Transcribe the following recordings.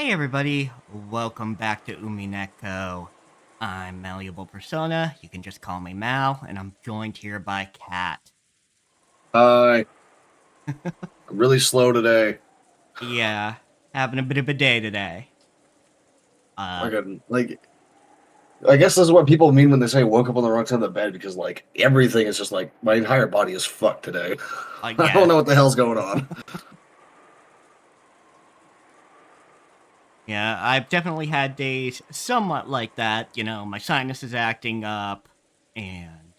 Hey everybody, welcome back to Umineko. I'm Malleable Persona, you can just call me Mal, and I'm joined here by Kat. I'm really slow today. Yeah, having a bit of a day today. Uh, I guess this is what people mean when they say woke up on the wrong side of the bed because everything is just like my entire body is fucked today. I don't yeah, know what the hell's going on. yeah, I've definitely had days somewhat like that, my sinus is acting up, and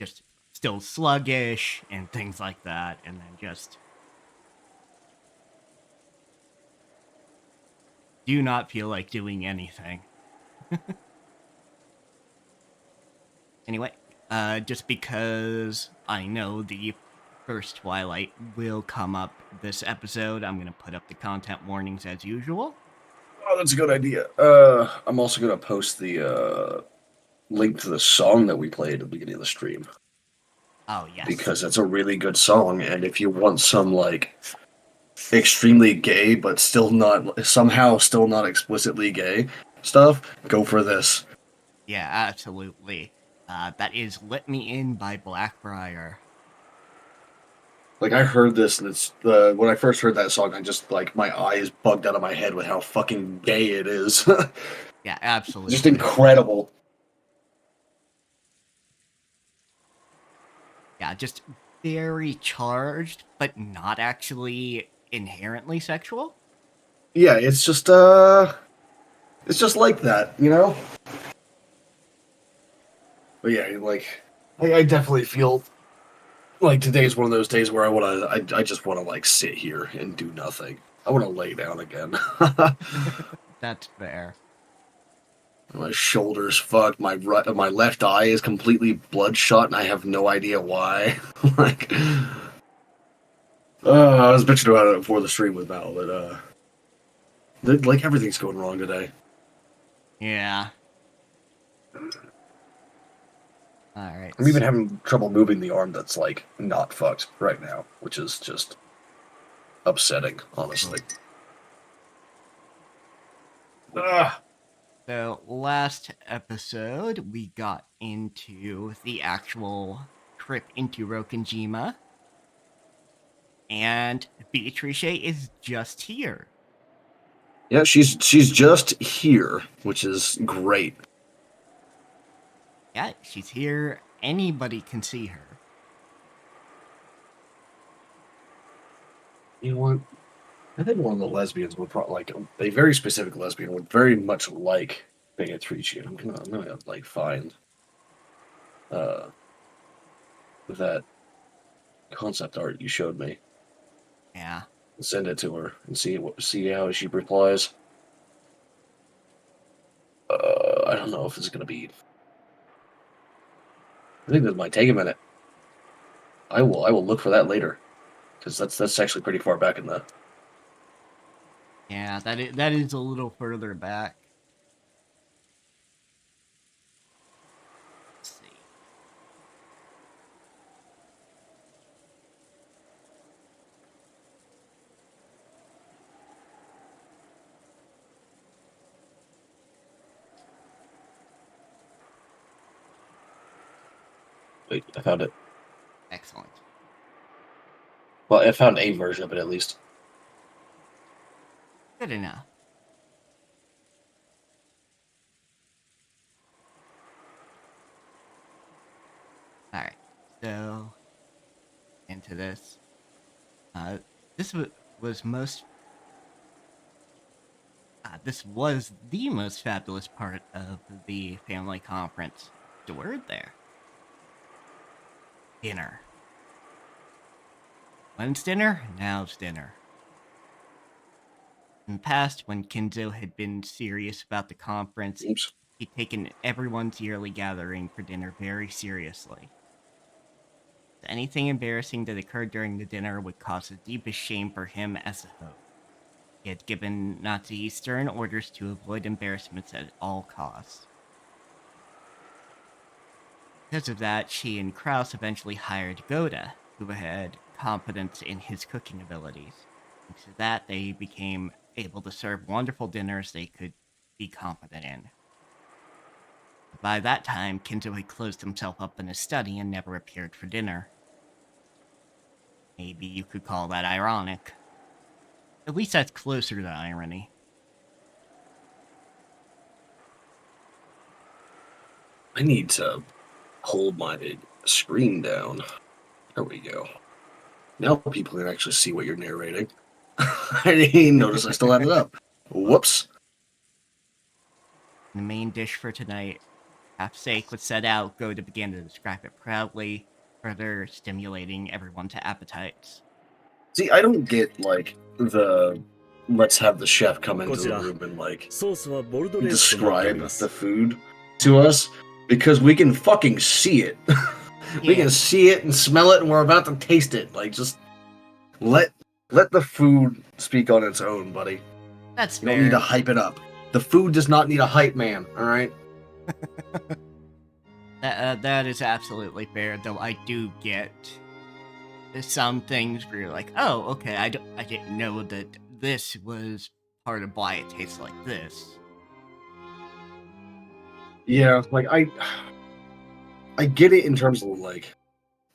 just still sluggish, and things like that, and then just do not feel like doing anything. Anyway, just because I know the first Twilight will come up this episode, I'm going to put up the content warnings as usual. Oh, that's a good idea. I'm also gonna post the link to the song that we played at the beginning of the stream Oh, yes. because it's a really good song, and if you want some extremely gay but still not explicitly gay stuff, go for this. Yeah, absolutely. That is Let Me In by Blackbriar. Like I heard this, and it's when I first heard that song, I just my eyes bugged out of my head with how fucking gay it is. Yeah, Just absolutely. incredible. Yeah, just very charged, but not actually inherently sexual. Yeah, it's just like that, you know. But yeah, I definitely feel like today's one of those days where I just want to sit here and do nothing. I want to lay down again. That's fair. My shoulders fucked. My left eye is completely bloodshot, and I have no idea why. like, I was bitching about it before the stream with Val, but everything's going wrong today. Yeah. All right. I'm even having trouble moving the arm that's not fucked right now, which is just upsetting, honestly. Ah, So last episode, we got into the actual trip into Rokenjima, and Beatrice is just here. yeah, she's just here, which is great. Yeah, she's here. Anybody can see her. You know what? I think one of the lesbians would probably a very specific lesbian would very much like Beatrice. I'm gonna find uh that concept art you showed me Yeah. and send it to her and see how she replies. I don't know if it's gonna be. I think this might take a minute. I will look for that later because that's actually pretty far back in the. Yeah, that is a little further back. Let's see. Wait, I found it. Excellent. Well, I found a version of it at least. Good enough. All right. So into this. Uh, this was most. This was the most fabulous part of the family conference. The word there. Dinner. When's dinner? Now's dinner. In the past, when Kinzo had been serious about the conference, Oops. he'd taken everyone's yearly gathering for dinner very seriously. Anything embarrassing that occurred during the dinner would cause the deepest shame for him as a host. He had given Nazi stern orders to avoid embarrassments at all costs. Because of that, she and Kraus eventually hired Goda, who had confidence in his cooking abilities. Thanks to that, they became able to serve wonderful dinners they could be confident in. By that time, Kenzo had closed himself up in his study and never appeared for dinner. Maybe you could call that ironic. At least that's closer to irony. I need to hold my screen down. There we go. Now people can actually see what you're narrating. I didn't notice I still had it up. Whoops. The main dish for tonight, half steak with set out, go to begin to describe it proudly, further stimulating everyone to appetites. See, I don't get, like, the let's have the chef come into the room and, like, describe the food to us, because we can fucking see it. We can see it and smell it, and we're about to taste it. Like, just let the food speak on its own, buddy. That's You fair. don't need to hype it up. The food does not need a hype man, alright? That is absolutely fair, though I do get some things where you're like, oh, okay, I didn't know that this was part of why it tastes like this. Yeah, like, I get it in terms of, like,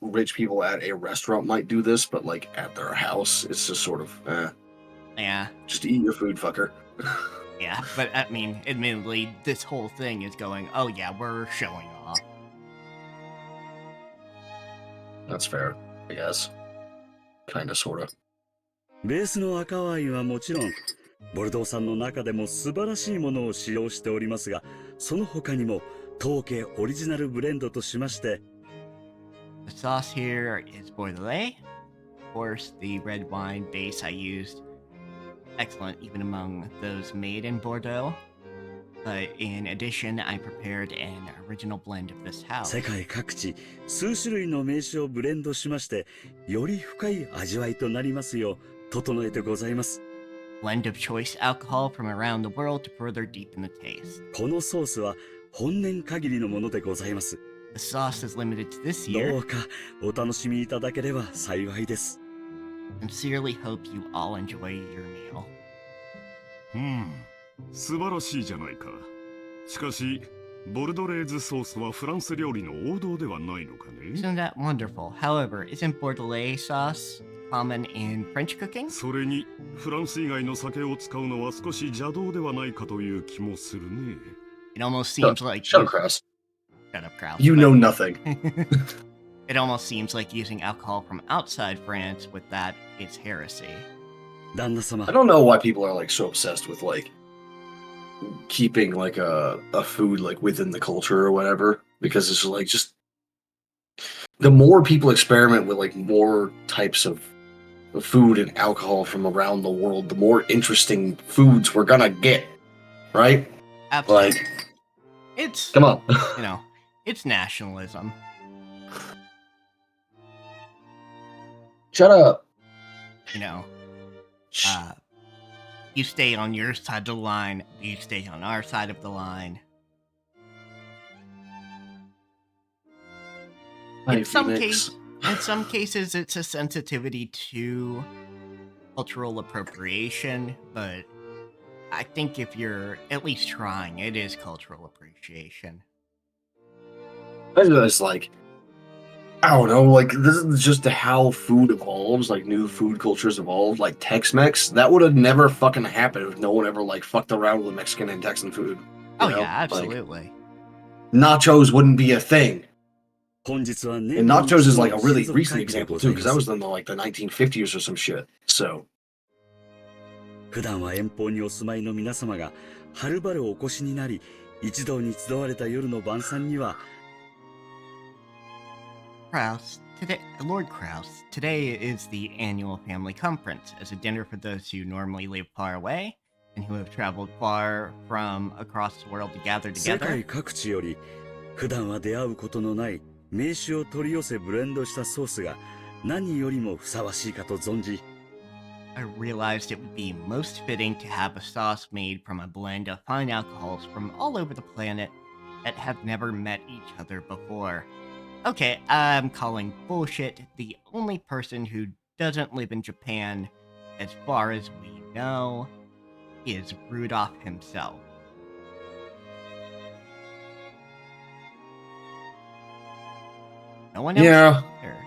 rich people at a restaurant might do this, but, like, at their house, it's just sort of, Yeah. just eat your food, fucker. Yeah, but I mean, admittedly, this whole thing is going, oh yeah, we're showing off. That's fair, I guess. Kinda, sorta. ベースの赤ワインはもちろん、ボルドー産の中でも素晴らしいものを使用しておりますが、その他にも当家オリジナルブレンドとしまして、The sauce here is Bordelais. Of course, the red wine base I used, excellent even among those made in Bordeaux. But in addition, I prepared an original blend of this house. 世界各地数種類の名酒をブレンドしまして、より深い味わいとなりますよう整えてございます。Blend of choice alcohol from around the world to further deepen the taste. このソースは本年限りのものでございます。 The sauce is limited to this ど year. うかお楽しみいただければ幸いです。 Sincerely hope you all enjoy your meal. 素晴らしいじゃないか。しかし、ボルドレーズソースはフランス料理の王道ではないのかね。 Isn't that wonderful? However, isn't Bordelais sauce common in French cooking? それに、フランス以外の酒を使うのは少し邪道ではないかという気もするね。 It almost seems like... Shut up, Kraus. Shut up, Kraus. You know nothing. It almost seems like using alcohol from outside France with that is heresy. 旦那様 I don't know why people are, like, so obsessed with, like, keeping, like, a food, like, within the culture or whatever, because it's like, just the more people experiment with, like, more types of food and alcohol from around the world, the more interesting foods we're gonna get, right? Absolutely. Like, It's, come on. you know, it's nationalism. Shut up. You know, you stay on your side of the line, you stay on our side of the line. In some cases, it's a sensitivity to cultural appropriation, but I think if you're at least trying, it is cultural appreciation. It's like, I don't know, like, this is just how food evolves, like, new food cultures evolve, like, Tex-Mex, that would have never fucking happened if no one ever, like, fucked around with Mexican and Texan food. Oh, know? yeah, absolutely. Like, nachos wouldn't be a thing. 本日は And nachos is, like, a really 親族 recent 会議で example, ござ too, い because ま that す was in, like, the 1950s or some shit, so. 普段は遠方にお住まいの皆様がはるばるお越しになり、一堂に集われた夜の晩餐には Lord Krause, today is the annual family conference, as a dinner for those who normally live far away and who have traveled far from across the world to gather 世 together. 界各地より普段は出会うことのない名酒を取り寄せブレンドしたソースが何よりもふさわしいかと存じ、 I realized it would be most fitting to have a sauce made from a blend of fine alcohols from all over the planet that have never met each other before. Okay, I'm calling bullshit. The only person who doesn't live in Japan, as far as we know, is Rudolph himself. No one else Yeah. either.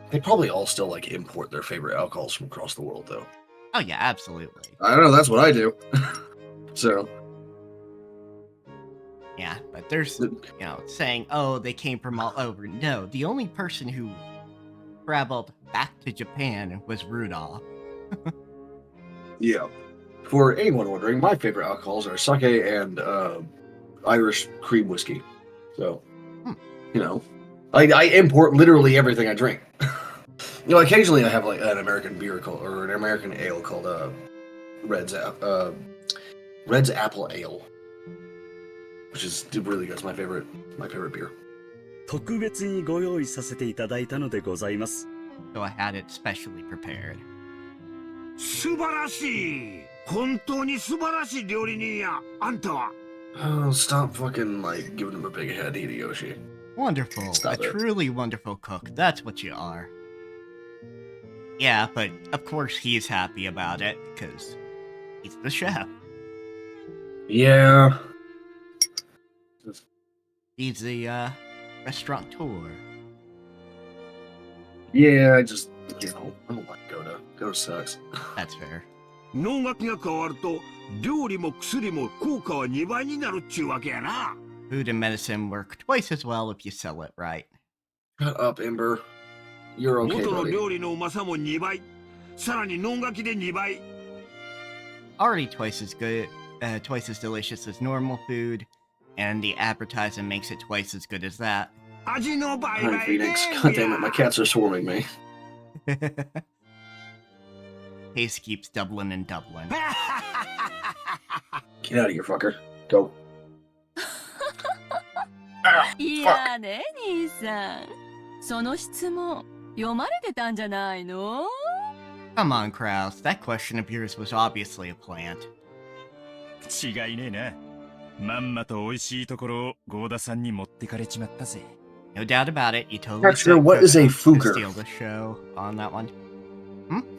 They probably all still like import their favorite alcohols from across the world, though. Oh yeah, absolutely. I don't know. That's what I do. So Yeah, but there's, saying, oh, they came from all over. No, the only person who traveled back to Japan was Rudolph. yeah. For anyone wondering, my favorite alcohols are sake and Irish cream whiskey. So, I import literally everything I drink. Occasionally I have like an American beer or an American ale called Red's Apple Ale, which is really good. It's my favorite beer. 特別にご用意させていただいたのでございます。 So I had it specially prepared. 素晴らしい。本当に素晴らしい料理人や。あんたは。 Oh, stop fucking like giving him a big head, Hideyoshi. Wonderful. Stop a it. truly wonderful cook. That's what you are. Yeah, but of course he's happy about it, because he's the chef. Yeah. He's the, restaurateur. Yeah, I don't like Goda. Goda sucks. That's fair. 能書きが変わると料理も薬も効果は2倍になるっちゅうわけやな。 Food and medicine work twice as well if you sell it right. Shut up, Ember. You're okay, 元の buddy. 料理のうまさも2倍。さらに能書きで2倍。 Already twice as good, twice as delicious as normal food, and the advertising makes it twice as good as that. 味の倍 Hi, 々 Phoenix. で God damn it, my cats are swarming me. Pace keeps doubling and doubling. Get out of here, fucker. Go. いやね、兄さん。その質問、読まれてたんじゃないの？ Come on, Kraus. That question of yours was obviously a plant. 違いねえな。まんまと美味しいところをゴーダさんに持ってかれちまったぜ。 No doubt about it. You totally Archer, set what is a Coco to fuker? steal the show on that one.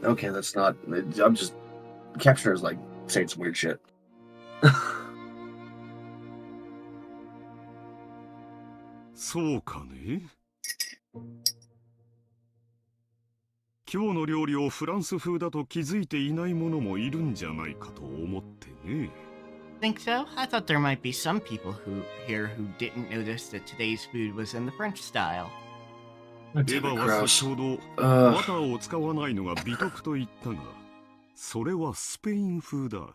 Okay, that's not. I'm just. Captioner is like saying some weird shit. そうかね。今日の料理をフランス風だと気づいていない者もいるんじゃないかと思ってね。Think so? I thought there might be some people here who didn't notice that today's food was in the French style. エヴァは先ほどバターを使わないのが美徳と言ったが、それはスペイン風だ。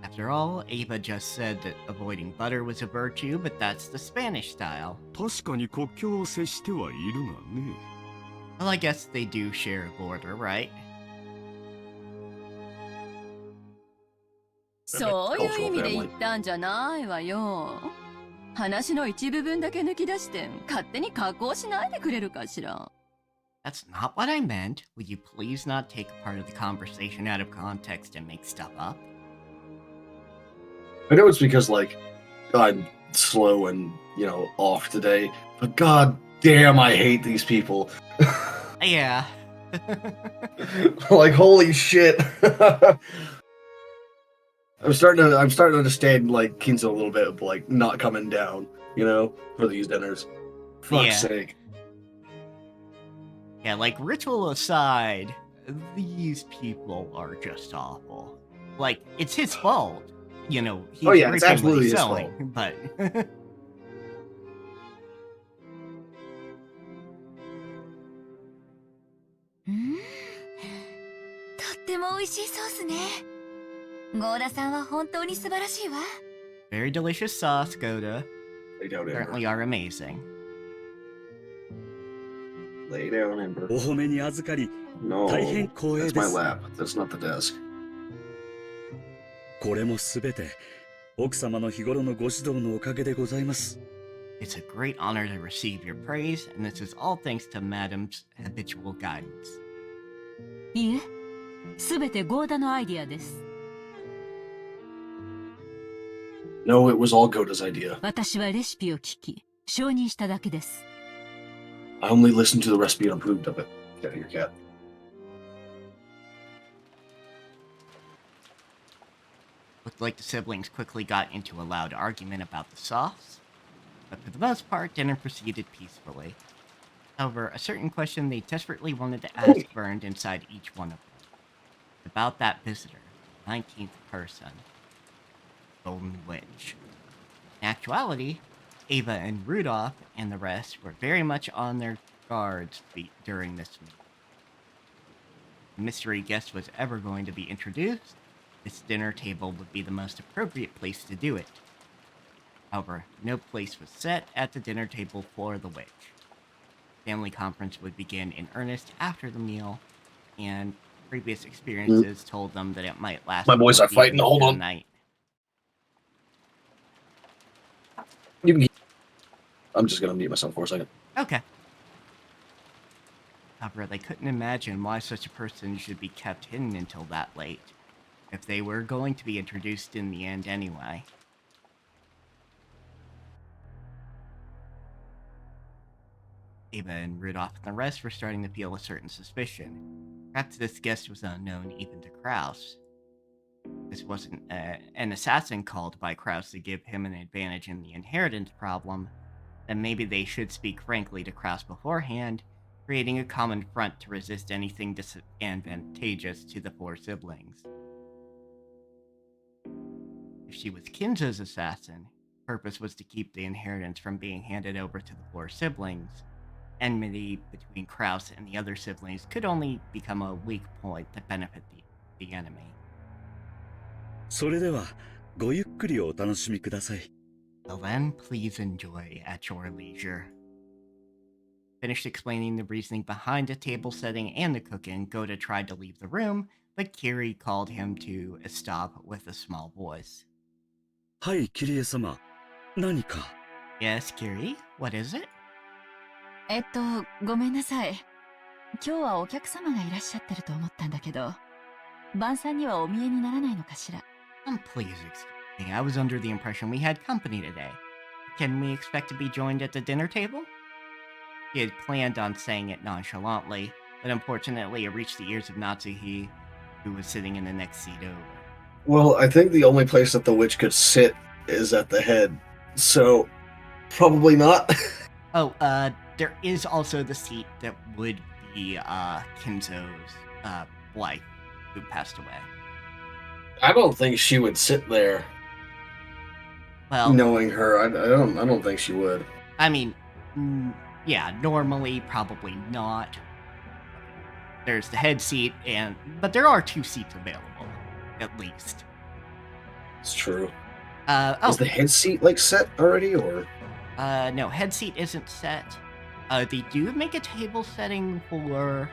After all, Ava just said that avoiding butter was a virtue, but that's the Spanish style. 確かに国境を接してはいるがね。Well, I guess they do share a border, right? そういう意味で言ったんじゃないわよ。話の一部分だけ抜き出して勝手に加工しないでくれるかしら。 That's not what I meant. Will you please not take a part of the conversation out of context and make stuff up? I know it's because like I'm slow and off today, but god damn, I hate these people. Yeah. Like holy shit. I'm starting to understand like Kinzo a little bit of like not coming down, for these dinners. Fuck's sake. Yeah, like ritual aside, these people are just awful. Like, it's his fault. He's Oh, yeah, it's reaping what absolutely he's his sowing, fault. But とっても美味しいソースね。ゴーダさんは本当に素晴らしいわ。 very delicious sauce, Goda. Lay down, Ember. Certainly are amazing. Lay down, Ember. お褒めに預かり、 No, 大変光栄 that's で my す。 lap. That's not the desk. これもすべて奥様の日頃のご指導のおかげでございます。 It's a great honor to receive your praise, and this is all thanks to Madam's habitual guidance. いいえ、すべてゴーダのアイディアです。 No, it was all Goda's idea. 私はレシピを聞き、承認しただけです。 I only listened to the recipe and approved of it. Get out of here, cat. Looked like the siblings quickly got into a loud argument about the sauce, but for the most part, dinner proceeded peacefully. However, a certain question they desperately wanted to ask burned inside each one of them. About that visitor, 19th person, Golden Witch. In actuality, Ava and Rudolph and the rest were very much on their guards during this meeting. If the mystery guest was ever going to be introduced, this dinner table would be the most appropriate place to do it. However, no place was set at the dinner table for the witch. Family conference would begin in earnest after the meal, and previous experiences told them that it might last. My boys are fighting. Hold on. Night. I'm just gonna mute myself for a second. Okay. However, they couldn't imagine why such a person should be kept hidden until that late, if they were going to be introduced in the end anyway. Ava and Rudolph and the rest were starting to feel a certain suspicion. Perhaps this guest was unknown even to Kraus. This wasn't an assassin called by Kraus to give him an advantage in the inheritance problem, then maybe they should speak frankly to Kraus beforehand, creating a common front to resist anything disadvantageous to the four siblings. If she was Kinzo's assassin, her purpose was to keep the inheritance from being handed over to the four siblings. Enmity between Kraus and the other siblings could only become a weak point to benefit the enemy. それではごゆっくりお楽しみください。 Well then, please enjoy at your leisure. Finished explaining the reasoning behind the table setting and the cooking, Goda tried to leave the room, but Kiri called him to a stop with a small voice. はい、キリエ様。何か。 Yes, Kiri? What is it? ごめんなさい。今日はお客様がいらっしゃってると思ったんだけど、晩餐にはお見えにならないのかしら。Please excuse me. I was under the impression we had company today. Can we expect to be joined at the dinner table? He had planned on saying it nonchalantly, but unfortunately it reached the ears of Natsuhi, who was sitting in the next seat over. Well, I think the only place that the witch could sit is at the head, so probably not. There is also the seat that would be Kinzo's wife, who passed away. I don't think she would sit there. Well, knowing her, I don't think she would. I mean, yeah, normally probably not. There's the head seat, but there are two seats available, at least. It's true. Is the head seat set already, or? No, head seat isn't set. They do make a table setting for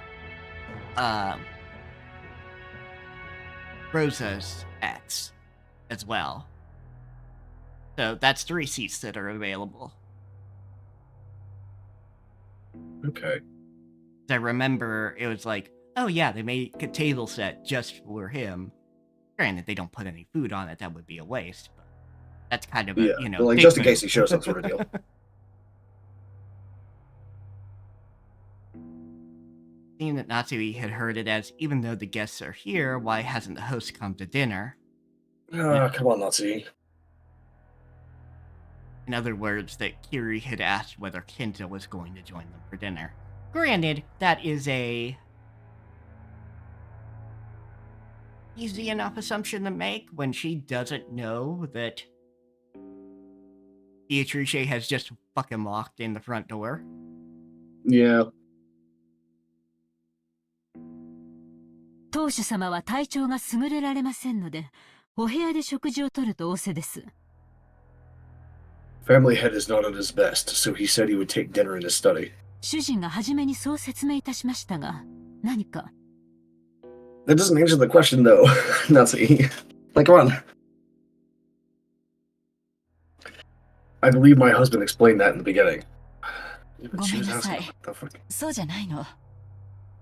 Rosa's ex as well. So that's 3 seats that are available. Okay. I remember it was like, oh yeah, they make a table set just for him. Granted, they don't put any food on it, that would be a waste, but that's kind of a, but just in case he shows up, sort of deal. Seeing that Natsui had heard it as, even though the guests are here, why hasn't the host come to dinner? Come on, Natsui. In other words, that Kiri had asked whether Kinzo was going to join them for dinner. Granted, that is a easy enough assumption to make when she doesn't know that Beatrice has just fucking walked in the front door. Yeah. 当主様は体調が優れられませんので、お部屋で食事をとると仰せです。Family head is not at his best, so he said he would take dinner in his study. 主人が初めにそう説明いたしましたが、何か。That doesn't answer the question, though, Nazi. Come on. I believe my husband explained that in the beginning. ごめんなさい。そうじゃないの。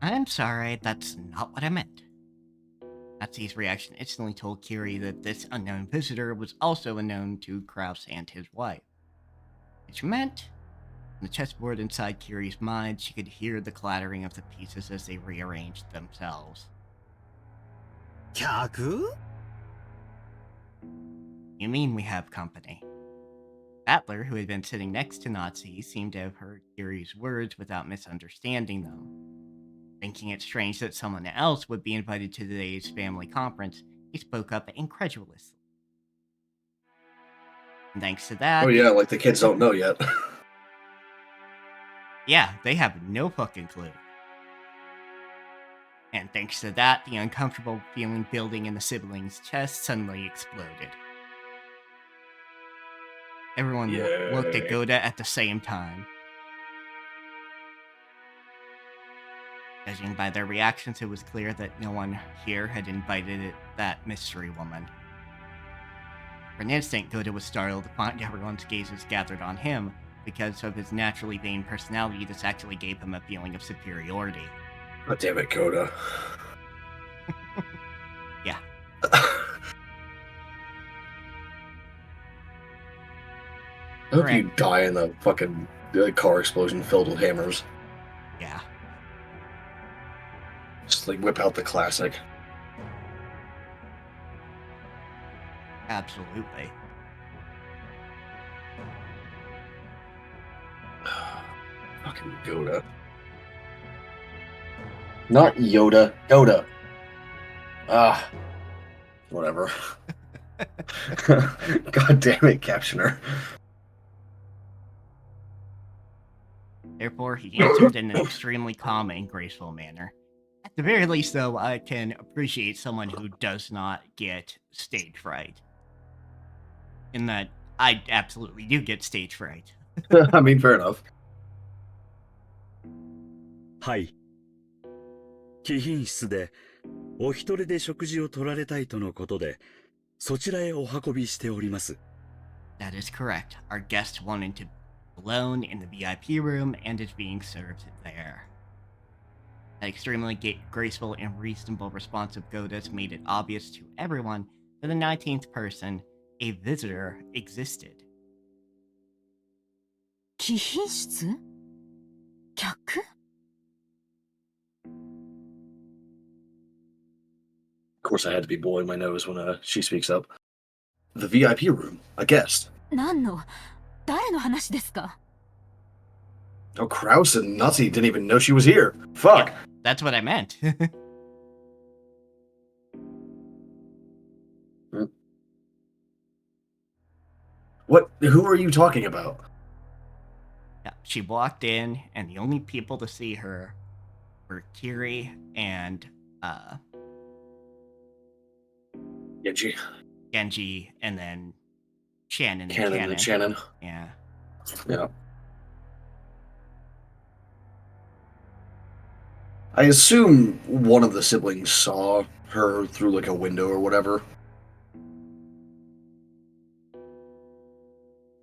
I'm sorry, that's not what I meant. Natsui's reaction instantly told Kiri that this unknown visitor was also unknown to Kraus and his wife. Which meant, on the chessboard inside Kiri's mind, she could hear the clattering of the pieces as they rearranged themselves. 客 You mean we have company? Battler, who had been sitting next to Nazi, seemed to have heard Kiri's words without misunderstanding them. Thinking it strange that someone else would be invited to today's family conference, he spoke up incredulously. And thanks to that... Oh yeah, like the kids don't know yet. Yeah, they have no fucking clue. And thanks to that, the uncomfortable feeling building in the siblings' chest suddenly exploded. Everyone looked at Goda at the same time. Judging by their reactions, it was clear that no one here had invited that mystery woman. For an instant, Goda was startled to find everyone's gazes gathered on him. Because of his naturally vain personality, this actually gave him a feeling of superiority. God damn it, Goda. Yeah. I hope you die in a fucking car explosion filled with hammers. Yeah. Just like whip out the classic. Absolutely. Fucking Goda. Not Yoda. Goda. Whatever. God damn it, Captioner. Therefore, he answered in an extremely calm and graceful manner. At the very least, though, I can appreciate someone who does not get stage fright. In that, I absolutely do get stage fright. I mean, fair enough. はい。貴賓室でお一人で食事を取られたいとのことで、そちらへお運びしております。That is correct. Our guest wanted to be alone in the VIP room and is being served there. That extremely graceful and reasonable response of Goda's made it obvious to everyone that the 19th person, a visitor, existed. 貴賓室？客？ Of course, I had to be blowing my nose when she speaks up. The VIP room, a guest. 何の？誰の話ですか？ Oh, Krause and Nazi didn't even know she was here. Fuck. Yeah, that's what I meant. What? Who are you talking about? Yeah, she walked in, and the only people to see her were Kiri and Genji, and then Shannon and Shannon. Yeah. Yeah. I assume one of the siblings saw her through like a window or whatever.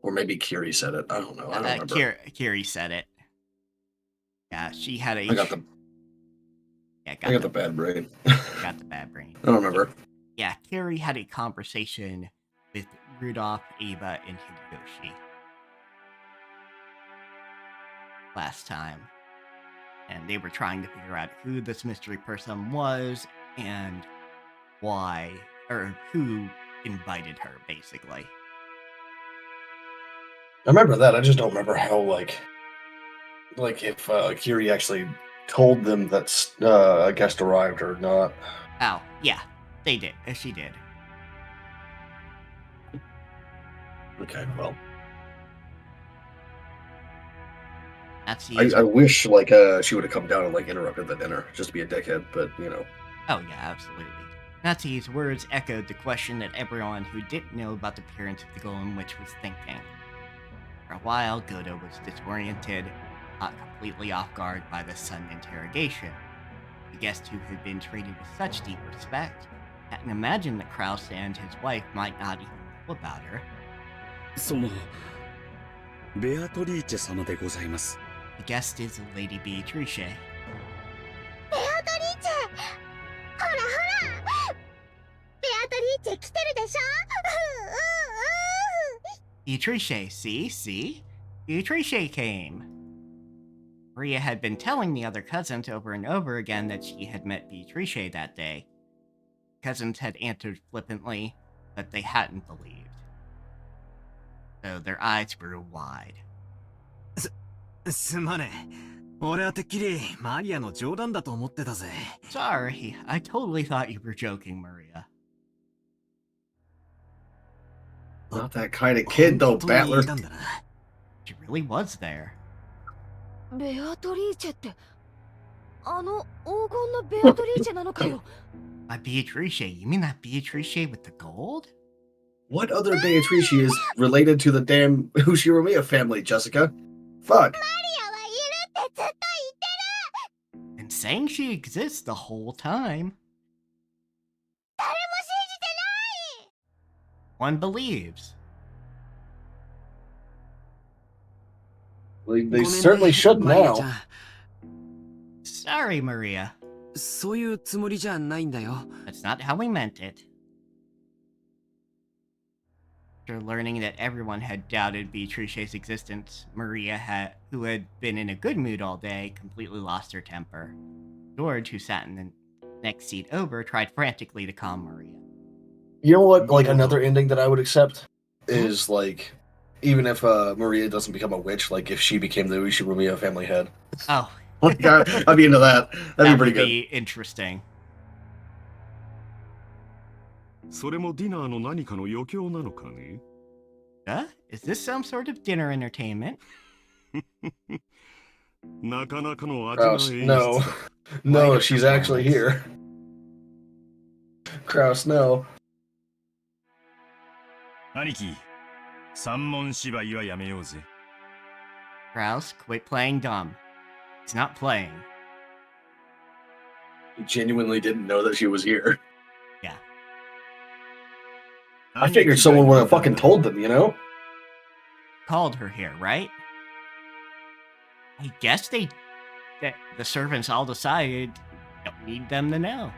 Or maybe Kiri said it. I don't know. I don't remember. Kiri said it. Yeah, she had a... I got the bad brain. Got the bad brain. I don't remember. Yeah, Kiri had a conversation with Rudolph, Ava, and Hideyoshi last time. And they were trying to figure out who this mystery person was and why, or who invited her, basically. I remember that. I just don't remember how, like if Kiri actually told them that a guest arrived or not. Oh, yeah, they did. She did. Okay, well. I wish, she would have come down and, interrupted the dinner, just to be a dickhead, but, you know. Oh, yeah, absolutely. Nazi's words echoed the question that everyone who didn't know about the appearance of the Golem Witch was thinking. For a while, Goda was disoriented, caught completely off guard by the sudden interrogation. The guest who had been treated with such deep respect hadn't imagined that Krause and his wife might not even know about her. その、ベアトリーチェ様でございます。 The guest is Lady Beatrice. ベアトリーチェ、ほらほら、ベアトリーチェ来てるでしょ。Beatrice, see? Beatrice came. Maria had been telling the other cousins over and over again that she had met Beatrice that day. Cousins had answered flippantly, but they hadn't believed. So their eyes grew wide. すまねえ。俺はてっきりマリアの冗談だと思ってたぜ。Sorry, I totally thought you were joking, Maria. Not that kind of kid, though, 本当にい Battler. たんだな。She really was there. ベアトリーチェって、あの黄金のベアトリーチェなのかよ。By Beatrice, you mean that Beatrice with the gold? What other Beatrice is related to the damn Ushiromiya family, Jessica? Fuck. マリアはいるってずっと言ってる。 And saying she exists the whole time. 誰も信じてない。 One believes. They certainly should マリア now. ちゃん。 Sorry, Maria. そういうつもりじゃないんだよ。 That's not how we meant it. After learning that everyone had doubted Beatrice's existence, Maria, who had been in a good mood all day, completely lost her temper. George, who sat in the next seat over, tried frantically to calm Maria. You know what? Like, another ending that I would accept is, like, even if Maria doesn't become a witch, like, if she became the Ushiromiya family head. Oh, Like, I'd be into that. That'd be pretty good. be interesting. それもディナーの何かの余興なのかね Is this some sort of dinner entertainment? なかなかの味の演 Kraus, 出 no. だ No, Why she's the actually performance? here. Kraus, no. 兄貴、三文芝居はやめようぜ。 Kraus, quit playing dumb. He's not playing. He genuinely didn't know that she was here. Yeah. I figured someone would have fucking told them, you know? Called her here, right? I guess the servants all decided don't need them to know.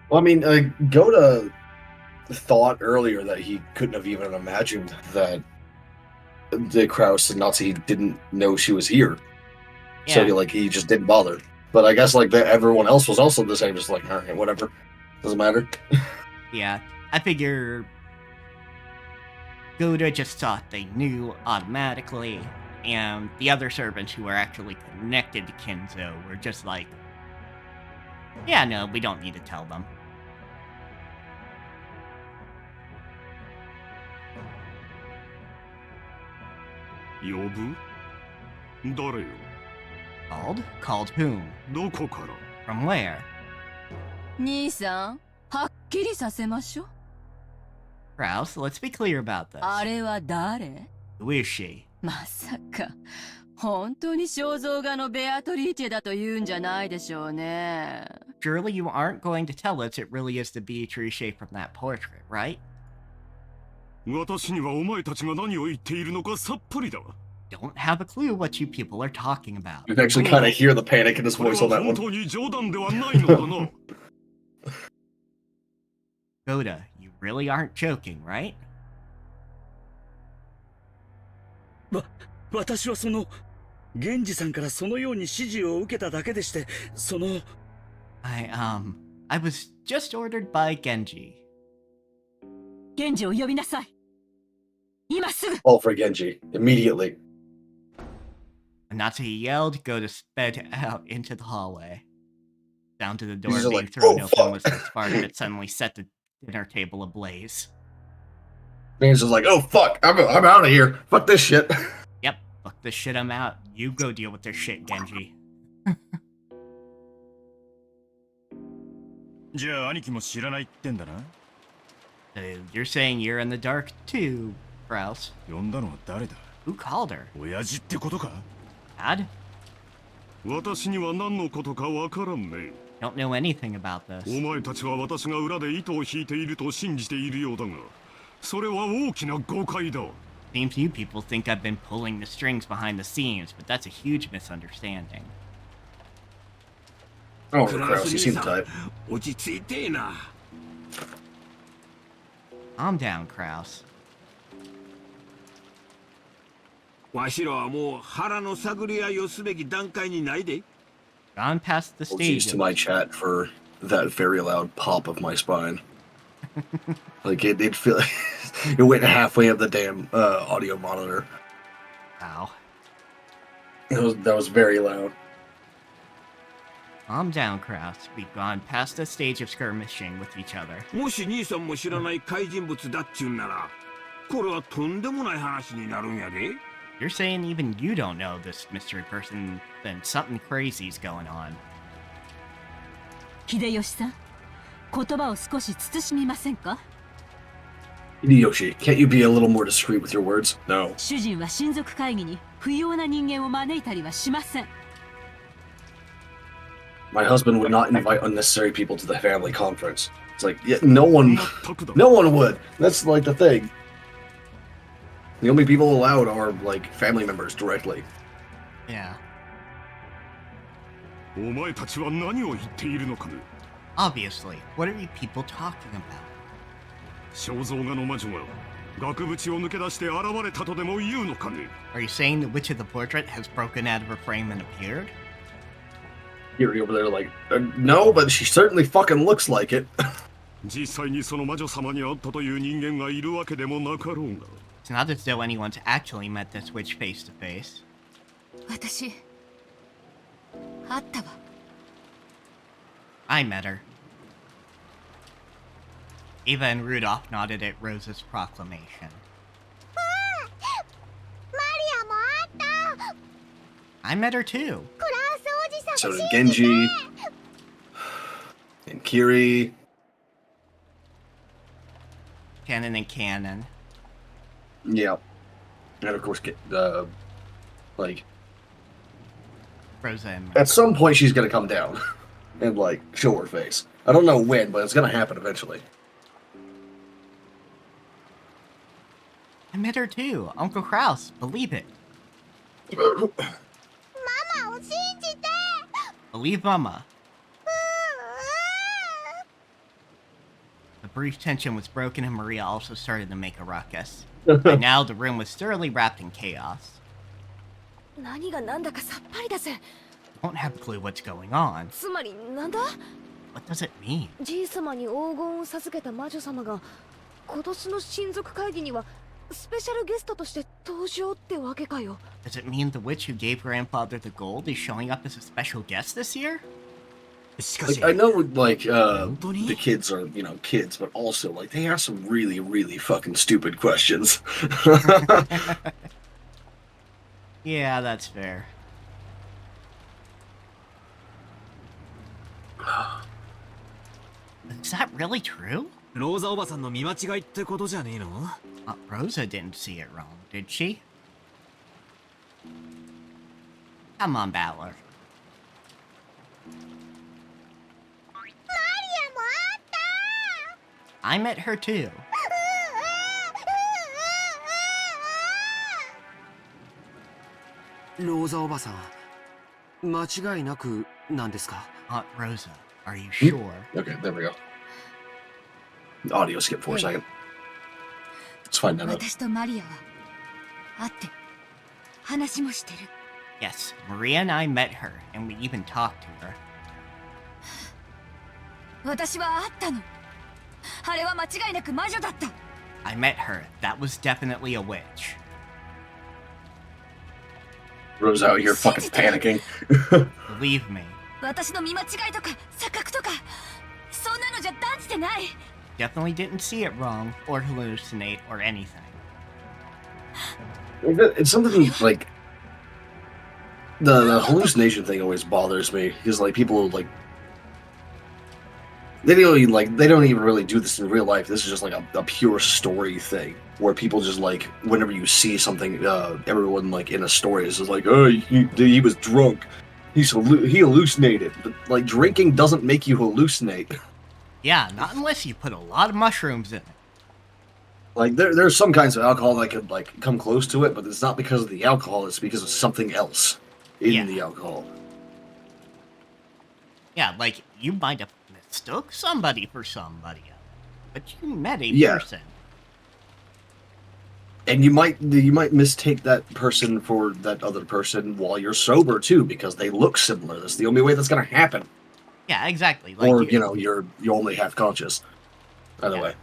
Well, I mean, Goda thought earlier that he couldn't have even imagined that the Kraus and Nazi didn't know she was here. So, Yeah. like, he just didn't bother. But I guess, like, everyone else was also the same, just like, alright, whatever. Doesn't matter. Yeah, I figure Goda just thought they knew automatically, and the other servants who were actually connected to Kinzo were just like, yeah, no, we don't need to tell them. Yobu? 誰よ Called? Called whom? どこから From where? 兄さん、はっきりさせましょう。 Kraus, let's be clear about this. あれは誰？ Who is she? まさか、本当に肖像画のベアトリーチェだと言うんじゃないでしょうね。 Surely you aren't going to tell us it really is the Beatrice from that portrait, right? 私にはお前たちが何を言っているのかさっぱりだ Don't have a clue what you people are talking about. You can actually kind of hear the panic in his これ voice は on that 本 one. 当に冗談ではないのかな Goda, you really aren't joking, right? 私は源氏さんからそのように指示を受けただけでして、I was just ordered by Genji. 源氏を呼びなさい。今すぐ。 All for Genji. Immediately. Natsuki yelled, Goda sped out into the hallway. Down to the door He's just being like, thrown "Oh, open fuck." was the spark that suddenly set the dinner table ablaze. Man's just like, oh, fuck. I'm out of here. Fuck this shit. Yep, fuck this shit, I'm out. You go deal with their shit, Genji. じゃあ兄貴も知らないってんだな。 You're saying you're in the dark too, Kraus. 呼んだのは誰だ Who called her? 親父ってことか Dad? 私には何のことかわからんね Don't know anything about お this. 前たちは私が裏で糸を引いていると信じているようだがそれは大きな誤解だ Seems you people think I've been pulling the strings behind the scenes, but that's a huge misunderstanding. Oh, Kraus, you seem the type. 落ち着いてえな。 Calm down, Kraus. わしらはもう腹の探り合いをすべき段階にないで。 Gone past the Apologies stage. to my chat for that very loud pop of my spine. Like, it feel It went halfway up the damn audio monitor. Wow. That was very loud. Calm down, Kraus. We've gone past the stage of skirmishing with each other. もし兄さんも知らない怪人物だっちゅうんなら、これはとんでもない話になるんやで。You're saying even you don't know this mystery person, then something crazy's going on. 秀吉さん、言葉を少し慎みませんか？ Hideyoshi, can't you be a little more discreet with your words? No. 主人は親族会議に不要な人間を招いたりはしません。 My husband would not invite unnecessary people to the family conference. It's like, yeah, no one would. That's like the thing. The only people allowed are like family members directly. Yeah. お前たちは何を言っているのかね。 Obviously, what are you people talking about? 肖像画の魔女が額縁を抜け出して現れたとでも言うのかね。 Are you saying the witch of the portrait has broken out of her frame and appeared? You're over there like, no, but she certainly fucking looks like it. 実際にその魔女様に会ったという人間がいるわけでもなかろうが。 It's not as though anyone's actually met this witch face to face. 私会ったわ。 I met her. Eva and Rudolph nodded at Rosa's proclamation. I met her too. So did Genji. And Kiri. Canon and Canon. Yeah. And of course, like, Rosa and Maria. at some point she's gonna come down and like show her face. I don't know when, but it's gonna happen eventually. I met her too. Uncle Kraus. Believe it. Believe Mama. The brief tension was broken and Maria also started to make a ruckus. By now, the room was thoroughly wrapped in chaos. 何が何だかさっぱりだぜ。 You won't have a clue what's going on. つまりなんだ？ What does it mean? じい様に黄金を授けた魔女様が今年の親族会議にはスペシャルゲストとして登場ってわけかよ。 Does it mean the witch who gave grandfather the gold is showing up as a special guest this year? しかし、 Like, I know, like, the kids are, you know, kids, but also, like, they ask some really, really fucking stupid questions. Yeah, that's fair. Is that really true? ローザおばさんの見間違いってことじゃねえの？ Rosa didn't see it wrong, did she? Come on, Battler. I met her too. ローザおばさん、間違いなくなんですか？ Aunt Rosa, are you sure? Okay, there we go. The audio skip for a second. Let's find that out. 私とマリアは会って話もしてる。 Yes, Maria and I met her, and we even talked to her. 私は会ったの。あれは間違いなく魔女だった。 I met her. That was definitely a witch. Rose out here fucking panicking. Believe me. 私の見間違いとか錯覚とかそんなのじゃ断じてない。 Definitely didn't see it wrong, or hallucinate, or anything. It's something like the hallucination thing always bothers me because like people like they don't even really do this in real life. This is just like a pure story thing where people just like whenever you see something, everyone like in a story is just like, oh, he was drunk, he hallucinated. But like drinking doesn't make you hallucinate. Yeah, not unless you put a lot of mushrooms in it. Like there's some kinds of alcohol that could like come close to it, but it's not because of the alcohol. It's because of something else in the alcohol. Yeah, like you might have mistook somebody for somebody else, but you met a person. And you might mistake that person for that other person while you're sober too, because they look similar. That's the only way that's gonna happen. Yeah, exactly. Like Or you know, you're only half conscious. Either way.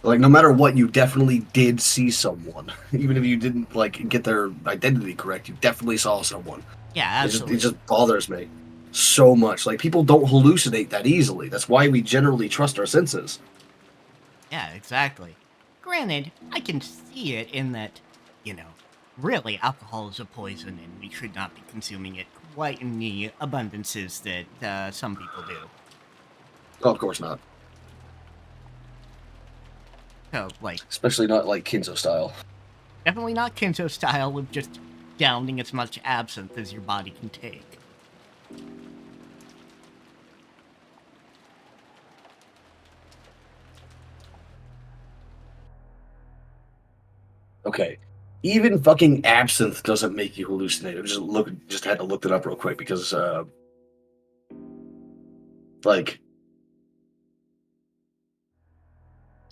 Like, no matter what, you definitely did see someone. Even if you didn't, like, get their identity correct, you definitely saw someone. Yeah, absolutely. It just bothers me so much. Like, people don't hallucinate that easily. That's why we generally trust our senses. Yeah, exactly. Granted, I can see it in that, you know, really alcohol is a poison and we should not be consuming it quite in the abundances that some people do. Oh, of course not. So, like, especially not like Kinzo style. Definitely not Kinzo style with just downing as much absinthe as your body can take. Okay. Even fucking absinthe doesn't make you hallucinate. Just had to look it up real quick because like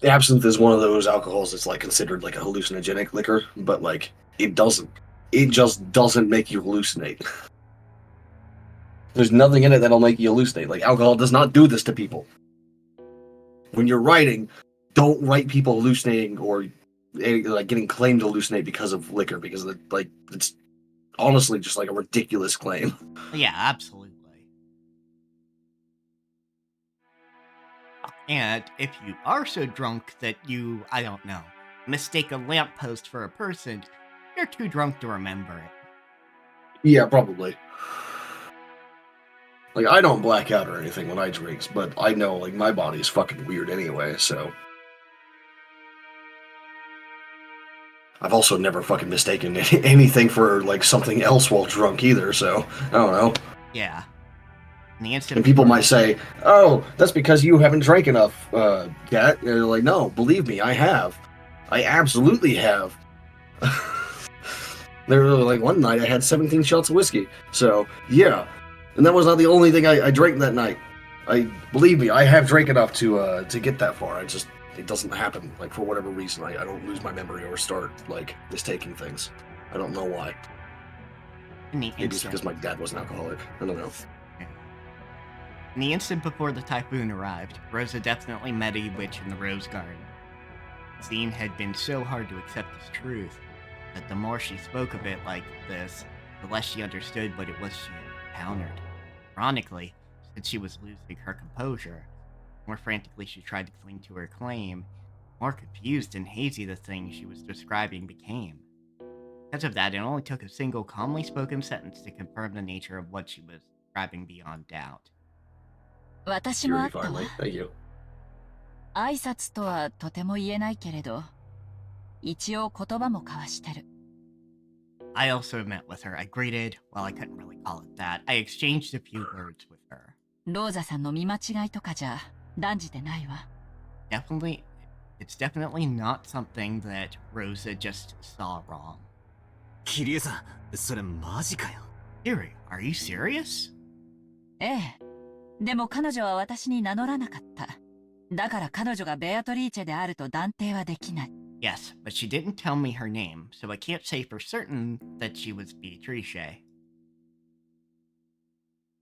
absinthe is one of those alcohols that's like considered like a hallucinogenic liquor, but like it doesn't. It just doesn't make you hallucinate. There's nothing in it that'll make you hallucinate. Like alcohol does not do this to people. When you're writing, don't write people hallucinating or like getting claimed to hallucinate because of liquor, because like it's honestly just like a ridiculous claim. Yeah, absolutely. And if you are so drunk that you, I don't know, mistake a lamppost for a person, you're too drunk to remember it. Yeah, probably. Like, I don't black out or anything when I drink, but I know, like, my body is fucking weird anyway, so. I've also never fucking mistaken anything for, like, something else while drunk either, so, I don't know. Yeah. And people might say, oh, that's because you haven't drank enough, Kat. And they're like, no, believe me, I have. I absolutely have. They were like, one night I had 17 shots of whiskey, so, yeah. And that was not the only thing I drank that night. Believe me, I have drank enough to get that far. It doesn't happen. Like, for whatever reason, I don't lose my memory or start like mistaking things. I don't know why. Maybe it's because my dad was an alcoholic. I don't know. In the instant before the typhoon arrived, Rosa definitely met a witch in the Rose Garden. Zine had been so hard to accept this truth that the more she spoke of it like this, the less she understood what it was she had encountered. Ironically, since she was losing her composure, the more frantically she tried to cling to her claim, the more confused and hazy the thing she was describing became. Because of that, it only took a single calmly spoken sentence to confirm the nature of what she was describing beyond doubt. 私もあったわ。Thank you. 挨拶とはとても言えないけれど、一応言葉も交わしてる。I also met with her. I greeted, well, I couldn't really call it that. I exchanged a few words with her. ローザさんの見間違いとかじゃ断じてないわ。It's definitely not something that Rosa just saw wrong. キリエさん、それマジかよ。Kiri, are you serious? ええ。でも彼女は私に名乗らなかった。だから彼女がベアトリーチェであると断定はできない。Yes, but she didn't tell me her name, so I can't say for certain that she was Beatrice.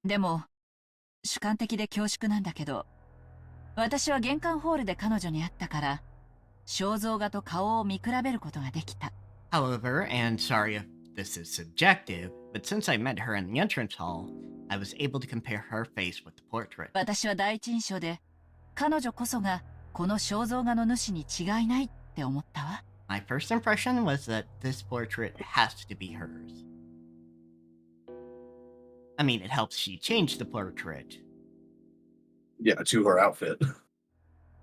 でも、主観的で恐縮なんだけど、私は玄関ホールで彼女に会ったから、肖像画と顔を見比べることができた。However, and sorry if this is subjective, but since I met her in the entrance hall, I was able to compare her face with the portrait. 私は第一印象で、彼女こそがこの肖像画の主に違いないって思ったわ。My first impression was that this portrait has to be hers. I mean, it helps she changed the portrait. Yeah, to her outfit.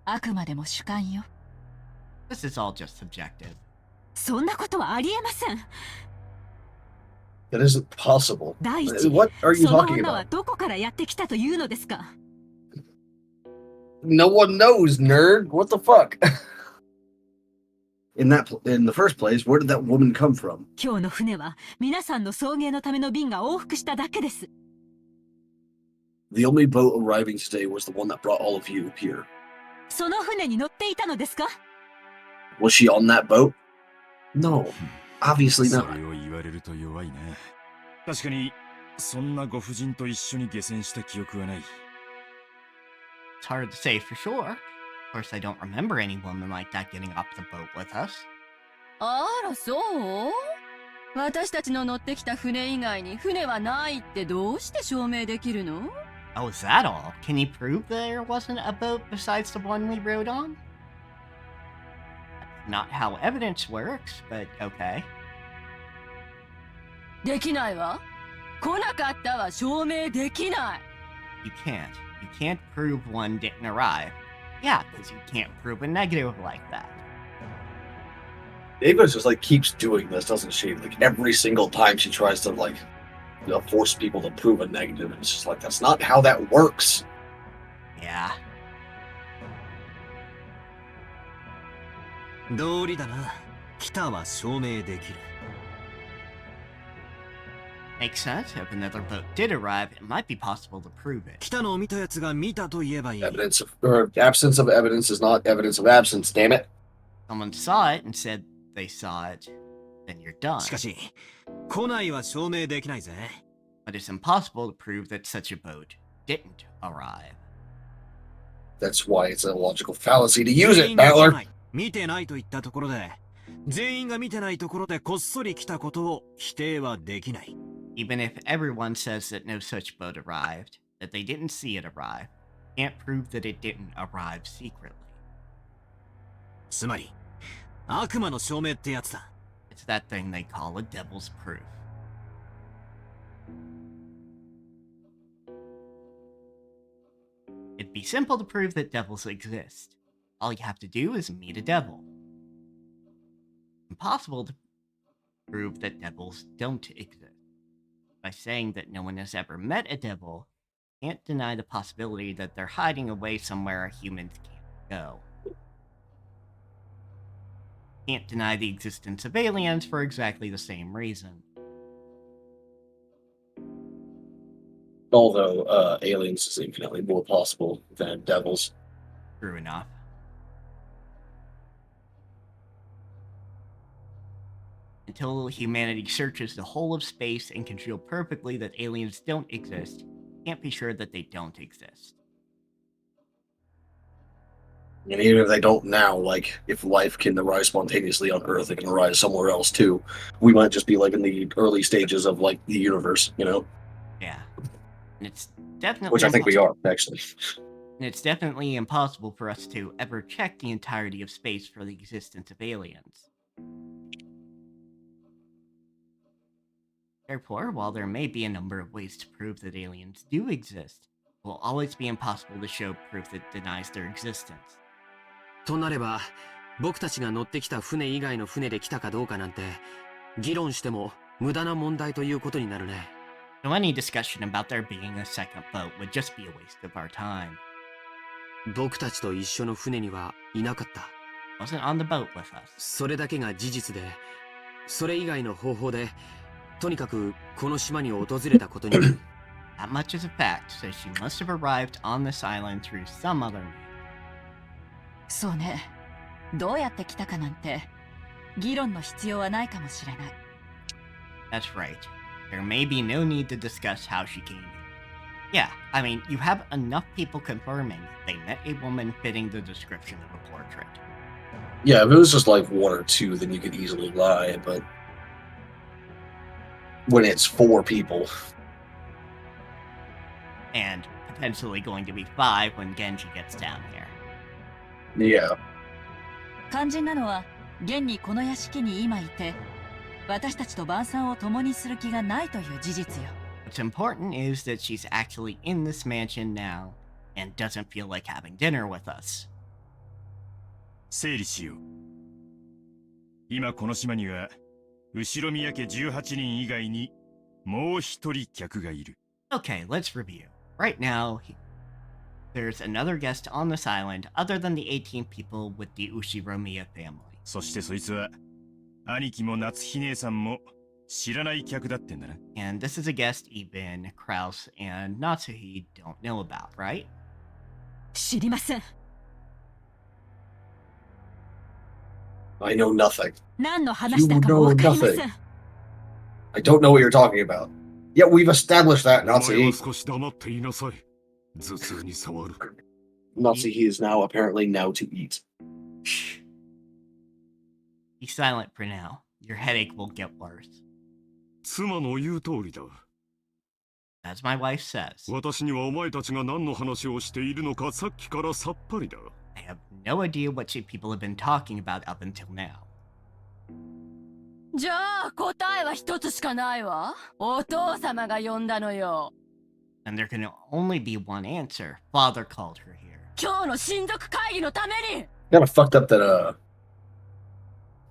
あくまでも主観よ。This is all just subjective. そんなことはありえません。That isn't possible. 第一、What are you その talking 女は about? どこからやってきたというのですか。No one knows, nerd. What the fuck? In the first place, where did that woman come from? 今日の船は皆さんの送迎のための便が往復しただけです。The only boat arriving today was the one that brought all of you here. その船に乗っていたのですか？ Was she on that boat? No, obviously そ not. れを言われると弱いね。確かにそんなご婦人と一緒に下船した記憶はない。It's hard to say for sure. Of course, I don't remember any woman like that getting off the boat with us. あら、そう？私たちの乗ってきた船以外に船はないってどうして証明できるの？ Oh, is that all? Can you prove there wasn't a boat besides the one we rode on? That's not how evidence works, but okay. できないわ。来なかったは証明できない。You can't. You can't prove one didn't arrive. Yeah, because you can't prove a negative like that. Ava just like keeps doing this, doesn't she? Like every single time she tries to like force people to prove a negative, it's just like that's not how that works. Yeah. 道理だな。来たは証明できる。Makes sense. If another boat did arrive, it might be possible to prove it. 来たのを見たやつが見たと言えばいい。Evidence of, or absence of evidence is not evidence of absence, damn it. Someone saw it and said they saw it, then you're done. しかし、来ないは証明できないぜ。But it's impossible to prove that such a boat didn't arrive. That's why it's a logical fallacy to use it, Battler. 見てないと言ったところで、全員が見てないところでこっそり来たことを否定はできない。Even if everyone says that no such boat arrived, that they didn't see it arrive, can't prove that it didn't arrive secretly. つまり、悪魔の証明ってやつだ。It's that thing they call a devil's proof. It'd be simple to prove that devils exist. All you have to do is meet a devil. Impossible to prove that devils don't exist. By saying that no one has ever met a devil, can't deny the possibility that they're hiding away somewhere humans can't go. Can't deny the existence of aliens for exactly the same reason. Although aliens is infinitely more possible than devils. True enough. Until humanity searches the whole of space and can show perfectly that aliens don't exist, can't be sure that they don't exist. And even if they don't now, like, if life can arise spontaneously on Earth, it can arise somewhere else too. We might just be, like, in the early stages of, like, the universe, you know? Yeah. And it's definitely... Which I think we are, actually. And it's definitely impossible for us to ever check the entirety of space for the existence of aliens. Therefore, while there may be a number of ways to prove that aliens do exist, it will always be impossible to show proof that denies their existence. となれば、僕たちが乗ってきた船以外の船で来たかどうかなんて、議論しても無駄な問題ということになるね。So any discussion about there being a second boat would just be a waste of our time. 僕たちと一緒の船にはいなかった。Wasn't on the boat with us. それだけが事実で、それ以外の方法で、とにかくこの島に訪れたことに。That much is a fact, so she must have arrived on this island through some other means. そうね。どうやって来たかなんて、議論の必要はないかもしれない。That's right. There may be no need to discuss how she came here. Yeah, I mean, you have enough people confirming they met a woman fitting the description of a portrait. Yeah, if it was just like one or two, then you could easily lie, but when it's 4 people... And potentially going to be 5 when Genji gets down here. Yeah. 肝心なのは、現にこの屋敷に今いて、私たちと晩餐を共にする気がないという事実よ。What's important is that she's actually in this mansion now and doesn't feel like having dinner with us. 整理しよう。今この島には後ろ宮家18人以外にもう一人客がいる。Okay, let's review. Right now, there's another guest on this island other than the 18 people with the Ushiromiya family. そしてそいつは兄貴も夏日姉さんも知らない客だってんだな。And this is a guest even Kraus and Natsuhi don't know about, right? 知りません。I know nothing. 何の話だかもわかりません。I don't know what you're talking about. Yeah, we've established that, お前は Nazi. 少し黙っていなさい。頭痛に触る。Natsuhi is now apparently now to eat. Be silent for now. Your headache will get worse. 妻の言う通りだ。 As my wife says. 私にはお前たちが何の話をしているのかさっきからさっぱりだ。I have no idea what you people have been talking about up until now. じゃあ答えは一つしかないわ。お父様が呼んだのよ。And there can only be one answer. Father called her here. 今日の親族会議のために。 Kind of fucked up that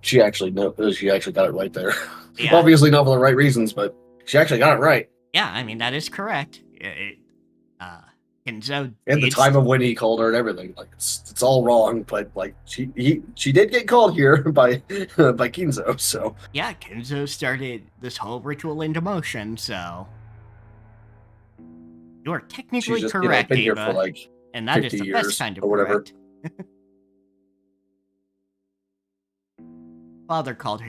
she actually got it right there. Yeah. Obviously not for the right reasons, but she actually got it right. Yeah, I mean that is correct. Kenzo And the time of when he called her and everything, like it's all wrong. But like she did get called here by Kinzo, so yeah, Kenzo started this whole ritual into motion. So you are technically she's just correct, been here Ava, for like and that is 50 the best years kind of or whatever. correct. Father called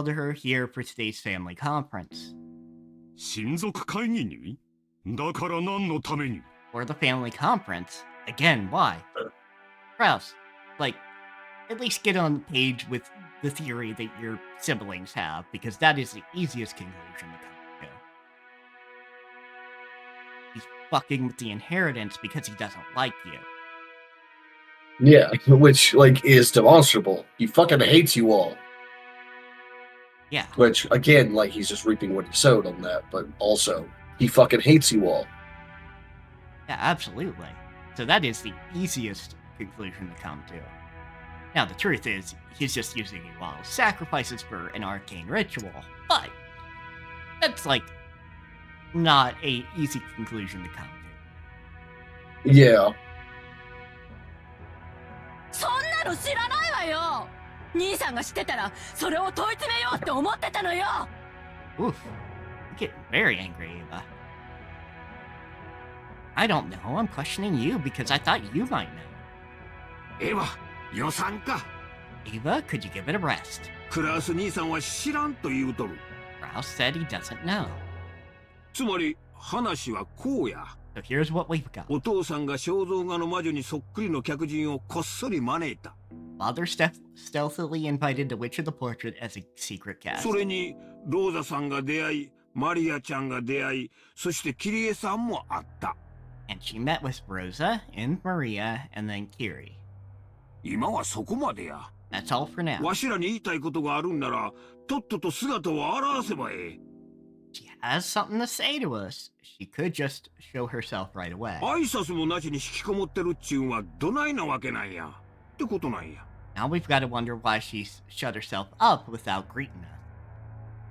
her here for today's family conference. 親族会議に？だから何のために？ For the family conference? Again, why? Rouse, like, at least get on the page with the theory that your siblings have, because that is the easiest conclusion to come to. He's fucking with the inheritance because he doesn't like you. Yeah, which like is demonstrable. He fucking hates you all. Yeah. Which again, like he's just reaping what he sowed on that, but also he fucking hates you all. Yeah, absolutely. So that is the easiest conclusion to come to. Now, the truth is, he's just using you all as sacrifices for an arcane ritual, but that's, like, not a easy conclusion to come to. Yeah. そんなの知らないわよ。兄さんが知ってたら、それを問い詰めようって思ってたのよ。Oof. You're getting very angry, Ava. I don't know. I'm questioning you because I thought you might know. エヴァ、予算か。 Ava, could you give it a rest? クラス兄さんは知らんと言うとる。Rouse said he doesn't know. つまり話はこうや。 So here's what we've got. お父さんが肖像画の魔女にそっくりの客人をこっそり招いた。 Father stealthily invited the Witch of the Portrait as a secret guest. それにローザさんが出会い、マリアちゃんが出会い、そしてキリエさんもあった。 And she met with Rosa and Maria and then Kiri. 今はそこまでや。 That's all for now. わしらに言いたいことがあるんなら、とっとと姿を現せばええ。 She has something to say to us. She could just show herself right away. 挨拶もなしに引きこもってるっちゅうんはどないなわけなんや。ってことなんや。 Now we've got to wonder why she's shut herself up without greeting us.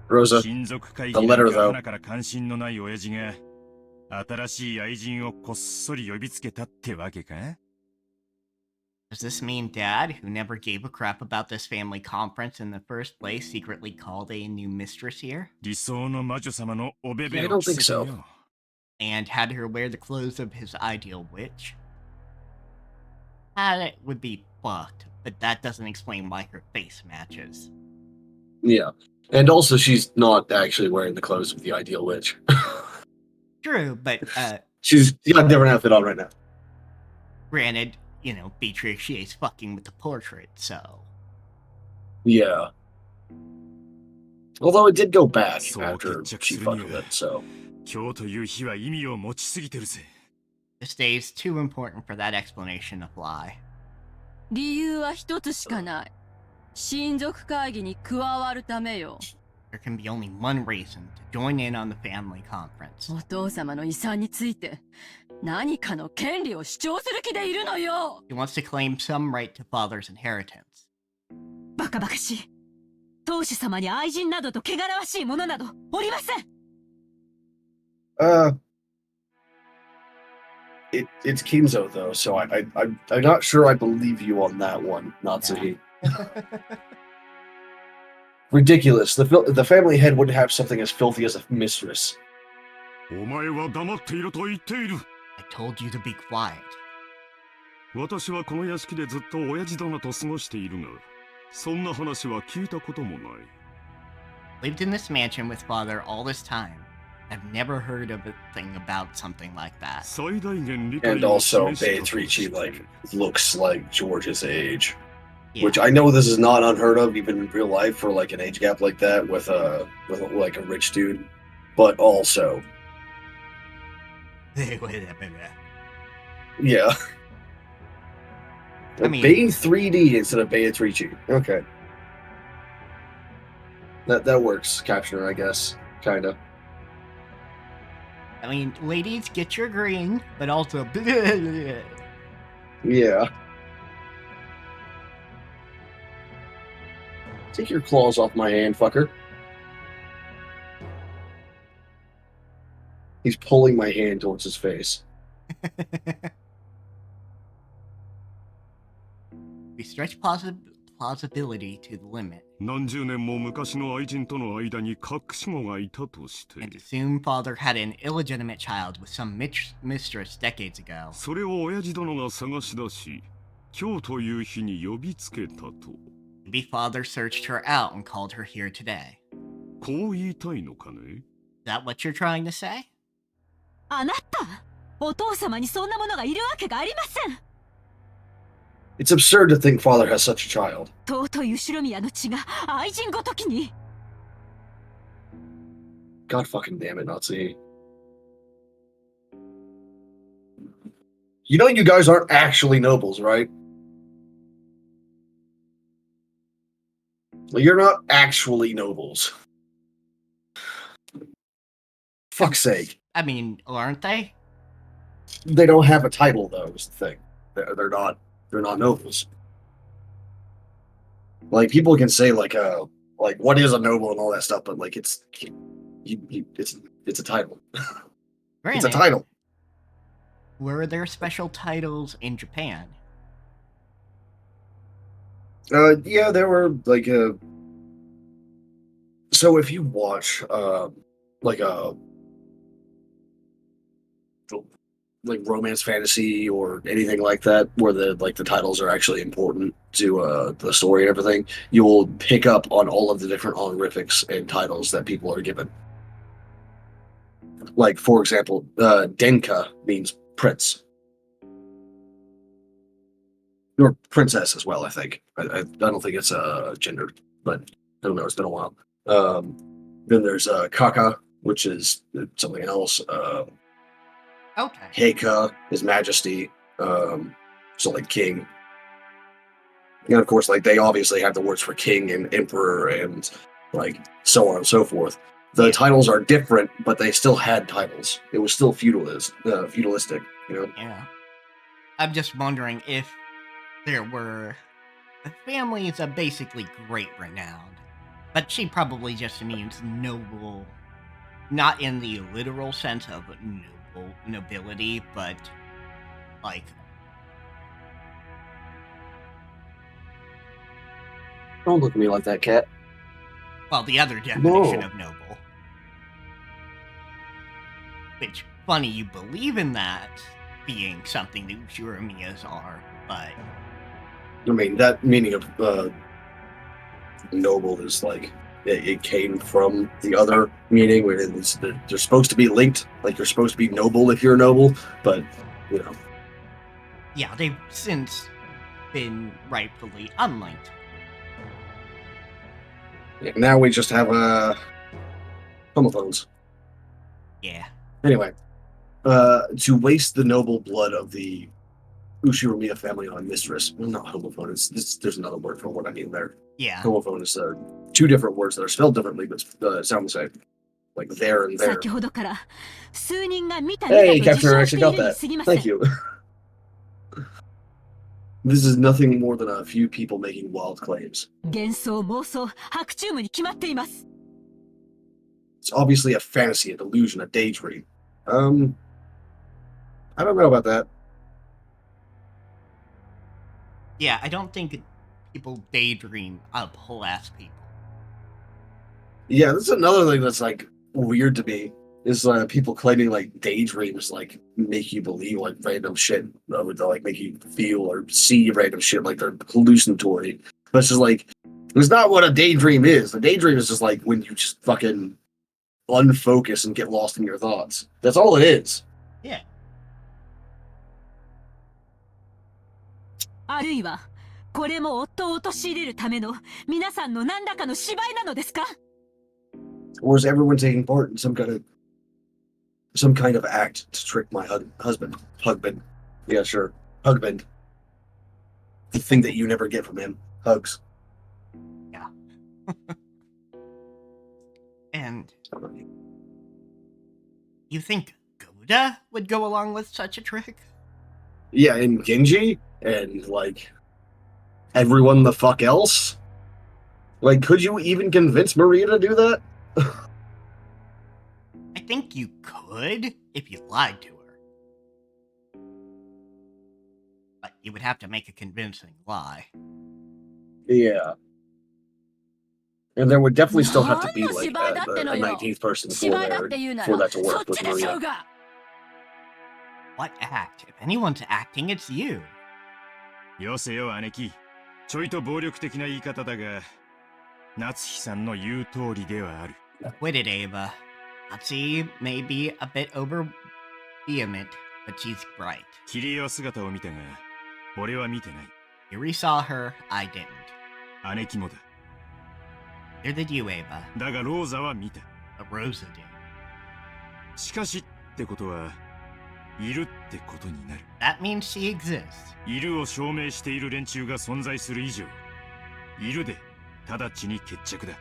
Rosa, 親族会 the 議 letter なんか though. 花から関心のない親父が新しい愛人をこっそり呼びつけたってわけか？ Does this mean Dad, who never gave a crap about this family conference in the first place, secretly called a new mistress here? 理想の魔女様のおべ I べ don't を着 think せて so. よ。 And had her wear the clothes of his ideal witch? That would be fucked, but that doesn't explain why her face matches. Yeah. And also she's not actually wearing the clothes of the ideal witch. True, but She's got a different outfit on right now. granted, you know, Beatrix, she is fucking with the portrait, so... Yeah. Although it did go back そう after 決着 she する fucked に with は it, so. 今日という日は意味を持ちすぎてるぜ。 This day is too important for that explanation to fly. 理由は一つしかない。親族会議に加わるためよ。 There can be only one reason to join in on the family conference. お父様の遺産について何かの権利を主張する気でいるのよ。 He wants to claim some right to father's inheritance. バカバカしい。当主様に愛人などと汚らわしいものなどおりません。It's Kinzo though, so I'm not sure I believe you on that one, Natsuhi. Ridiculous. The family head wouldn't have something as filthy as a mistress. お前は黙っていろと言っている。 I told you to be quiet. 私はこの屋敷でずっと親父殿と過ごしているが、そんな話は聞いたこともない。 Lived in this mansion with father all this time. I've never heard of a thing about something like that. And also, Beatrice like looks like George's age, Yeah. which I know this is not unheard of even in real life for like an age gap like that with like a rich dude, but also, yeah. I mean, Bay 3D instead of Beatrice. Okay. That works, Captioner, I guess. Kinda. I mean, ladies, get your green, but also. Yeah. Take your claws off my hand, fucker. He's pulling my hand towards his face. We stretch plausibility to the limit. 何十年も昔の愛人との間に隠し子がいたとして And assume father had an illegitimate child with some mistress decades ago. それを親父殿が探し出し今日という日に呼びつけたと Maybe father searched her out and called her here today. こう言いたいのかね Is that what you're trying to say? あなた、お父様にそんなものがいるわけがありません。 It's absurd to think father has such a child. 尊い後宮の血が愛人ごときに。 God fucking damn it, Nazi. You know you guys aren't actually nobles, right? Well, you're not actually nobles. Fuck's sake. I mean, aren't they? They don't have a title, though, is the thing. They're not nobles. Like, people can say, like, what is a noble and all that stuff, but, like, it's a title. It's a title. Were there special titles in Japan? Yeah, there were, like, so if you watch, like romance fantasy or anything like that, where the titles are actually important to the story and everything, you will pick up on all of the different honorifics and titles that people are given. Like, for example, Denka means prince. Or princess as well, I think. I don't think it's gendered, but I don't know, it's been a while. Then there's Kaka, which is something else. Okay. Heika, His Majesty, so like king. And of course, like they obviously have the words for king and emperor and like so on and so forth. The titles are different, but they still had titles. It was still feudalistic, you know? Yeah. I'm just wondering if there were families of basically great renown, but she probably just means noble, not in the literal sense of nobility, but like Don't look at me like that, cat. well, the other definition of noble. Which, funny, you believe in that being something that Ushuramias are, but I mean, that meaning of noble is like it came from the other meaning where they're supposed to be linked. Like you're supposed to be noble if you're noble, but you know. yeah, they've since been rightfully unlinked. Yeah, now we just have homophones. Yeah. Anyway, to waste the noble blood of the Ushuramiya family on mistress. Well, not homophone. There's another word for what I mean there. Yeah. Homophone is two different words that are spelled differently, but sound the same. Like there and there. 先ほどから数人が見た Hey, 見たと自 Captain 称して actually い got るに that. 過ぎません。 Thank you. This is nothing more than a few people making wild claims. 幻想妄想白チュームに決まっています。 It's obviously a fantasy, a delusion, a daydream. I don't know about that. Yeah, I don't think people daydream of whole ass people. Yeah, this is another thing that's like weird to me. Is people claiming like daydreams like make you believe like random shit, or they like make you feel or see random shit like they're hallucinatory. But it's just like it's not what a daydream is. A daydream is just like when you just fucking unfocus and get lost in your thoughts. That's all it is. Yeah. あるいはこれも夫を陥れるための皆さんの何らかの芝居なのですか？ Or is everyone taking part in some kind of act to trick my husband? Husband. Yeah, sure. Husband. The thing that you never get from him. Hugs. Yeah. And you think Goda would go along with such a trick? Yeah, and Genji and like everyone the fuck else. Like, could you even convince Maria to do that? I think you could if you lied to her. But you would have to make a convincing lie. Yeah. And there would definitely still have to be like a 19th person for that to work with Maria. What act? If anyone's acting, it's you. よせよ姉貴。ちょいと暴力的な言い方だが、夏日さんの言う通りではある。Quit it, Ava. Natsuki may be a bit over vehement, but she's right. キリエは姿を見たが、俺は見てない。Yuri saw her, I didn't. 姉貴もだ。Neither did you, Ava. だがローザは見た。But Rosa did. しかしってことは、いるってことになる。That means she exists. いるを証明している連中が存在する以上、いるで直ちに決着だ。There are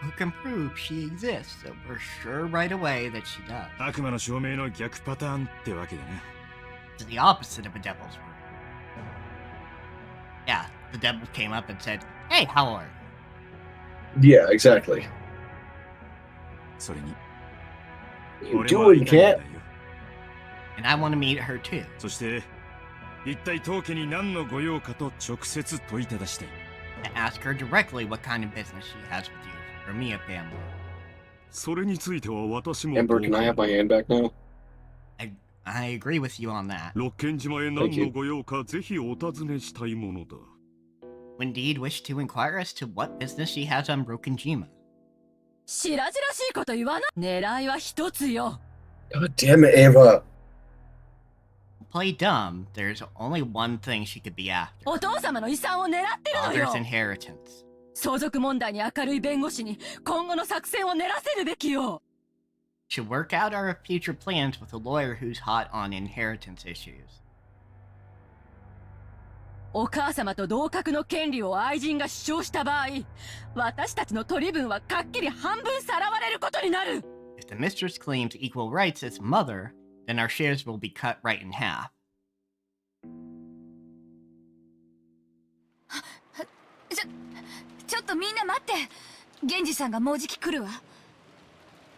people who can prove she exists, so we're sure right away that she does. 悪魔の証明の逆パターンってわけだな。It's the opposite of a devil's proof. Yeah, the devil came up and said, "Hey, how are you?" Yeah, exactly. それに、 You do what you can. And I want to meet her too. そして、一体当家に何の御用かと直接問いただしたい。And ask her directly what kind of business she has with you, or Mia family. それについては私も Ember, can I have my hand back now? I agree with you on that. 六軒島へ何の御用かぜひお尋ねしたいものだ。Indeed, wish to inquire as to what business she has on Brokenjima. 白々しいこと言わない。狙いは一つよ。God damn it, Ava. Play dumb. There's only one thing she could be after. お父様の遺産を狙ってるのよ。 Father's inheritance. 相続問題に明るい弁護士に今後の作戦を練らせるべきよ。Should work out our future plans with a lawyer who's hot on inheritance issues. お母様と同格の権利を愛人が主張した場合、私たちの取り分はかっきり半分さらわれることになる。If the mistress claims equal rights as mother, then our shares will be cut right in half. ちょっとみんな待って。源氏さんがもうじき来るわ。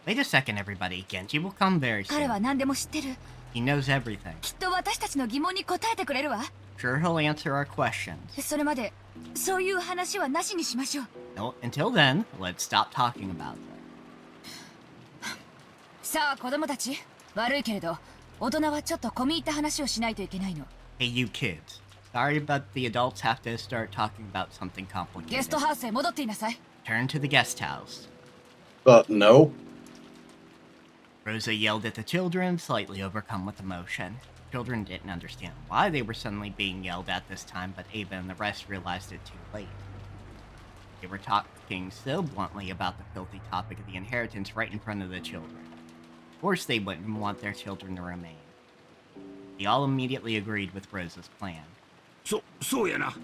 Wait a second, everybody. Genji will come very 彼 soon. は何でも知ってる。He knows everything. きっと私たちの疑問に答えてくれるわ。Sure, he'll answer our questions. それまでそういう話はなしにしましょう。 No, until then, let's stop talking about it. さあ子供たち、悪いけれど大人はちょっと込み入った話をしないといけないの。 Hey, you kids. Sorry, but the adults have to start talking about something ゲスト complicated. ハウスへ戻っていなさい。 Turn to the guest house. No. Rosa yelled at the children, slightly overcome with emotion. Children didn't understand why they were suddenly being yelled at this time, but Ava and the rest realized it too late. They were talking so bluntly about the filthy topic of the inheritance right in front of the children. Of course they wouldn't want their children to remain. They all immediately agreed with Rosa's plan. そうやな。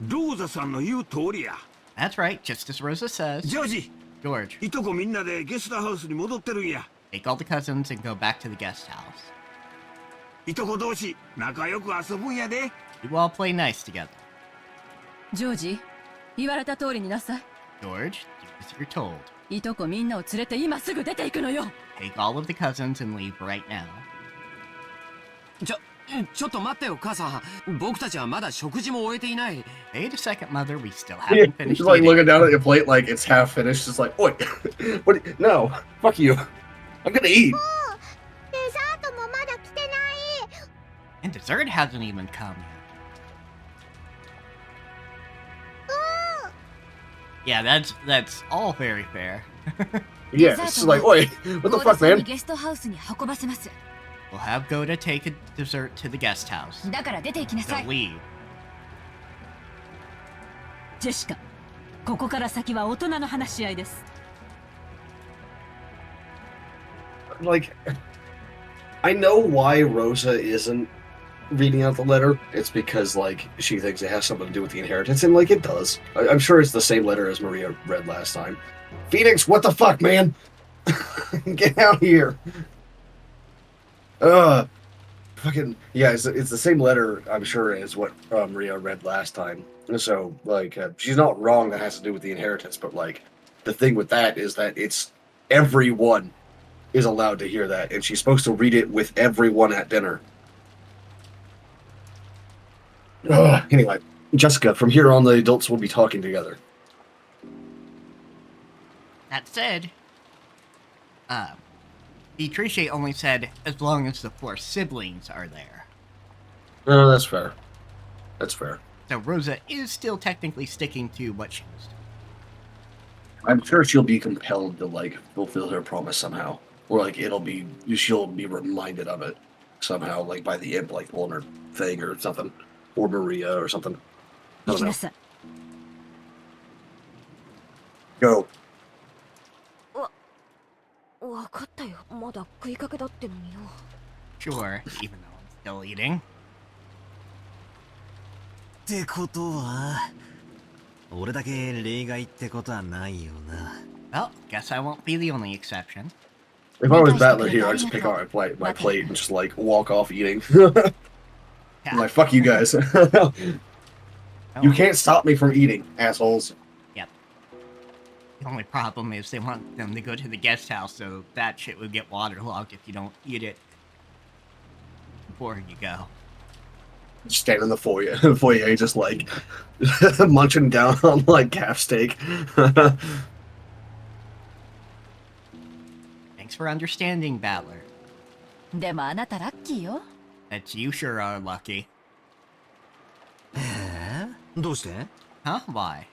ローザさんの言う通りや。 That's right, just as Rosa says. ジョージ、 George, いとこみんなでゲストハウスに戻ってるんや。 take all the cousins and go back to the guest house. いとこ同士仲良く遊ぶんやで。 You all play nice together. ジョージ、言われた通りになさい。 George, do as you're told. いとこみんなを連れて今すぐ出ていくのよ。 Take all of the cousins and leave right now. ちょっと待ってよ母さん。僕たちはまだ食事も終えていない。 Wait a second, Mother. We still Yeah, haven't finished just like eating. looking down at your plate like it's half finished. Just like, wait, what? No, fuck you. I'm gonna eat. And dessert hasn't even come yet. Yeah, that's all very fair. Yeah, it's like, wait, what the fuck, man? ゲストハウスに運ばせます。 We'll have Goda take a dessert to the guest house. だから出て行きなさ So い。 leave. ジェシカ、ここから先は大人の話し合いです。 Like, I know why Rosa isn't reading out the letter. It's because, like, she thinks it has something to do with the inheritance, and, like, it does. I'm sure it's the same letter as Maria read last time. Phoenix, what the fuck, man? Get out here. Fucking, yeah, it's the same letter, I'm sure, as what Maria read last time. So, like, she's not wrong that has to do with the inheritance, but, like, the thing with that is that it's everyone is allowed to hear that, and she's supposed to read it with everyone at dinner. Anyway, Jessica, from here on, the adults will be talking together. That said, Beatrice only said as long as the 4 siblings are there. No, that's fair. That's fair. So Rosa is still technically sticking to what she was doing. I'm sure she'll be compelled to, like, fulfill her promise somehow. Or, like, she'll be reminded of it somehow, like, by the imp, like, pulling her thing or something. Or Maria or something. I don't know. Go. わかったよ。まだ食いかけだってのによ。 Sure, even though I'm still eating. ってことは、俺だけ例外ってことはないよな。Well, guess I won't be the only exception. If I was Battler here, I'd just pick out my plate and just, like, walk off eating. I'm like, fuck you guys. You can't stop me from eating, assholes. Yep. The only problem is they want them to go to the guest house, so that shit would get waterlogged if you don't eat it before you go. Just stand in the foyer, just, like, munching down on, like, calf steak. Thanks for understanding, Battler. でもあなたラッキーよ。 That you sure are lucky. どうして Huh? Why?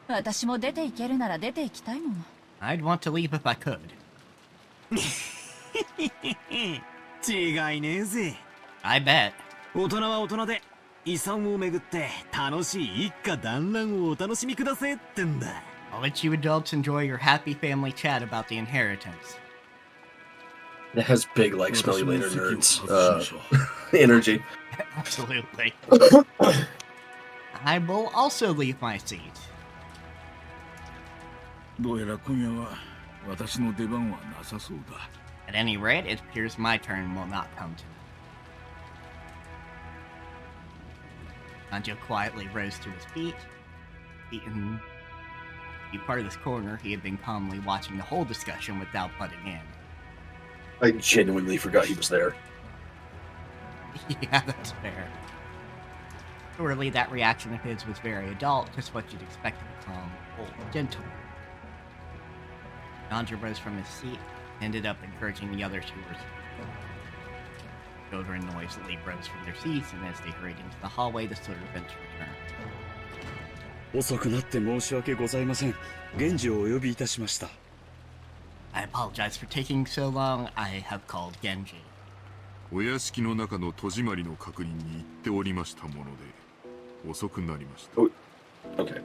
私も出て行けるなら出て行きたいもの。 I'd want to leave if I could. 違いねえぜ。 I bet. 大人は大人で遺産をめぐって楽しい一家団らんをお楽しみくださいってんだ。 I'll let you adults enjoy your happy family chat about the inheritance. It has big, like, smell you later nerds energy. Absolutely. I will also leave my seat. どうやら今夜は私の出番はなさそうだ。 At any rate, it appears my turn will not come to. Anjo quietly rose to his feet. In part of this corner, he had been calmly watching the whole discussion without butting in. I genuinely forgot he was there. Yeah, that's fair. Surely that reaction of his was very adult, just what you'd expect of a calm, old gentleman. Anjo rose from his seat, ended up encouraging the others who were children noisily rose from their seats, and as they hurried into the hallway, the servants returned. 遅くなって申し訳ございません。源氏をお呼びいたしました。I apologize for taking so long. I have called Genji. お屋敷の中の戸締まりの確認に行っておりましたもので遅くなりました。 Okay.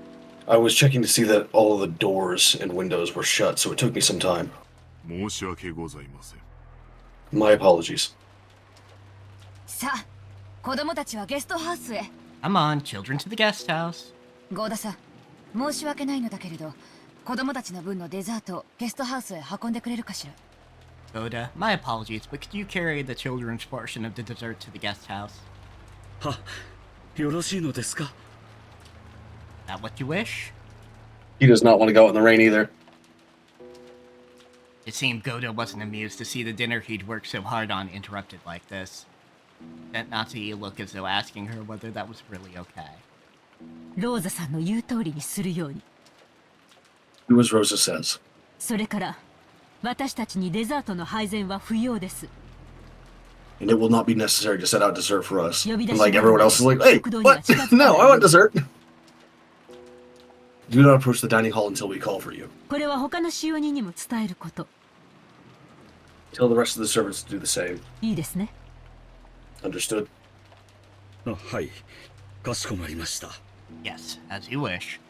I was checking to see that all of the doors and windows were shut, so it took me some time. 申し訳ございません。 My apologies. さあ、子供たちはゲストハウスへ。 Come on, children to the guest house. ゴーダさん、申し訳ないのだけれど、子供たちの分のデザートをゲストハウスへ運んでくれるかしら。 Oda, my apologies, but could you carry the children's portion of the dessert to the guest house? は、よろしいのですか? Is that what you wish? He does not want to go out in the rain either. It seemed Goda wasn't amused to see the dinner he'd worked so hard on interrupted like this. Sent Natsuki a look as though asking her whether that was really okay. ローザさんの言う通りにするように。Do as Rosa says. それから、私たちにデザートの配膳は不要です。 And it will not be necessary to set out dessert for us. 呼び出し And like everyone else is like, hey, what? No, I want dessert. Do not approach the dining hall until we call for you. これは他の使用人にも伝えること。 Tell the rest of the servants to do the same. いいですね。 Understood? はい。かしこまりました。Yes, as you wish.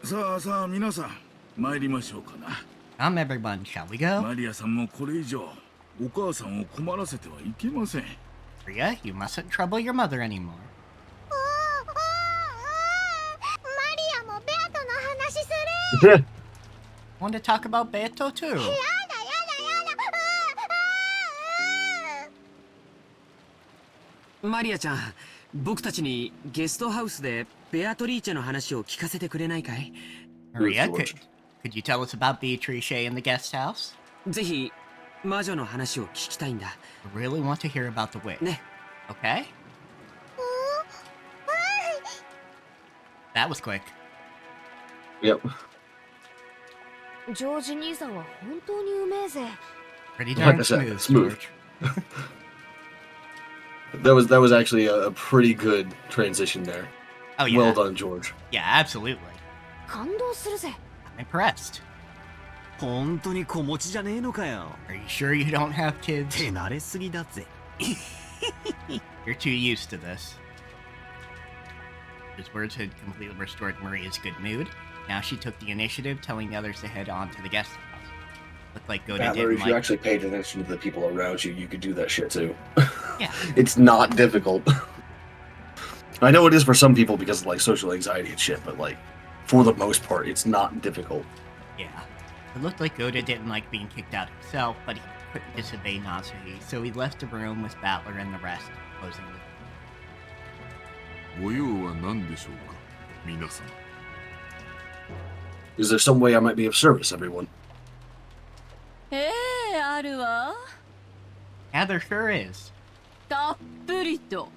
さあさあ皆さん参りましょうかな。 Come everyone, shall we go? マリアさんもこれ以上お母さんを困らせてはいけません。 Maria, you mustn't trouble your mother anymore. マリアもベアとの話する。 Want to talk about Beto too? やだやだやだ。マリアちゃん、僕たちにゲストハウスでベアトリーチェの話を聞かせてくれないかい？ Maria, could you tell us about Beatrice in the guest house? ぜひ魔女の話を聞きたいんだ。 I really want to hear about the witch. ね。 Okay? That was quick. Yep. ジョージ兄さんは本当にうめえぜ。 Pretty Like darn I said, smooth, smooth. George. That was actually a pretty good transition there. Oh yeah. Well done, George. Yeah, absolutely. 感動するぜ。 I'm impressed. 本当に子持ちじゃねえのかよ。 Are you sure you don't have kids? 手慣れすぎだぜ。 You're too used to this. His words had completely restored Maria's good mood. Now she took the initiative, telling the others to head on to the guest house. Looked like Goda Battler, didn't if you like... actually paid attention to the people around you, you could do that shit too. Yeah. It's not difficult. I know it is for some people because of like social anxiety and shit, but like for the most part, it's not difficult. Yeah. It looked like Goda didn't like being kicked out himself, but he couldn't disobey Natsuhi, so he left the room with Battler and the rest, closing the door. ご用は何でしょうか、皆さん。 Is there some way I might be of service, everyone? あるわ。 Yeah, there sure is. たっぷりと。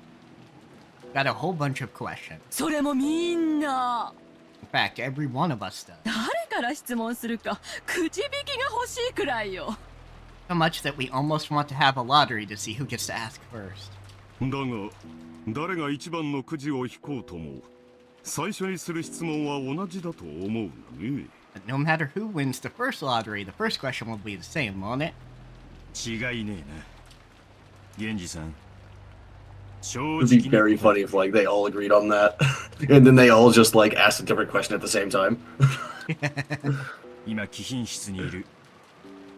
Got a whole bunch of questions. それもみんな。 In fact, every one of us does. 誰から質問するかくじ引きが欲しいくらいよ。 So much that we almost want to have a lottery to see who gets to ask first. だが、誰が一番のくじを引こうとも、最初にする質問は同じだと思うがね。 But no matter who wins the first lottery, the first question will be the same, won't it? 違いねえな。源氏さん。 It'd be very funny if like they all agreed on that, and then they all just like asked a different question at the same time. 今貴賓室にいる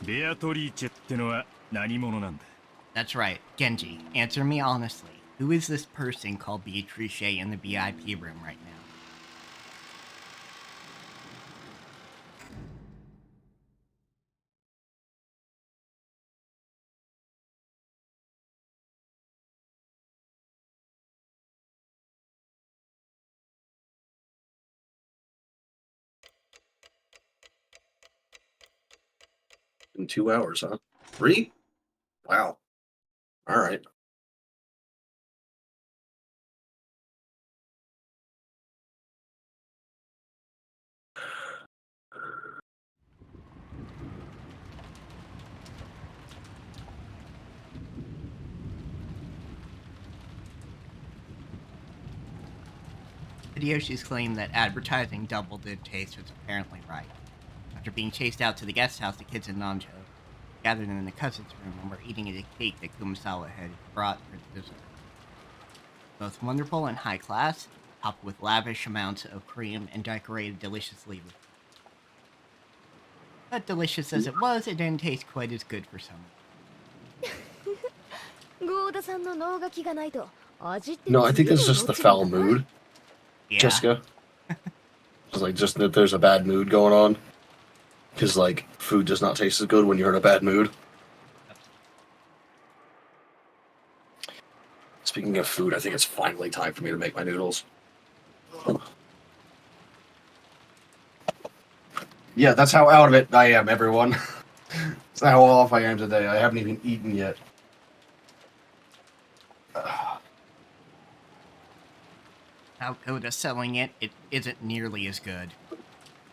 ベアトリーチェってのは何者なんだ？ That's right, Genji. Answer me honestly. Who is this person called Beatrice in the VIP room right now? In 2 hours, huh? 3? Wow. All right. Hideyoshi's claim that advertising double did taste was apparently right. After being chased out to the guest house, the kids and Nanjo gathered in the cousin's room and were eating a cake that Kumasawa had brought for the dessert. Both wonderful and high class, topped with lavish amounts of cream and decorated deliciously with. But delicious as it was, it didn't taste quite as good for some. No, I think it's just the foul mood, Yeah. Jessica. It's like just that there's a bad mood going on. Because like food does not taste as good when you're in a bad mood. Speaking of food, I think it's finally time for me to make my noodles. Yeah, that's how out of it I am, everyone. That's how off I am today. I haven't even eaten yet. How Koda selling it, it isn't nearly as good.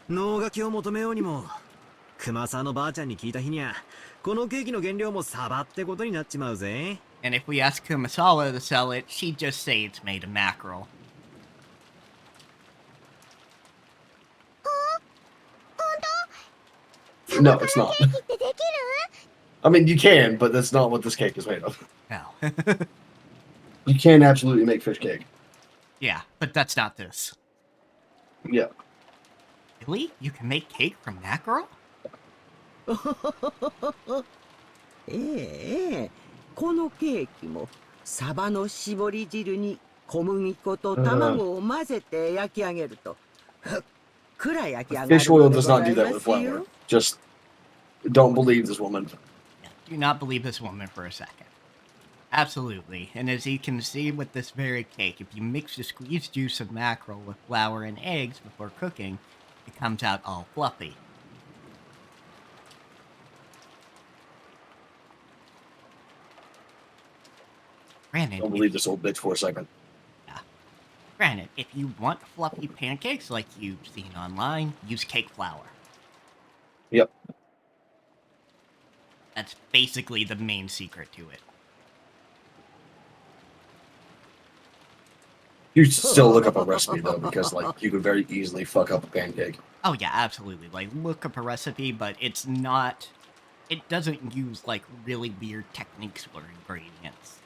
能書きを求めようにも熊さんのばあちゃんに聞いた日にゃこのケーキの原料もサバってことになっちまうぜ。 And if we ask Kumasawa to sell it, she'd just say it's made of mackerel. No, it's not. I mean, you can, but that's not what this cake is made of. No. You can absolutely make fish cake. Yeah, but that's not this. Yeah. Really? You can make cake from mackerel? ええ、このケーキもサバの絞り汁に小麦粉と卵を混ぜて焼き上げるとふっくら焼き上がる Fish の oil で does ご not ざ do い that ま with すよ。 flour. Just don't believe this woman. Do not believe this woman for a second. Absolutely. And as you can see with this very cake, if you mix the squeezed juice of mackerel with flour and eggs before cooking, it comes out all fluffy. Granted, Don't believe this old bitch for a second. Granted, if you want fluffy pancakes like you've seen online, use cake flour. Yep. That's basically the main secret to it. You should still look up a recipe though, because like you could very easily fuck up a pancake. Oh yeah, absolutely. Like, look up a recipe, but it's not... It doesn't use, like, really weird techniques or ingredients.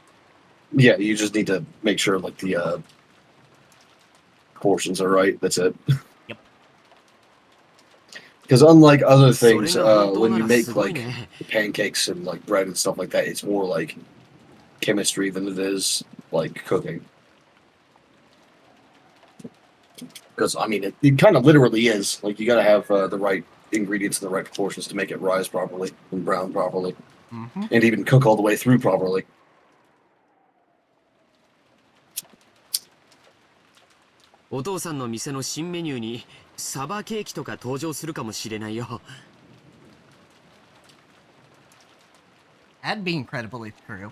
Yeah, you just need to make sure like the portions are right. That's it. Yep. Because unlike other things, when you make like pancakes and like bread and stuff like that, it's more like chemistry than it is like cooking. Because I mean, it kind of literally is. Like you got to have the right ingredients and the right proportions to make it rise properly and brown properly, and even cook all the way through properly. お父さんの店の新メニューにサバケーキとか登場するかもしれないよ。 That'd be incredibly true.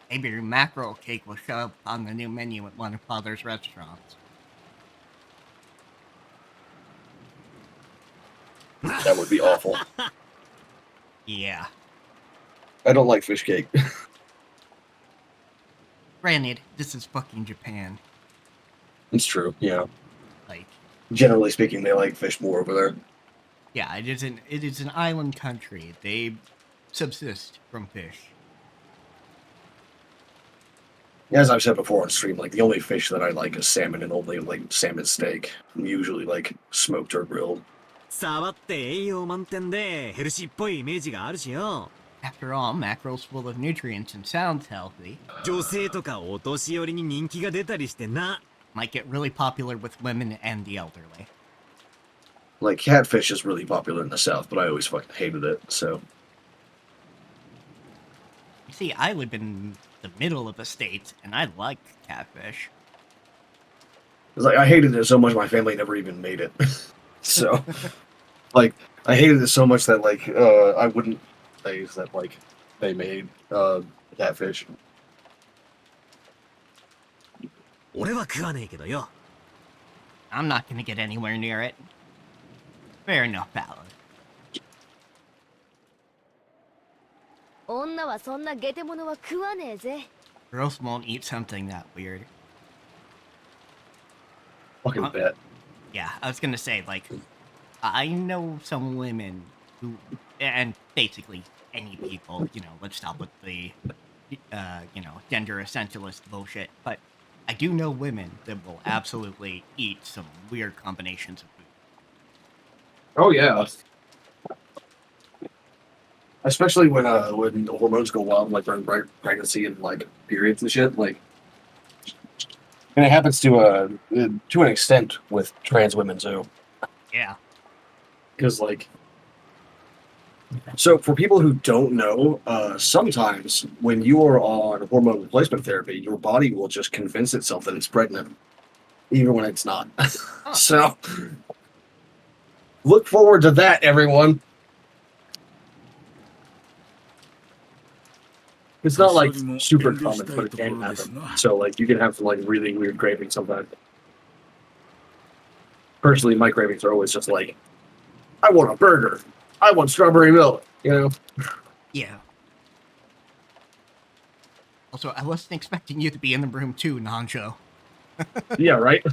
Maybe your mackerel cake will show up on the new menu at one of Father's restaurants. That would be awful. Yeah. I don't like fish cake. Granted, this is fucking Japan. It's true, yeah. Like, generally speaking, they like fish more over there. Yeah, it is an island country. They subsist from fish. As I've said before on stream, like the only fish that I like is salmon, and only like salmon steak, usually like smoked or grilled. サバって栄養満点でヘルシーっぽいイメージがあるしよ。 After all, mackerel's full of nutrients and sounds healthy. 女性とかお年寄りに人気が出たりしてな。 Might get really popular with women and the elderly. Like catfish is really popular in the South, but I always fucking hated it. So. You see, I live in the middle of the state, and I like catfish. It's like I hated it so much my family never even made it. So, like, I hated it so much that like I wouldn't say that like they made catfish. 俺は食わねえけどよ。 I'm not gonna get anywhere near it. Fair enough, Alan. 女はそんなゲテモノは食わねえぜ。 Girls won't eat something that weird. Fucking bet. Yeah, I was gonna say, like, I know some women who, and basically any people, you know, let's stop with the, you know, gender essentialist bullshit, but I do know women that will absolutely eat some weird combinations of food. Oh yeah. Especially when the hormones go wild, like during pregnancy and like periods and shit, like. And it happens to an extent with trans women too. Yeah. Because like. So for people who don't know, sometimes when you are on hormone replacement therapy, your body will just convince itself that it's pregnant, even when it's not. So look forward to that, everyone. It's not like super common, but it can happen. So like you can have like really weird cravings sometimes. Personally, my cravings are always just like, I want a burger. I want strawberry milk, you know? Yeah. Also, I wasn't expecting you to be in the room too, Nanjo. Yeah, right?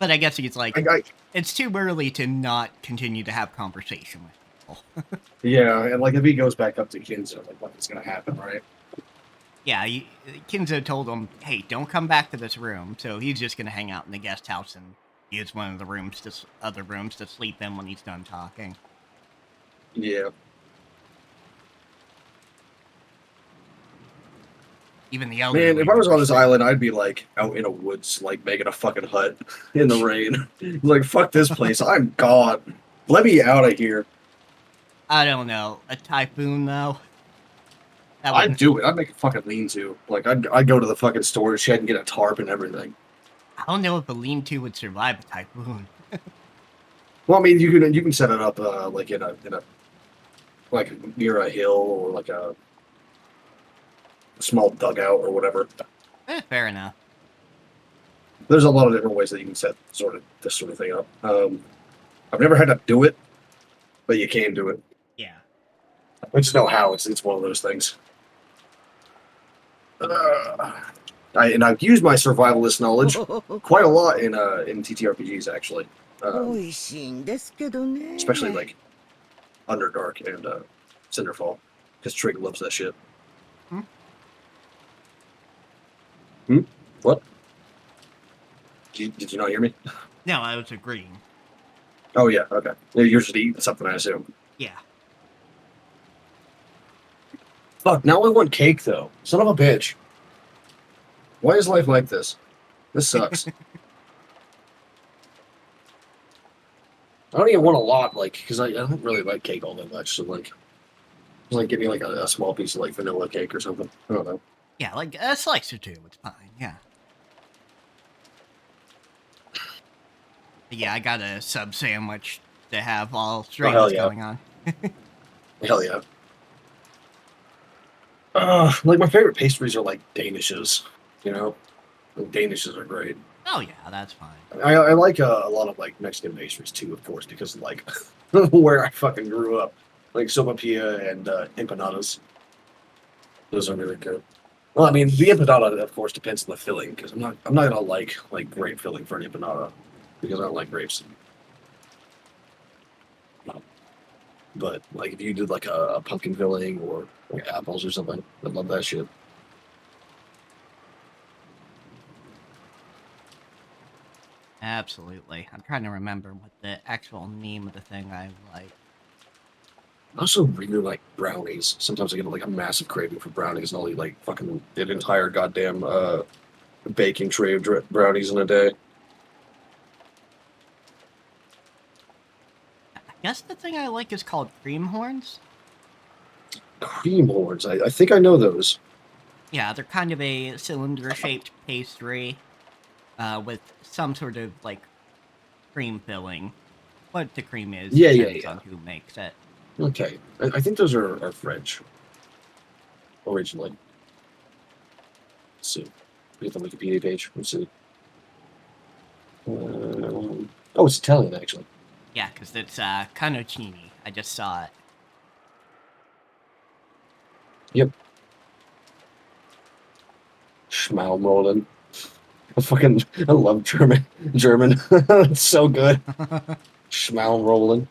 But I guess he's like, it's too early to not continue to have conversation with people. Yeah, and like if he goes back up to Kinzo, like what's gonna happen, right? Yeah, Kinzo told him, hey, don't come back to this room. So he's just going to hang out in the guest house and use one of the other rooms to sleep in when he's done talking. Yeah. Even the elderly. Man, if I was on this island, I'd be like out in a woods, like making a fucking hut in the rain. Like, fuck this place. I'm gone. Let me out of here. I don't know. A typhoon, though? I'd do it. I'd make a fucking lean-to. Like, I'd go to the fucking storage shed and get a tarp and everything. I don't know if a lean-to would survive a typhoon. Well, I mean, you can set it up like in a like near a hill or like a small dugout or whatever. Fair enough. There's a lot of different ways that you can set this sort of thing up. I've never had to do it, but you can do it. Yeah. I just know how. It's one of those things. I've used my survivalist knowledge quite a lot in TTRPGs actually. Especially like Underdark and Cinderfall, because Trig loves that shit. What? Did you not hear me? No, I was agreeing. Oh yeah, okay. You're just eating something, I assume. Yeah. Fuck, now I want cake though. Son of a bitch. Why is life like this? This sucks. I don't even want a lot, like, because I don't really like cake all that much. So like give me like a small piece of like vanilla cake or something. I don't know. Yeah, like a slice or two. It's fine. Yeah. Yeah, I got a sub sandwich to have all three going on. Hell yeah. Like my favorite pastries are like Danishes, you know? Like, Danishes are great. Oh yeah, that's fine. I like a lot of like Mexican pastries too, of course, because of, like where I fucking grew up. Like sopapilla and empanadas. Those are really good. Well, I mean, the empanada, of course, depends on the filling, because I'm not gonna like grape filling for an empanada, because I don't like grapes. But like if you did like a pumpkin filling or like apples or something, I'd love that shit. Absolutely. I'm trying to remember what the actual name of the thing I like. I also really like brownies. Sometimes I get like a massive craving for brownies, and I'll eat like fucking an entire goddamn baking tray of brownies in a day. I guess the thing I like is called cream horns. Cream horns. I think I know those. Yeah, they're kind of a cylinder-shaped pastry with some sort of like cream filling. What the cream is depends on who makes it. Okay, I think those are French. Originally. Let's see. Get the Wikipedia page. Let's see. Oh, it's Italian, actually. Yeah, because it's cannoncini. I just saw it. Yep. Schmalmrollen. I love German. It's so good. Schmalmrollen.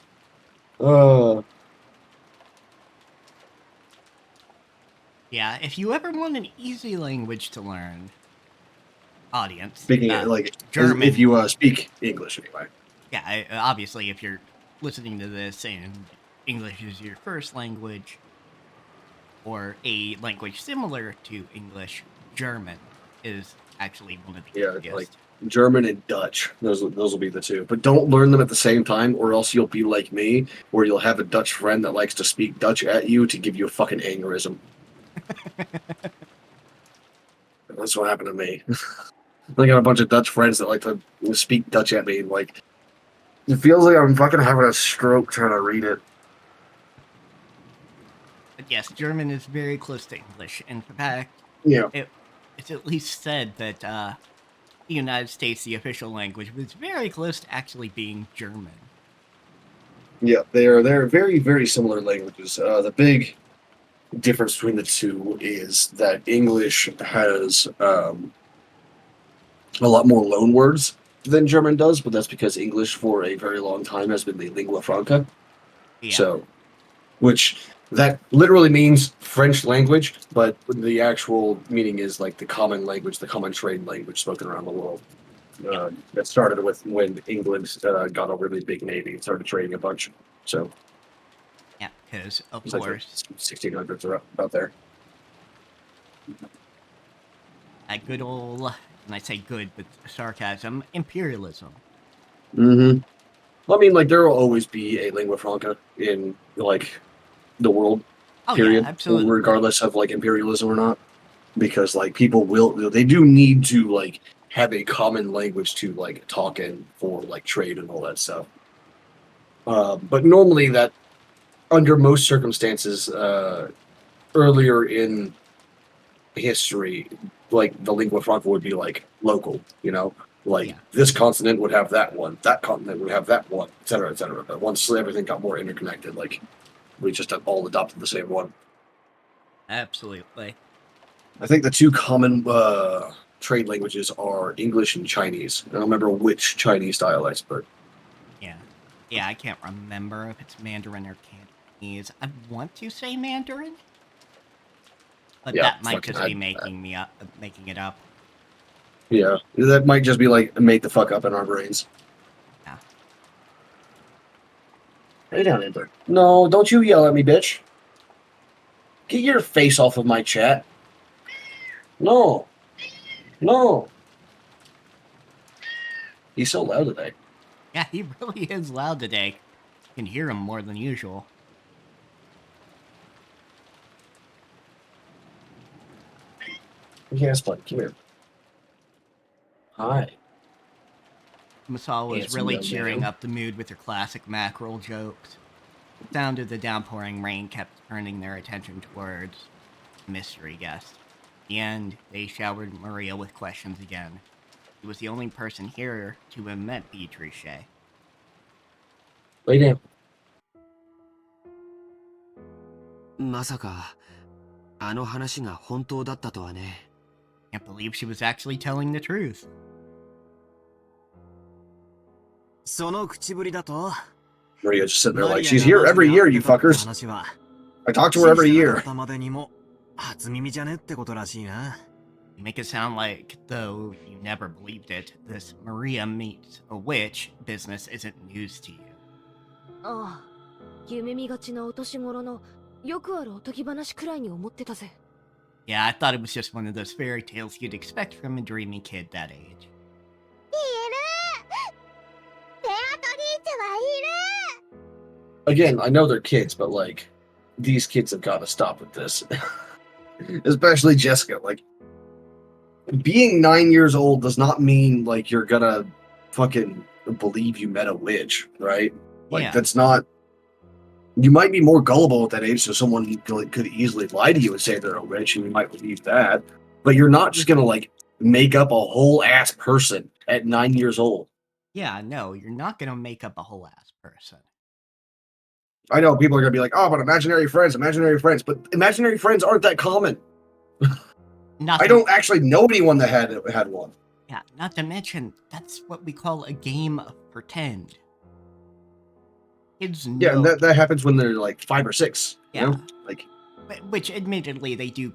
Yeah, if you ever want an easy language to learn, audience. Speaking like German, if you speak English anyway. Yeah, obviously, if you're listening to this and English is your first language, or a language similar to English, German is actually one of the easiest. Like German and Dutch. Those will be the two. But don't learn them at the same time, or else you'll be like me, where you'll have a Dutch friend that likes to speak Dutch at you to give you a fucking aneurysm. That's what happened to me. I got a bunch of Dutch friends that like to speak Dutch at me. Like, it feels like I'm fucking having a stroke trying to read it. But yes, German is very close to English. In fact, it's at least said that the United States, the official language, was very close to actually being German. Yeah, they're very, very similar languages. The big difference between the two is that English has a lot more loan words, than German does, but that's because English for a very long time has been the lingua franca. Yeah. So, which that literally means French language, but the actual meaning is like the common language, the common trade language spoken around the world. That started with when England got a really big navy and started trading a bunch. So, yeah, because of it's course, like 1600s or about there. that good old, and I say good with sarcasm, imperialism. Mm-hmm. Well, I mean, like there will always be a lingua franca in like the world. Oh Period. yeah, absolutely. Regardless of like imperialism or not, because like people they do need to like have a common language to like talk in for like trade and all that stuff. But normally that under most circumstances, earlier in history, like the lingua franca would be like local, like this continent would have that one, that continent would have that one, et cetera. But once everything got more interconnected, like we just all adopted the same one. Absolutely. I think the two common trade languages are English and Chinese. I don't remember which Chinese dialects, but yeah, I can't remember if it's Mandarin or Cantonese. I want to say Mandarin, but yeah, that might just be making it up. Yeah, that might just be like make the fuck up in our brains. Yeah. Lay down, Ender. No, don't you yell at me, bitch. Get your face off of my chat. No. No. He's so loud today. Yeah, he really is loud today. You can hear him more than usual. Yes, bud. Come here. Hi. Masal was really cheering up the mood with her classic mackerel jokes. The sound of the downpouring rain kept turning their attention towards the mystery guest. In the end, they showered Maria with questions again. She was the only person here to have met Beatrice. Lay down. まさかあの話が本当だったとはね。 Can't believe she was actually telling the truth. その口ぶりだと Maria just sitting there like, she's here every year, you fuckers. I talk to her every year. までにも初耳じゃねってことらしいな。 You make it sound like, though you never believed it, this Maria meets a witch business isn't news to you. ああ、夢見がちなお年頃のよくあるおとぎ話くらいに思ってたぜ。 Yeah, I thought it was just one of those fairy tales you'd expect from a dreamy kid that age. Again, I know they're kids, but like, these kids have got to stop with this. Especially Jessica. Like, being 9 years old does not mean like you're gonna fucking believe you met a witch, right? Like, that's not. You might be more gullible at that age, so someone could easily lie to you and say they're a witch, and you might believe that. But you're not just gonna like make up a whole ass person at 9 years old. Yeah, no, you're not gonna make up a whole ass person. I know people are gonna be like, "Oh, but imaginary friends," but imaginary friends aren't that common. I don't actually know anyone that had one. Yeah, not to mention that's what we call a game of pretend. Kids know. Yeah, and that happens when they're like 5 or 6. Yeah, you know? Like, which admittedly they do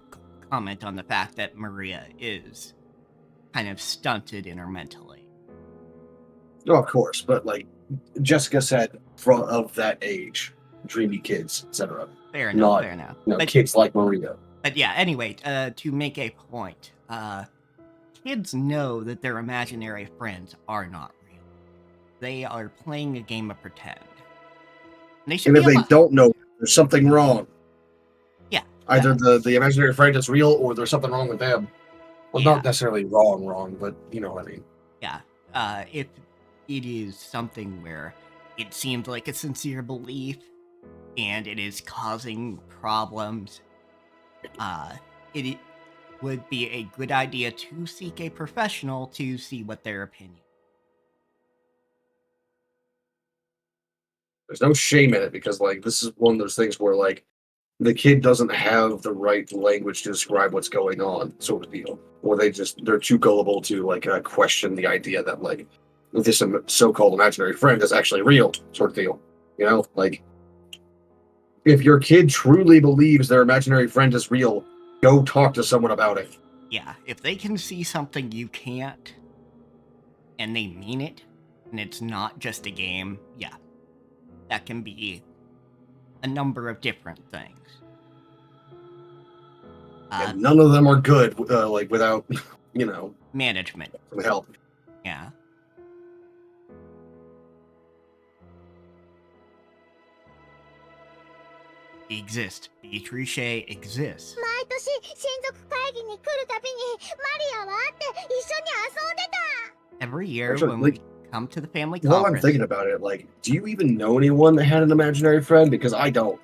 comment on the fact that Maria is kind of stunted in her mentally. No, of course, but like Jessica said, of that age, dreamy kids, etc. Fair enough. But kids like Maria. But yeah, anyway, to make a point, kids know that their imaginary friends are not real. They are playing a game of pretend. And if they don't know, there's something wrong. Yeah. Either the imaginary friend is real or there's something wrong with them. Well, not necessarily wrong, but you know what I mean. Yeah. If it is something where it seemed like a sincere belief and it is causing problems, it would be a good idea to seek a professional to see what their opinion. There's no shame in it because like this is one of those things where like the kid doesn't have the right language to describe what's going on, sort of deal. Or they're too gullible to like question the idea that like this so-called imaginary friend is actually real, sort of deal. You know, like, if your kid truly believes their imaginary friend is real, go talk to someone about it. Yeah, if they can see something you can't, and they mean it, and it's not just a game, yeah, that can be a number of different things. And none of them are good, like, without, you know, management. Some help. Yeah. Exist. Beatrice exists. 毎年親族会議に来るたびにマリアは会って一緒に遊んでた。 Every year Actually, when like, we come to the family while I'm conference. thinking about it, like, do you even know anyone that had an imaginary friend? Because I don't.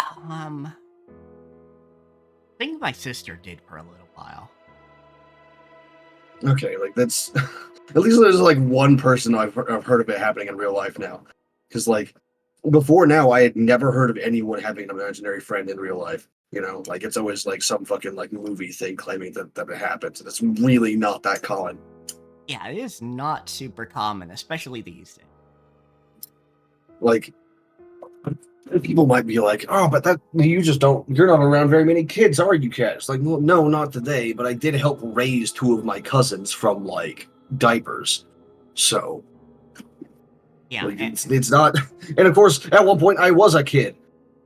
I think my sister did for a little while. Okay, like, that's... At least there's, like, one person I've heard of it happening in real life now. Because, like, before now, I had never heard of anyone having an imaginary friend in real life. You know, like, it's always, like, some fucking, like, movie thing claiming that it happens. And it's really not that common. Yeah, it is not super common, especially these days. Like, people might be like, oh, but that you just don't, you're not around very many kids, are you, Kat? It's like, well, no, not today, but I did help raise 2 of my cousins from, like, diapers. So, yeah, like, it's not, and of course, at one point, I was a kid.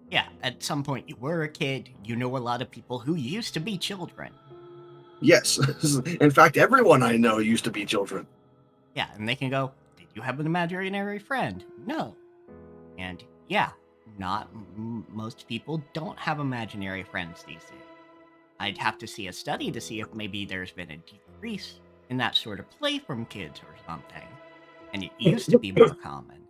Yeah, at some point you were a kid, you know a lot of people who used to be children. Yes. In fact, everyone I know used to be children. Yeah, and they can go, did you have an imaginary friend? No. And yeah, most people don't have imaginary friends these days. I'd have to see a study to see if maybe there's been a decrease in that sort of play from kids or something. And it used to be more common.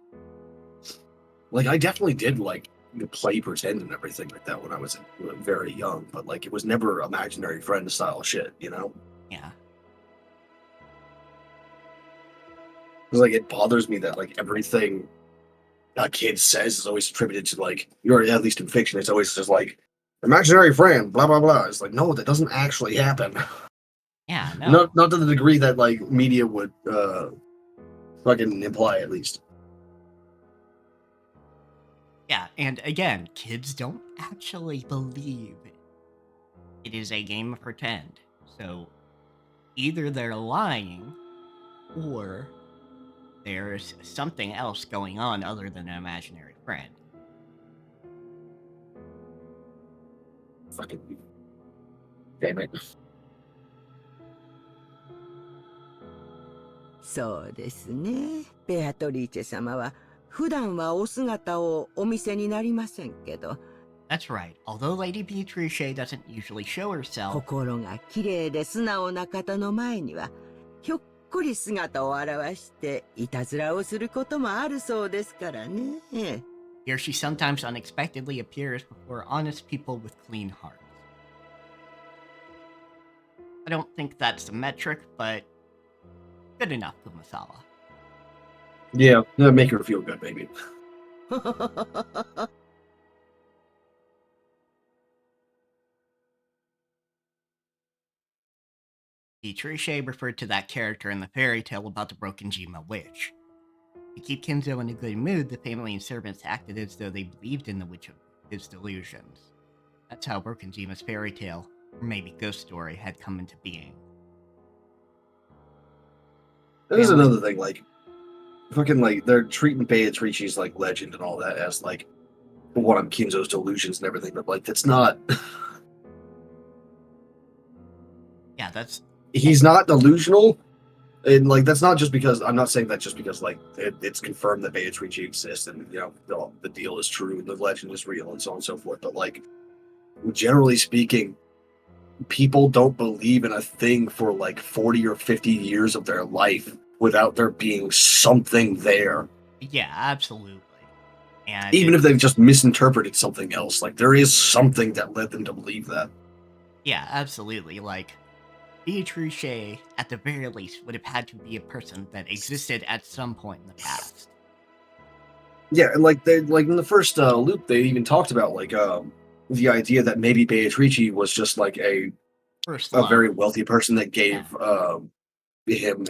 Like, I definitely did, like, play pretend and everything like that when I was very young, but, like, it was never imaginary friend style shit, you know? Yeah. Because, like, it bothers me that, like, everything a kid says is always attributed to, like, or at least in fiction, it's always just like, imaginary friend, blah, blah, blah. It's like, no, that doesn't actually happen. Yeah, no. Not to the degree that, like, media would fucking imply, at least. Yeah, and again, kids don't actually believe it is a game of pretend. So either they're lying or there's something else going on other than an imaginary friend. Fucking damn it. そうですね。ベアトリーチェ様は普段はお姿をお見せになりませんけど。That's right. Although Lady Beatrice doesn't usually show herself. 心が綺麗で素直な方の前にはひょっこり姿を現していたずらをすることもあるそうですからね。Here she sometimes unexpectedly appears before honest people with clean hearts. I don't think that's the metric, but good enough, Kumasawa. Yeah, that'd make her feel good, maybe. Beatrice referred to that character in the fairy tale about the Broken Jima witch. To keep Kenzo in a good mood, the family and servants acted as though they believed in the witch of his delusions. That's how Broken Jima's fairy tale, or maybe ghost story, had come into being. That is another thing, like, fucking, like, they're treating Beatrice's, like, legend and all that as, like, one of Kinzo's delusions and everything, but, like, that's not... Yeah, that's... He's not delusional, and, like, that's not just because... I'm not saying that just because, like, it's confirmed that Beatrice exists and, you know, the deal is true and the legend is real and so on and so forth, but, like, generally speaking, people don't believe in a thing for, like, 40 or 50 years of their life without there being something there. Yeah, absolutely. And even if they've just misinterpreted something else, like, there is something that led them to believe that. Yeah, absolutely. Like, Beatrice, at the very least, would have had to be a person that existed at some point in the past. Yeah, and, like, in the first loop, they even talked about, like, the idea that maybe Beatrice was just, like, a very wealthy person that gave him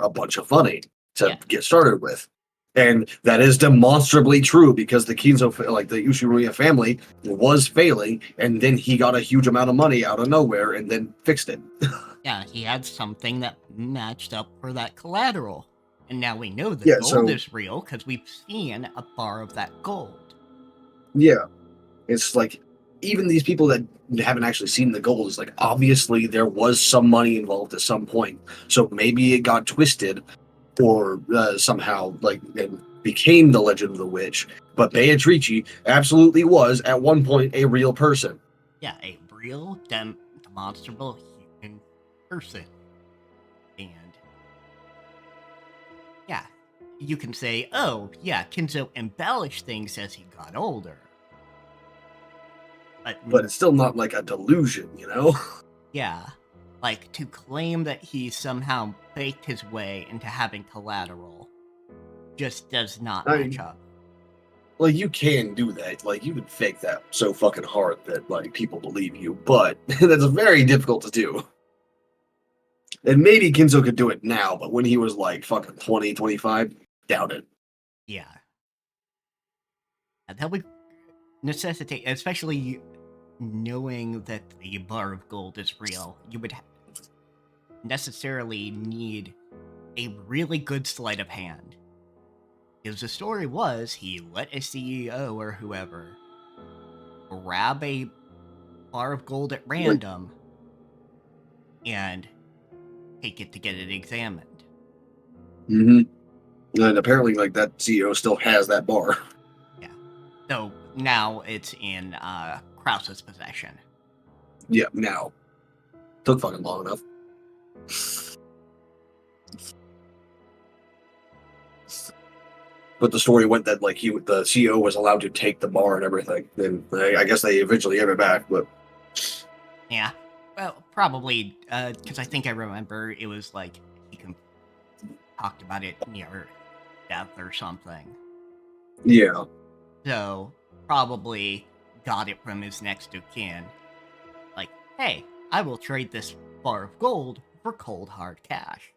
a bunch of money. to get started with. And that is demonstrably true because the Kinzo, like the Ushiroriya family, was failing, and then he got a huge amount of money out of nowhere and then fixed it. Yeah, he had something that matched up for that collateral. And now we know the gold is real because we've seen a bar of that gold. Yeah. It's like, even these people that haven't actually seen the gold is like, obviously there was some money involved at some point. So maybe it got twisted or somehow like it became the legend of the witch. But Beatrice absolutely was at one point a real person. Yeah, a real demonstrable human person. And yeah, you can say, oh, yeah, Kinzo embellished things as he got older. But it's still not like a delusion, you know? Yeah. Like, to claim that he somehow faked his way into having collateral just does not match up. Like, you can do that. Like, you can fake that so fucking hard that, like, people believe you. But that's very difficult to do. And maybe Kinzo could do it now, but when he was, like, fucking 20, 25, doubt it. Yeah. That would necessitate, especially knowing that the bar of gold is real, you would necessarily need a really good sleight of hand. Because the story was, he let a CEO or whoever grab a bar of gold at random and take it to get it examined. Mm-hmm. And apparently, like, that CEO still has that bar. Yeah. So now it's in Krause's possession. Yeah, now. Took fucking long enough. But the story went that, like, the CEO was allowed to take the bar and everything. And I guess they eventually gave it back, but... Yeah. Well, probably, because I think I remember it was, like, he talked about it near death or something. Yeah. So, probably got it from his next of kin. Like, hey, I will trade this bar of gold for cold hard cash.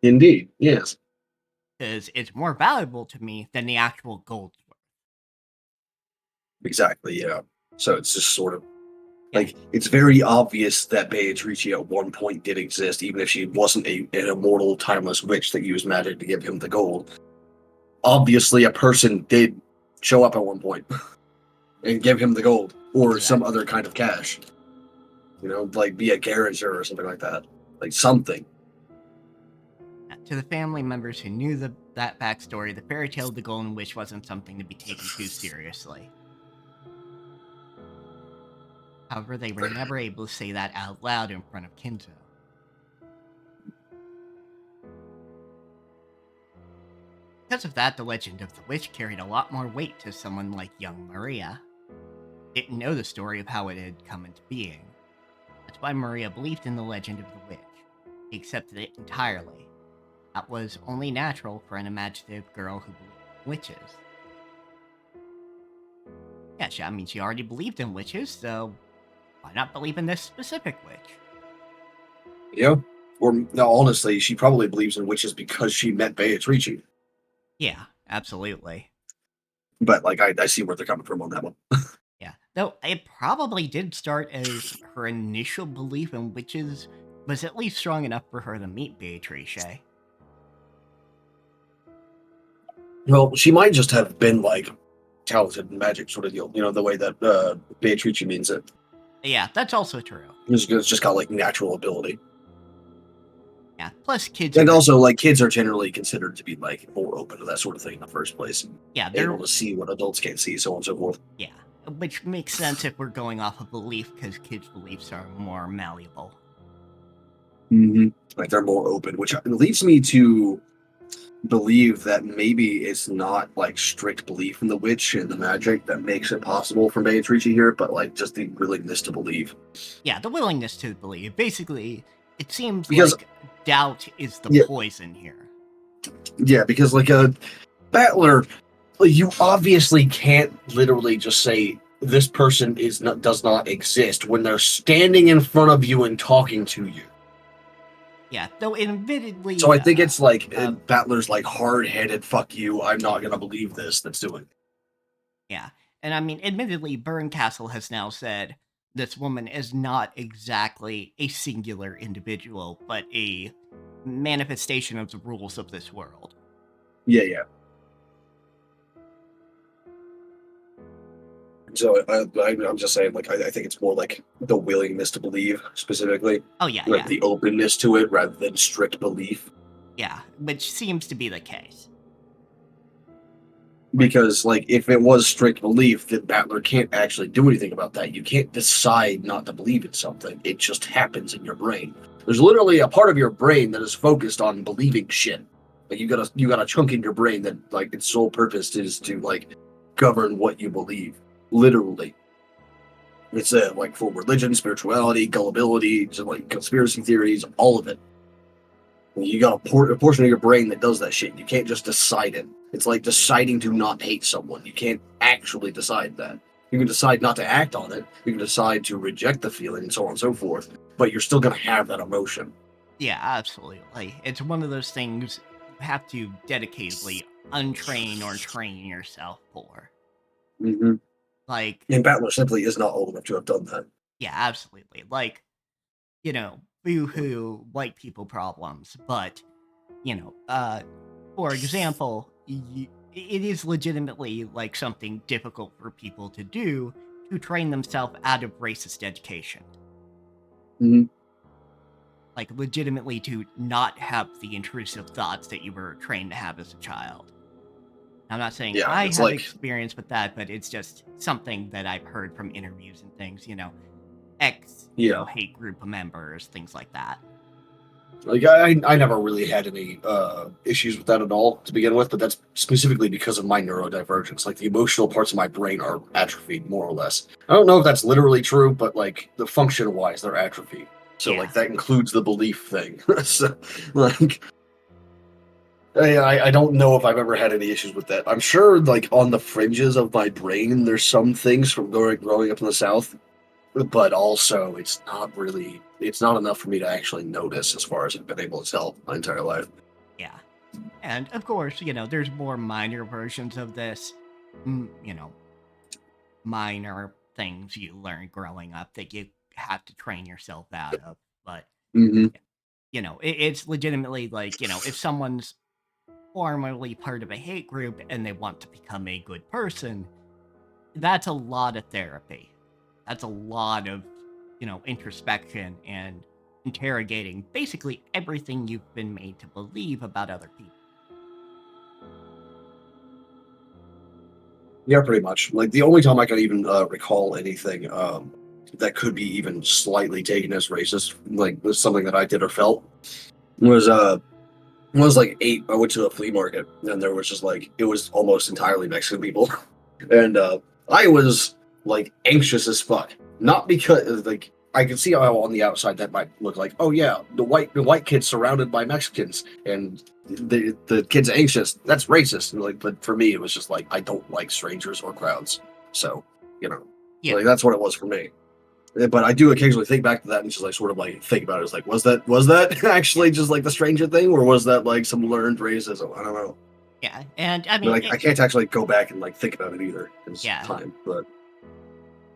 Indeed, yes. Because it's more valuable to me than the actual gold's worth. Exactly, yeah. So it's just sort of... Like, it's very obvious that Beatrice at one point did exist, even if she wasn't an immortal, timeless witch that used magic to give him the gold. Obviously, a person did show up at one point and give him the gold, or some other kind of cash. You know, like be a Garager or something like that. Like, something. To the family members who knew that backstory, the fairy tale of the Golden Witch wasn't something to be taken too seriously. However, they were never able to say that out loud in front of Kinzo. Because of that, the legend of the witch carried a lot more weight to someone like young Maria. Didn't know the story of how it had come into being. That's why Maria believed in the legend of the witch. He accepted it entirely. That was only natural for an imaginative girl who believed in witches. Yeah, I mean, she already believed in witches, so why not believe in this specific witch? Yeah. Or, no, honestly, she probably believes in witches because she met Beatrice. Yeah, absolutely. But, like, I see where they're coming from on that one. Yeah, though it probably did start as her initial belief in witches was at least strong enough for her to meet Beatrice. Well, she might just have been, like, talented in magic sort of deal. You know, the way that Beatrice means it. Yeah, that's also true. It's just got, like, natural ability. Yeah, plus kids... And also, like, kids are generally considered to be, like, more open to that sort of thing in the first place. Yeah, they're able to see what adults can't see, so on and so forth. Yeah, which makes sense if we're going off of belief, because kids' beliefs are more malleable. Mm-hmm. Like, they're more open, which leads me to believe that maybe it's not, like, strict belief in the witch and the magic that makes it possible for Beatrice here, but, like, just the willingness to believe. Yeah, the willingness to believe. Basically, it seems like doubt is the poison here. Yeah, because, like, a battler, you obviously can't literally just say this person does not exist when they're standing in front of you and talking to you. Yeah, though admittedly... So I think it's like Battler's like hard-headed, fuck you, I'm not gonna believe this, that's doing it. Yeah, and I mean, admittedly, Berncastle has now said this woman is not exactly a singular individual, but a manifestation of the rules of this world. Yeah. So I'm just saying, like, I think it's more like the willingness to believe, specifically. Oh, yeah, like yeah. the openness to it rather than strict belief. Yeah, which seems to be the case. Because, like, if it was strict belief, then Battler can't actually do anything about that. You can't decide not to believe in something. It just happens in your brain. There's literally a part of your brain that is focused on believing shit. Like, you got a chunk in your brain that, like, its sole purpose is to, like, govern what you believe. Literally. It's like for religion, spirituality, gullibility, just like conspiracy theories, all of it. You got a portion of your brain that does that shit. You can't just decide it. It's like deciding to not hate someone. You can't actually decide that. You can decide not to act on it. You can decide to reject the feeling and so on and so forth. But you're still going to have that emotion. Yeah, absolutely. It's one of those things you have to dedicatedly untrain or train yourself for. Mm-hmm. Like, and Battler simply is not old enough to have done that. Yeah, absolutely. Like, you know, boo-hoo white people problems, but, you know, for example, it is legitimately, like, something difficult for people to do to train themselves out of racist education. Mm-hmm. Like, legitimately to not have the intrusive thoughts that you were trained to have as a child. I'm not saying I have experience with that, but it's just something that I've heard from interviews and things, you know, hate group members, things like that. Like, I never really had any issues with that at all to begin with, but that's specifically because of my neurodivergence. Like, the emotional parts of my brain are atrophied, more or less. I don't know if that's literally true, but, like, the function-wise, they're atrophied. So, like, that includes the belief thing. So, like... I don't know if I've ever had any issues with that. I'm sure, like, on the fringes of my brain, there's some things from growing up in the South, but also it's not enough for me to actually notice as far as I've been able to tell my entire life. Yeah. And, of course, you know, there's more minor versions of this, you know, minor things you learn growing up that you have to train yourself out of. But, you know, it's legitimately like, you know, if someone's formerly part of a hate group and they want to become a good person, that's a lot of therapy. That's a lot of, you know, introspection and interrogating basically everything you've been made to believe about other people. Yeah, pretty much. Like, the only time I can even recall anything that could be even slightly taken as racist, like, was something that I did or felt, was when I was like 8, I went to a flea market, and there was just like, it was almost entirely Mexican people. And I was like anxious as fuck. Not because, like, I could see how on the outside that might look like, oh yeah, the white kid's surrounded by Mexicans, and the kid's anxious. That's racist. And, like, but for me, it was just like, I don't like strangers or crowds. So, you know, like, that's what it was for me. But I do occasionally think back to that and just like sort of like think about it. It's like, was that actually just like the stranger thing, or was that like some learned racism? I don't know. Yeah, and I mean, like, I can't actually go back and like think about it either. It's time, but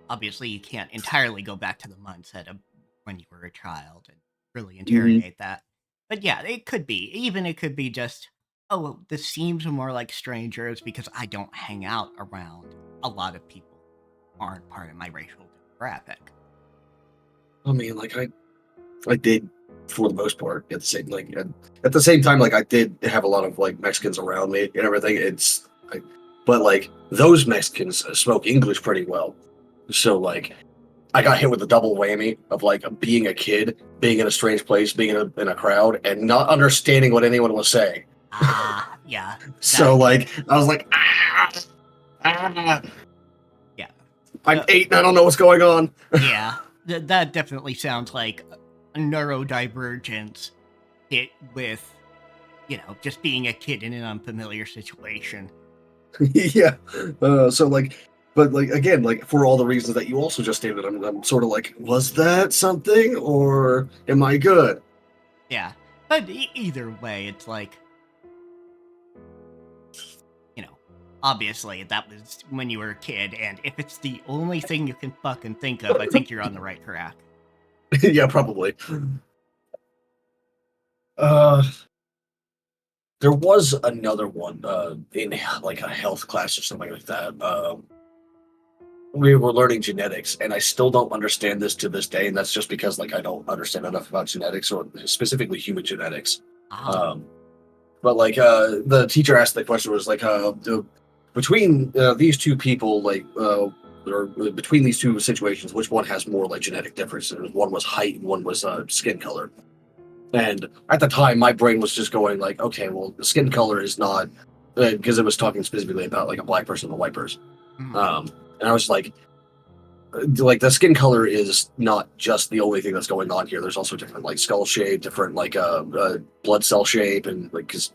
obviously you can't entirely go back to the mindset of when you were a child and really interrogate that. But yeah, it could be. It could be just, oh, well, this seems more like strangers because I don't hang out around a lot of people who aren't part of my racial demographic. I mean, like, I did for the most part at the same time, like, I did have a lot of like Mexicans around me and everything. But like, those Mexicans spoke English pretty well, so like, I got hit with a double whammy of like being a kid, being in a strange place, being in a crowd, and not understanding what anyone was saying. Yeah. So like, I was like, yeah, I'm 8 and I don't know what's going on. Yeah. That definitely sounds like a neurodivergence hit with, you know, just being a kid in an unfamiliar situation. Yeah. So like, but like, again, like, for all the reasons that you also just stated, I'm sort of like, was that something or am I good? Yeah. But either way, it's like, obviously that was when you were a kid, and if it's the only thing you can fucking think of, I think you're on the right track. Yeah, probably. There was another one in like a health class or something like that. We were learning genetics, and I still don't understand this to this day, and that's just because like I don't understand enough about genetics, or specifically human genetics. But like the teacher asked the question was like between these two people, like or between these two situations, which one has more like genetic differences? One was height, and one was skin color. And at the time, my brain was just going like, okay, well, the skin color is not because it was talking specifically about like a black person and a white person. And I was like the skin color is not just the only thing that's going on here. There's also different like skull shape, different like blood cell shape, and like because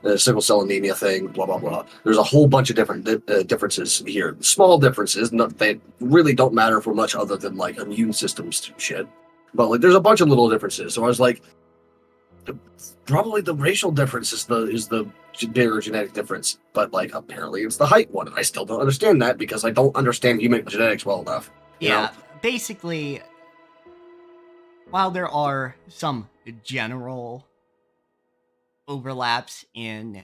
the sickle cell anemia thing, blah blah blah. There's a whole bunch of different differences here. Small differences, they really don't matter for much other than like immune systems shit. But like, there's a bunch of little differences. So I was like, probably the racial difference is the bigger genetic difference, but like apparently it's the height one, and I still don't understand that because I don't understand human genetics well enough. Basically, while there are some general overlaps in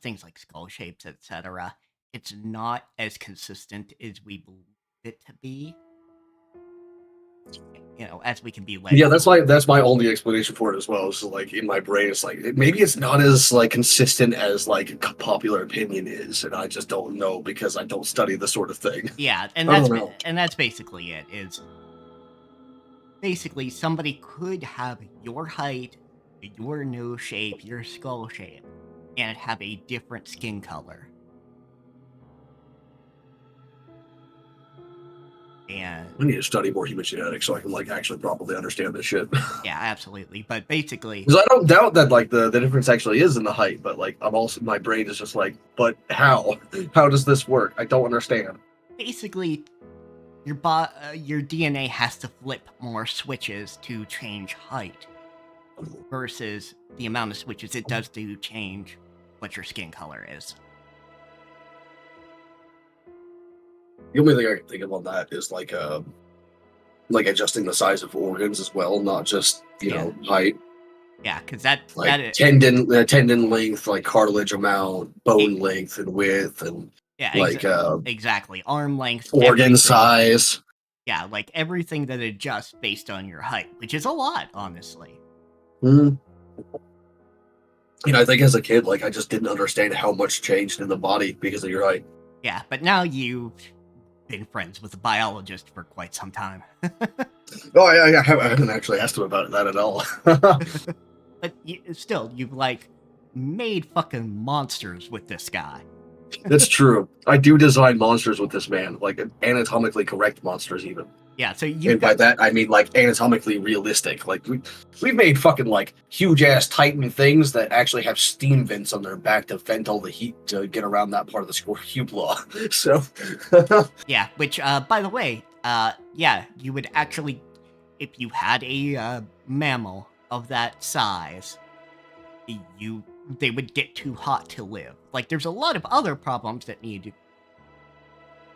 things like skull shapes, etc., it's not as consistent as we believe it to be. As we can be led. Yeah, that's my only explanation for it as well. So like in my brain, it's like maybe it's not as like consistent as like popular opinion is, and I just don't know because I don't study the sort of thing. Yeah, and that's basically it. Is basically somebody could have your height, your nose shape, your skull shape, and have a different skin color. And I need to study more human genetics so I can like actually properly understand this shit. Yeah, absolutely. But basically, because I don't doubt that like the difference actually is in the height, but like I'm also my brain is just like, but how? How does this work? I don't understand. Basically, your DNA has to flip more switches to change height versus the amount of switches it does to change what your skin color is. The only thing I can think of on that is like adjusting the size of organs as well, not just height. Yeah, because that tendon length, like cartilage amount, bone length and width, and exactly arm length, organ size. Yeah, like everything that adjusts based on your height, which is a lot, honestly. I think as a kid, like I just didn't understand how much changed in the body because of your height. Yeah, but now you've been friends with a biologist for quite some time. Oh, yeah, I haven't actually asked him about that at all. But you've like made fucking monsters with this guy. That's true. I do design monsters with this man, like anatomically correct monsters, even. Yeah, so by that I mean like anatomically realistic. Like we've made fucking like huge ass Titan things that actually have steam vents on their back to vent all the heat to get around that part of the square cube law. So yeah, which by the way, you would actually, if you had a mammal of that size, they would get too hot to live. Like there's a lot of other problems that need to be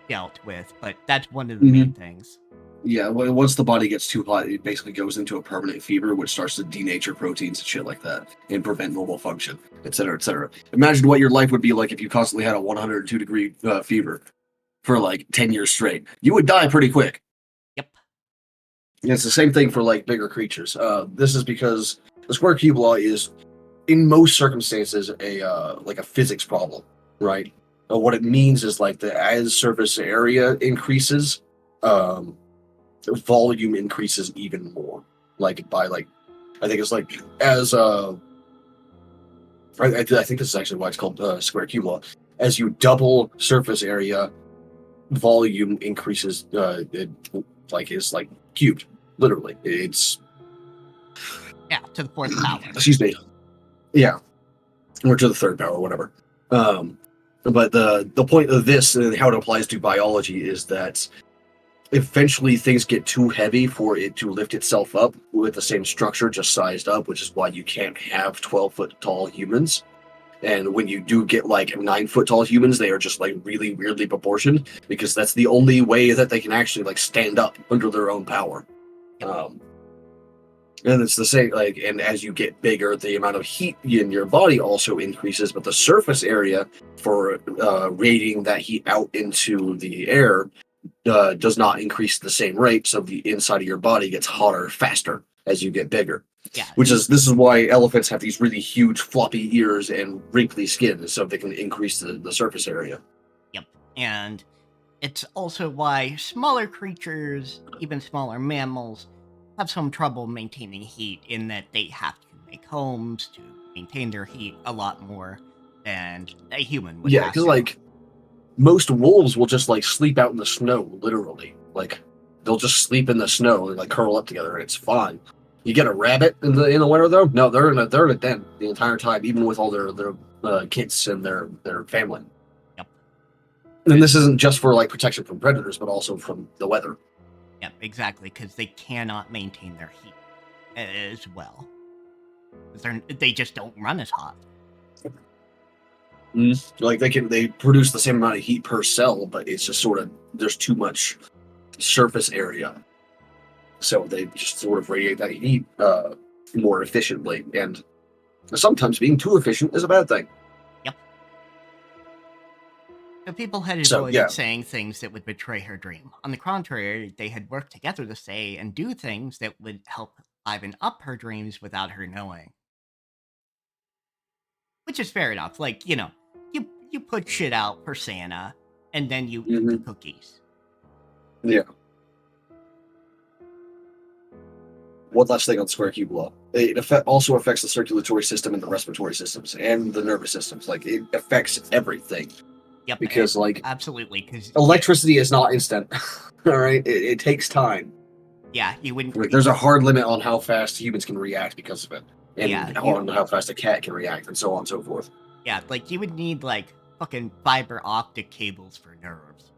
dealt with, but that's one of the main things. Yeah, once the body gets too hot, it basically goes into a permanent fever, which starts to denature proteins and shit like that, and prevent normal function, etc., etc. Imagine what your life would be like if you constantly had a 102-degree fever for like 10 years straight. You would die pretty quick. Yep. And it's the same thing for like bigger creatures. This is because the square cube law is, in most circumstances, a physics problem, right? What it means is like as surface area increases, volume increases even more. Like by like, I think it's like as I think this is actually why it's called square cube law. As you double surface area, volume increases. Is like cubed. Literally, it's to the fourth power. Excuse me. Yeah, or to the third power, whatever. But the point of this and how it applies to biology is that eventually things get too heavy for it to lift itself up with the same structure, just sized up, which is why you can't have 12-foot tall humans. And when you do get like 9-foot tall humans, they are just like really weirdly proportioned because that's the only way that they can actually like stand up under their own power. And it's the same, like, and as you get bigger, the amount of heat in your body also increases, but the surface area for radiating that heat out into the air does not increase at the same rate. So the inside of your body gets hotter faster as you get bigger. Yeah. This is why elephants have these really huge floppy ears and wrinkly skin, so they can increase the surface area. Yep. And it's also why smaller creatures, even smaller mammals, have some trouble maintaining heat in that they have to make homes to maintain their heat a lot more than a human would Yeah, have because to. like most wolves will just like sleep out in the snow, literally. Like they'll just sleep in the snow and like curl up together, and it's fine. You get a rabbit in the winter though? No, they're in a den the entire time, even with all their kids and their family. Yep. And this isn't just for like protection from predators, but also from the weather. Yep, exactly, because they cannot maintain their heat as well. They just don't run as hot. Like they produce the same amount of heat per cell, but it's just sort of there's too much surface area, so they just sort of radiate that heat more efficiently. And sometimes being too efficient is a bad thing. Yep. The people had avoided saying things that would betray her dream. On the contrary, they had worked together to say and do things that would help liven up her dreams without her knowing. Which is fair enough. Like, you know, you put shit out for Santa, and then you eat the cookies. Yeah. One last thing on square cube law. It also affects the circulatory system and the respiratory systems and the nervous systems. Like, it affects everything. Yep. Because, like, absolutely, because electricity is not instant. All right, it takes time. Yeah, you wouldn't. Like, there's a hard limit on how fast humans can react because of it, and Yeah, how fast a cat can react, and so on and so forth. Yeah, like you would need like fucking fiber optic cables for nerves.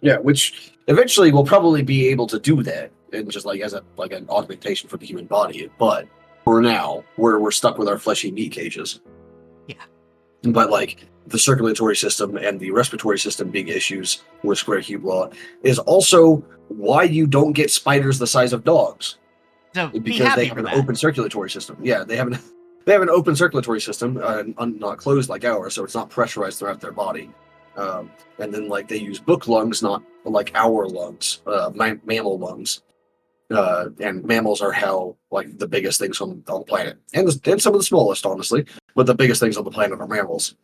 Yeah, which eventually we'll probably be able to do that, and just like as an augmentation for the human body. But for now, we're stuck with our fleshy meat cages. Yeah. But like the circulatory system and the respiratory system being issues with square cube law is also why you don't get spiders the size of dogs. So because they have an open circulatory system. Yeah, they have an open circulatory system, not closed like ours, so it's not pressurized throughout their body. And then like they use book lungs, not like our lungs, mammal lungs. And mammals are how like the biggest things on the planet, and some of the smallest, honestly, but the biggest things on the planet are mammals,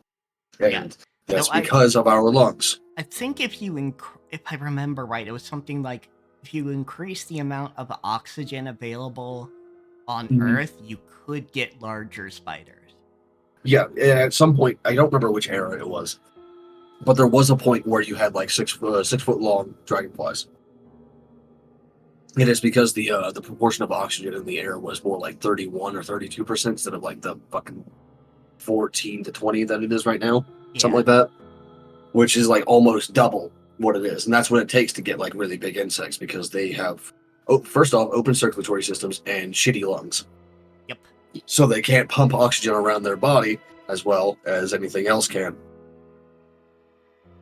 and that's because of our lungs. I think if I remember right, it was something like if you increase the amount of oxygen available on Earth, you could get larger spiders. Yeah, at some point, I don't remember which era it was, but there was a point where you had like 6 foot long dragonflies. It is because the proportion of oxygen in the air was more like 31 or 32% instead of like the fucking 14 to 20 that it is right now, something like that, which is like almost double what it is, and that's what it takes to get like really big insects because they have, first off, open circulatory systems and shitty lungs. Yep. So they can't pump oxygen around their body as well as anything else can.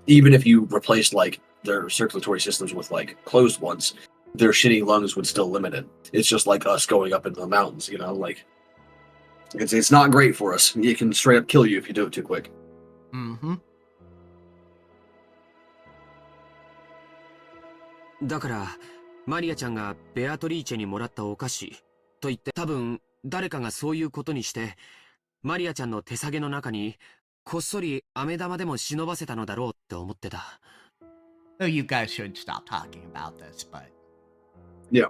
Even if you replaced like their circulatory systems with like closed ones, their shitty lungs would still limit it. It's just like us going up into the mountains, you know, like it's not great for us. It can straight up kill you if you do it too quick. Mm-hmm. だからマリアちゃんがベアトリーチェにもらったお菓子と言って多分誰かがそういうことにしてマリアちゃんの手提げの中にこっそり飴玉でも忍ばせたのだろうって思ってた。So you guys should stop talking about this, but yeah,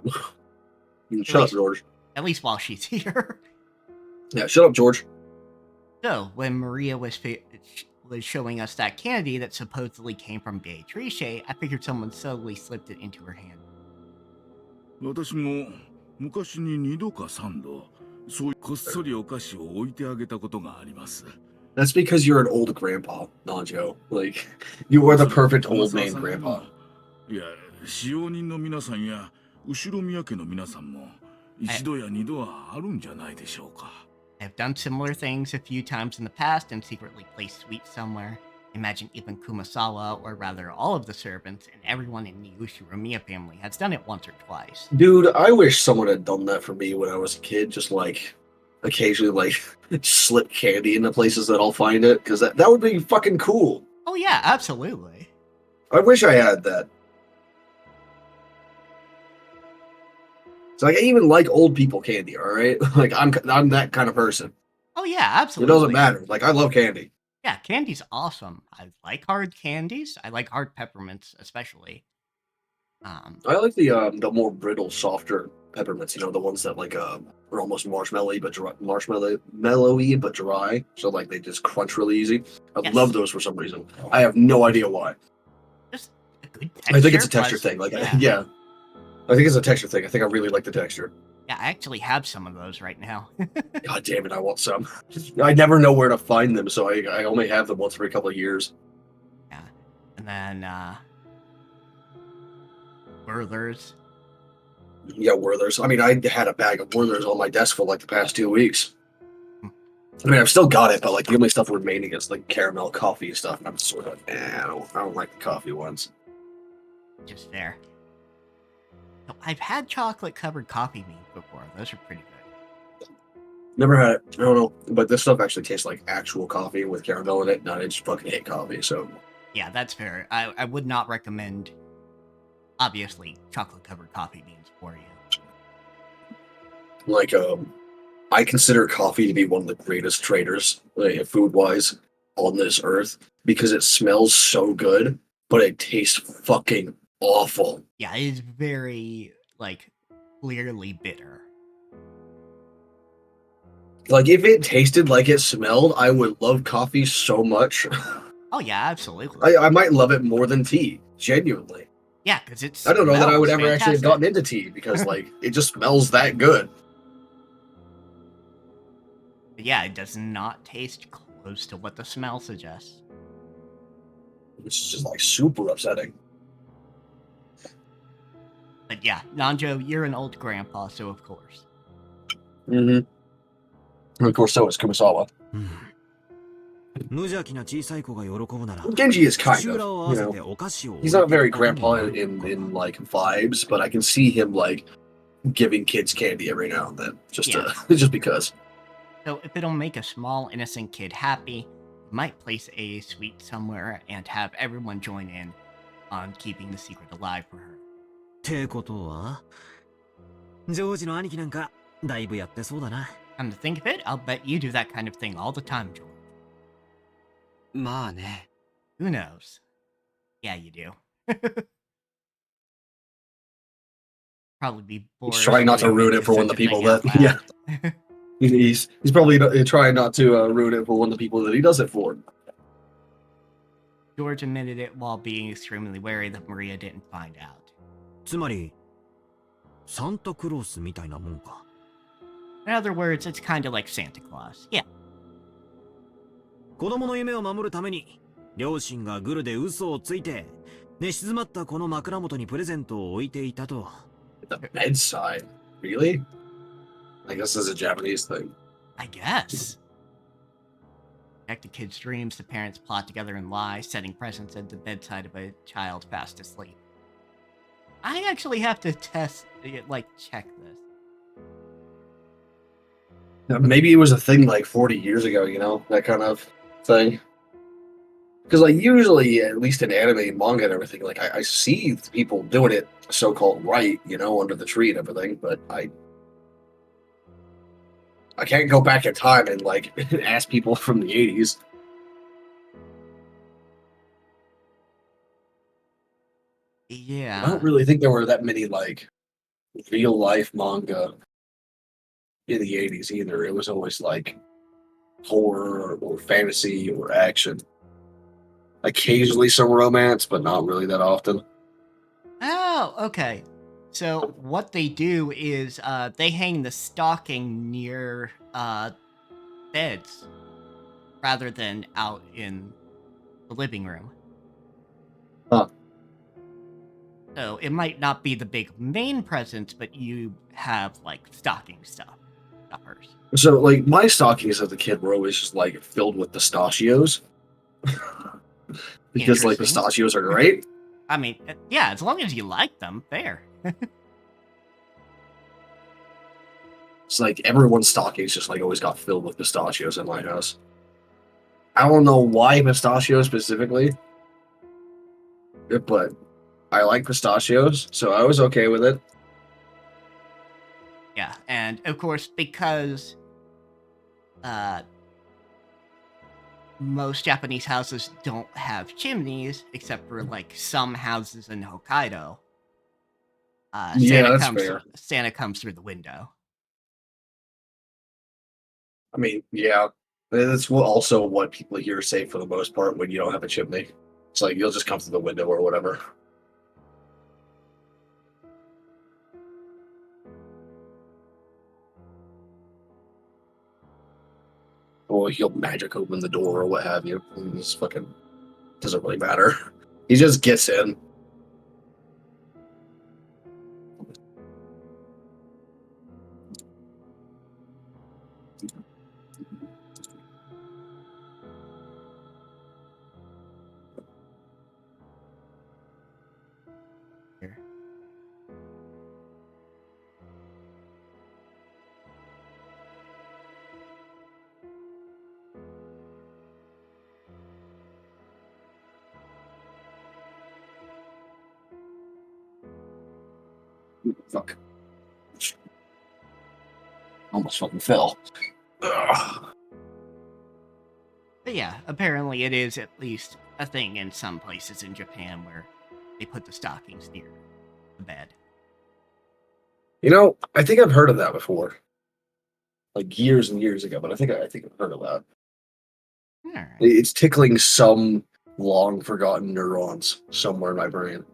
shut up, George. At least while she's here. Yeah, shut up, George. So when Maria was showing us that candy that supposedly came from Beatrice, I figured someone subtly slipped it into her hand. 私も昔に2度か3度そうこっそりお菓子を置いてあげたことがあります。 That's because you're an old grandpa, Nanjo. Like, you are the perfect old man grandpa. いや、使用人の皆さんや後ろ宮家の皆さんも一度や二度はあるんじゃないでしょうか。I've done similar things a few times in the past and secretly placed sweets somewhere. Imagine even Kumasawa, or rather all of the servants, and everyone in the Ushiromiya family has done it once or twice. Dude, I wish someone had done that for me when I was a kid. Just like occasionally, like slip candy into places that I'll find it, because that would be fucking cool. Oh yeah, absolutely. I wish I had that. So like, I even like old people candy. All right, like I'm that kind of person. Oh yeah, absolutely. It doesn't matter. Like I love candy. Yeah, candy's awesome. I like hard candies. I like hard peppermints, especially. I like the more brittle, softer peppermints. You know, the ones that like are almost marshmallowy but dry, marshmallowy but dry. So like they just crunch really easy. I love those for some reason. I have no idea why. Just a good texture. I think it's a texture plus, thing. Like yeah. yeah, I think it's a texture thing. I think I really like the texture. Yeah, I actually have some of those right now. God damn it, I want some. I never know where to find them, so I only have them once every couple of years. Yeah, and then Werther's. Yeah, Werther's. I mean, I had a bag of Werther's on my desk for like the past 2 weeks. I mean, I've still got it, but like the only stuff remaining is like caramel coffee stuff. And I'm sort of, I don't like the coffee ones. Just fair. So I've had chocolate covered coffee beans before. Those are pretty good. Never had it. I don't know, but this stuff actually tastes like actual coffee with caramel in it. No, I just fucking hate coffee. So yeah, that's fair. I would not recommend, obviously, chocolate covered coffee beans for you. like I consider coffee to be one of the greatest traders, like, food-wise, on this earth because it smells so good, but it tastes fucking awful. Yeah, it is very, like, clearly bitter. Like, if it tasted like it smelled, I would love coffee so much. Oh, yeah, absolutely. I might love it more than tea, genuinely. Yeah, because it's. I don't know that I would ever actually have gotten into tea because, like, it just smells that good. But yeah, it does not taste close to what the smell suggests. It's just, like, super upsetting. But yeah, Nanjo, you're an old grandpa, so of course. Mm-hmm. And of course, so is Kumasawa. Genji is kind of, you know, he's not very grandpa in like vibes, but I can see him like giving kids candy every now and then, just just because. So if it'll make a small innocent kid happy, you might place a sweet somewhere and have everyone join in on keeping the secret alive for her. ってことはジョージの兄貴なんかだいぶやってそうだな。Come to think of it, I'll bet you do that kind of thing all the time, George. まあね。 Who knows? Yeah, you do. Probably be bored. He's trying not to ruin it for one of the people that, yeah. He's probably trying not to ruin it for one of the people that he does it for. George admitted it while being extremely wary that Maria didn't find out. つまりサンタクロースみたいなもんか。 In other words, it's kind of like Santa Claus. Yeah. 子供の夢を守るために両親がグルで嘘をついて寝静まったこの枕元にプレゼントを置いていたと。 The bedside? Really? I guess this is a Japanese thing. I guess. Back to kids' dreams, the parents plot together and lie, setting presents at the bedside of a child fast asleep. I actually have to check this. Maybe it was a thing like 40 years ago, you know, that kind of thing. Because, like, usually, at least in anime, manga, and everything, like, I see people doing it so-called right, you know, under the tree and everything, but I can't go back in time and, like, ask people from the 80s. Yeah. I don't really think there were that many, like, real-life manga in the 80s either. It was always, like, horror or fantasy or action. Occasionally some romance, but not really that often. Oh, okay. So what they do is they hang the stocking near beds rather than out in the living room. Huh. So it might not be the big main presence, but you have like stocking stuffers. So like my stockings as a kid were always just like filled with pistachios. Because like pistachios are great. I mean, yeah, as long as you like them, fair. It's like everyone's stockings just like always got filled with pistachios in my house. I don't know why pistachios specifically, but I like pistachios, so I was okay with it. Yeah, and of course, because most Japanese houses don't have chimneys, except for like some houses in Hokkaido. Santa comes through the window. I mean, yeah, that's also what people here say for the most part when you don't have a chimney. It's like you'll just come through the window or whatever. Or he'll magic open the door or what have you. It's fucking doesn't really matter. He just gets in. Fuck. Almost fucking fell. Ugh. But yeah, apparently it is at least a thing in some places in Japan where they put the stockings near the bed. You know, I think I've heard of that before. Like years and years ago, but I think I've heard of that. Right. It's tickling some long forgotten neurons somewhere in my brain.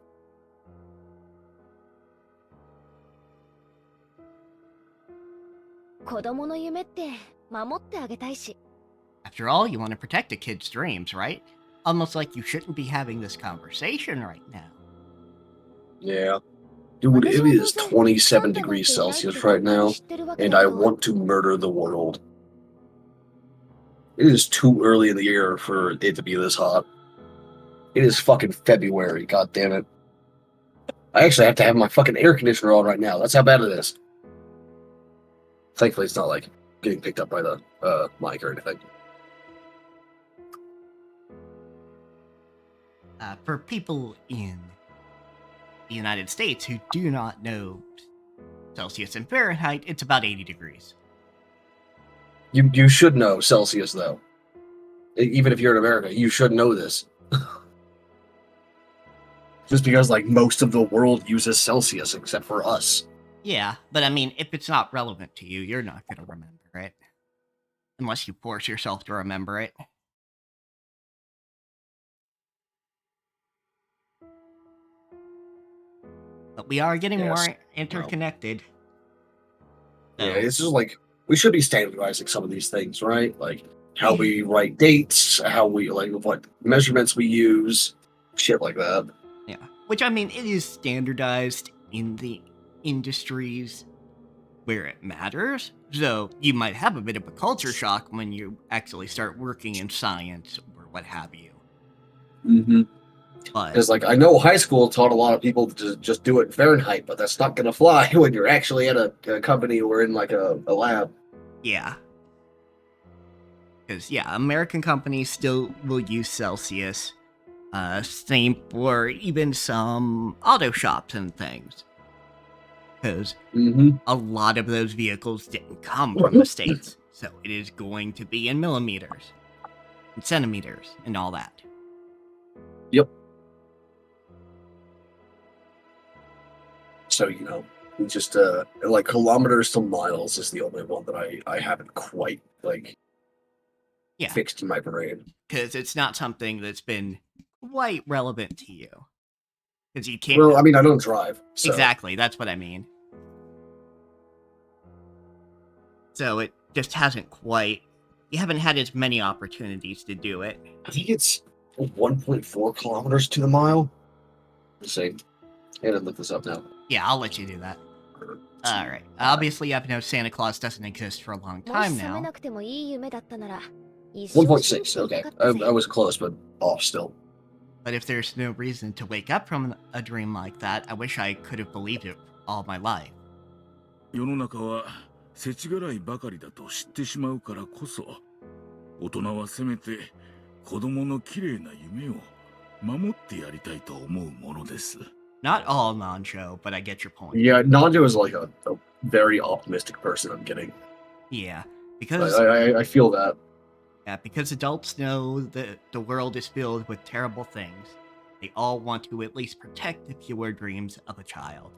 After all, you want to protect a kid's dreams, right? Almost like you shouldn't be having this conversation right now. Yeah. Dude, it is 27 degrees Celsius right now, and I want to murder the world. It is too early in the year for it to be this hot. It is fucking February, god damn it. I actually have to have my fucking air conditioner on right now. That's how bad it is. Thankfully, it's not like getting picked up by the mic or anything. For people in the United States who do not know Celsius and Fahrenheit, it's about 80 degrees. You should know Celsius, though. Even if you're in America, you should know this. Just because, like, most of the world uses Celsius except for us. Yeah, but I mean, if it's not relevant to you, you're not going to remember it. Unless you force yourself to remember it. But we are getting more interconnected. Yeah, it's just like, we should be standardizing some of these things, right? Like, how we write dates, how we, like, what measurements we use, shit like that. Yeah, which, I mean, it is standardized in the industries where it matters. So you might have a bit of a culture shock when you actually start working in science or what have you. Mm-hmm. Because, like, I know high school taught a lot of people to just do it in Fahrenheit, but that's not going to fly when you're actually at a company or in, like, a lab. Yeah. Because, yeah, American companies still will use Celsius. Same for even some auto shops and things. Because a lot of those vehicles didn't come from the States. So it is going to be in millimeters, and centimeters, and all that. Yep. So, you know, just, like, kilometers to miles is the only one that I haven't quite, like, fixed in my brain. Because it's not something that's been quite relevant to you. Because you can't... Well, I mean, I don't drive. So. Exactly, that's what I mean. So it just hasn't quite... You haven't had as many opportunities to do it. I think it's 1.4 kilometers to the mile. Let's see. And I look this up now. Yeah, I'll let you do that. Alright. Obviously, you have to know Santa Claus doesn't exist for a long time now. 1.6, okay. I was close, but off still. But if there's no reason to wake up from a dream like that, I wish I could have believed it all my life. 世の中は世知辛いばかりだと知ってしまうからこそ、大人はせめて子供の綺麗な夢を守ってやりたいと思うものです。 Not all Nanjo, but I get your point. Yeah, Nanjo is like a very optimistic person, I'm getting. Yeah, because... I feel that. Yeah, because adults know that the world is filled with terrible things. They all want to at least protect the pure dreams of a child.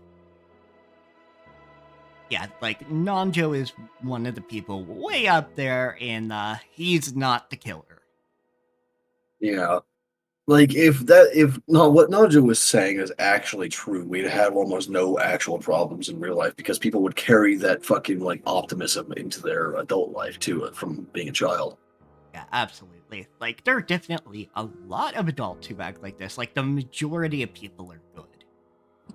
Yeah, like, Nanjo is one of the people way up there, and he's not the killer. Yeah. Like, what Nanjo was saying is actually true, we'd have almost no actual problems in real life because people would carry that fucking, like, optimism into their adult life, too, from being a child. Yeah, absolutely. Like, there are definitely a lot of adults who act like this. Like, the majority of people are good.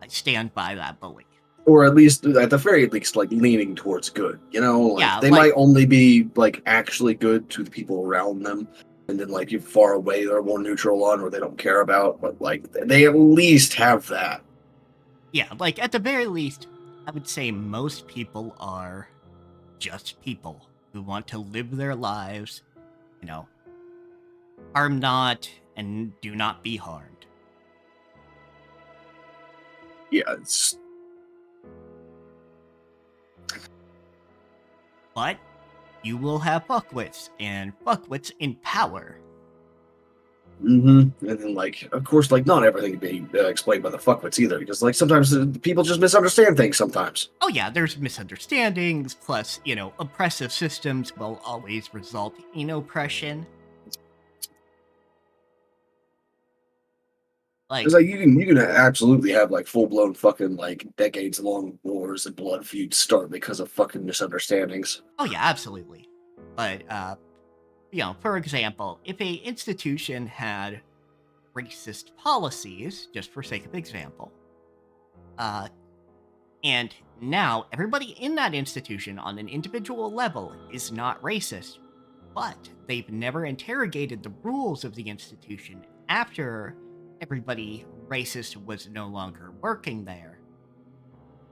I stand by that belief. Or at least, at the very least, like, leaning towards good, you know? Like, yeah, they might only be, like, actually good to the people around them, and then, like, you're far away, they're more neutral on, or they don't care about, but, like, they at least have that. Yeah, like, at the very least, I would say most people are just people who want to live their lives, you know, harm not and do not be harmed. Yeah, it's... But you will have fuckwits, and fuckwits in power. And then, like, of course, like, not everything can be explained by the fuckwits either, because, like, sometimes people just misunderstand things sometimes. Oh yeah, there's misunderstandings, plus, you know, oppressive systems will always result in oppression. Because, like, you can absolutely have, like, full-blown fucking, like, decades-long wars and blood feuds start because of fucking misunderstandings. Oh yeah, absolutely. But, you know, for example, if a institution had racist policies, just for sake of example, and now everybody in that institution on an individual level is not racist, but they've never interrogated the rules of the institution after everybody racist was no longer working there,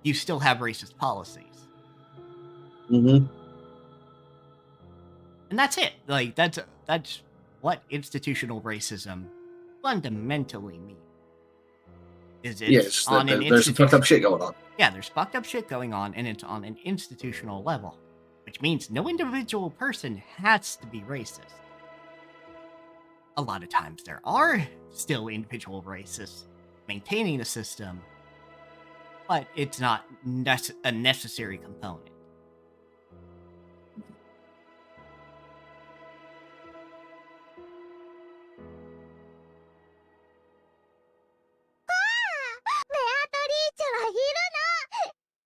you still have racist policies. And that's it. Like, that's what institutional racism fundamentally means. It's on an there's some fucked up shit going on. Yeah, there's fucked up shit going on, and it's on an institutional level, which means no individual person has to be racist. A lot of times there are still individual racists maintaining the system, but it's not a necessary component.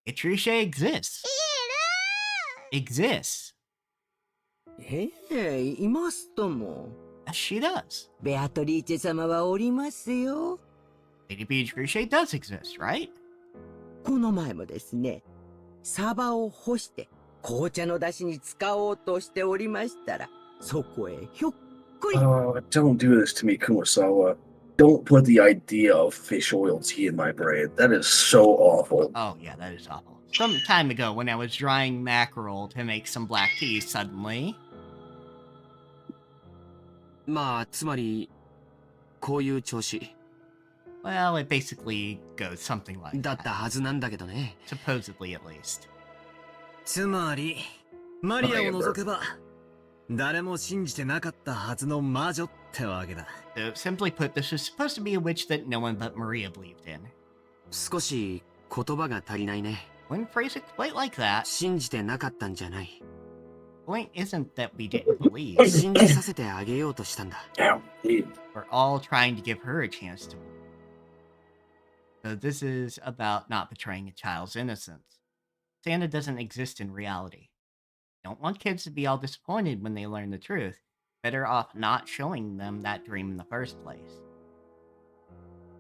Beatrice exists. Exists. Hey, いますとも。Yes, she does. ベアトリーチェ様はおりますよ。Lady Beatrice does exist, right? この前もですね、サバを干して紅茶の出汁に使おうとしておりましたら、そこへひょっこり。Oh, don't do this to me, Kumasawa. Don't put the idea of fish oil tea in my brain. That is so awful. Oh, yeah, that is awful. Some time ago, when I was drying mackerel to make some black tea, suddenly... まあ、つまり、こういう調子。Well, it basically goes something like that. だったはずなんだけどね。Supposedly, at least. つまり、マリアを除けば、誰も信じてなかったはずの魔女ってわけだ。So, simply put, this was supposed to be a witch that no one but Maria believed in. 少し言葉が足りないね。When phrase it quite like that. 信じてなかったんじゃない。Point isn't that we didn't believe. 信じさせてあげようとしたんだ。We're all trying to give her a chance to believe. So this is about not betraying a child's innocence. Santa doesn't exist in reality. Don't want kids to be all disappointed when they learn the truth. Better off not showing them that dream in the first place.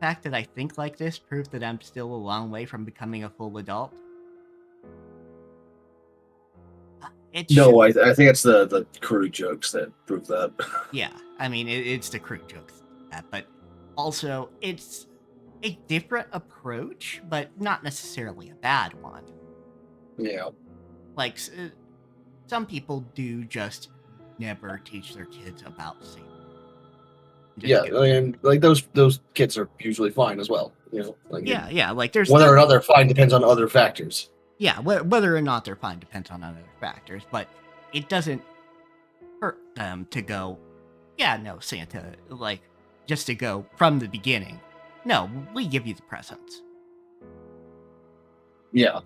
fact that I think like this prove that I'm still a long way from becoming a full adult? No, I think it's the crude jokes that prove that. Yeah, I mean, it's the crude jokes, but also it's a different approach, but not necessarily a bad one. Yeah. Like, some people do just never teach their kids about safety. Yeah, and like those kids are usually fine as well. You know, like yeah. Like there's whether or not they're fine depends on other factors. Yeah, whether or not they're fine depends on other factors, but it doesn't hurt them to go, yeah, no, Santa, like, just to go from the beginning. No, we give you the presents. Yeah.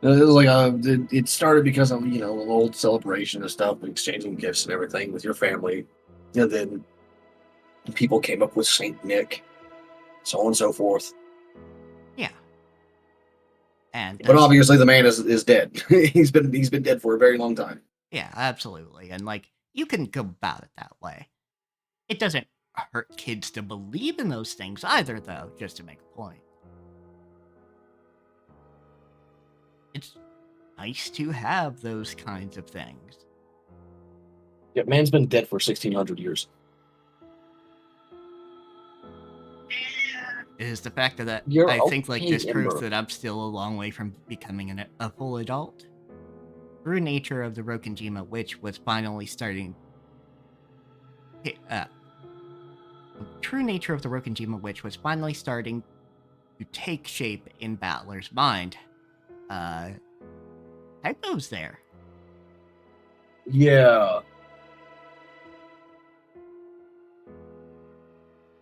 It was like it started because of an old celebration and stuff, exchanging gifts and everything with your family, and then people came up with Saint Nick, so on and so forth. Yeah. But obviously, the man is dead. he's been dead for a very long time. Yeah, absolutely, and like you can go about it that way. It doesn't hurt kids to believe in those things either, though. Just to make a point, it's nice to have those kinds of things. Yeah, man's been dead for 1,600 years. Is the fact that I think like this proves that I'm still a long way from becoming a full adult. True nature of the Rokenjima witch was finally starting. True nature of the Rokenjima witch was finally starting to take shape in Battler's mind. Typo's there. Yeah.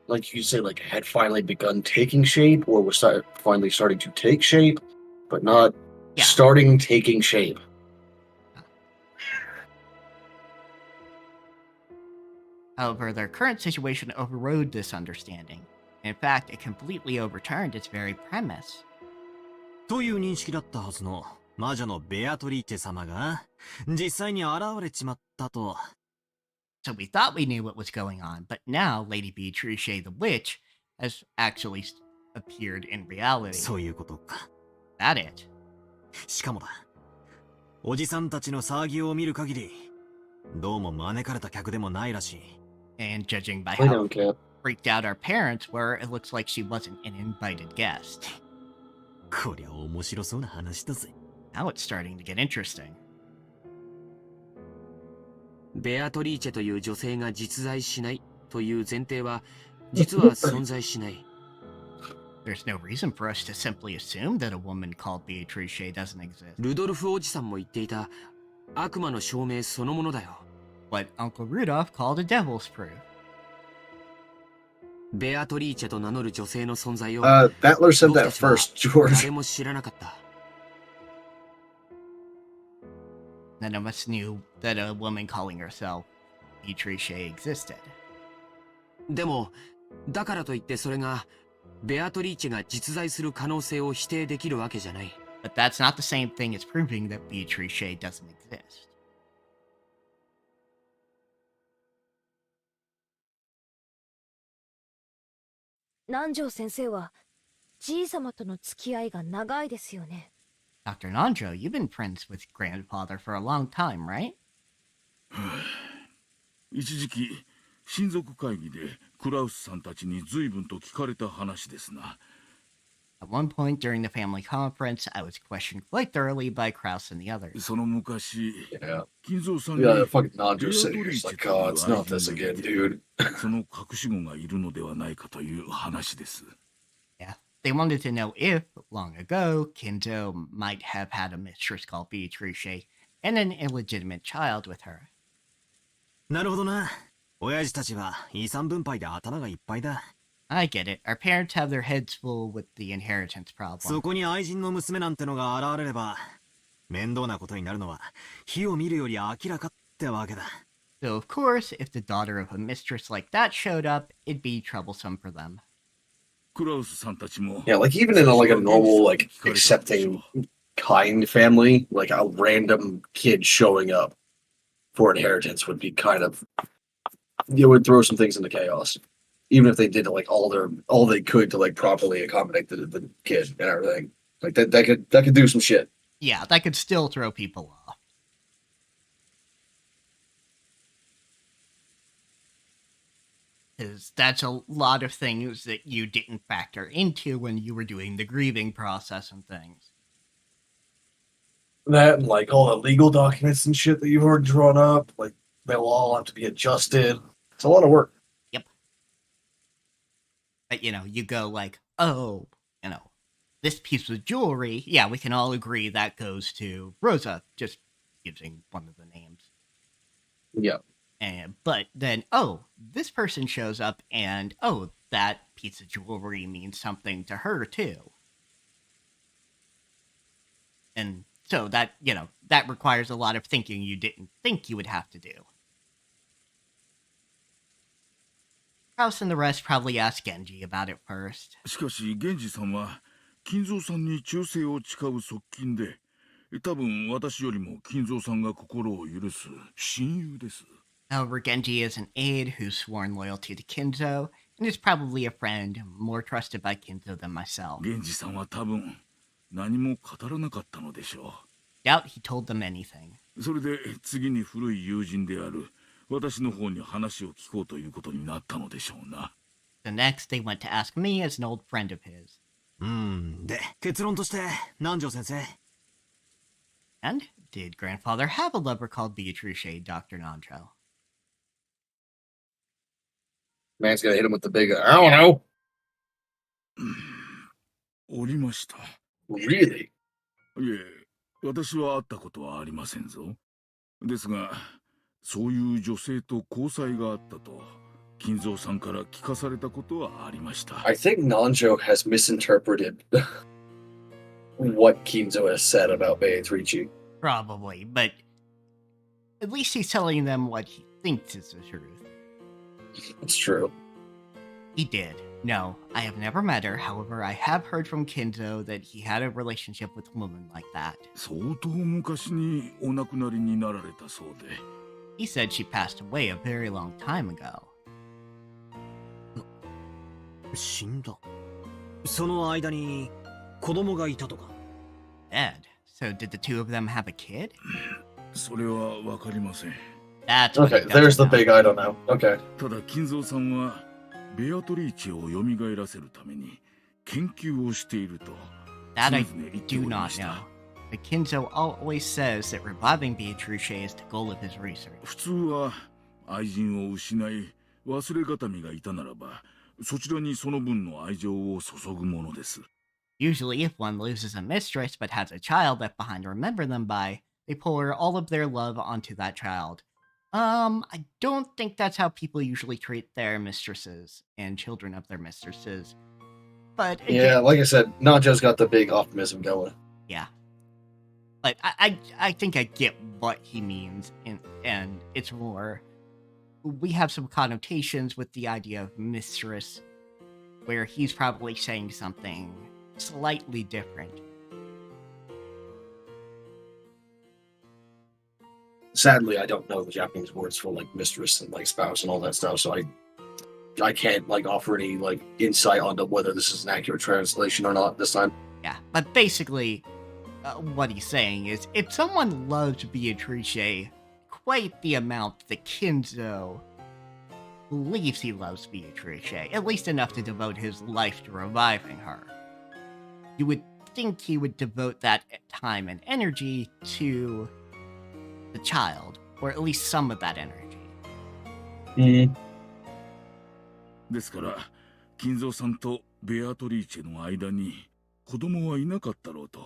Like you say, like had finally begun taking shape, or was finally starting to take shape, but not starting taking shape. However, their current situation overrode this understanding. In fact, it completely overturned its very premise. という認識だったはずの魔女のベアトリーチェ様が実際に現れちまったと。So we thought we knew what was going on, but now Lady Beatrice the Witch has actually appeared in reality. そういうことか。That it. しかもだ。おじさんたちの騒ぎを見る限り、どうも招かれた客でもないらしい。And judging by how freaked out our parents were, it looks like she wasn't an invited guest. こりゃ面白そうな話だぜ。Now it's starting to get interesting. ベアトリーチェという女性が実在しないという前提は実は存在しない。There's no reason for us to simply assume that a woman called Beatrice doesn't exist. ルドルフおじさんも言っていた悪魔の証明そのものだよ。What Uncle Rudolph called a devil's proof. ベアトリーチェと名乗る女性の存在を Battler said that first, George. 誰も知らなかった。None of us knew that a woman calling herself Beatrice existed. でも、だからといってそれがベアトリーチェが実在する可能性を否定できるわけじゃない。But that's not the same thing as proving that Beatrice doesn't exist. 南條先生はじい様との付き合いが長いですよね。Dr. Nanjo, you've been friends with grandfather for a long time, right? 一時期親族会議でクラウスさんたちに随分と聞かれた話ですな。At one point during the family conference, I was questioned quite thoroughly by Kraus and the others. その昔、金蔵さんに fucking Nanjo sitting here, like, oh, it's not this again, dude. その隠し子がいるのではないかという話です。Yeah. They wanted to know if, long ago, Kinzo might have had a mistress called Beatrice and an illegitimate child with her. なるほどな。親父たちは遺産分配で頭がいっぱいだ。I get it. Our parents have their heads full with the inheritance problem. そこに愛人の娘なんてのが現れれば、面倒なことになるのは火を見るより明らかってわけだ。So of course, if the daughter of a mistress like that showed up, it'd be troublesome for them. Yeah, like even in a normal, like, accepting, kind family, like a random kid showing up for inheritance would be kind of, it would throw some things into chaos. even if they did like all they could to like properly accommodate the kid and everything. Like that could do some shit. Yeah, that could still throw people off. Because that's a lot of things that you didn't factor into when you were doing the grieving process and things. That and like all the legal documents and shit that you've already drawn up, like they'll all have to be adjusted. It's a lot of work. Yep. But you go like, oh, this piece of jewelry, yeah, we can all agree that goes to Rosa, just using one of the names. Yeah. But then, this person shows up and, that piece of jewelry means something to her too. And so that, that requires a lot of thinking you didn't think you would have to do. House and the rest probably asked Genji about it first. しかし源氏さんは金蔵さんに忠誠を誓う側近で、多分私よりも金蔵さんが心を許す親友です。However, Genji is an aide who's sworn loyalty to Kinzo, and is probably a friend more trusted by Kinzo than myself. 源氏さんは多分何も語らなかったのでしょう。 Doubt he told them anything. それで次に古い友人である私の方に話を聞こうということになったのでしょうな。 The next, they went to ask me as an old friend of his. で、結論として南條先生。 And did grandfather have a lover called Beatrice, Dr. Nanjo? Man's gonna hit him with the big, I don't know. おりました。 Really? いえ、私は会ったことはありませんぞ。ですが、そういう女性と交際があったと、金蔵さんから聞かされたことはありました。I think Nanjo has misinterpreted what Kinzo has said about Beatrice. Probably, but at least he's telling them what he thinks is the truth. It's true. He did. No, I have never met her. However, I have heard from Kinzo that he had a relationship with a woman like that. 相当昔にお亡くなりになられたそうで。He said she passed away a very long time ago. 死んだ。その間に子供がいたとか。Dead. So did the two of them have a kid? それはわかりません。 That's what Okay, he there's the doesn't big I don't know. Okay. ただ金蔵さんはベアトリーチェを蘇らせるために研究をしていると That I 常々言ってお do りま not した。 know. But Kinzo always says that reviving Beatrice is the goal of his research. 普通は愛人を失い忘れがたみがいたならばそちらにその分の愛情を注ぐものです。 Usually, if one loses a mistress but has a child left behind to remember them by, they pour all of their love onto that child. I don't think that's how people usually treat their mistresses and children of their mistresses. But again, Yeah, like I said, Nanjo's got the big optimism going. yeah. But I think I get what he means, and it's more, we have some connotations with the idea of mistress, where he's probably saying something slightly different. Sadly, I don't know the Japanese words for like mistress and like spouse and all that stuff, so I can't like offer any like insight onto whether this is an accurate translation or not this time. Yeah, but basically, what he's saying is, if someone loves Beatrice quite the amount that Kinzo believes he loves Beatrice, at least enough to devote his life to reviving her, you would think he would devote that time and energy to the child, or at least some of that energy. ですから金蔵さんとベアトリーチェの間に子供はいなかったろうと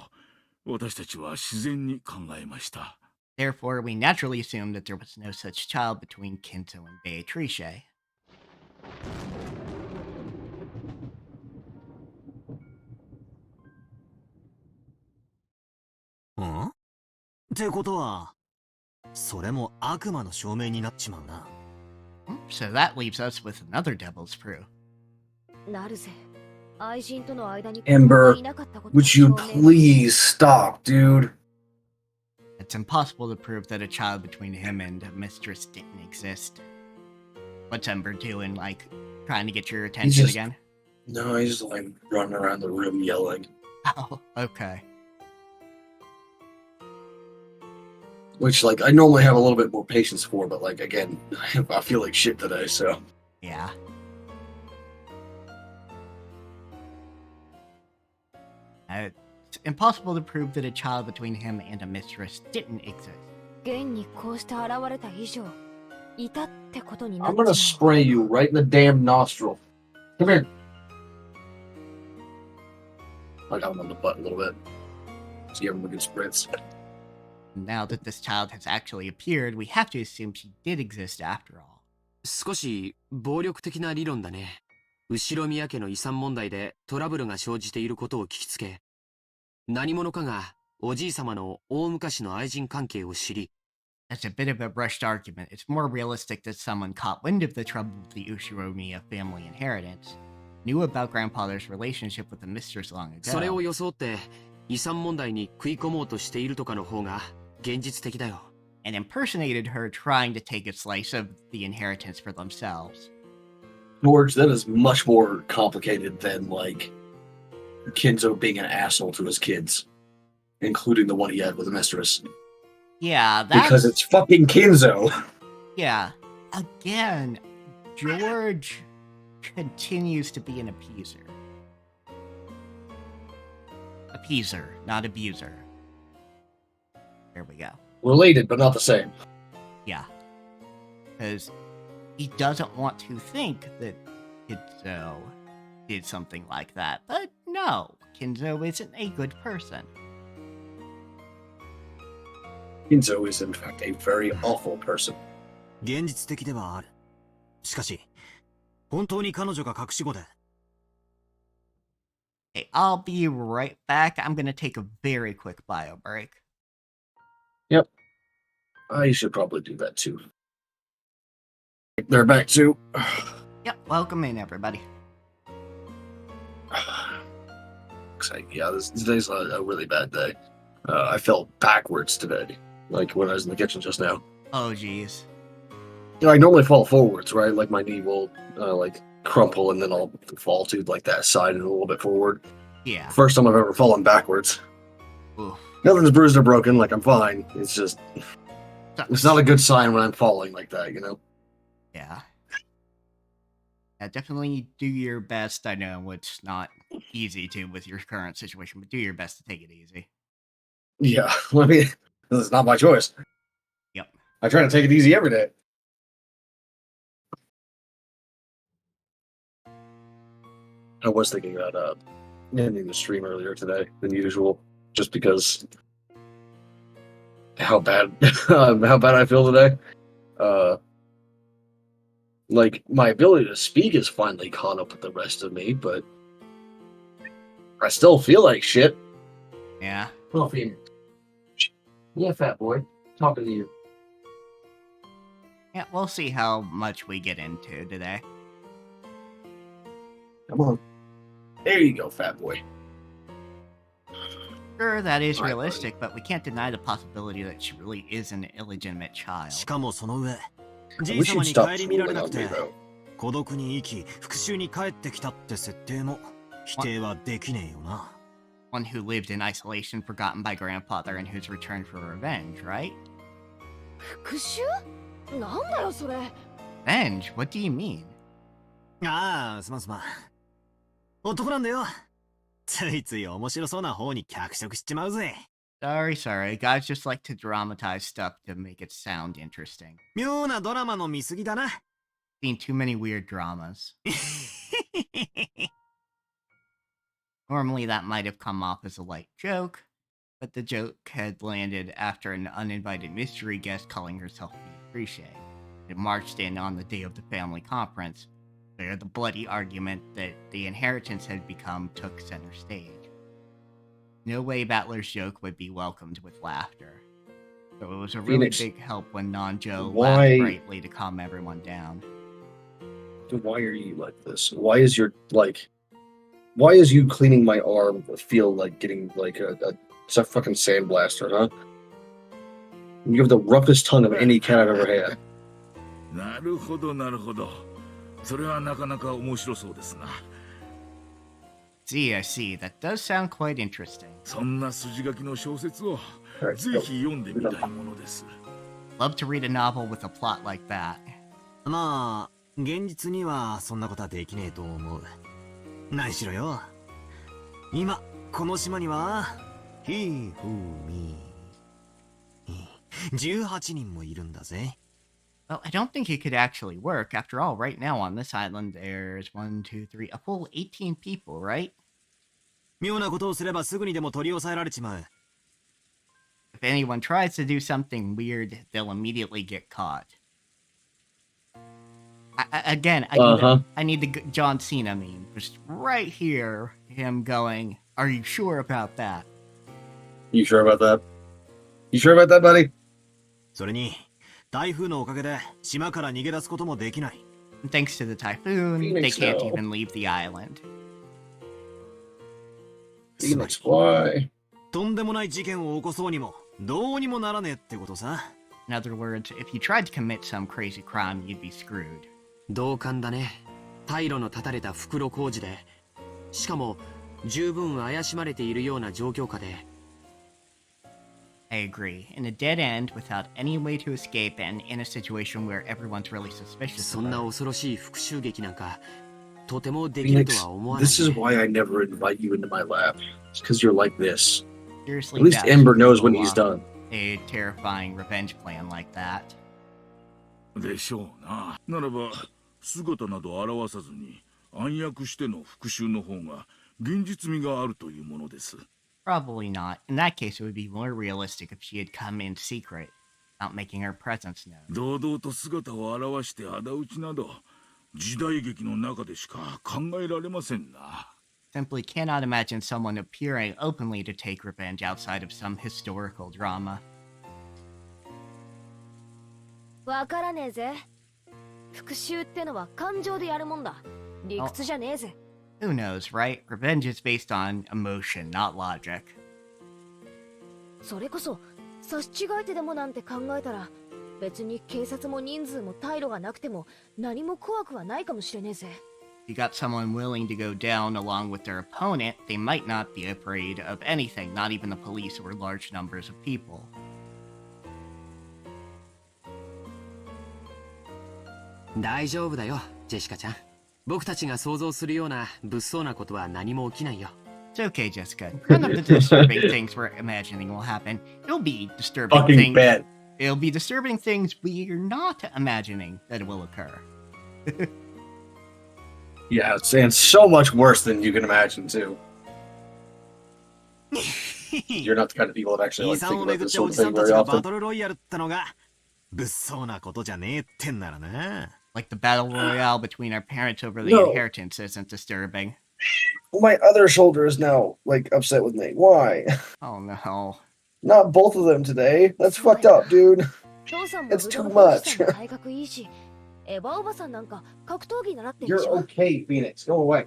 私たちは自然に考えました。 Therefore, we naturally assumed that there was no such child between Kinzo and Beatrice. ん？ってことは、それも悪魔の証明になっちまうな。So that leaves us with another devil's proof. なるぜ。愛人との間に Ember, いなかったこと would you の証明 please stop, dude? It's impossible to prove that a child between him and a mistress didn't exist. What's Ember doing, like, Trying to get your attention again? No, he's just like running around the room yelling. Oh, okay. Which, like, I normally have a little bit more patience for, but, like, again, I feel like shit today, so. Yeah. It's impossible to prove that a child between him and a mistress didn't exist. 現にこうして現れた以上、いたってことにな I'm っちゃう。 gonna spray you right in the damn nostril. Come here. I got him on the butt a little bit. Just give him a good spritz. Now that this child has actually appeared, we have to assume she did exist after all. 少し暴力的な理論だね。後宮家の遺産問題でトラブルが生じていることを聞きつけ、何者かがおじい様の大昔の愛人関係を知り、 That's a bit of a rushed argument. It's more realistic that someone caught wind of the trouble of the Ushiromiya family inheritance, knew about grandfather's relationship with the mistress long ago. それを装って遺産問題に食い込もうとしているとかの方が現実的だよ。 And impersonated her trying to take a slice of the inheritance for themselves. George, that is much more complicated than, like, Kinzo being an asshole to his kids, including the one he had with the mistress. Yeah, that's... Because it's fucking Kinzo. Yeah. Again, George continues to be an appeaser. Appeaser, not abuser. There we go. Related, but not the same. Yeah. Because he doesn't want to think that Kinzo did something like that. But no, Kinzo isn't a good person. Kinzo is, in fact, a very awful person. 現実的ではある。しかし、本当に彼女が隠し子で。Hey, I'll be right back. I'm gonna take a very quick bio break. Yep. I should probably do that too. They're back too. Yep, welcome in, everybody. Yeah, today's a really bad day. I felt backwards today, like when I was in the kitchen just now. Oh, geez. You know, I normally fall forwards, right? Like my knee will like crumple and then I'll fall to like that side and a little bit forward. Yeah. First time I've ever fallen backwards. Oof. Nothing's bruised or broken, like I'm fine. It's just, it's not a good sign when I'm falling like that, you know? Yeah. Yeah, definitely do your best. I know it's not easy to with your current situation, but do your best to take it easy. Yeah, I mean, this is not my choice. Yep. I try to take it easy every day. I was thinking about ending the stream earlier today than usual, just because how bad I feel today. Like my ability to speak is finally caught up with the rest of me, but I still feel like shit. Yeah. Coffee. Yeah, fat boy. Talking to you. Yeah, we'll see how much we get into today. Come on. There you go, fat boy. Sure, that is realistic, but we can't deny the possibility that she really is an illegitimate child. しかもその上、じい様に顧みられなくて、孤独に生き、復讐に帰ってきたって設定も否定はできねえよな。One who lived in isolation, forgotten by grandfather, and who's returned for revenge, right? 復讐？なんだよそれ。Revenge? What do you mean? ああ、すまんすまん。男なんだよ。ついつい面白そうな方に脚色しちまうぜ。Sorry. Guys just like to dramatize stuff to make it sound interesting. 妙なドラマの見過ぎだな。Seen too many weird dramas. Normally that might have come off as a light joke, but the joke had landed after an uninvited mystery guest calling herself Beatrice had marched in on the day of the family conference, where the bloody argument that the inheritance had become took center stage. No way Battler's joke would be welcomed with laughter. So it was a really big help when Nanjo laughed brightly to calm everyone down. Why are you like this? Why is you cleaning my arm feel like getting like a fucking sandblaster, huh? You have the roughest tongue of any cat I've ever had. なるほどなるほど。それはなかなか面白そうですな。See, I see. That does sound quite interesting. そんな筋書きの小説をぜひ読んでみたいものです。Love to read a novel with a plot like that. まあ、現実にはそんなことはできねえと思う。何しろよ。今、この島には、ひふみ。18人もいるんだぜ。Well, I don't think it could actually work. After all, right now on this island, there's 1, 2, 3, a full 18 people, right? 妙なことをすればすぐにでも取り押さえられちまう。If anyone tries to do something weird, they'll immediately get caught. I need the John Cena meme. Just right here, him going, "Are you sure about that?" You sure about that? You sure about that, buddy? それに、台風のおかげで島から逃げ出すこともできない。Thanks to the typhoon, they Phoenix, can't though. even leave the island. Phoenix, why? とんでもない事件を起こそうにも、どうにもならねえってことさ。In other words, if you tried to commit some crazy crime, you'd be screwed. 同感だね。退路の断たれた袋小路で、しかも十分怪しまれているような状況下で。I agree. In a dead end, without any way to escape, and in a situation where everyone's really suspicious. そんな恐ろしい復讐劇なんか、とてもできるとは思わない。This is why I never invite you into my lab. It's because you're like this. Seriously, At least Ember knows when he's done. A terrifying revenge plan like that. でしょうな。ならば姿など現さずに暗躍しての復讐の方が現実味があるというものです。Probably not. In that case, it would be more realistic if she had come in secret, without making her presence known. 堂々と姿を現して仇討ちなど時代劇の中でしか考えられませんな。Simply cannot imagine someone appearing openly to take revenge outside of some historical drama. わからねえぜ。復讐ってのは感情でやるもんだ。理屈じゃねえぜ。Who knows, right? Revenge is based on emotion, not logic. それこそ差し違えてでもなんて考えたら、別に警察も人数も退路がなくても何も怖くはないかもしれねえぜ。If you got someone willing to go down along with their opponent, they might not be afraid of anything, not even the police or large numbers of people. 大丈夫だよ、ジェシカちゃん。僕たちが想像するような物騒なことは何も起きないよ。It's okay, Jessica. None of the disturbing things we're imagining will happen. It'll be disturbing Fucking things. bet. It'll be disturbing things we're not imagining that will occur. Yeah, and so much worse than you can imagine, too. You're not the kind of people that actually like think about this sort of thing very often. バトルロイヤルってのが物騒なことじゃねえってんならな。Like the battle royale between our parents over the inheritance isn't disturbing. My other shoulder is now, like, upset with me. Why? Oh no. Not both of them today. That's fucked up, dude. It's too much. You're okay, Phoenix. Go away.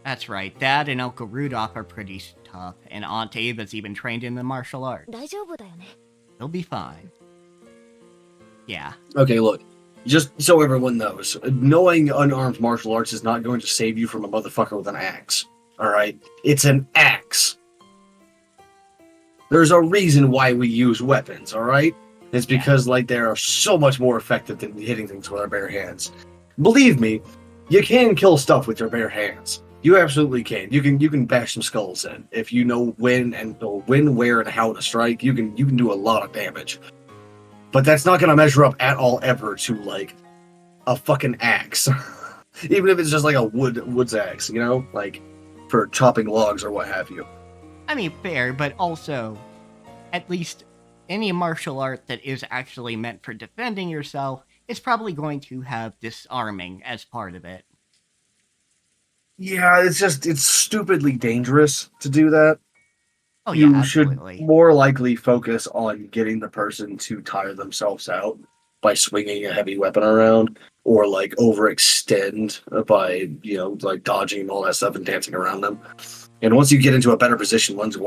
That's right. Dad and Uncle Rudolph are pretty tough, and Aunt Ava's even trained in the martial arts. They'll be fine. Yeah. Okay, look. Just so everyone knows, knowing unarmed martial arts is not going to save you from a motherfucker with an axe. Alright? It's an axe. There's a reason why we use weapons, alright? It's because, like, they are so much more effective than hitting things with our bare hands. Believe me, you can kill stuff with your bare hands. You absolutely can. You can bash some skulls in. If you know when, where, and how to strike, you can do a lot of damage. But that's not going to measure up at all ever to, like, a fucking axe. Even if it's just like a woods axe, you know? Like, for chopping logs or what have you. I mean, fair, but also, at least any martial art that is actually meant for defending yourself is probably going to have disarming as part of it. Yeah, it's stupidly dangerous to do that. Oh, yeah, you should more likely focus on getting the person to tire themselves out by swinging a heavy weapon around, or like overextend by, you know, like dodging and all that stuff and dancing around them. And once you get into a better position, once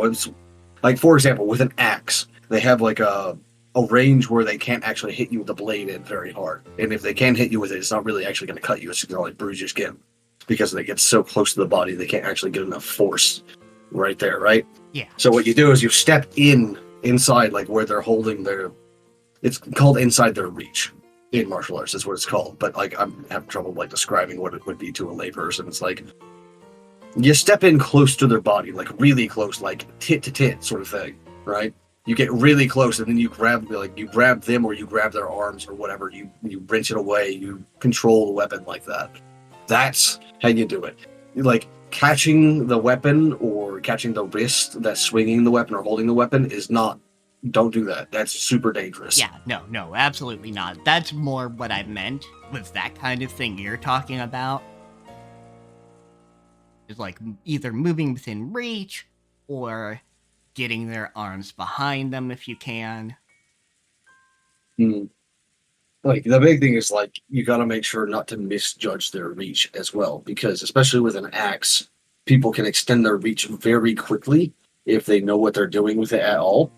like, for example, with an axe, they have like a a range where they can't actually hit you with the blade in very hard. And if they can hit you with it, it's not really actually going to cut you. It's just going to like bruise your skin because they get so close to the body they can't actually get enough force right there, right? Yeah. So what you do is you step inside like where they're holding their. It's called inside their reach in martial arts. That's what it's called. But like I'm having trouble like describing what it would be to a layperson. It's like you step in close to their body, like really close, like tit to tit sort of thing, right? You get really close and then you grab them or you grab their arms or whatever. You wrench it away. You control the weapon like that. That's how you do it. Like catching the weapon or catching the wrist that's swinging the weapon or holding the weapon is not. Don't do that. That's super dangerous. Yeah, no, absolutely not. That's more what I meant was that kind of thing you're talking about. Is like either moving within reach or getting their arms behind them if you can. Like the big thing is like you got to make sure not to misjudge their reach as well, because especially with an axe, people can extend their reach very quickly if they know what they're doing with it at all.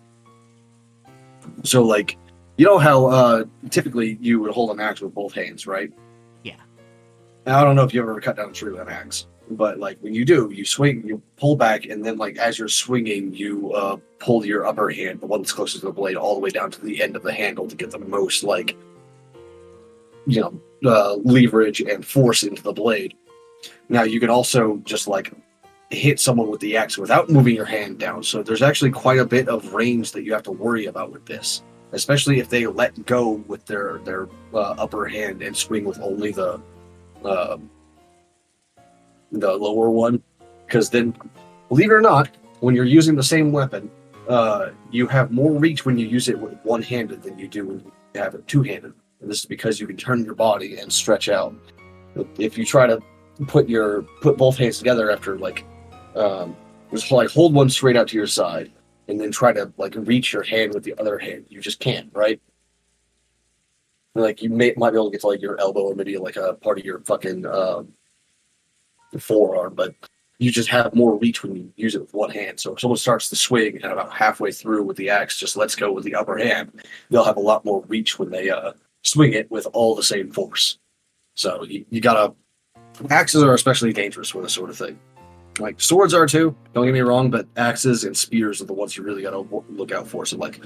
So like, you know how typically you would hold an axe with both hands, right? Yeah. Now, I don't know if you ever cut down a tree with an axe, but like when you do, you swing, you pull back, and then like as you're swinging, you pull your upper hand, the one that's closest to the blade, all the way down to the end of the handle to get the most like, leverage and force into the blade. Now you can also just like hit someone with the axe without moving your hand down. So there's actually quite a bit of range that you have to worry about with this, especially if they let go with their upper hand and swing with only the lower one. Because then, believe it or not, when you're using the same weapon, you have more reach when you use it with one-handed than you do when you have it two-handed. And this is because you can turn your body and stretch out. If you try to put both hands together after just like hold one straight out to your side and then try to like reach your hand with the other hand, you just can't, right? Like you might be able to get to like your elbow or maybe like a part of your fucking forearm, but you just have more reach when you use it with one hand. So if someone starts to swing and about halfway through with the axe just lets go with the upper hand, they'll have a lot more reach when they swing it with all the same force. So you gotta. Axes are especially dangerous with this sort of thing. Like swords are too, don't get me wrong, but axes and spears are the ones you really gotta look out for. So like,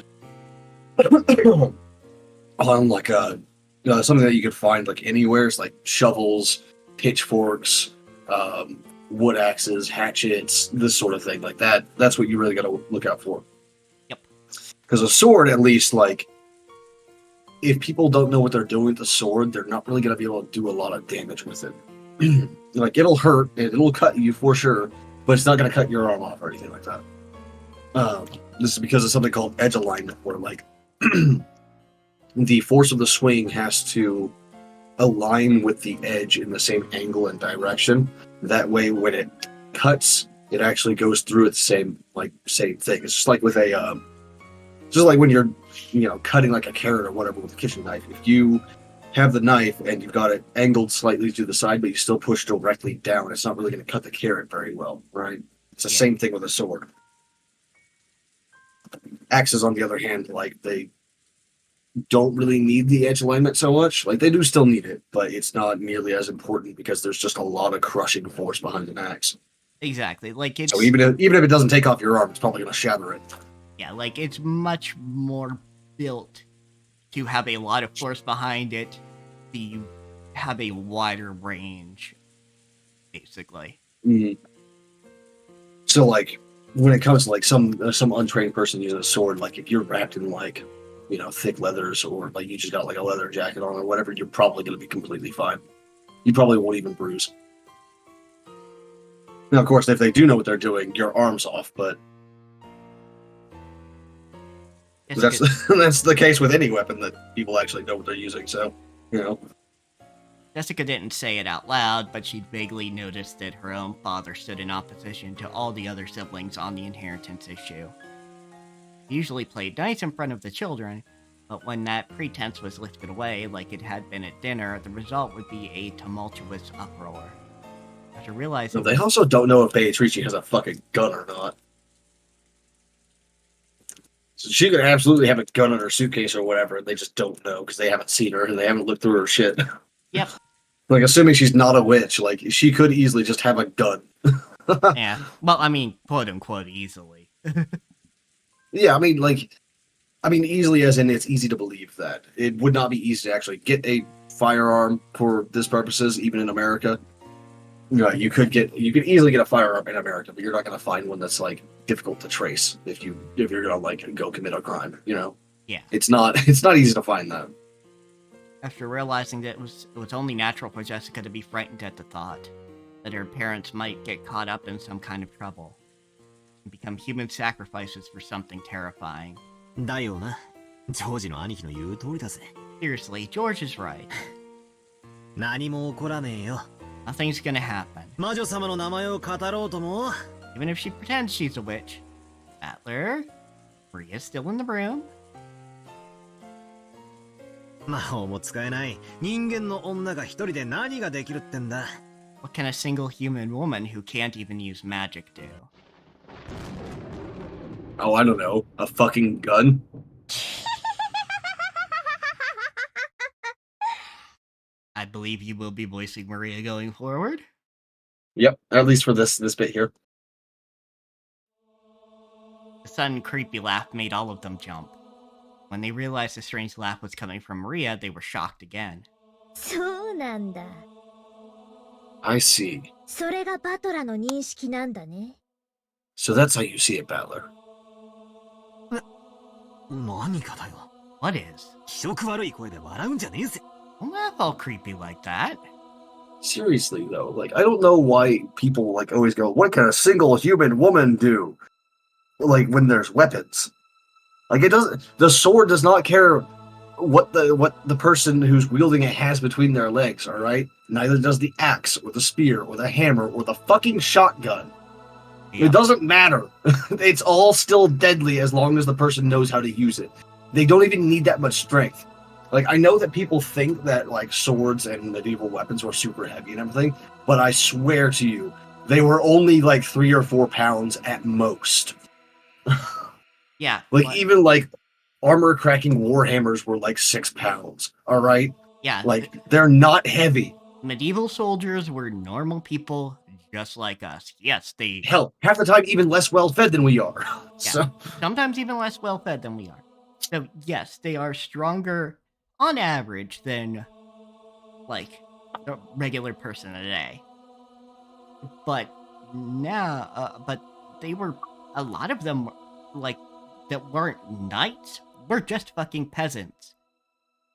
on like something that you could find like anywhere is like shovels, pitchforks, wood axes, hatchets, this sort of thing. Like that. That's what you really gotta look out for. Yep. Because a sword, at least, like, if people don't know what they're doing with the sword, they're not really gonna be able to do a lot of damage with it. Like it'll hurt and it'll cut you for sure, but it's not going to cut your arm off or anything like that. This is because of something called edge alignment, where like the force of the swing has to align with the edge in the same angle and direction. That way, when it cuts, it actually goes through it the same thing. It's just like with a just like when you're cutting like a carrot or whatever with a kitchen knife. If you have the knife and you've got it angled slightly to the side, but you still push directly down, it's not really going to cut the carrot very well, right? It's the same thing with a sword. Axes, on the other hand, like they don't really need the edge alignment so much. Like they do still need it, but it's not nearly as important because there's just a lot of crushing force behind an axe. Exactly. Like it's so even if it doesn't take off your arm, it's probably going to shatter it. Yeah, like it's much more built to have a lot of force behind it, you have a wider range, basically. Mm-hmm. So, like, when it comes to like some untrained person using a sword, like if you're wrapped in like, thick leathers or like you just got like a leather jacket on or whatever, you're probably going to be completely fine. You probably won't even bruise. Now, of course, if they do know what they're doing, your arm's off, but that's the case with any weapon that people actually know what they're using. So, Jessica didn't say it out loud, but she'd vaguely noticed that her own father stood in opposition to all the other siblings on the inheritance issue. He usually played nice in front of the children, but when that pretense was lifted away, like it had been at dinner, the result would be a tumultuous uproar. After realizing they also don't know if Beatrice has a fucking gun or not. So she could absolutely have a gun in her suitcase or whatever, and they just don't know because they haven't seen her and they haven't looked through her shit. Yep. Like, assuming she's not a witch, like, she could easily just have a gun. Yeah. Well, I mean, quote unquote, easily. Yeah, I mean, easily as in it's easy to believe that. It would not be easy to actually get a firearm for this purposes, even in America. You could easily get a firearm in America, but you're not going to find one that's like difficult to trace if you're going to like go commit a crime. Yeah. It's not easy to find that. After realizing that it was only natural for Jessica to be frightened at the thought that her parents might get caught up in some kind of trouble and become human sacrifices for something terrifying. だよな。ジョージの兄貴の言う通りだぜ。 Seriously, George is right. 何も起こらねえよ。 Nothing's gonna happen. 魔女様の名前を語ろうとも。 Even if she pretends she's a witch. Battler, Maria's still in the room. 魔法も使えない人間の女が一人で何ができるってんだ。 What can a single human woman who can't even use magic do? Oh, I don't know. A fucking gun? I believe you will be voicing Maria going forward. Yep, at least for this bit here. The sudden creepy laugh made all of them jump. When they realized the strange laugh was coming from Maria, they were shocked again. そうなんだ。 I see. それがバトラの認識なんだね。 So that's how you see it, Battler. 何かだよ。 What is? 気色悪い声で笑うんじゃねえぜ。 Don't laugh all creepy like that. Seriously, though, like, I don't know why people, like, always go, what can a single human woman do? Like, when there's weapons. Like, the sword does not care what the person who's wielding it has between their legs, alright? Neither does the axe, or the spear, or the hammer, or the fucking shotgun. Yeah. It doesn't matter. It's all still deadly as long as the person knows how to use it. They don't even need that much strength. Like, I know that people think that, like, swords and medieval weapons were super heavy and everything, but I swear to you, they were only, like, 3 or 4 pounds at most. Yeah. Like, even, like, armor-cracking warhammers were, like, 6 pounds, alright? Yeah. Like, they're not heavy. Medieval soldiers were normal people just like us. Yes, they... Hell, half the time even less well-fed than we are. Yeah, so... Sometimes even less well-fed than we are. So, yes, they are stronger... on average than, like, a regular person today. But now, but they were, a lot of them, like, that weren't knights, were just fucking peasants.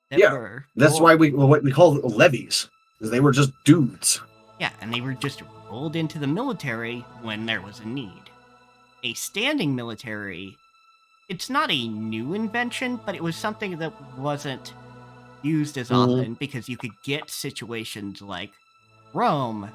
That's why what we call levies, because they were just dudes. Yeah, and they were just rolled into the military when there was a need. A standing military, it's not a new invention, but it was something that wasn't used as often because you could get situations like Rome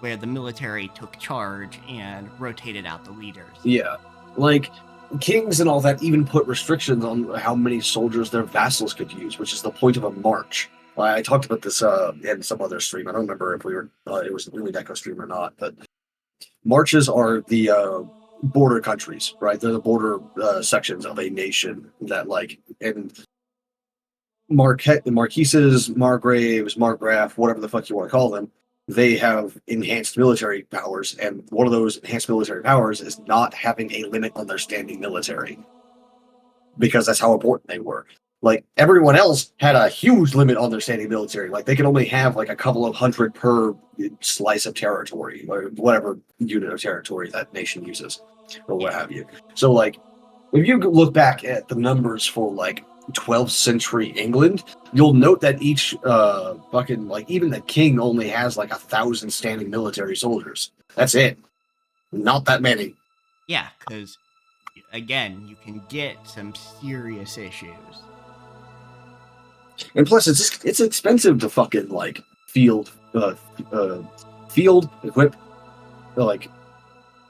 where the military took charge and rotated out the leaders. Yeah, like kings and all that even put restrictions on how many soldiers their vassals could use, which is the point of a march. I talked about this in some other stream. I don't remember if it was the Umineko stream or not, but marches are the border countries, right? They're the border sections of a nation that, like, and marquises, margraves, margraf, whatever the fuck you want to call them, they have enhanced military powers, and one of those enhanced military powers is not having a limit on their standing military, because that's how important they were. Like, everyone else had a huge limit on their standing military. Like, they could only have like a couple of hundred per slice of territory, or whatever unit of territory that nation uses, or what have you. So, like, if you look back at the numbers for, like, 12th century England, you'll note that each fucking, like, even the king only has like 1,000 standing military soldiers. That's it. Not that many. Yeah, because again, you can get some serious issues. And plus, it's expensive to fucking, like, field equip, like,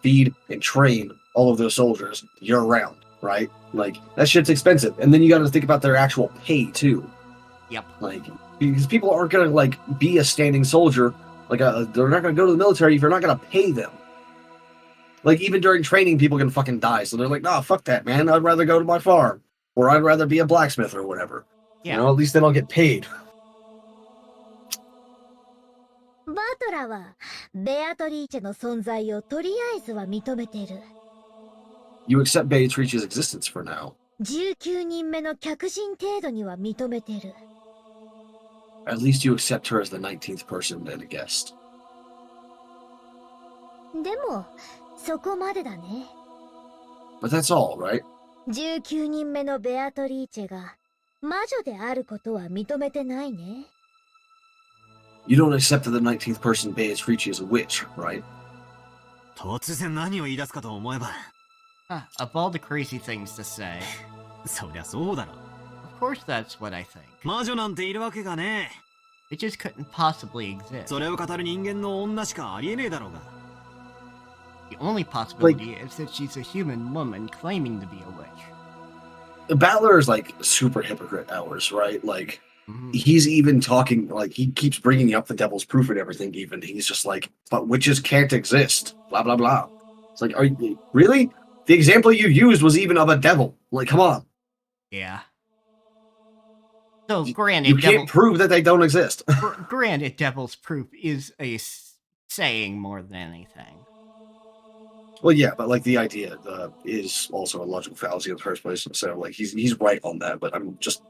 feed and train all of those soldiers year round, right? Like, that shit's expensive. And then you got to think about their actual pay too. Yep. Like, because people aren't gonna, like, be a standing soldier. Like, they're not gonna go to the military if you're not gonna pay them. Like, even during training, people can fucking die. So they're like, nah, fuck that, man. I'd rather go to my farm. Or I'd rather be a blacksmith or whatever. Yeah. You know, at least then I'll get paid. バトラはベアトリーチェの存在をとりあえずは認めてる。You accept Beatrice's existence for now. 19人目の客人程度には認めてる。At least you accept her as the 19th person and a guest. でもそこまでだね。 But that's all, right? 19人目のベアトリーチェが魔女であることは認めてないね。You don't accept that the 19th person Beatrice is a witch, right? 突然何を言い出すかと思えば。Of all the crazy things to say. そりゃそうだろ。Of course that's what I think. 魔女なんているわけがねえ。It just couldn't possibly exist. それを語る人間の女しかありえねえだろうが。The only possibility is that she's a human woman claiming to be a witch. Battler is like super hypocrite hours, right? Like, he's even talking, like, he keeps bringing up the devil's proof and everything, even. He's just like, but witches can't exist. Blah, blah, blah. It's like, are you, really? The example you used was even of a devil. Like, come on. Yeah. So, granted, you can't prove that they don't exist. Granted, devil's proof is a saying more than anything. Well, yeah, but like the idea is also a logical fallacy in the first place. So, like, he's right on that. But I'm just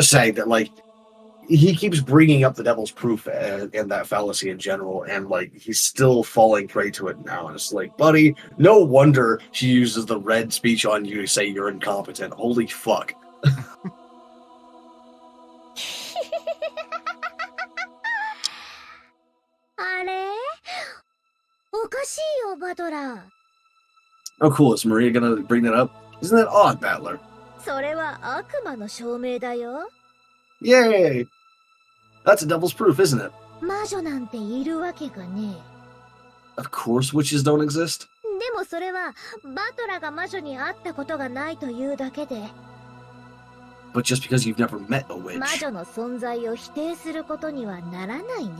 saying that, like, he keeps bringing up the devil's proof and that fallacy in general, and like he's still falling prey to it now. And it's like, buddy, no wonder she uses the red speech on you to say you're incompetent. Holy fuck. あれ？おかしいよ、バトラー。 Oh, cool. Is Maria gonna bring that up? Isn't that odd, Battler? それは悪魔の証明だよ。 Yay! That's a devil's proof, isn't it? 魔女なんているわけがねえ。 Of course witches don't exist. でもそれはバトラが魔女に会ったことがないというだけで。 But just because you've never met a witch, 魔女の存在を否定することにはならないね。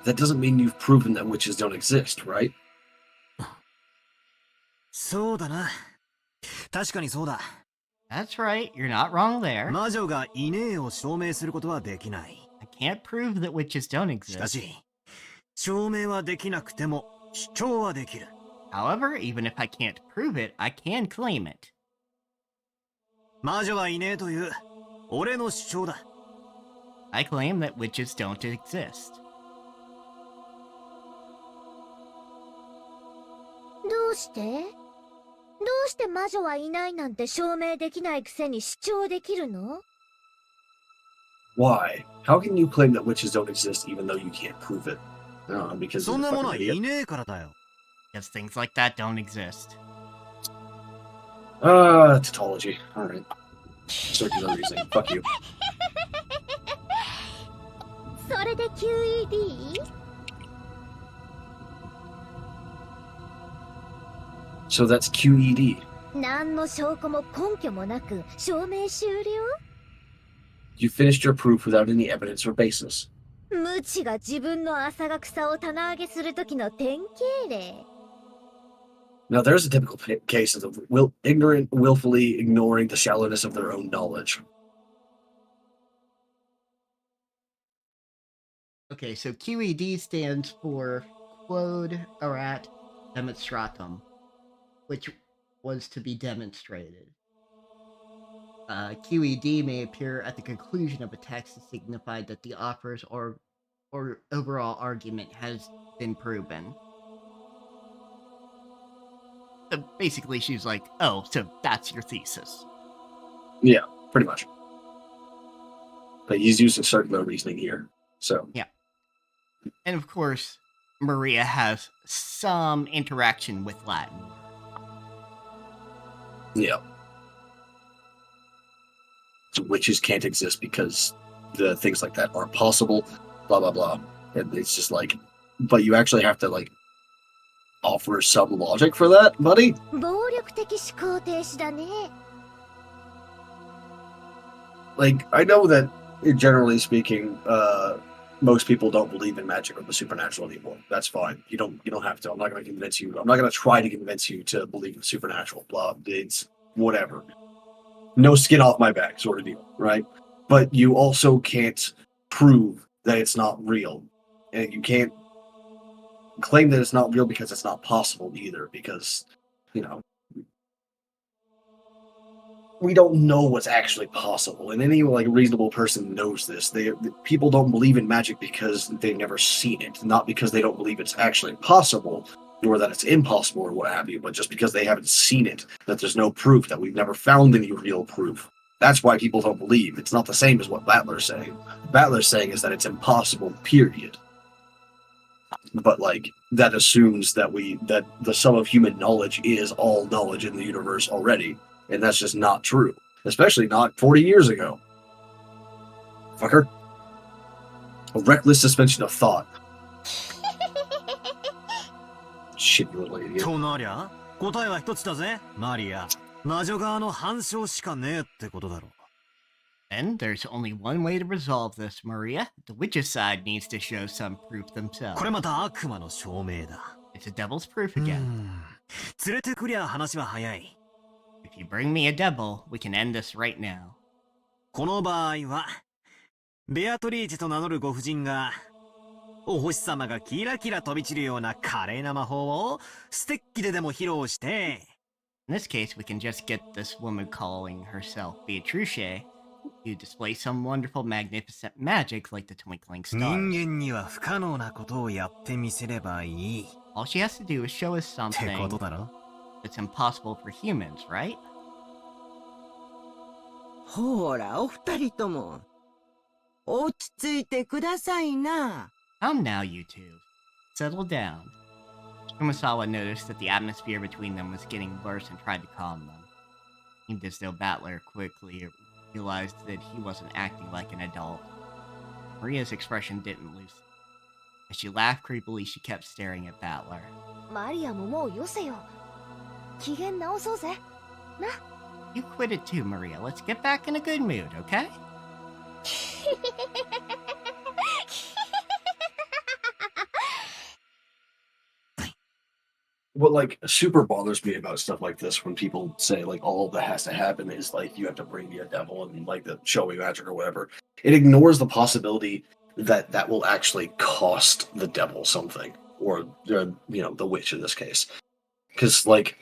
that doesn't mean you've proven that witches don't exist, right? そうだな。確かにそうだ。That's right, you're not wrong there. 魔女がいねえを証明することはできない。I can't prove that witches don't exist. しかし、証明はできなくても主張はできる。However, even if I can't prove it, I can claim it. 魔女はいねえという俺の主張だ。I claim that witches don't exist. どうして？どうして魔女はいないなんて証明できないくせに主張できるの？ Why? How can you claim that witches don't exist even though you can't prove it? Because そんなものはいねえからだよ。Because things like that don't exist. Tautology. Alright. Circular reasoning. Fuck you. それで QED？ So that's QED. 何の証拠も根拠もなく証明終了？ You finished your proof without any evidence or basis. 無知が自分の浅が草を棚上げする時の典型例。 Now there's a typical case of the ignorant willfully ignoring the shallowness of their own knowledge. Okay, so QED stands for Quod Erat Demonstratum, which was to be demonstrated. QED may appear at the conclusion of a text to signify that the author's or overall argument has been proven. So basically, she's like, oh, so that's your thesis. Yeah, pretty much. But he's using circular reasoning here, so... Yeah. And of course, Maria has some interaction with Latin. Yeah. So witches can't exist because the things like that aren't possible, blah, blah, blah. And it's just like, but you actually have to, like, offer some logic for that, buddy? 暴力的思考停止だね。 Like, I know that, generally speaking, most people don't believe in magic or the supernatural anymore. That's fine. You don't have to. I'm not going to convince you. I'm not going to try to convince you to believe in supernatural. Blah. It's whatever. No skin off my back, sort of deal, right? But you also can't prove that it's not real, and you can't claim that it's not real because it's not possible either. Because you know we don't know what's actually possible, and any like reasonable person knows this. People don't believe in magic because they've never seen it, not because they don't believe it's actually possible, nor that it's impossible or what have you, but just because they haven't seen it, that there's no proof, that we've never found any real proof. That's why people don't believe. It's not the same as what Battler's saying. What Battler's saying is that it's impossible, period. But like that assumes that the sum of human knowledge is all knowledge in the universe already. And that's just not true. Especially not 40 years ago. Fucker. A reckless suspension of thought. Shit, you little idiot. となりゃ、答えは一つだぜ、マリア。魔女側の反証しかねえってことだろ。Then there's only one way to resolve this, Maria. The witch's side needs to show some proof themselves. これまた悪魔の証明だ。It's a devil's proof again. 連れてくりゃ話は早い。If you bring me a devil, we can end this right now. この場合は、ベアトリーチェと名乗るご婦人が、お星様がキラキラ飛び散るような華麗な魔法をステッキででも披露して、In this case, we can just get this woman calling herself Beatrice to display some wonderful, magnificent magic like the twinkling stars. 人間には不可能なことをやってみせればいい。All she has to do is show us ってこと something だろ。that's impossible for humans, right? ほら、お二人とも。落ち着いてくださいな。Come now, you two. Settle down. Kumasawa noticed that the atmosphere between them was getting worse and tried to calm them. It seemed as though Battler quickly realized that he wasn't acting like an adult. Maria's expression didn't loosen. As she laughed creepily, she kept staring at Battler. マリアももうよせよ。機嫌直そうぜ。な。You quit it too, Maria. Let's get back in a good mood, okay? What like super bothers me about stuff like this when people say like all that has to happen is like you have to bring me a devil and like the show me magic or whatever. It ignores the possibility that that will actually cost the devil something, or the witch in this case, because like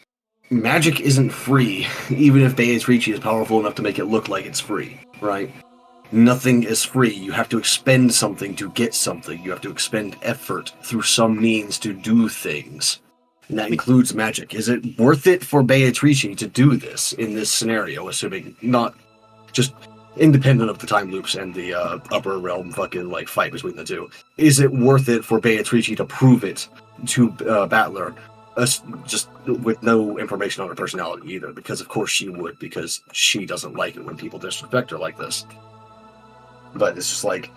magic isn't free, even if Beatrice is powerful enough to make it look like it's free, right? Nothing is free. You have to expend something to get something. You have to expend effort through some means to do things. And that includes magic. Is it worth it for Beatrice to do this in this scenario, assuming not just independent of the time loops and the upper realm fucking like fight between the two? Is it worth it for Beatrice to prove it to Battler, just with no information on her personality either? Because of course she would, because she doesn't like it when people disrespect her like this. But it's just like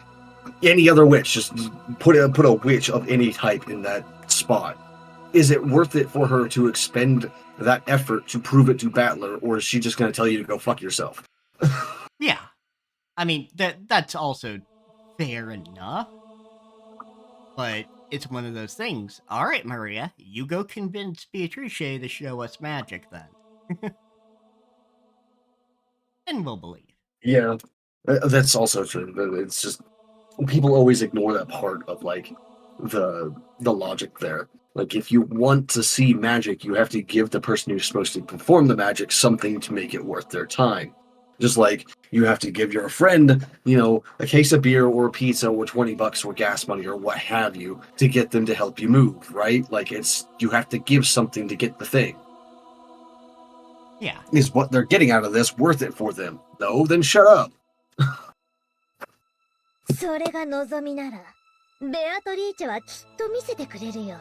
any other witch, just put a witch of any type in that spot. Is it worth it for her to expend that effort to prove it to Battler, or is she just going to tell you to go fuck yourself? Yeah. I mean, that's also fair enough. But it's one of those things. All right, Maria, you go convince Beatrice to show us magic then. And we'll believe. Yeah, that's also true. It's just people always ignore that part of like the logic there. Like if you want to see magic, you have to give the person who's supposed to perform the magic something to make it worth their time. Just like you have to give your friend, a case of beer or pizza or $20 or gas money or what have you to get them to help you move, right? Like you have to give something to get the thing. Yeah. Is what they're getting out of this worth it for them? No, then shut up. それが望みなら、ベアトリーチェはきっと見せてくれるよ。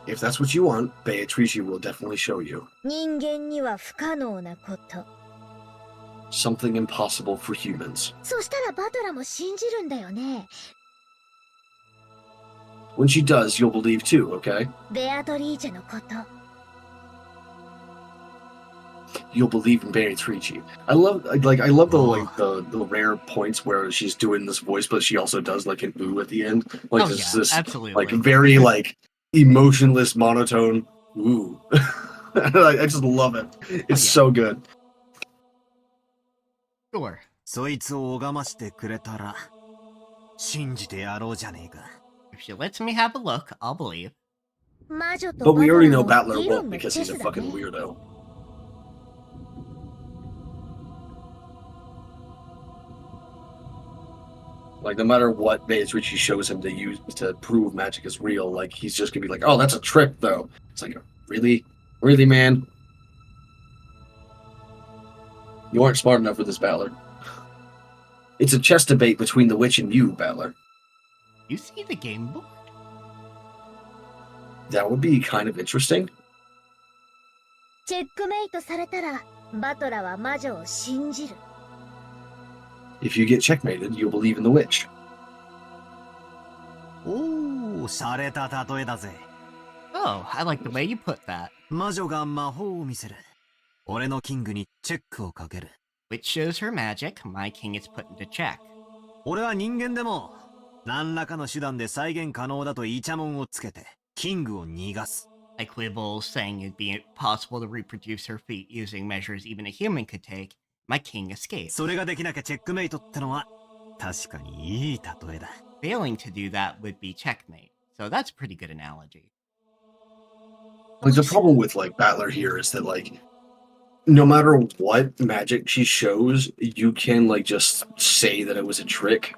If that's what you want, Beatrice will definitely show you. 人間には不可能なこと。Something impossible for humans. そしたらバトラも信じるんだよね。When she does, you'll believe too, okay? ベアトリーチェのこと。you'll believe in Beatrice. I love the rare points where she's doing this voice, but she also does like an ooh at the end. Like this absolutely. like very like emotionless monotone ooh. I just love it. It's so good. Sure. そいつを拝ましてくれたら信じてやろうじゃねえか。 If she lets me have a look, I'll believe. But we already know Battler won't because he's a fucking weirdo. Like, no matter what Beatrice shows him to use to prove magic is real, like, he's just gonna be like, oh, that's a trick, though. It's like, really? Really, man? You aren't smart enough for this, Battler. It's a chess debate between the witch and you, Battler. You see the game board? That would be kind of interesting. チェックメイトされたら、バトラは魔女を信じる。If you get checkmated, you'll believe in the witch. おお、洒落た例えだぜ。Oh, I like the way you put that. 魔女が魔法を見せる。俺のキングにチェックをかける。Which shows her magic, my king is put into check. 俺は人間でも何らかの手段で再現可能だとイチャモンをつけてキングを逃がす。I quibble, saying it'd be possible to reproduce her feat using measures even a human could take. My king escapes. それができなきゃチェックメイトってのは確かにいい例えだ。Failing to do that would be checkmate. So that's a pretty good analogy. Like, the problem with, like, Battler here is that, like, no matter what magic she shows, you can, like, just say that it was a trick.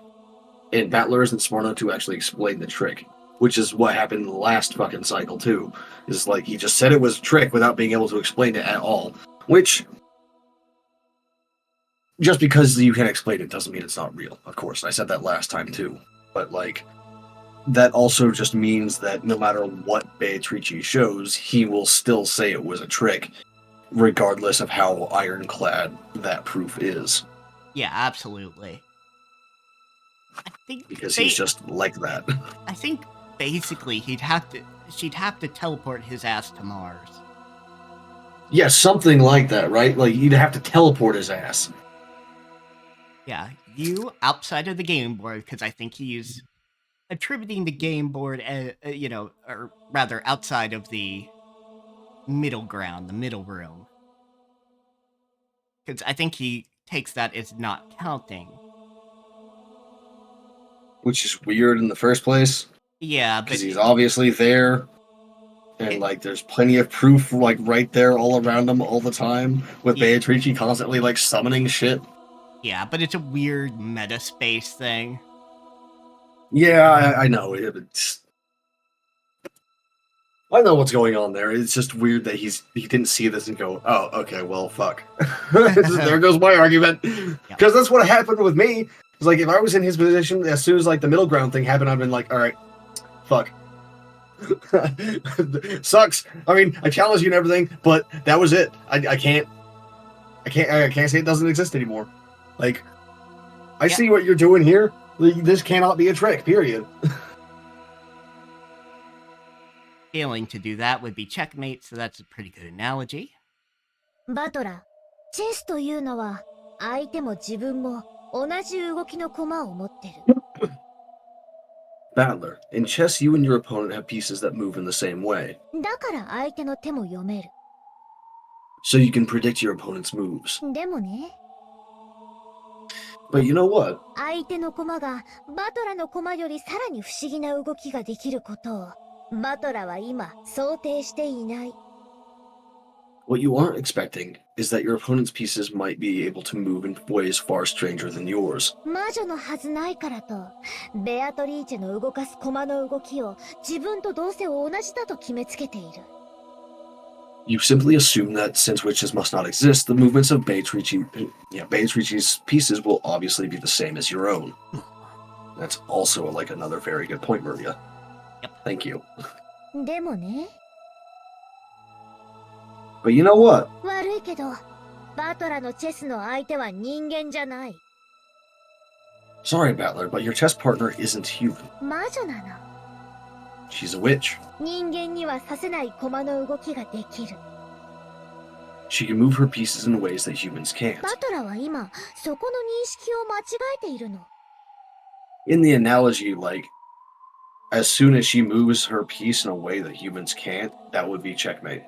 And Battler isn't smart enough to actually explain the trick. Which is what happened in the last fucking cycle, too. Is, like, he just said it was a trick without being able to explain it at all. Which, just because you can explain it doesn't mean it's not real. Of course, I said that last time, too. But, like, that also just means that no matter what Beatrice shows, he will still say it was a trick, regardless of how ironclad that proof is. Yeah, absolutely. I think because he's just like that. I think basically she'd have to teleport his ass to Mars. Yeah, something like that, right? Like, you'd have to teleport his ass. Yeah, you outside of the game board, because I think he's attributing the game board, or rather outside of the middle ground, the middle room. Because I think he takes that as not counting. Which is weird in the first place. Yeah, but because he's obviously there. And, like, there's plenty of proof, like, right there all around him all the time, with Beatrice constantly, like, summoning shit. Yeah, but it's a weird meta space thing. Yeah, I know. I know what's going on there. It's just weird that he didn't see this and go, oh, okay, well, fuck. There goes my argument. Because that's what happened with me. It's like, if I was in his position, as soon as, like, the middle ground thing happened, I'd been like, all right, fuck. Sucks. I mean, I challenged you and everything, but that was it. I can't say it doesn't exist anymore. Like, I see what you're doing here. This cannot be a trick, period. Failing to do that would be checkmate, so that's a pretty good analogy. バトラー、チェスというのは相手も自分も同じ動きの駒を持ってる。Battler, in chess, you and your opponent have pieces that move in the same way. だから相手の手も読める。So you can predict your opponent's moves. でもね。But you know what? 相手の駒がバトラーの駒よりさらに不思議な動きができることをバトラーは今想定していない。What you aren't expecting is that your opponent's pieces might be able to move in ways far stranger than yours. 魔女のはずないからと、ベアトリーチェの動かす駒の動きを自分とどうせ同じだと決めつけている。You simply assume that since witches must not exist, the movements of Beatrice's pieces will obviously be the same as your own. That's also like another very good point, Maria. Yep. Thank you. でもね。But you know what? 悪いけど、バトラーのチェスの相手は人間じゃない。Sorry, Battler, but your chess partner isn't human. 魔女なの。She's a witch. 人間にはさせない駒の動きができる。She can move her pieces in ways that humans can't. バトラは今そこの認識を間違えているの。 In the analogy, like, as soon as she moves her piece in a way that humans can't, that would be checkmate.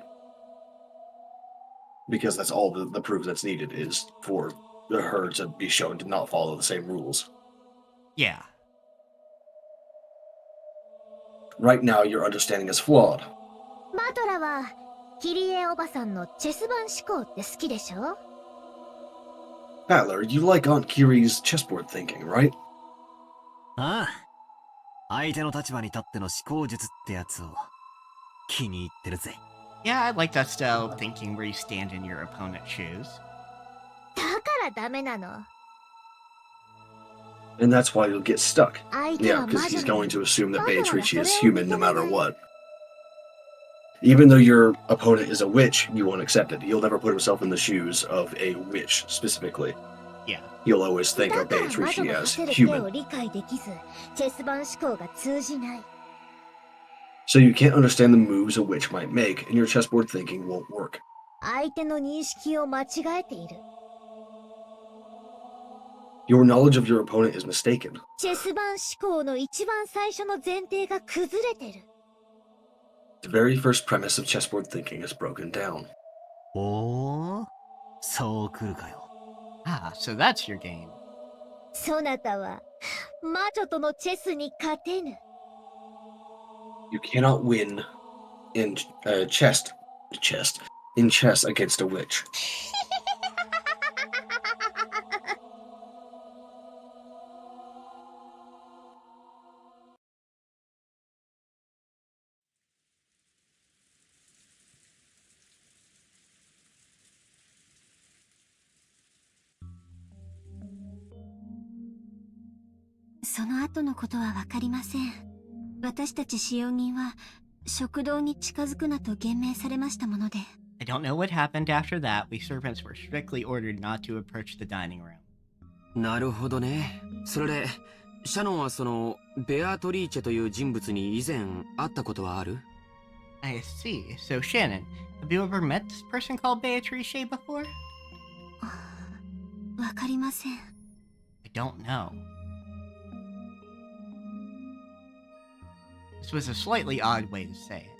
Because that's all the proof that's needed is for her to be shown to not follow the same rules. Yeah. Right now, your understanding is flawed. バトラはキリエおばさんのチェス盤思考って好きでしょ？ Battler, you like Aunt Kiri's chessboard thinking, right? ああ。相手の立場に立っての思考術ってやつを気に入ってるぜ。Yeah, I like that style of thinking where you stand in your opponent's shoes. だからダメなの。 And that's why you'll get stuck. 相手 Yeah, は because 魔 he's 女 going to assume that バトラは Beatrice is それを human no 認めない。 matter what. Even though your opponent is a witch, you won't accept it. He'll never put himself in the shoes of a witch, specifically. Yeah. He'll always think だ of から魔 Beatrice 女が as 立てる手を human. 理解できず、チェス盤思考が通じない。 So you can't understand the moves a witch might make, and your chessboard thinking won't work. 相手の認識を間違えている。 Your knowledge of your opponent is mistaken. チェス盤思考の一番最初の前提が崩れてる。 The very first premise of chessboard thinking is broken down. おー、そう来るかよ。 Ah, so that's your game. そなたは魔女とのチェスに勝てぬ。 You cannot win in chess against a witch. その後のことはわかりません。私たち使用人は食堂に近づくなと厳命されましたもので。I don't know what happened after that. We servants were strictly ordered not to approach the dining room. なるほどね。それで、シャノンはその、ベアトリーチェという人物に以前会ったことはある？ I see. So, Shannon, have you ever met this person called Beatrice before? わかりません。I don't know. This was a slightly odd way to say it.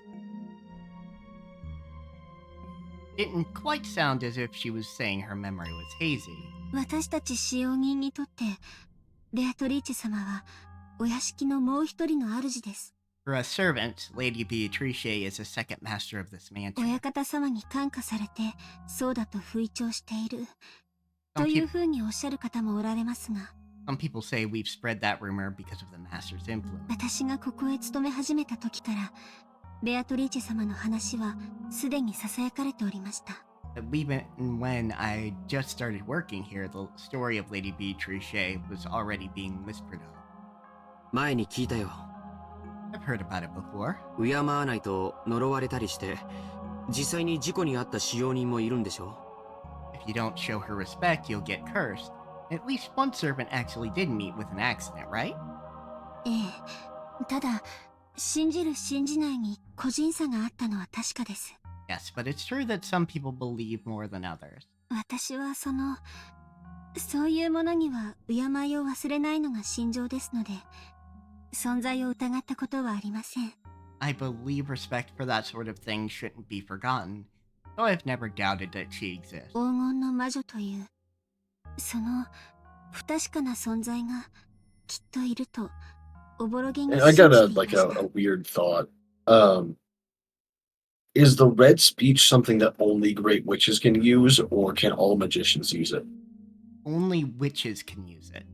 Didn't quite sound as if she was saying her memory was hazy. 私たち使用人にとって、ベアトリーチェ様はお屋敷のもう一人の主です。For us servants, Lady Beatrice is the second master of this mansion. 親方様に感化されて、そうだと吹聴している。というふうにおっしゃる方もおられますが。Some people say we've spread that rumor because of the master's influence. 私がここへ勤め始めた時から、ベアトリーチェ様の話はすでに囁かれておりました。Even when I just started working here, the story of Lady Beatrice was already being whispered of. 前に聞いたよ。I've heard about it before. 敬わないと呪われたりして、実際に事故に遭った使用人もいるんでしょ？ If you don't show her respect, you'll get cursed. At least one servant actually did meet with an accident, right? ええ。ただ、信じる信じないに個人差があったのは確かです。Yes, but it's true that some people believe more than others. 私はそういうものには敬いを忘れないのが信条ですので、存在を疑ったことはありません。I believe respect for that sort of thing shouldn't be forgotten, though I've never doubted that she exists. 黄金の魔女という、その不確かな存在がきっといると、おぼろげに信 I じてい got ました。 a weird thought. Is the red speech something that only great witches can use, or can all magicians use it? Only witches can use it.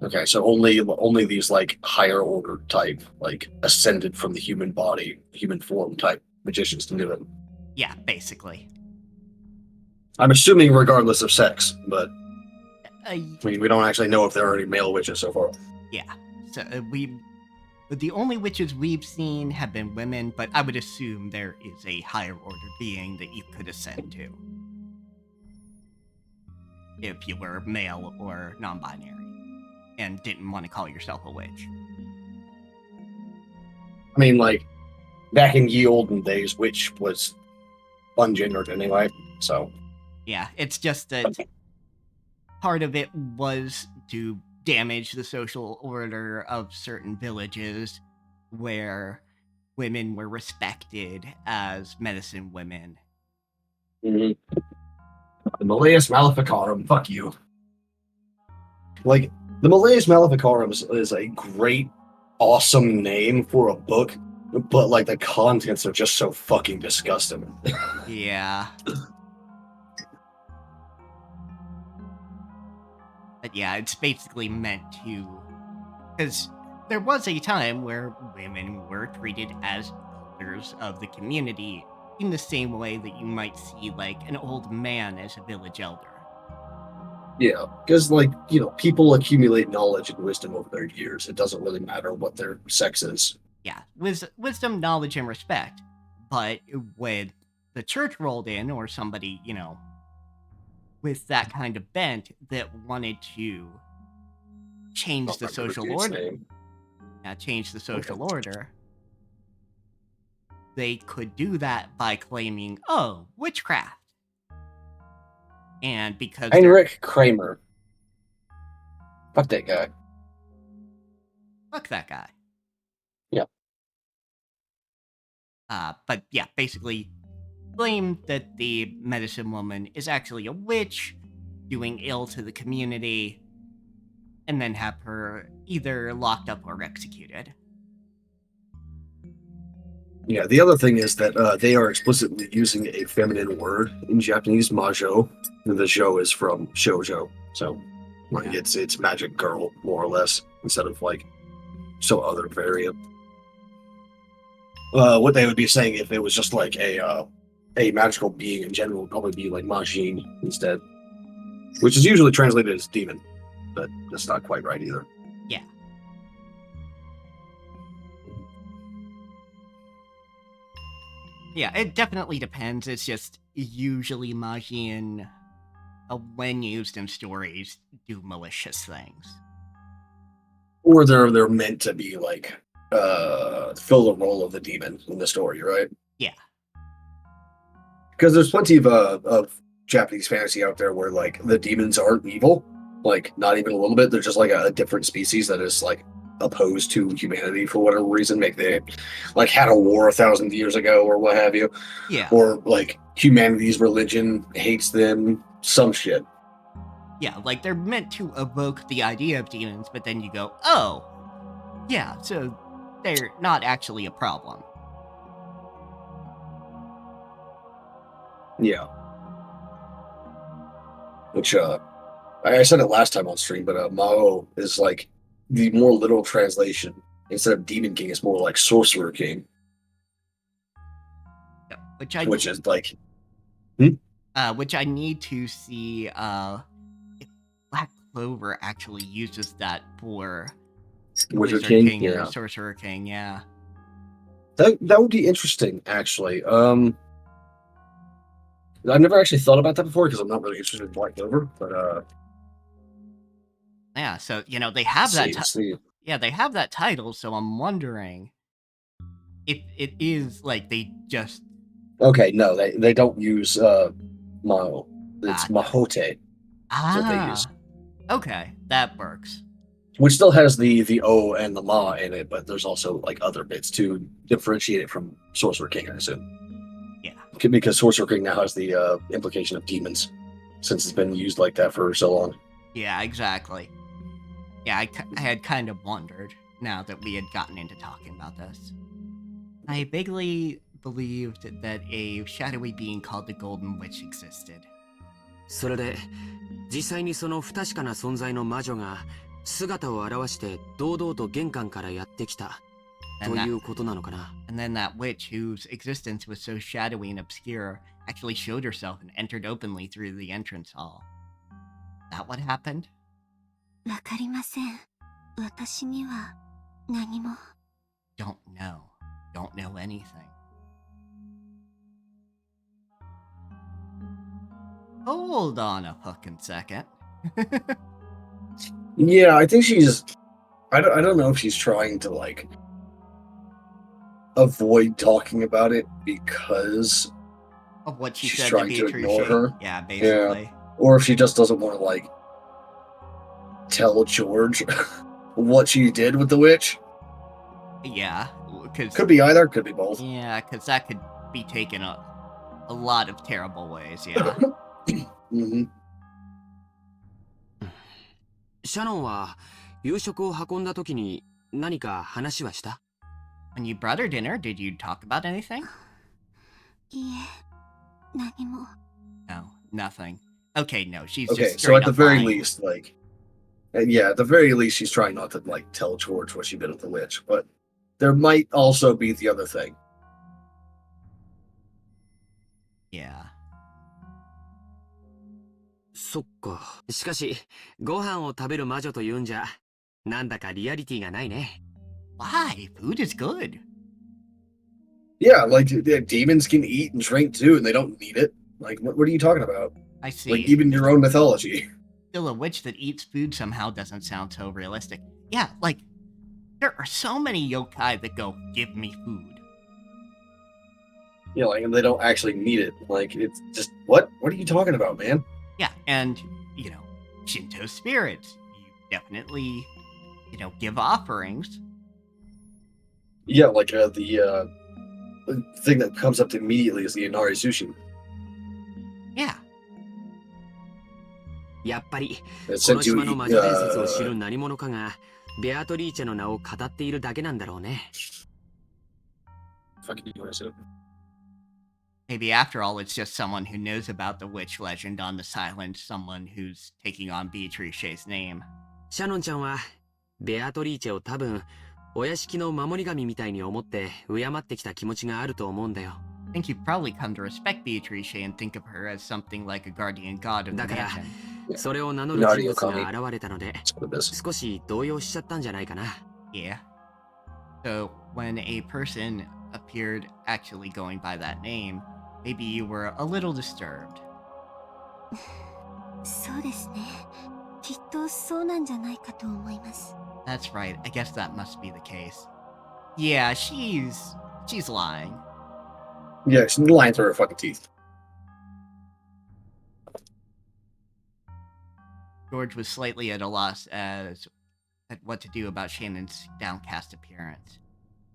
Okay, so only these like higher order type, like ascended from the human body, human form type magicians can do it. Yeah, basically. I'm assuming regardless of sex, but I mean, we don't actually know if there are any male witches so far. Yeah, so the only witches we've seen have been women, but I would assume there is a higher order being that you could ascend to. If you were male or non-binary, and didn't want to call yourself a witch. I mean, like, back in ye olden days, witch was ungendered anyway. So yeah, it's just that part of it was to damage the social order of certain villages where women were respected as medicine women. the Malleus Maleficarum, fuck you. Like, the Malleus Maleficarum is a great, awesome name for a book, but like the contents are just so fucking disgusting. Yeah. But yeah, it's basically meant to... Because there was a time where women were treated as elders of the community in the same way that you might see, like, an old man as a village elder. Yeah, because, like, you know, people accumulate knowledge and wisdom over their years. It doesn't really matter what their sex is. Yeah, wisdom, knowledge, and respect. But when the church rolled in, or somebody, you know, with that kind of bent that wanted to change the social order. Yeah, change the social order. They could do that by claiming, oh, witchcraft. And because Heinrich Kramer. Fuck that guy. Fuck that guy. Yeah. But yeah, basically claim that the medicine woman is actually a witch doing ill to the community, and then have her either locked up or executed. Yeah, the other thing is that they are explicitly using a feminine word in Japanese, majo, and the jo is from shoujo. So, like, it's magic girl, more or less, instead of, like, some other variant. What they would be saying if it was just, like, a magical being in general would probably be, like, majin instead. Which is usually translated as demon, but that's not quite right either. Yeah. Yeah, it definitely depends. It's just usually Majin, when used in stories, do malicious things. Or they're meant to be like fill the role of the demon in the story, right? Yeah. Because there's plenty of Japanese fantasy out there where like the demons aren't evil, like not even a little bit. They're just like a different species that is like opposed to humanity for whatever reason. Maybe they like had a war 1,000 years ago or what have you. Yeah. Or like humanity's religion hates them, some shit. Yeah, like they're meant to evoke the idea of demons, but then you go, oh, yeah, so they're not actually a problem. Yeah. Which I said it last time on stream, but Mao is like the more literal translation. Instead of Demon King, it's more like Sorcerer King. Yeah, which is like which I need to see if Black Clover actually uses that for Wizard King, or yeah. Sorcerer King, yeah. That would be interesting, actually. I've never actually thought about that before because I'm not really interested in Black Clover, but yeah, so you know they have that. Yeah, they have that title, so I'm wondering if it is like they just. Okay, no, they don't use Mao. It's Mahote. That's what they use. Okay, that works. Which still has the O and the Ma in it, but there's also like other bits to differentiate it from Sorcerer King, I assume. Yeah. Because Sorcerer King now has the implication of demons, since it's been used like that for so long. Yeah, exactly. Yeah, I had kind of wondered, now that we had gotten into talking about this. I vaguely believed that a shadowy being called the Golden Witch existed. それで、実際にその不確かな存在の魔女が姿を現して堂々と玄関からやってきたということなのかな。And then that witch, whose existence was so shadowy and obscure, actually showed herself and entered openly through the entrance hall. That what happened? わかりません。私には何も。Don't know. Don't know anything. Hold on a fucking second. Yeah, I think she's. I don't know if she's trying to like avoid talking about it because Of what she she's said to trying to Beatrice. ignore her. Yeah, basically. Yeah. Or if she just doesn't want to, like, tell George what she did with the witch. Yeah, because... Could be either, could be both. Yeah, because that could be taken a lot of terrible ways, yeah. Mm-hmm. シャノンは夕食を運んだ時に何か話はした？ When you brought her dinner, did you talk about anything? いえ、何も。 No, nothing. Okay, no, she's Okay, just so straight at the up very lying. least, like, yeah, at the very least, she's trying not to, like, tell George what she did with the witch. But there might also be the other thing. Yeah. そっか。しかし、ご飯を食べる魔女というんじゃ、なんだかリアリティがないね。Why? Food is good. Yeah, like, demons can eat and drink too, and they don't need it. Like, what are you talking about? I see. Like, even your own mythology. Still, a witch that eats food somehow doesn't sound so realistic. Yeah, like, there are so many yokai that go, give me food. Yeah, like, and they don't actually need it. Like, it's just, what? What are you talking about, man? Yeah, and, Shinto spirits. You definitely, give offerings. Yeah, like, the thing that comes up immediately is the Inari Sushi. Yeah. やっぱり、こ It の said 島 to の eat, 魔女伝説を知る何者かが、ベアトリーチェの名を語っているだけなんだろうね。fucking USA. Maybe after all, it's just someone who knows about the witch legend on this island, someone who's taking on Beatrice's name. シャノンちゃんは、ベアトリーチェを多分、お屋敷の守り神みたいに思って敬ってきた気持ちがあると思うんだよ。I think you've probably come to respect Beatrice and think of her as something like a guardian god of the だから、 mansion. それを名乗る人物が現れたので、少し動揺しちゃったんじゃないかな。Yeah. So, when a person appeared actually going by that name, maybe you were a little disturbed. そうですね。きっとそうなんじゃないかと思います。 That's right. I guess that must be the case. Yeah, she's lying. Yeah, she's lying through her fucking teeth. George was slightly at a loss at what to do about Shannon's downcast appearance.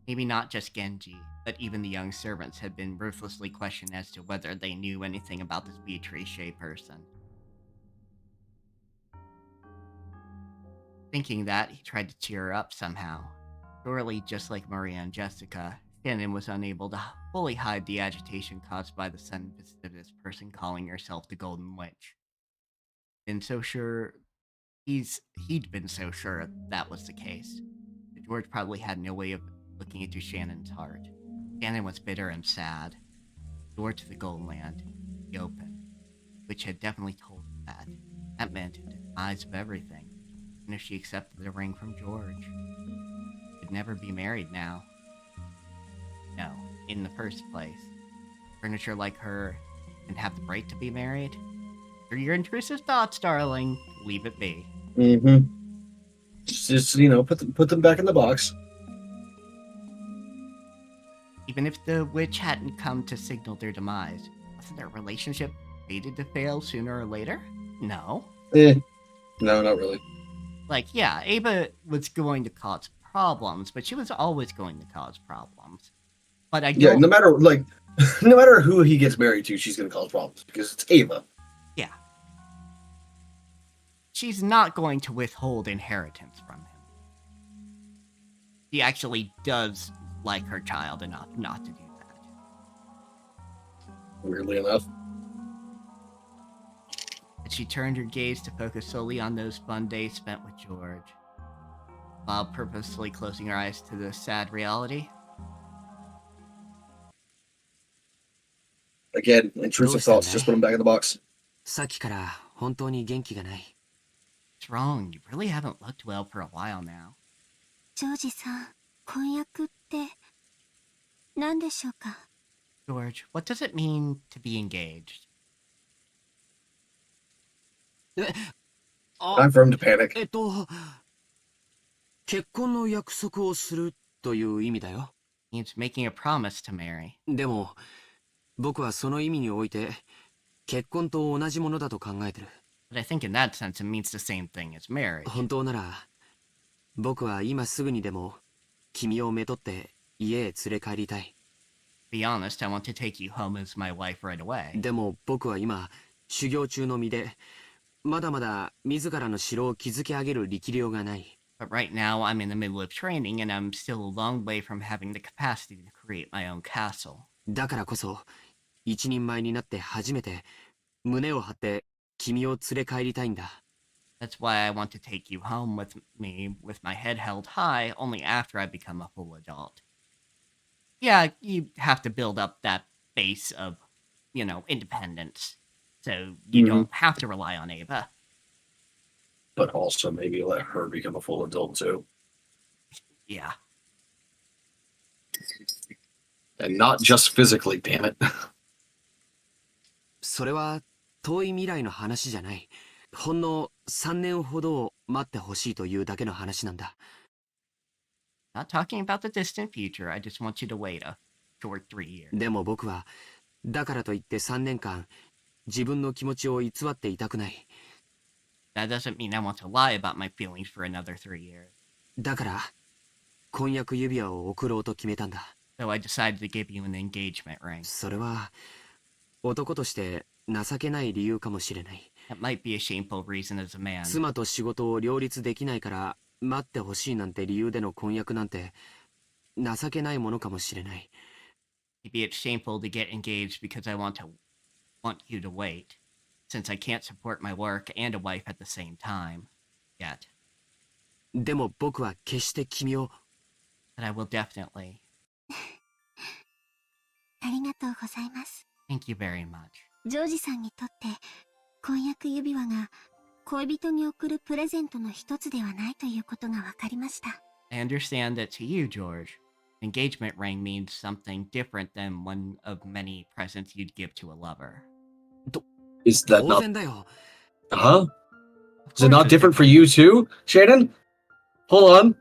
Maybe not just Genji, but even the young servants had been ruthlessly questioned as to whether they knew anything about this Beatrice person. Thinking that, he tried to cheer her up somehow. Surely, just like Maria and Jessica, Shannon was unable to fully hide the agitation caused by the sudden visit of this person calling herself the Golden Witch. He'd been so sure that was the case. But George probably had no way of looking into Shannon's heart. Shannon was bitter and sad. The door to the Golden Land, the open, which had definitely told her that. That meant the demise of everything. And if she accepted the ring from George, she could never be married now. No, in the first place. Furniture like her didn't have the right to be married. They're your intrusive thoughts, darling. Leave it be. Mm-hmm. Just put them back in the box. Even if the witch hadn't come to signal their demise, wasn't their relationship fated to fail sooner or later? No. No, not really. Like, yeah, Ava was going to cause problems, but she was always going to cause problems. But I don't... Yeah, no matter who he gets married to, she's going to cause problems because it's Ava. Yeah. She's not going to withhold inheritance from him. She actually does like her child enough not to do that. Weirdly enough. But she turned her gaze to focus solely on those fun days spent with George, while purposefully closing her eyes to the sad reality. Again, intrusive thoughts, just put them back in the box. さっきから本当に元気がない。 What's wrong? You really haven't looked well for a while now. ジョージさん、婚約って何でしょうか? George, what does it mean to be engaged? Time for him to panic. 結婚の約束をするという意味だよ。Means making a promise to marry. でも、僕はその意味において、結婚と同じものだと考えてる。But I think in that sense it means the same thing as marriage. 本当なら、僕は今すぐにでも、君をめとって家へ連れ帰りたい。To be honest, I want to take you home as my wife right away. でも僕は今、修行中の身で、まだまだ自らの城を築き上げる力量がない。But right now I'm in the middle of training and I'm still a long way from having the capacity to create my own castle. だからこそ、一人前になって初めて、胸を張って君を連れ帰りたいんだ。That's why I want to take you home with me with my head held high only after I become a full adult. Yeah, you have to build up that base of, independence. So you don't have to rely on Ava. But also maybe let her become a full adult too. Yeah. And not just physically, damn it. それは遠い未来の話じゃない。ほんの3年ほどを待ってほしいというだけの話なんだ。Not talking about the distant future. I just want you to wait a short 3 years. でも僕は、だからといって3年間、自分の気持ちを偽っていたくない。That doesn't mean I want to lie about my feelings for another 3 years. だから、婚約指輪を贈ろうと決めたんだ。So I decided to give you an engagement ring. それは、男として情けない理由かもしれない。That might be a shameful reason as a man. 妻と仕事を両立できないから待ってほしいなんて理由での婚約なんて情けないものかもしれない。Maybe it's shameful to get engaged because I want you to wait, since I can't support my work and a wife at the same time yet. でも僕は決して君を。But I will definitely. ありがとうございます。Thank you very much. ジョージさんにとって婚約指輪が恋人に贈るプレゼントの一つではないということが分かりました。I understand that to you, George, an engagement ring means something different than one of many presents you'd give to a lover. Is that 当 not? 然だよ。Huh? Is it not different for you too, Shannon? Hold on.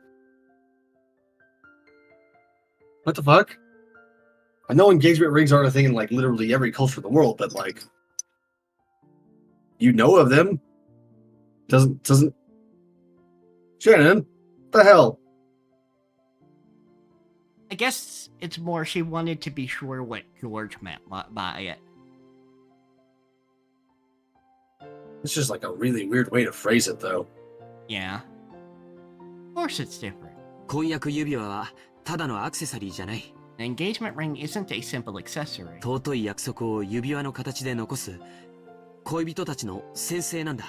What the fuck? I know engagement rings aren't a thing in like literally every culture of the world, but like, you know of them. Doesn't Shannon? What the hell? I guess it's more she wanted to be sure what George meant by it. It's just like a really weird way to phrase it, though. Yeah. Of course it's different. 婚約指輪はただのアクセサリーじゃない。An engagement ring isn't a simple accessory. 尊い約束を指輪の形で残す恋人たちの宣誓なんだ。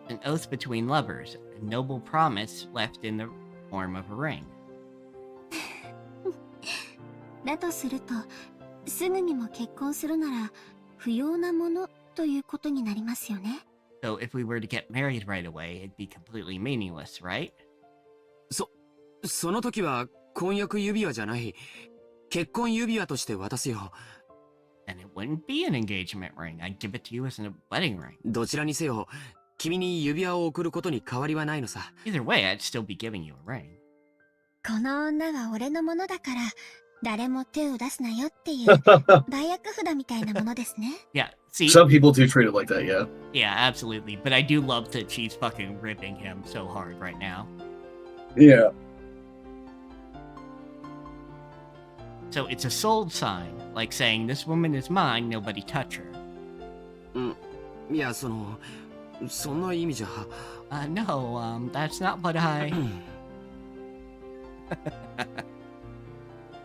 An oath between lovers, a noble promise left in the form of a ring. だとすると、すぐにも結婚するなら不要なものということになりますよね。So if we were to get married right away, it'd be completely meaningless, right? その時は婚約指輪じゃない。結婚指輪として渡すよ。Then it wouldn't be an engagement ring. I'd give it to you as a wedding ring. どちらにせよ、君に指輪を贈ることに変わりはないのさ。Either way, I'd still be giving you a ring. この女は俺のものだから、誰も手を出すなよっていう売約札みたいなものですね。Yeah, see? Some people do treat it like that, yeah. Yeah, absolutely. But I do love that she's fucking ripping him so hard right now. Yeah. So it's a sold sign, like saying, this woman is mine, nobody touch her. いや、そんな意味じゃ。No, that's not what I...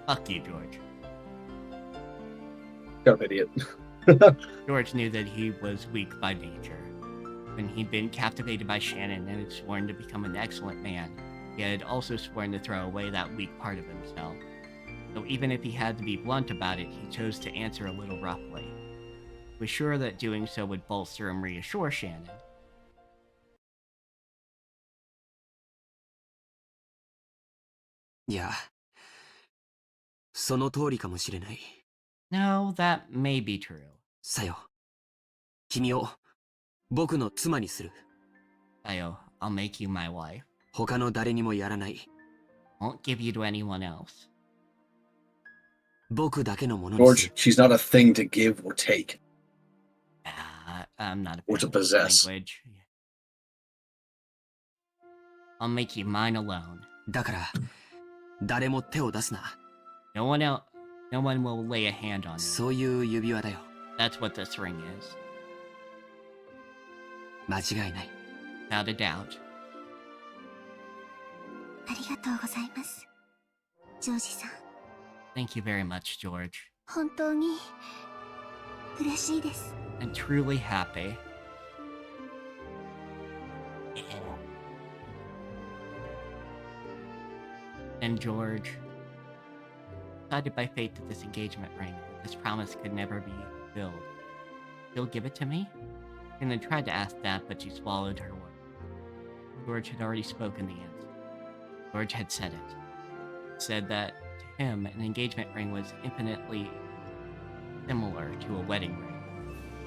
Fuck you, George. Kind of idiot. George knew that he was weak by nature. When he'd been captivated by Shannon and had sworn to become an excellent man, he had also sworn to throw away that weak part of himself. So even if he had to be blunt about it, he chose to answer a little roughly. He was sure that doing so would bolster and reassure Shannon. いや、その通りかもしれない。No, that may be true. さよ。君を僕の妻にする。Sayo, I'll make you my wife. 他の誰にもやらない。Won't give you to anyone else. 僕だけのものにす George, る。 she's not a thing to give or take. I'm not a Or to fan of possess. language. I'll make you mine alone. だから、誰も手を出すな。 No one will lay a hand on me. そういう指輪だよ。 That's what this ring is. 間違いない。 Without a doubt. ありがとうございます。ジョージさん、 Thank you very much, George. 本当に嬉しいです。 I'm truly happy. And George, decided by fate that this engagement ring, this promise could never be fulfilled. You'll give it to me? And then tried to ask that, but she swallowed her word. George had already spoken the answer. George had said it. Said that to him, an engagement ring was infinitely similar to a wedding ring.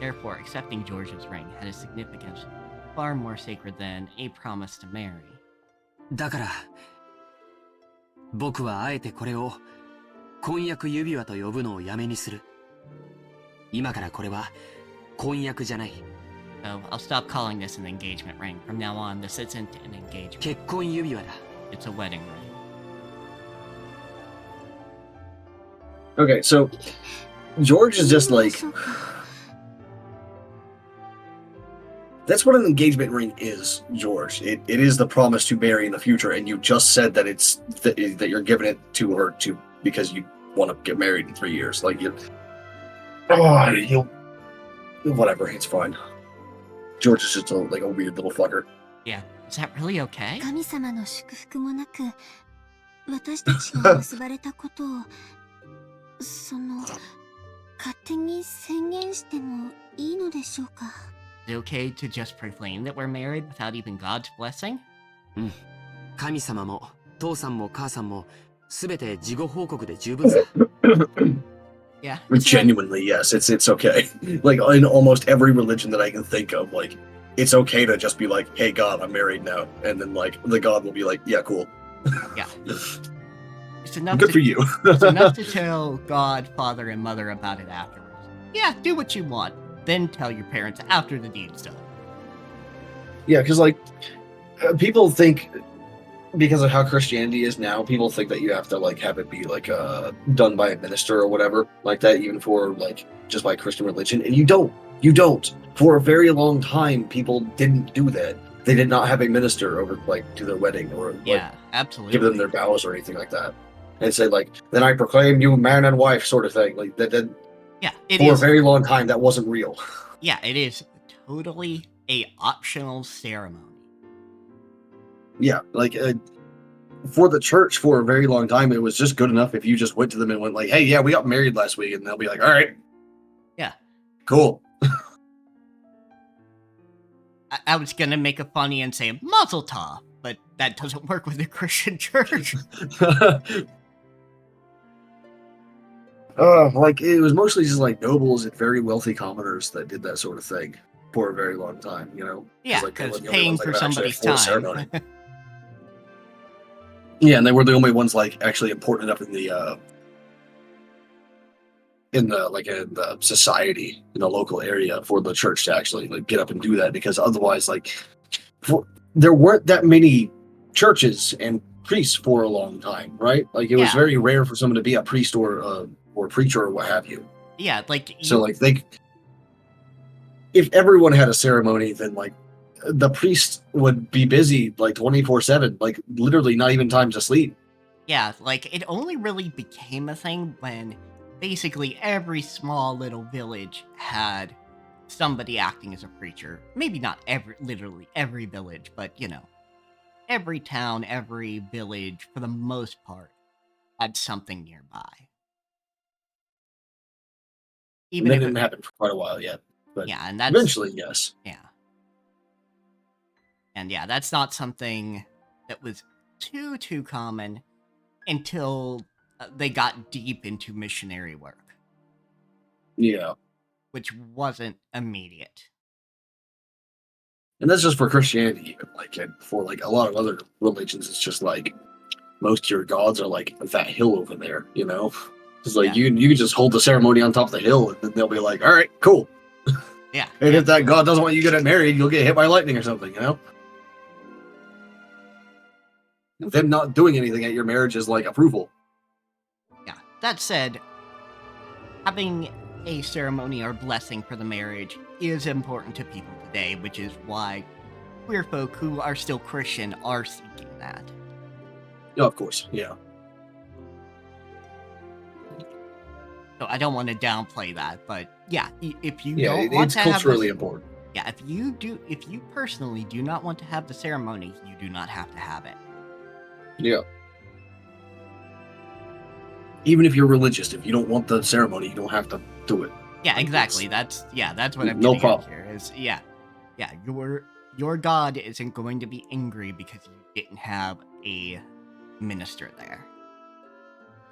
Therefore, accepting George's ring had a significance far more sacred than a promise to marry. だから、僕はあえてこれを婚約指輪と呼ぶのをやめにする。今からこれは婚約じゃない。 So I'll stop calling this an engagement ring. From now on, this isn't an engagement. 結婚指輪だ。 It's a wedding ring. Okay, so George is just like, that's what an engagement ring is, George. It is the promise to marry in the future, and you just said that it's that you're giving it to her to because you want to get married in 3 years. Like you, whatever, it's fine. George is just like a weird little fucker. Yeah, is that really okay? 神様の祝福もなく、私たちが結ばれたことを、勝手に宣言してもいいのでしょうか? Is it okay to just proclaim that we're married without even God's blessing? うん。神様も父さんも母さんもすべて事後報告で十分だ。Yeah. Genuinely, yes, it's okay. Like in almost every religion that I can think of, like it's okay to just be like, "Hey God, I'm married now," and then like the God will be like, "Yeah, cool." Yeah. It's enough Good for you. It's enough to tell God, Father, and Mother about it afterwards. Yeah, do what you want. Then tell your parents after the deed's done. Yeah, because like people think because of how Christianity is now, people think that you have to like have it be like done by a minister or whatever like that, even for like just by Christian religion, and you don't. You don't. For a very long time, people didn't do that. They did not have a minister over like do their wedding or like, absolutely give them their vows or anything like that, and say like, "Then I proclaim you man and wife," sort of thing. Like that. Yeah, it for is. a very long time, that wasn't real. Yeah, it is totally a optional ceremony. Yeah, like for the church for a very long time, it was just good enough if you just went to them and went like, "Hey, yeah, we got married last week," and they'll be like, "All right, yeah, cool." I was gonna make a funny and say Mazel Tov, but that doesn't work with the Christian church. Like it was mostly just like nobles and very wealthy commoners that did that sort of thing for a very long time, you know? Yeah, like, because they were the only paying ones that for could actually somebody's afford time. ceremony. Yeah, and they were the only ones like actually important enough in the society in the local area for the church to actually like get up and do that, because otherwise like there weren't that many churches and priests for a long time, right? Like it was very rare for someone to be a priest or preacher or what have you. Yeah, like so like if everyone had a ceremony, then like the priest would be busy like 24/7, like literally not even time to sleep. Yeah, like it only really became a thing when basically every small little village had somebody acting as a preacher. Maybe not literally every village, but you know, every town, every village, for the most part, had something nearby. Even that didn't happen for quite a while yet, but yeah, and that's, eventually, yes. Yeah. And yeah, that's not something that was too common until they got deep into missionary work. Yeah. Which wasn't immediate. And that's just for Christianity, even. Like, and for like a lot of other religions, it's just like most of your gods are like that hill over there, you know? It's like you can just hold the ceremony on top of the hill, and then they'll be like, "All right, cool." Yeah. And if that god doesn't want you to get married, you'll get hit by lightning or something. You know. Them not doing anything at your marriage is like approval. Yeah. That said, having a ceremony or blessing for the marriage is important to people today, which is why queer folk who are still Christian are seeking that. Yeah, of course. Yeah. So I don't want to downplay that, but yeah, if you Yeah, don't want it's to have culturally this, important. yeah, if you personally do not want to have the ceremony, you do not have to have it. Yeah. Even if you're religious, if you don't want the ceremony, you don't have to do it. Yeah, Like, exactly. That's what I'm no getting problem. at here. Is yeah. Your God isn't going to be angry because you didn't have a minister there.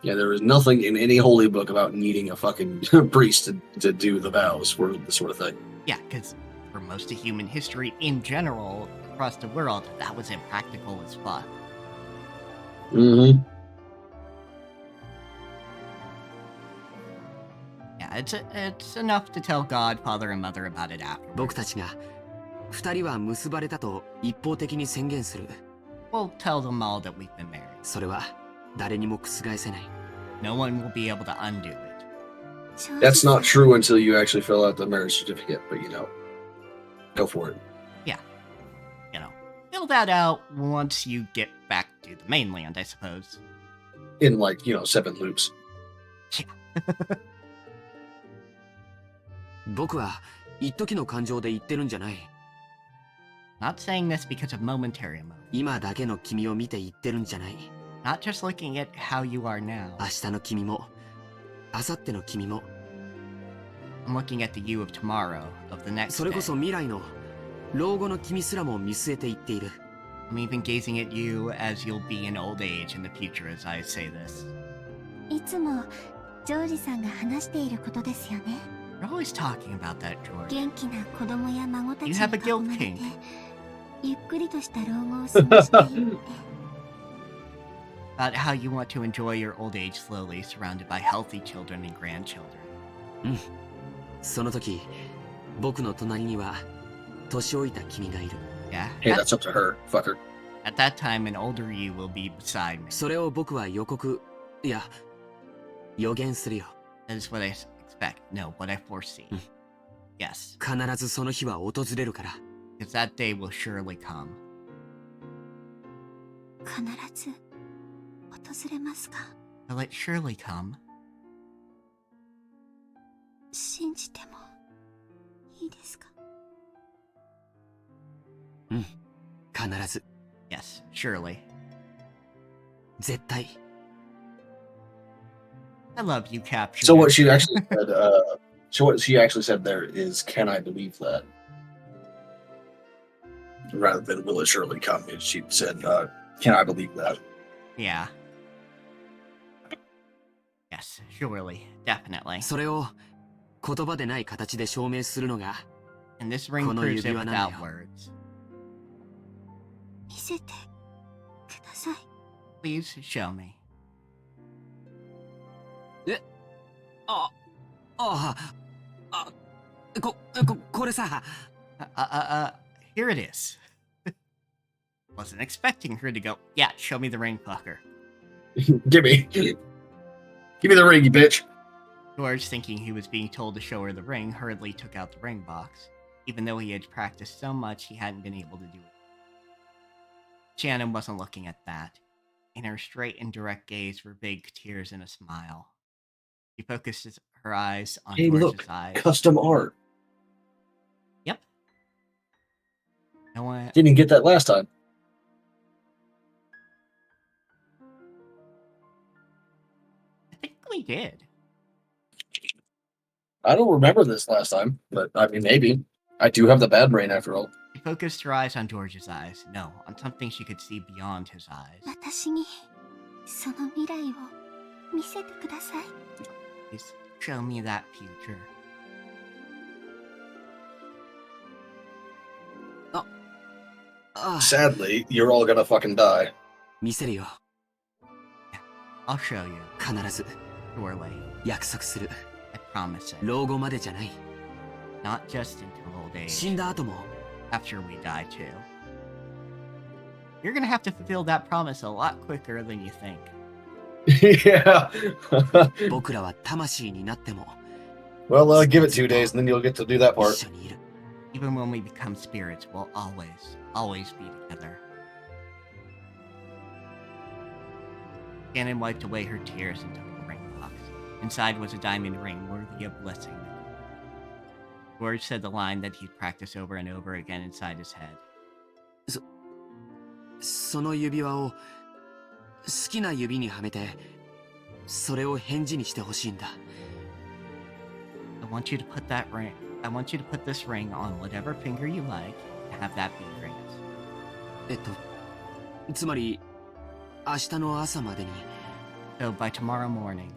Yeah, there is nothing in any holy book about needing a fucking priest to do the vows for this sort of thing. Yeah, because for most of human history in general, across the world, that was impractical as fuck. Mm-hmm. Yeah, it's enough to tell God, Father, and Mother about it afterwards. 僕たちが二人は結ばれたと一方的に宣言する。 We'll tell them all that we've been married. それは誰にも覆せない。 No one will be able to undo it. That's not true until you actually fill out the marriage certificate, but go for it. Yeah. Fill that out once you get back to the mainland, I suppose. In 7 loops. 僕は一時の感情で言ってるんじゃない。 Not saying this because of momentary emotion. 今だけの君を見て言ってるんじゃない。 Not just looking at how you are now. 明日の君も、明後日の君も。 I'm looking at the you of tomorrow, of the next それこそ day. 未来の老後の君すらも見据えて言っている。 I'm even gazing at you as you'll be in old age in the future as I say this. いつもジョージさんが話していることですよね。 You're always talking about that, George. 元気な子供や孫たち You に have a 囲 guilt まれて king. ゆっくりとした老後を過ごしているって。 About how you want to enjoy your old age slowly, surrounded by healthy children and grandchildren. うん。その時、僕の隣には年老いた君がいる。 Yeah. Hey, that's up to her, fucker. At that time, an older you will be beside me. それを僕は予告、いや、予言するよ。 That is what I expect. No, what I foresee. Yes. 必ずその日は訪れるから。 Because that day will surely come. 必ず訪れますか？ Will it surely come? 信じてもいいですか？うん、必ず。Yes, surely. 絶対。I love you, captured. So what she actually said, there is, "Can I believe that?" Rather than "Will it surely come?" She said, "Can I believe that?" Yeah. Yes, surely, definitely. それを言葉でない形で証明するのが And this ring この proves 指 it 輪なん without だよ。 words. 見せてください。 Please show me. これさ。Here it is. Wasn't expecting her to go, yeah, show me the ring, fucker. Give me the ring, you bitch. George, thinking he was being told to show her the ring, hurriedly took out the ring box. Even though he had practiced so much, he hadn't been able to do it. Shannon wasn't looking at that. In her straight and direct gaze were big tears and a smile. She focused her eyes on Hey, George's look, eyes. custom art. Yep. No one... Didn't get that last time. I think we did. I don't remember this last time, but I mean, maybe. I do have the bad brain after all. She focused her eyes on George's eyes. No, on something she could see beyond his eyes. 私にその未来を見せてください。 Please show me that future. Sadly, you're all gonna fucking die. 見せるよ。 I'll show you. 必ず。Surely. 約束する。 I promise it. 老後までじゃない。 Not just until old age. 死んだ後も。 After we die too. You're gonna have to fulfill that promise a lot quicker than you think. Yeah. 僕らは魂になっても。 Well, give it 2 days and then you'll get to do that part. 一緒にいる。 Even when we become spirits, we'll always be together. Shannon wiped away her tears and took the ring box. Inside was a diamond ring worthy of blessing. George said the line that he'd practice over and over again inside his head. その指輪を好きな指にはめて、それを返事にしてほしいんだ。I want you to put this ring on whatever finger you like and have that be yours. つまり、明日の朝までに。 So by tomorrow morning.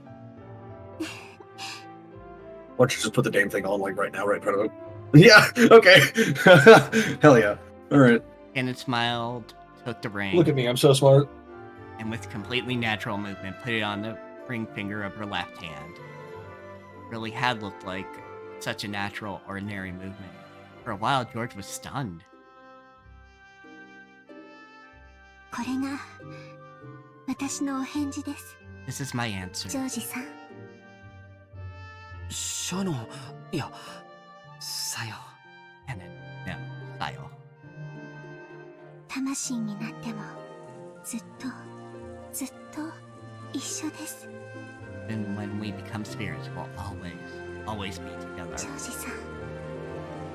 Why don't you just put the damn thing on like right now, right in front of him? Yeah, okay. Hell yeah. Alright. Shannon smiled, took the ring. Look at me, I'm so smart. And with completely natural movement, put it on the ring finger of her left hand. Really had looked like such a natural, ordinary movement. For a while, George was stunned. これが私のお返事です。 This is my answer. ジョージさん。シャノン、いや、さよ。And then, no, Sayo. 魂になってもずっと一緒です。 And when we become spirits, we'll always be together. ジョージさん。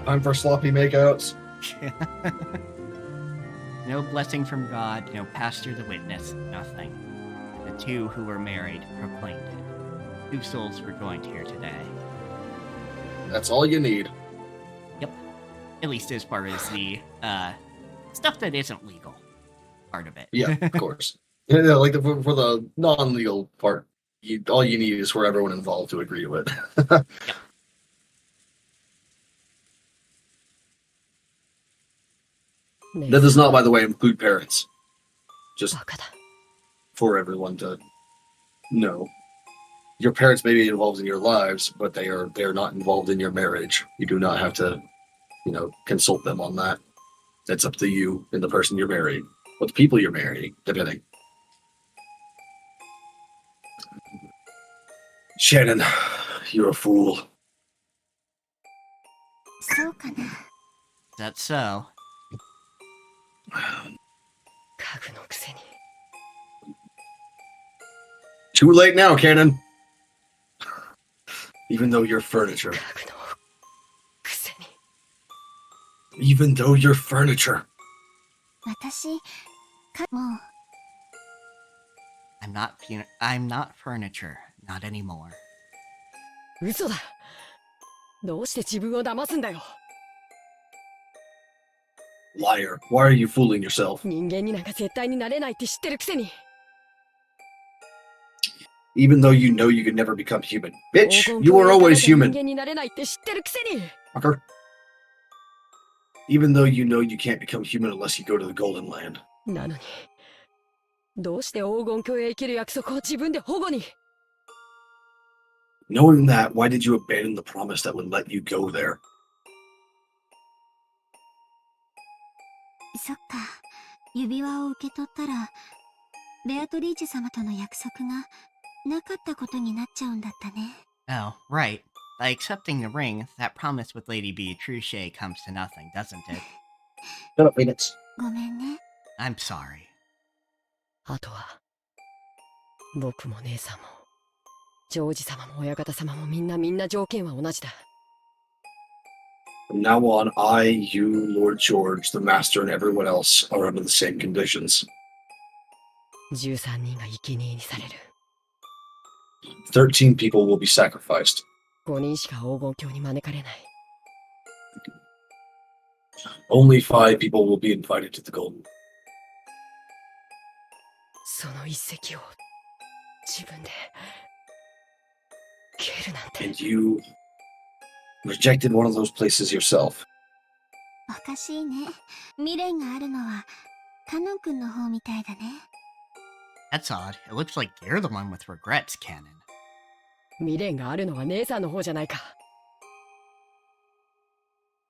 Time for sloppy makeouts. No blessing from God, no pastor the witness, nothing. The two who were married proclaimed it. 2 souls were joined here today. That's all you need. Yep. At least as far as the stuff that isn't legal part of it. Yeah, of course. Yeah, like for the non-legal part, all you need is for everyone involved to agree to it. Yep. That does not, by the way, include parents. Just for everyone to know. Your parents may be involved in your lives, but they are not involved in your marriage. You do not have to, consult them on that. It's up to you and the person you're marrying. Or the people you're marrying, depending. Shannon, you're a fool. そうかな。 That's so. 家具のくせに。 Too late now, Cannon. Even though you're furniture. 家具のくせに。 Even though you're furniture. 私、もう。 I'm not furniture. Not anymore. 嘘だ。どうして自分を騙すんだよ。 Liar. Why are you fooling yourself? 人間になんか絶対になれないって知ってるくせに。 Even though you know you could never become human. Bitch, you were always human. 人間になれないって知ってるくせに。 Fucker. Even though you know you can't become human unless you go to the Golden Land. なのに、どうして黄金鏡へ生きる約束を自分で保護に。 Knowing that, why did you abandon the promise that would let you go there? そっか。指輪を受け取ったら、ベアトリーチェ様との約束がなかったことになっちゃうんだったね。 Oh, right. By accepting the ring, that promise with Lady Beatrice comes to nothing, doesn't it? Shut up, Phoenix. ごめんね。 I'm sorry. あとは、僕も姉さんも、ジョージ様も親方様もみんな条件は同じだ。 From now on, I, you, Lord George, the Master, and everyone else are under the same conditions. 13人が生贄にされる。 13 people will be sacrificed. 5人しか黄金鏡に招かれない。 Only 5 people will be invited to the Golden. その一石を自分で蹴るなんて。 And you rejected one of those places yourself. おかしいね。未練があるのはカノン君の方みたいだね。 That's odd. It looks like you're the one with regrets, Canon. 未練があるのは姉さんの方じゃないか。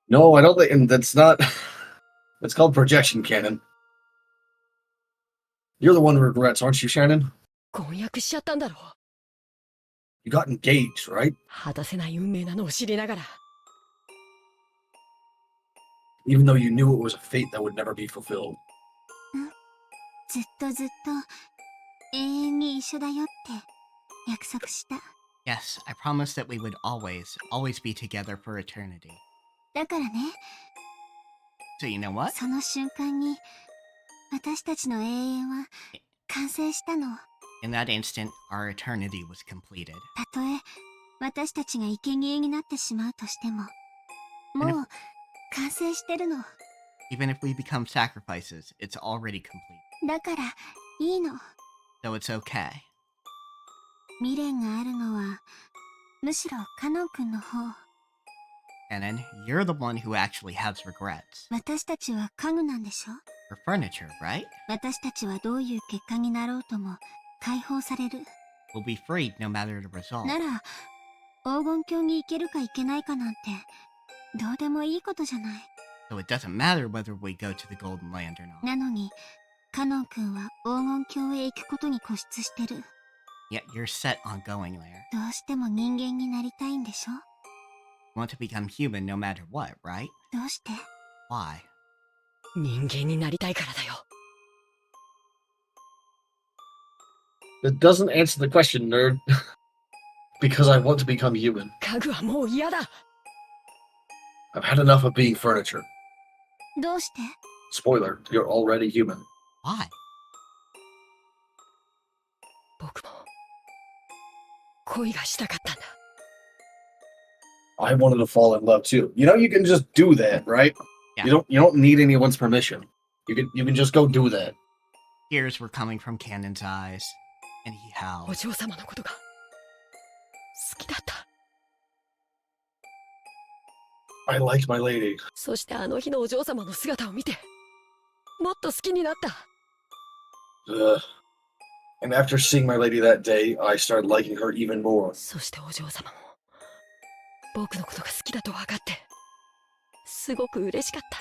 No, I don't think, and that's not. It's called projection cannon. You're the one who regrets, aren't you, Shannon? 婚約しちゃったんだろう。 You got engaged, right? 果たせない運命なのを知りながら。 Even though you knew it was a fate that would never be fulfilled. ずっとずっと永遠に一緒だよって約束した。 Yes, I promised that we would always be together for eternity. だからね。 So you know what? その瞬間に私たちの永遠は完成したの。 In that instant, our eternity was completed. たとえ私たちが生贄になってしまうとしても、もう完成してるの。 Even if we become sacrifices, it's already complete. だからいいの。 So it's okay. 未練があるのはむしろカノン君の方。 Shannon, you're the one who actually has regrets. 私たちは家具なんでしょ。 For furniture, right? 私たちはどういう結果になろうとも解放される。 We'll be freed no matter the result. なら黄金鏡に行けるか行けないかなんてどうでもいいことじゃない。 So it doesn't matter whether we go to the Golden Land or not. なのにカノン君は黄金鏡へ行くことに固執してる。 Yet you're set on going there. どうしても人間になりたいんでしょ。 You want to become human no matter what, right? どうして？ Why? 人間になりたいからだよ。 It doesn't answer the question, nerd. Because I want to become human. 家具はもう嫌だ。 I've had enough of being furniture. どうして？ Spoiler, you're already human. Why? 僕も恋がしたかったんだ。 I wanted to fall in love too. You know, you can just do that, right? Yeah. You don't need anyone's permission. You can just go do that. Tears were coming from Cannon's eyes, and he お howled. 嬢様のことが好きだった。 I liked my lady. そしてあの日のお嬢様の姿を見てもっと好きになった。 Ugh. And after seeing my lady that day, I started liking her even more. そしてお嬢様も僕のことが好きだと分かってすごく嬉しかった。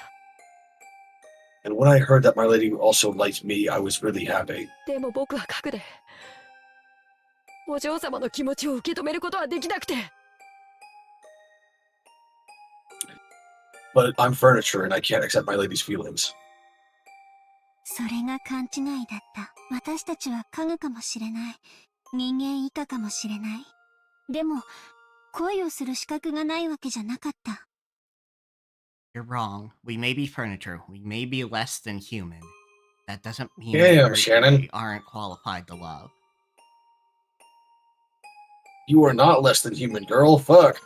And when I heard that my lady also liked me, I was really happy. でも僕は核でお嬢様の気持ちを受け止めることはできなくて。 But I'm furniture and I can't accept my lady's feelings. それが勘違いだった。私たちは家具かもしれない。人間以下かもしれない。でも恋をする資格がないわけじゃなかった。 You're wrong. We may be furniture. We may be less than human. That doesn't mean Damn, that Shannon. we aren't qualified to love. You are not less than human, girl. Fuck.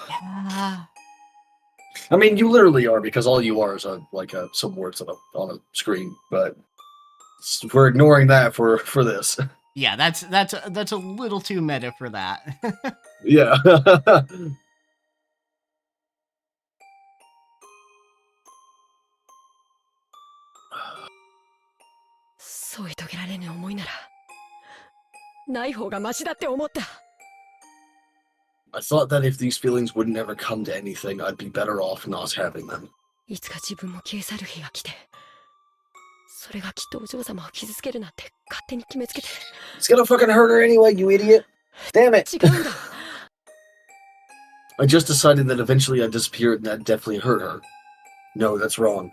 Yeah. I mean, you literally are, because all you are is some words on a screen. But we're ignoring that for this. Yeah, that's a little too meta for that. Yeah. 添い遂げられぬ思いならない方がマシだって思った。 I thought that if these feelings would never come to anything, I'd be better off not having them. いつか自分も消え去る日が来て、それがきっとお嬢様を傷つけるなんて勝手に決めつけて。 It's gonna fucking hurt her anyway, you idiot. Damn it. 違うんだ。 I just decided that eventually I'd disappear and that definitely hurt her. No, that's wrong.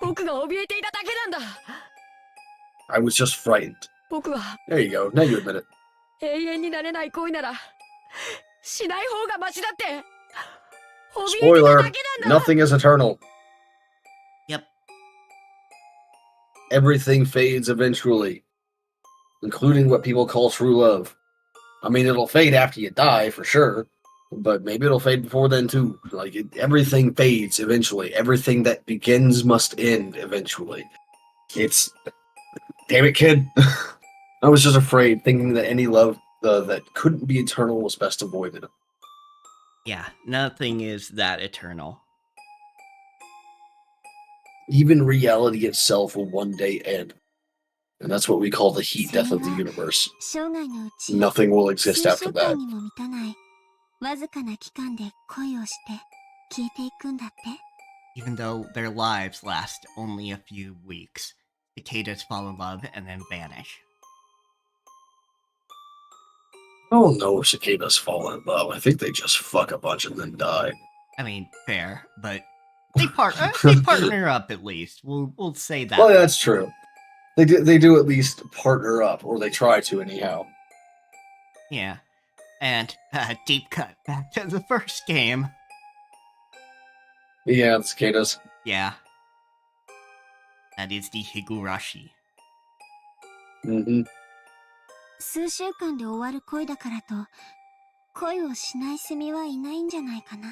僕が怯えていただけなんだ。 I was just frightened. 僕は There you go. Now you admit it. 永遠になれない恋ならしない方がマシだって。 Spoiler, nothing is eternal. Yep. Everything fades eventually, including what people call true love. I mean, it'll fade after you die, for sure, but maybe it'll fade before then, too. Everything fades eventually. Everything that begins must end eventually. It's... Damn it, kid. I was just afraid, thinking that any love that couldn't be eternal was best avoided. Yeah, nothing is that eternal. Even reality itself will one day end. And that's what we call the heat death of the universe. 生涯のうち Nothing will exist 数 after 週 that. 間にも満たないわずかな期間で恋をして消えていくんだって。 Even though their lives last only a few weeks, cicadas fall in love and then vanish. I don't know if cicadas fall in love. I think they just fuck a bunch and then die. I mean, fair, but they partner up at least. We'll say that. Well, yeah, that's true. They do at least partner up, or they try to anyhow. Yeah. And deep cut back to the first game. Yeah, the cicadas. Yeah. That is the Higurashi. Mm-hmm. 数週間で終わる恋だからと恋をしないセミはいないんじゃないかな。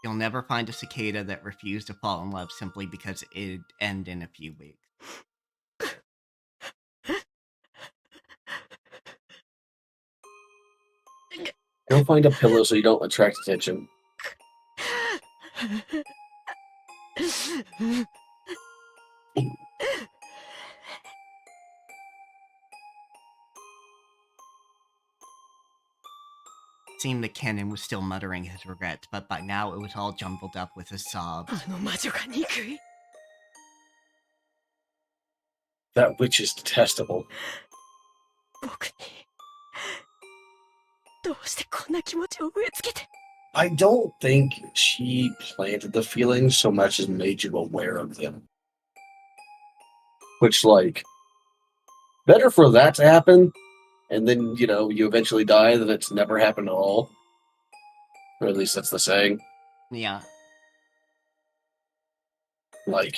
You'll never find a cicada that refused to fall in love simply because it'd end in a few weeks. Go find a pillow so you don't attract attention. It seemed that Kennen was still muttering his regrets, but by now it was all jumbled up with his sobs. あの魔女が憎い。 That witch is detestable. 僕にどうしてこんな気持ちを植え付けて。 I don't think she planted the feelings so much as made you aware of them. Which, like, better for that to happen, and then, you know, you eventually die than it's never happened at all. Or at least that's the saying. Yeah. Like,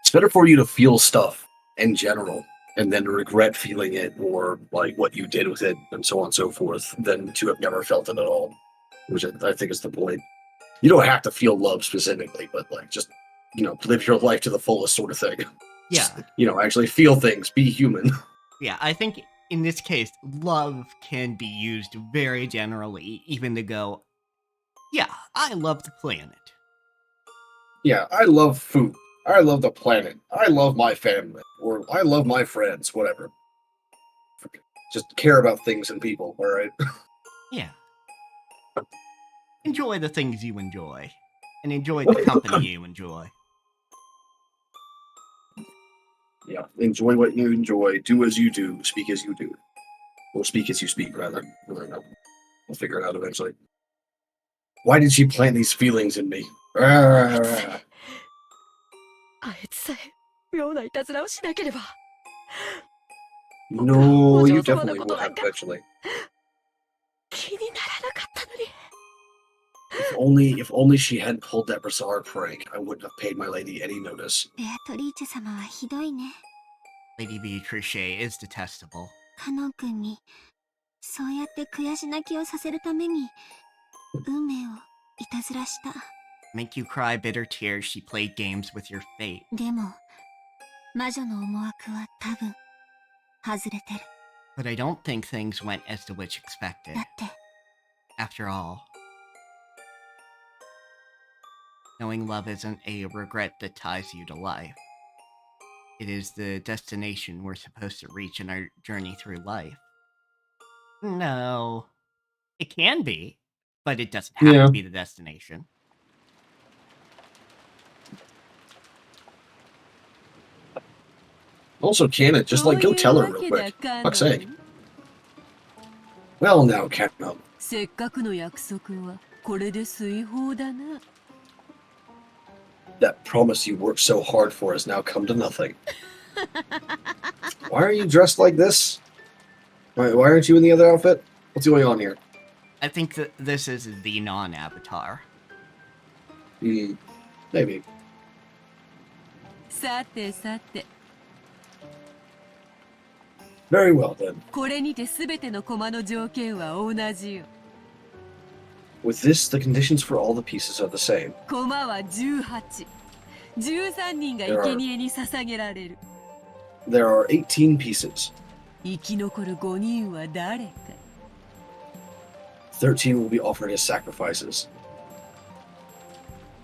it's better for you to feel stuff in general, and then regret feeling it, or, like, what you did with it, and so on and so forth, than to have never felt it at all. Which I think is the point. You don't have to feel love specifically, but, like, just, you know, live your life to the fullest sort of thing. Yeah. Just, you know, actually feel things, be human. Yeah, I think in this case, love can be used very generally, even to go, yeah, I love the planet. Yeah, I love food. I love the planet. I love my family. Or I love my friends, whatever. Just care about things and people, alright? Yeah. Enjoy the things you enjoy. And enjoy the company you enjoy. Yeah, enjoy what you enjoy, do as you do, speak as you do. Or speak as you speak, rather. I don't know. I'll figure it out eventually. Why did she plant these feelings in me? あいつさえ妙ないたずらをしなければ。 No, you definitely will have eventually. 気にならなかったのに。 If only she hadn't pulled that bizarre prank, I wouldn't have paid my lady any notice. ベアトリーチェ様はひどいね。 Lady Beatrice is detestable. カノン君にそうやって悔し泣きをさせるために運命をいたずらした。 Make you cry bitter tears, she played games with your fate. でも魔女の思惑は多分外れてる。 But I don't think things went as the witch expected. だって After all, knowing love isn't a regret that ties you to life. It is the destination we're supposed to reach in our journey through life. No. It can be, but it doesn't have to be the destination. Also, can it? Just, like, go tell her real quick. Fuck's sake. Well, now, Catnip. せっかくの約束はこれで遂行だな。 That promise you worked so hard for has now come to nothing. Why are you dressed like this? Why aren't you in the other outfit? What's going on here? I think that this is the non-avatar. Maybe. さてさて。 Very well, then. これにてすべての駒の条件は同じよ。 With this, the conditions for all the pieces are the same. 駒は18。13人が生贄に捧げられる。 There are 18 pieces. 生き残る5人は誰か。 13 will be offered as sacrifices.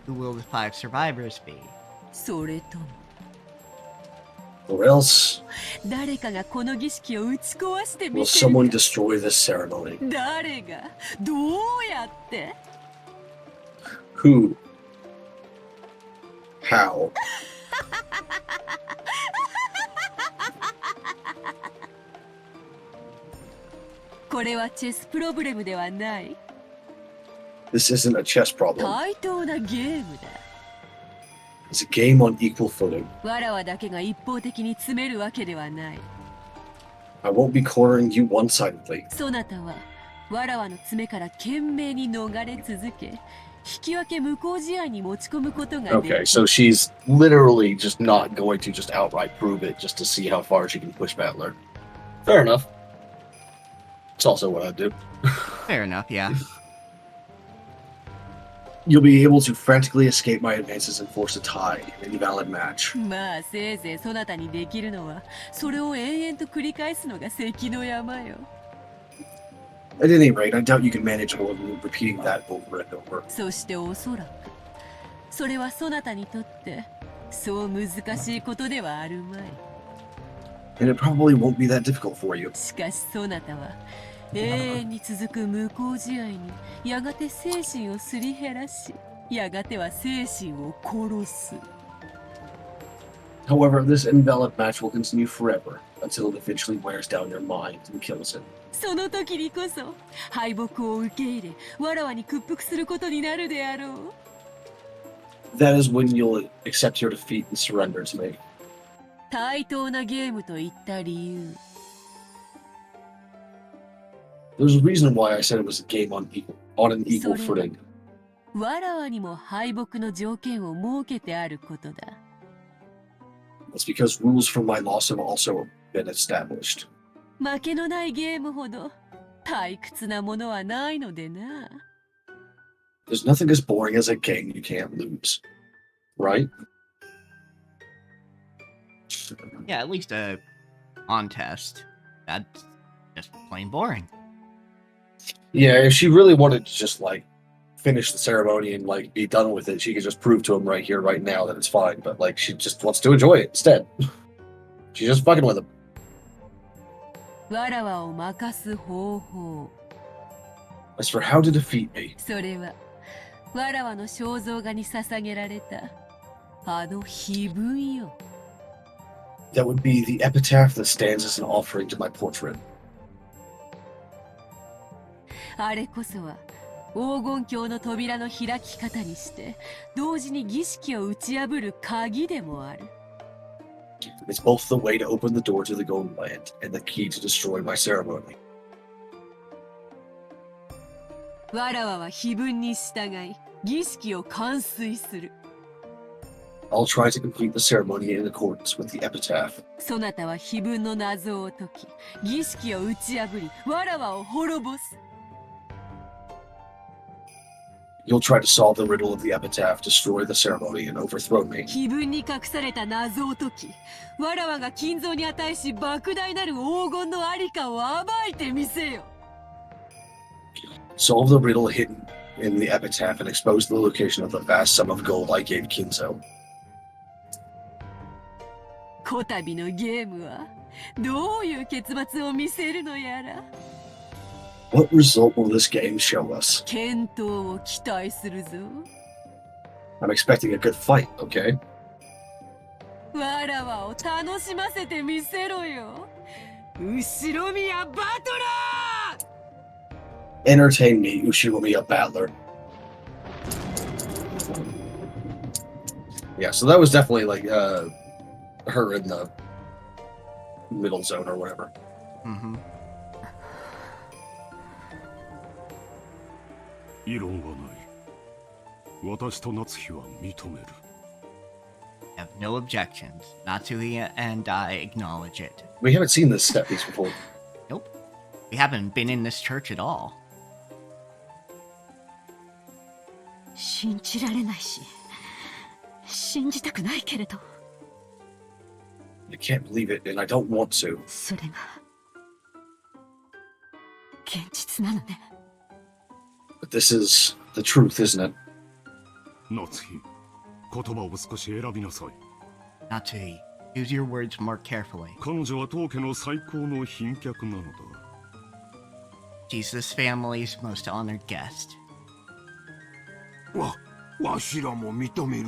Who will the 5 survivors be? それとも Or else 誰かがこの儀式を打ち壊してみ will せる someone destroy this ceremony? 誰がどうやって Who? How? これはチェスプロブレムではない This isn't a chess problem. 対等なゲームだ It's a game on equal footing. わらわだけが一方的に詰めるわけではない I won't be cornering you one-sidedly. そなたはわらわの爪から懸命に逃れ続け引き分け無効試合に持ち込むことができ Okay, so she's literally just not going to just outright prove it just to see how far she can push Battler. Fair enough. It's also what I do. Fair enough, yeah. You'll be able to frantically escape my advances and force a tie in an invalid match. まあせいぜいそなたにできるのはそれを延々と繰り返すのが関の山よ At any rate, I doubt you can manage more than repeating that over and over. そしておそらくそれはそなたにとってそう難しいことではあるまい And it probably won't be that difficult for you. しかしそなたは永遠に続く無効試合にやがて精神をすり減らしやがては精神を殺す However, this invalid match will continue forever until it eventually wears down your mind and kills it. その時にこそ敗北を受け入れわらわに屈服することになるであろう That is when you'll accept your defeat and surrender to me. 対等なゲームと言った理由 There's a reason why I said it was a game on an equal footing. わらわにも敗北の条件を設けてあることだ That's because rules for my loss have also been established. 負けのないゲームほど退屈なものはないのでな There's nothing as boring as a game you can't lose. Right? Yeah, at least a contest. That's just plain boring. Yeah, if she really wanted to just like finish the ceremony and like be done with it, she could just prove to him right here, right now that it's fine. But like she just wants to enjoy it instead. She's just fucking with him. わらわを任す方法 As for how to defeat me, それはわらわの肖像画に捧げられたあの碑文よ that would be the epitaph that stands as an offering to my portrait. あれこそは黄金鏡の扉の開き方にして同時に儀式を打ち破る鍵でもある It's both the way to open the door to the Golden Land and the key to destroy my ceremony. わらわは碑文に従い儀式を完遂する I'll try to complete the ceremony in accordance with the epitaph. そなたは碑文の謎を解き儀式を打ち破りわらわを滅ぼす You'll try to solve the riddle of the epitaph, destroy the ceremony, and overthrow me. 碑文に隠された謎を解きわらわが金像に値し莫大なる黄金のありかを暴いてみせよ Solve the riddle hidden in the epitaph and expose the location of the vast sum of gold I gave Kinzo. こたびのゲームはどういう結末を見せるのやら What result will this game show us? 健闘を期待するぞ I'm expecting a good fight, okay? わらわを楽しませてみせろよ後ろ宮バトラー Entertain me, Ushiromiya Battler. Yeah, so that was definitely like her in the middle zone or whatever. Mm-hmm. 異論はない。私と夏日は認める。Have no objections. Natsuhi and I acknowledge it. We haven't seen this step piece before. Nope. We haven't been in this church at all. 信じられないし信じたくないけれど I can't believe it, and I don't want to. それが現実なのね But this is the truth, isn't it? 夏日、言葉を少し選びなさい。Natsuhi, Use your words more carefully. 彼女は当家の最高の賓客なのだ。 She's this family's most honored guest. わしらも認める。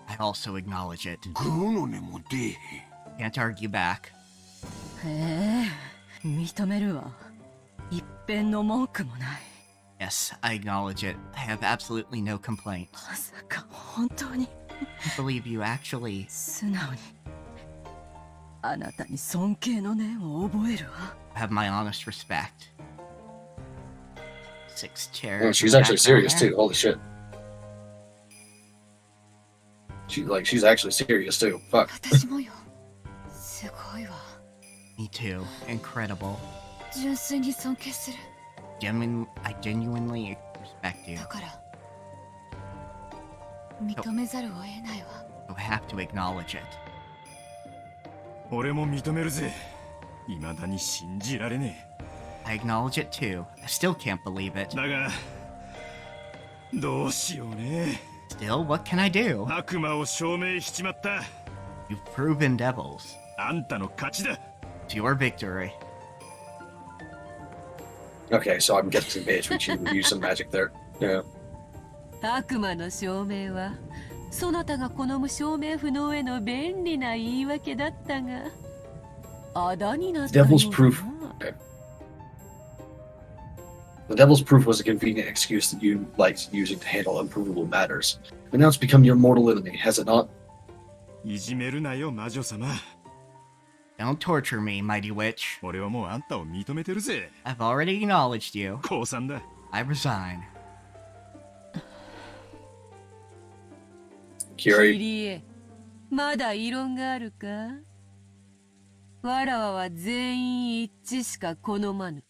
I also acknowledge it. グーの音も出えへん。 Can't argue back. へえ、認めるわ。一片の文句もない。 Yes, I acknowledge it. I have absolutely no complaints. まさか本当に。 I believe you actually. 素直に。あなたに尊敬の念を覚えるわ。 Have my honest respect. 6 chairs. Well, she's actually serious too. Holy shit. She's actually serious too. Fuck. 私もよ。すごいわ。 Me too. Incredible. 純粋に尊敬する。I genuinely respect you. だから認めざるを得ないわ。 So I have to acknowledge it. 俺も認めるぜ。未だに信じられねえ。I acknowledge it too. I still can't believe it. だが、どうしようね。Still, what can I do? 悪魔を証明しちまった。You've proven devils. あんたの勝ちだ。It's your victory. Okay, so I'm getting the bitch when she used some magic there. Yeah. 悪魔の証明はそなたが好む証明不能への便利な言い訳だったが、あだになったようだな。 Devil's proof. Okay. The devil's proof was a convenient excuse that you liked using to handle unprovable matters. But now it's become your mortal enemy, has it not? いじめるなよ、魔女様。 Don't torture me, mighty witch. 俺はもうあんたを認めてるぜ。 I've already acknowledged you. 降参だ。I resign. キリエ、まだ異論があるか？わらわは全員一致しか好まぬ。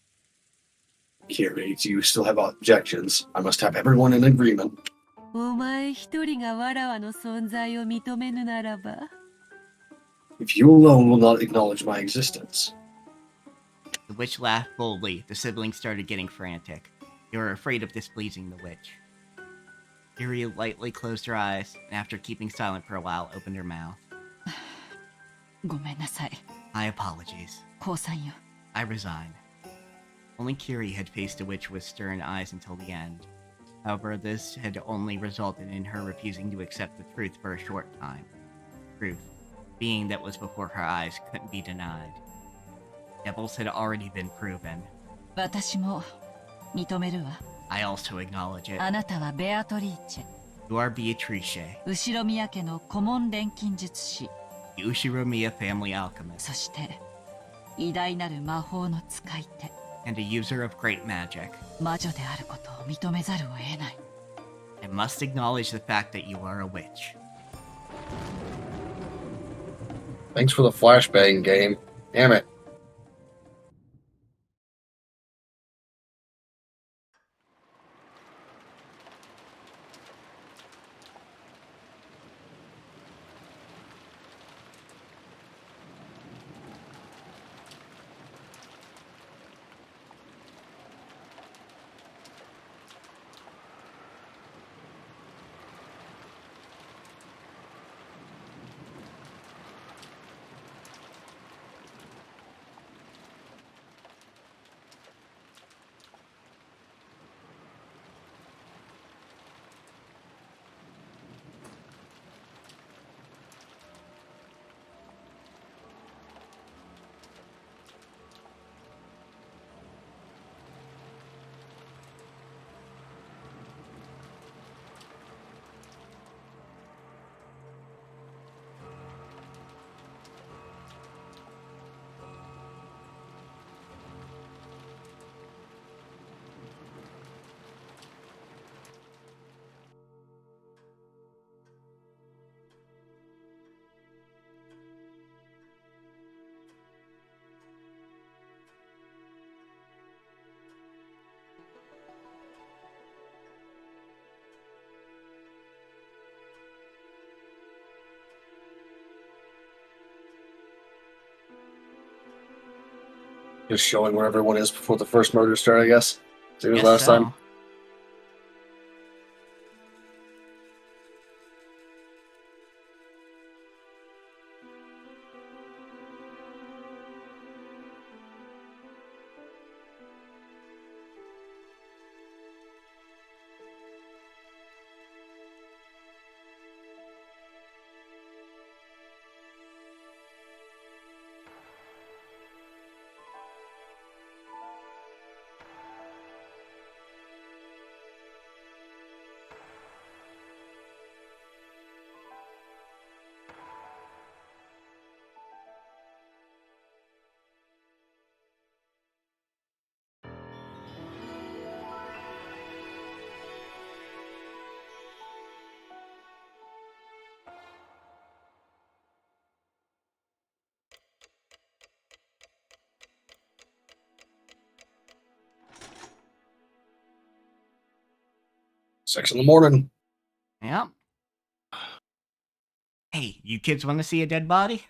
Kiri, do you still have objections? I must have everyone in agreement. お前一人がわらわの存在を認めぬならば。 If you alone will not acknowledge my existence. The witch laughed boldly. The siblings started getting frantic. They were afraid of displeasing the witch. Kiri lightly closed her eyes, and after keeping silent for a while, opened her mouth. ごめんなさい。 My apologies. 降参よ。 I resign. Only Kiri had faced a witch with stern eyes until the end. However, this had only resulted in her refusing to accept the truth for a short time. Truth, being that was before her eyes, couldn't be denied. Devils had already been proven. 私も認めるわ。 I also acknowledge it. あなたはベアトリーチェ。 You are Beatrice. 後ろ宮家の顧問錬金術師。 The Ushiromiya family alchemist. そして偉大なる魔法の使い手。 And a user of great magic. 魔女であることを認めざるを得ない。 I must acknowledge the fact that you are a witch. Thanks for the flashbang game. Damn it. Just showing where everyone is before the first murder started, I guess. Same as last time. 6 in the morning. Yep. Hey, you kids want to see a dead body?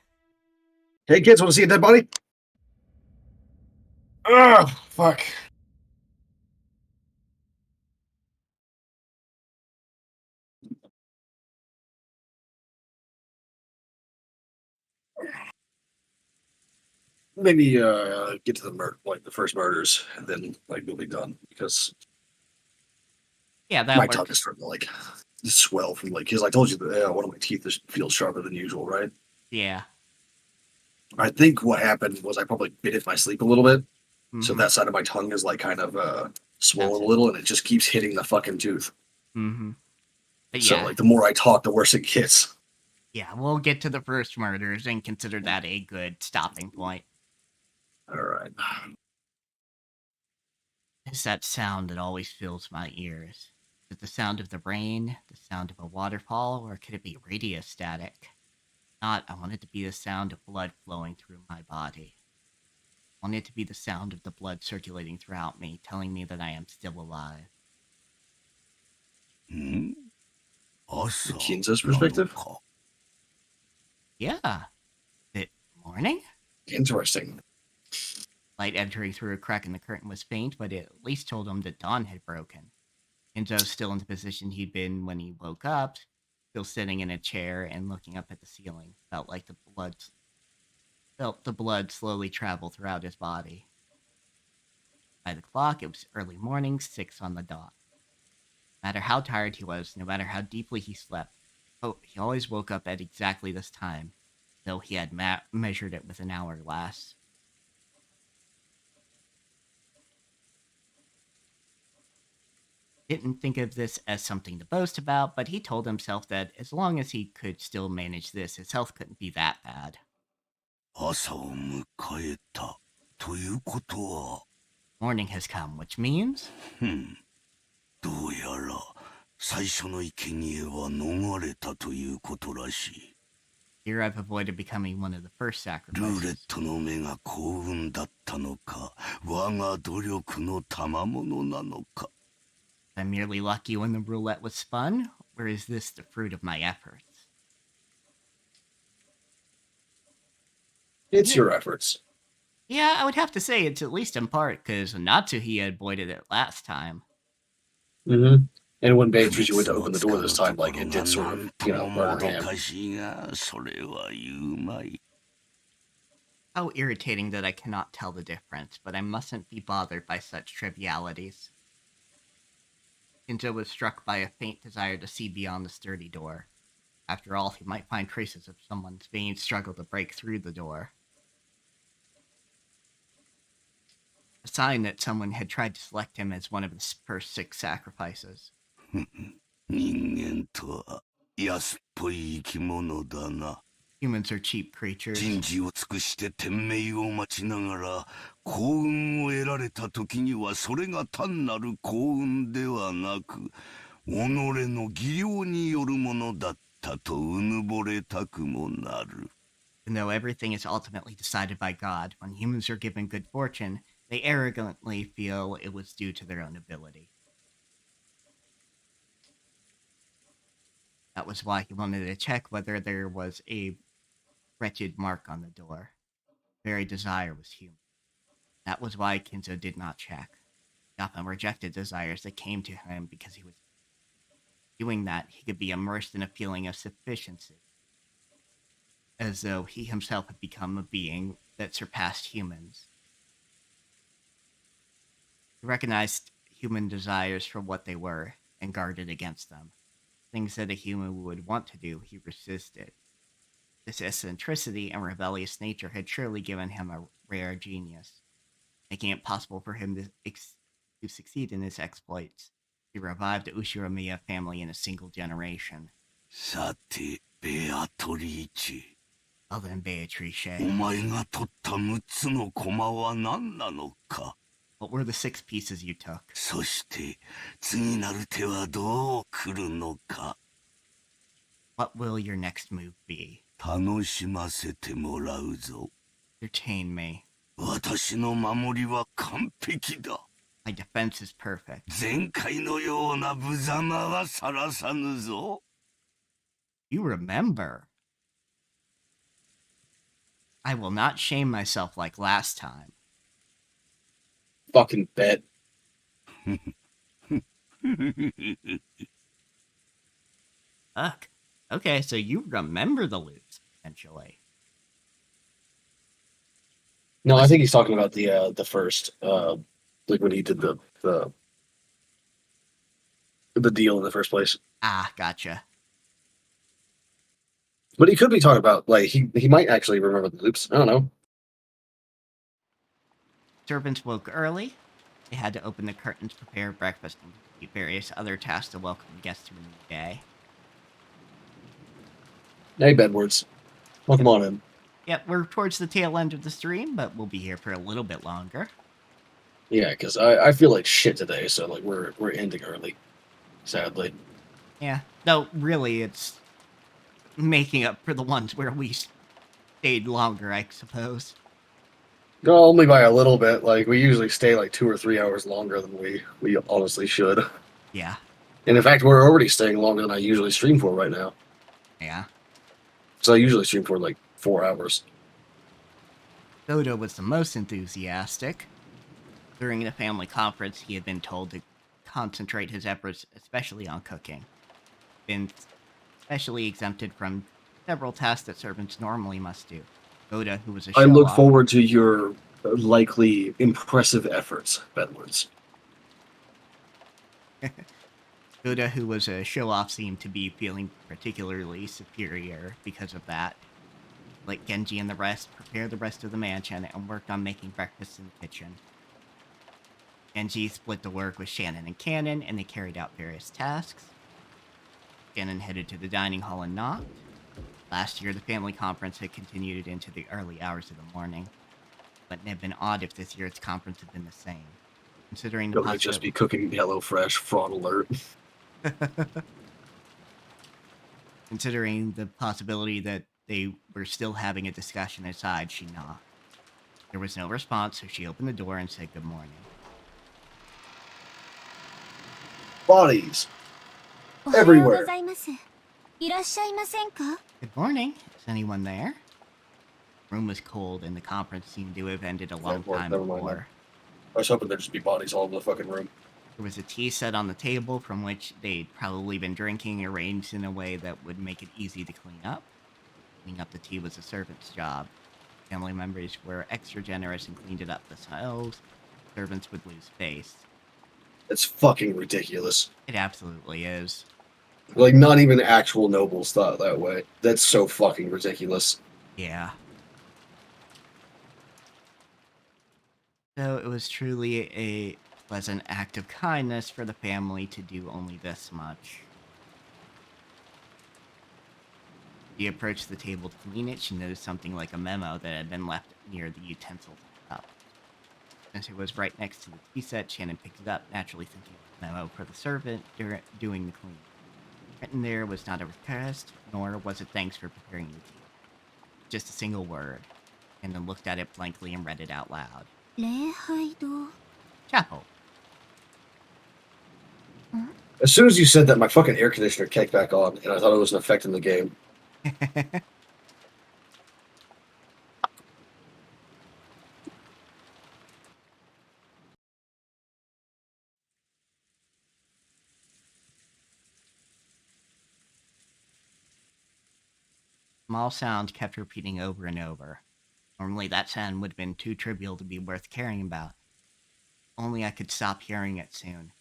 Hey, kids, want to see a dead body? Ugh, fuck. Maybe get to the first murders, and then we'll be done because Yeah, that my works. tongue is starting to swell from because I told you that one of my teeth feels sharper than usual, right? Yeah. I think what happened was I probably bit in my sleep a little bit, so Mm-hmm. that side of my tongue is kind of swollen a little, and it just keeps hitting the fucking tooth. Mm-hmm. But So yeah. the more I talk, the worse it gets. Yeah, we'll get to the first murders and consider that a good stopping point. All right. It's that sound that always fills my ears. Is it the sound of the rain, the sound of a waterfall, or could it be radio static? Not, I want it to be the sound of blood flowing through my body. I want it to be the sound of the blood circulating throughout me, telling me that I am still alive. Kinza's perspective? Yeah. Is it morning? Interesting. Light entering through a crack in the curtain was faint, but it at least told him that dawn had broken. Enzo's still in the position he'd been when he woke up, still sitting in a chair and looking up at the ceiling. Felt the blood slowly travel throughout his body. By the clock, it was early morning, 6 on the dot. No matter how tired he was, no matter how deeply he slept, he always woke up at exactly this time, though he had measured it with an hourglass. Didn't think of this as something to boast about, but he told himself that as long as he could still manage this, his health couldn't be that bad. 朝を迎えたということは Morning has come, which means? どうやら最初の生贄は逃れたということらしい。 Here I've avoided becoming one of the first ルー sacrifices. レットの目が幸運だったのか、我が努力の賜物なのか。 I'm merely lucky when the roulette was spun, or is this the fruit of my efforts? It's your efforts. Yeah, I would have to say it's at least in part, because Natsuhi had avoided it last time. Mm-hmm. And when Beatrice went to open the door this time, it did sort of, burn her hand. それは言うまい。 How irritating that I cannot tell the difference, but I mustn't be bothered by such trivialities. Kinzo was struck by a faint desire to see beyond the sturdy door. After all, he might find traces of someone's vain struggle to break through the door. A sign that someone had tried to select him as one of the first 6 sacrifices. 人間とは安っぽい生き物だな。 Humans are cheap creatures. 人事を尽くして天命を待ちながら幸運を得られた時にはそれが単なる幸運ではなく己の技量によるものだったとうぬぼれたくもなる。 Even though everything is ultimately decided by God, when humans are given good fortune, they arrogantly feel it was due to their own ability. That was why he wanted to check whether there was a wretched mark on the door. The very desire was human. That was why Kinzo did not check. He often rejected desires that came to him because he was doing that. He could be immersed in a feeling of sufficiency, as though he himself had become a being that surpassed humans. He recognized human desires for what they were and guarded against them. Things that a human would want to do, he resisted. This eccentricity and rebellious nature had surely given him a rare genius, making it possible for him to succeed in his exploits. He revived the Ushiramiya family in a single generation. さて、ベアトリーチェ。 Well then, Beatrice. お前が取った6つの駒は何なのか。 What were the 6 pieces you took? そして次なる手はどう来るのか。 What will your next move be? 楽しませてもらうぞ。 Entertain me. 私の守りは完璧だ。My defense is perfect. 前回のような無様はさらさぬぞ。 You remember. I will not shame myself like last time. Fucking bet. Fuck. Okay, so you remember the loops, potentially. No, I think he's talking about the first, like when he did the deal in the first place. Ah, gotcha. But he could be talking about, like, he might actually remember the loops. I don't know. Servants woke early. They had to open the curtains, prepare breakfast, and do various other tasks to welcome guests to a new day. Hey, Bedwards. Welcome on in. Yep, we're towards the tail end of the stream, but we'll be here for a little bit longer. Yeah, because I feel like shit today, so like we're ending early, sadly. Yeah, no, really, it's making up for the ones where we stayed longer, I suppose. No, only by a little bit. Like we usually stay like 2 or 3 hours longer than we honestly should. Yeah. And in fact, we're already staying longer than I usually stream for right now. Yeah. So I usually stream for like 4 hours. Dodo was the most enthusiastic. During the family conference, he had been told to concentrate his efforts especially on cooking. Been specially exempted from several tasks that servants normally must do. Dodo, who was a I look show-off, forward to your likely impressive efforts, Bedwards. Dodo, who was a show-off, seemed to be feeling particularly superior because of that. Let Genji and the rest prepare the rest of the mansion and worked on making breakfast in the kitchen. Genji split the work with Shannon and Cannon, and they carried out various tasks. Shannon headed to the dining hall and knocked. Last year, the family conference had continued into the early hours of the morning. But it had been odd if this year's conference had been the same. Considering the Don't just be cooking HelloFresh, fraud alert. Considering the possibility that they were still having a discussion aside, she knocked. There was no response, so she opened the door and said good morning. Bodies everywhere. Good morning. Is anyone there? The room was cold, and the conference seemed to have ended a long time before. I was hoping there'd just be bodies all over the fucking room. There was a tea set on the table from which they'd probably been drinking, arranged in a way that would make it easy to clean up. Cleaning up the tea was a servant's job. Family members were extra generous and cleaned it up themselves. Servants would lose face. It's fucking ridiculous. It absolutely is. Like, not even actual nobles thought that way. That's so fucking ridiculous. Yeah. So it was truly a pleasant act of kindness for the family to do only this much. She approached the table to clean it. She noticed something like a memo that had been left near the utensil cup. Since it was right next to the tea set, Shannon picked it up, naturally thinking of the memo for the servant doing the cleaning. Written there was not a request, nor was it thanks for preparing the tea. Just a single word. And then looked at it blankly and read it out loud. Chapel. As soon as you said that, my fucking air conditioner kicked back on, and I thought it was an effect in the game. Small sound kept repeating over and over. Normally that sound would have been too trivial to be worth caring about. Only I could stop hearing it soon.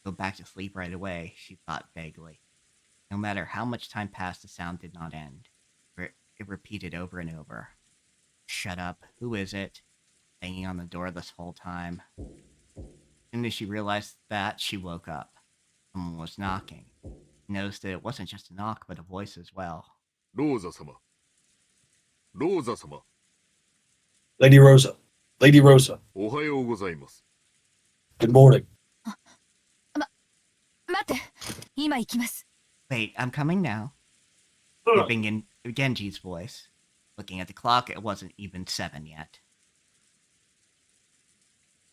Go back to sleep right away, she thought vaguely. No matter how much time passed, the sound did not end. It repeated over and over. Shut up. Who is it? Banging on the door this whole time. As soon as she realized that, she woke up. Someone was knocking. She noticed that it wasn't just a knock, but a voice as well. Rosa-sama. Rosa-sama. Lady Rosa. Lady Rosa. おはようございます。Good morning. 待って、今行きます。 Wait, I'm coming now. Dipping in Genji's voice. Looking at the clock, it wasn't even 7 yet.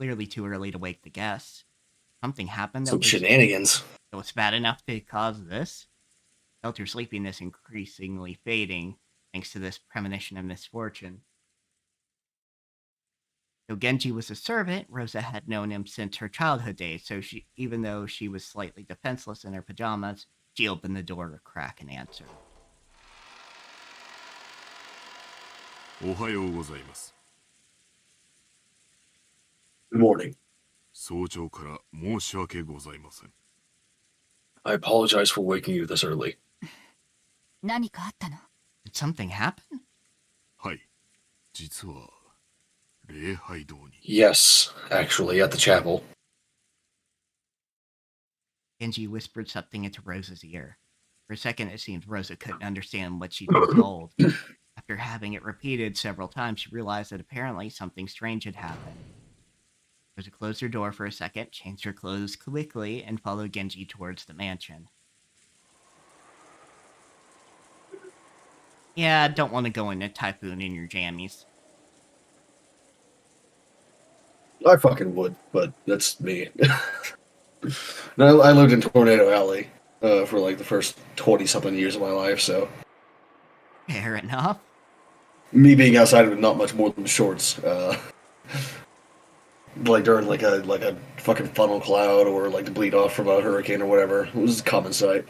clearly too early to wake the guests. Something happened Some shenanigans. That was bad enough to cause this. Felt her sleepiness increasingly fading, thanks to this premonition of misfortune. Though Genji was a servant, Rosa had known him since her childhood days, so even though she was slightly defenseless in her pajamas, she opened the door a crack and answered. おはようございます。 Good morning. 早朝から申し訳ございません。 I apologize for waking you this early. 何かあったの? Did something happen? はい。実は礼拝堂に。 Yes, actually, at the chapel. Genji whispered something into Rosa's ear. For a second, it seemed Rosa couldn't understand what she'd been told. After having it repeated several times, she realized that apparently something strange had happened. Rosa closed her door for a second, changed her clothes quickly, and followed Genji towards the mansion. Yeah, don't want to go into Typhoon in your jammies. I fucking would, but that's me. No, I lived in Tornado Alley for like the first 20-something years of my life, so... Fair enough. Me being outside of it, not much more than shorts. Like during like a fucking funnel cloud or like to bleed off from a hurricane or whatever. It was a common sight.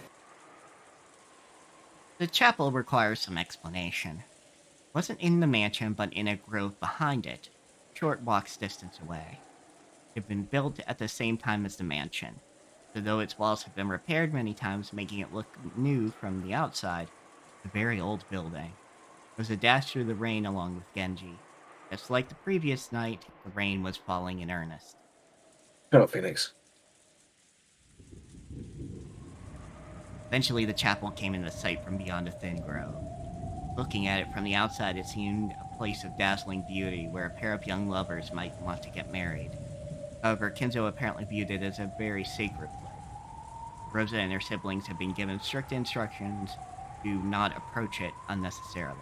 The chapel requires some explanation. It wasn't in the mansion, but in a grove behind it, short walk's distance away. It had been built at the same time as the mansion, so though its walls have been repaired many times, making it look new from the outside, it's a very old building. Rosa dashed through the rain along with Genji. Just like the previous night, the rain was falling in earnest. Shut up, Phoenix. Eventually, the chapel came into sight from beyond a thin grove. Looking at it from the outside, it seemed a place of dazzling beauty where a pair of young lovers might want to get married. However, Kinzo apparently viewed it as a very sacred place. Rosa and her siblings had been given strict instructions to not approach it unnecessarily.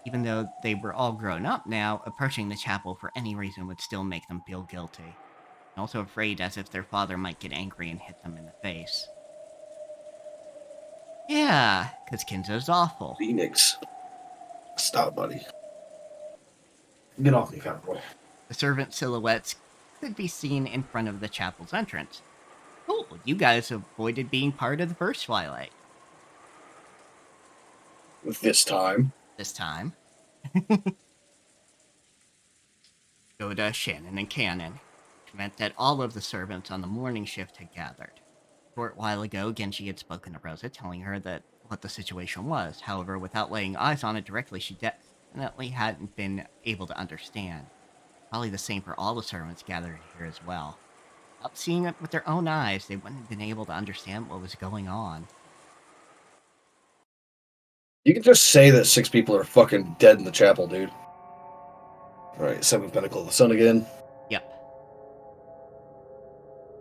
Even though they were all grown up now, approaching the chapel for any reason would still make them feel guilty. And also afraid as if their father might get angry and hit them in the face. Yeah, because Kinzo's awful. Phoenix. Stop, buddy. Get off me, fat boy. The servant silhouettes could be seen in front of the chapel's entrance. Cool, you guys avoided being part of the first Twilight. This time. This time. Yoda, Shannon, and Cannon, which meant that all of the servants on the morning shift had gathered. A short while ago, Genji had spoken to Rosa, telling her that what the situation was. However, without laying eyes on it directly, she definitely hadn't been able to understand. Probably the same for all the servants gathered here as well. Without seeing it with their own eyes, they wouldn't have been able to understand what was going on. You can just say that 6 people are fucking dead in the chapel, dude. Alright, 7th Pinnacle of the Sun again. Yep.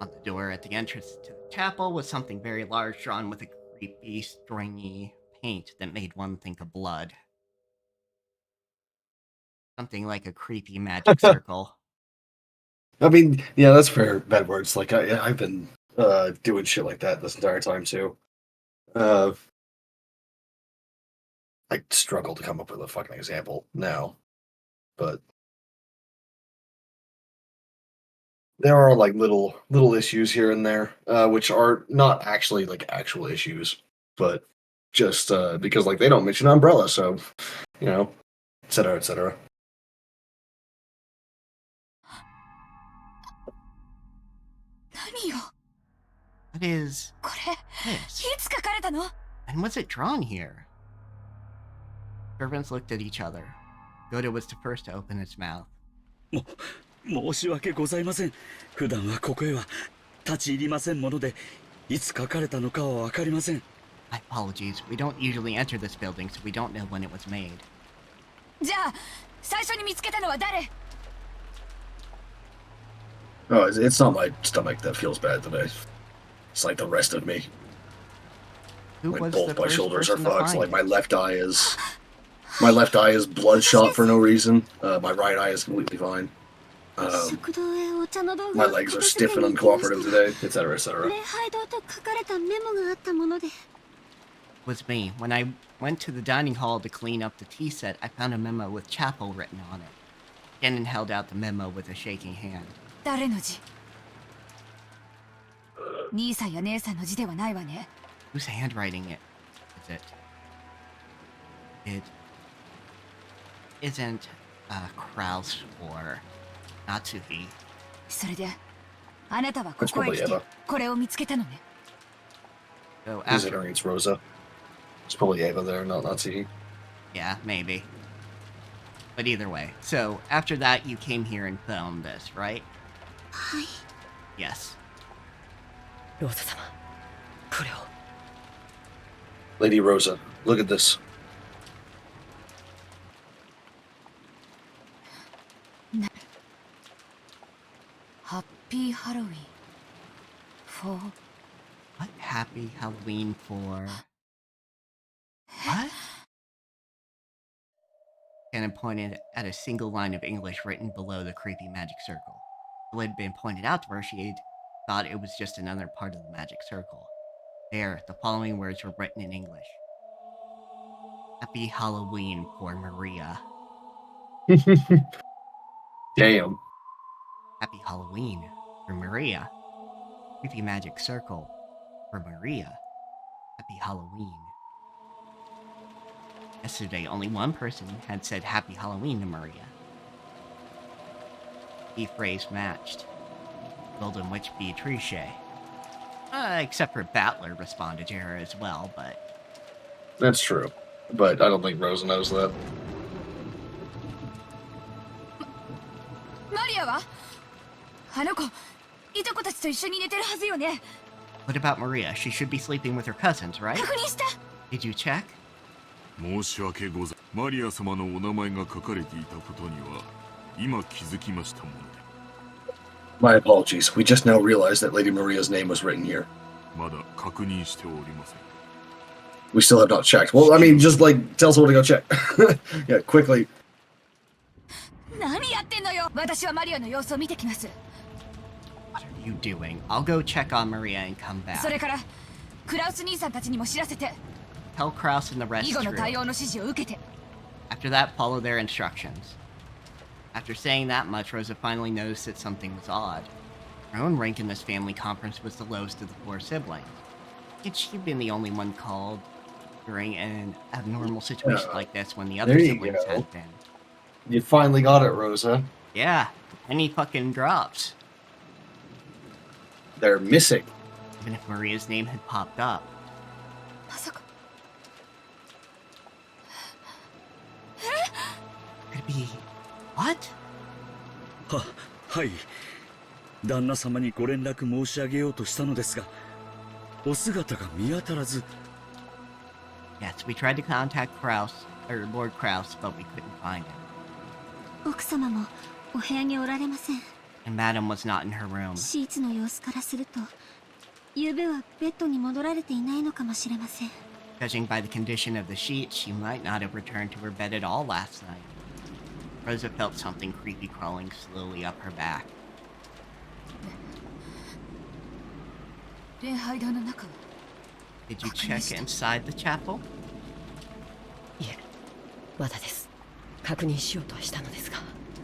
On the door at the entrance to the chapel was something very large drawn with a creepy, stringy paint that made one think of blood. Something like a creepy magic circle. I mean, yeah, that's fair, bad words. Like, I've been doing shit like that this entire time, too. I struggle to come up with a fucking example now. But there are, like, little issues here and there, which are not actually, like, actual issues, but just because, like, they don't mention umbrella, so, you know, et cetera, et cetera. What is this? And was it drawn here? Servants looked at each other. Yoda was the first to open its mouth. 申し訳ございません。普段はここへは立ち入りませんもので、いつ書かれたのかはわかりません。My apologies. We don't usually enter this building, so we don't know when it was made. じゃあ、最初に見つけたのは誰? Oh, it's not my stomach that feels bad today. It's like the rest of me. Who like was both the my first shoulders are person to fucked. find Like it? my left eye is My left eye is bloodshot for no reason. My right eye is completely fine. My legs are stiff and uncooperative today, etc., etc. Was me. When I went to the dining hall to clean up the tea set, I found a memo with chapel written on it. Gannon held out the memo with a shaking hand. 誰の字？兄さんや姉さんの字ではないわね。 Whose handwriting is it? It isn't Kraus or Natsuhi. それで、あなたはここへ来てこれを見つけたのね。So Considering it's Rosa, it's probably Ava there, not Natsuhi. Yeah, maybe. But either way, so after that you came here and filmed this, right? Yes. Rosa-sama, これを。 Lady Rosa, look at this. Happy Halloween for What? Happy Halloween for what? Gannon pointed at a single line of English written below the creepy magic circle. It had been pointed out to her, she had thought it was just another part of the magic circle. There, the following words were written in English. Happy Halloween for Maria. Damn. Happy Halloween for Maria. Creepy magic circle for Maria. Happy Halloween. Yesterday, only one person had said Happy Halloween to Maria. The phrase matched. Golden Witch Beatrice. Except for Battler responded to her as well, but... That's true. But I don't think Rosa knows that. Maria は？あの子、いとこたちと一緒に寝てるはずよね。 What about Maria? She should be sleeping with her cousins, right? 確認した。 Did you check? 申し訳ござマリア様のお名前が書かれていたことには今気づきましたもので。 My apologies. We just now realized that Lady Maria's name was written here. まだ確認しておりません。 We still have not checked. Well, I mean, just like tell someone to go check. Yeah, quickly. 何やってんのよ。私はマリアの様子を見てきます。 What are you doing? I'll go check on Maria and come back. それからクラウス兄さんたちにも知らせて。 Tell Kraus and the rest 以後の through. 対応の指示を受けて。 After that, follow their instructions. After saying that much, Rosa finally noticed that something was odd. Her own rank in this family conference was the lowest of the 4 siblings. Yet she'd been the only one called during an abnormal situation like this when the other There you siblings go. had been. You finally got it, Rosa. Yeah, any fucking drops. They're missing. Even if Maria's name had popped up. まさか。 Could it be... What? はい。旦那様にご連絡申し上げようとしたのですが、お姿が見当たらず。 Yes, we tried to contact Kraus, or Lord Kraus, but we couldn't find him. 奥様もお部屋におられません。 And Madam was not in her room. シーツの様子からすると、昨夜はベッドに戻られていないのかもしれません。 Judging by the condition of the sheets, she might not have returned to her bed at all last night. Rosa felt something creepy crawling slowly up her back. 礼拝堂の中は？ Did you check inside the chapel? いえ、まだです。確認しようとはしたのですが。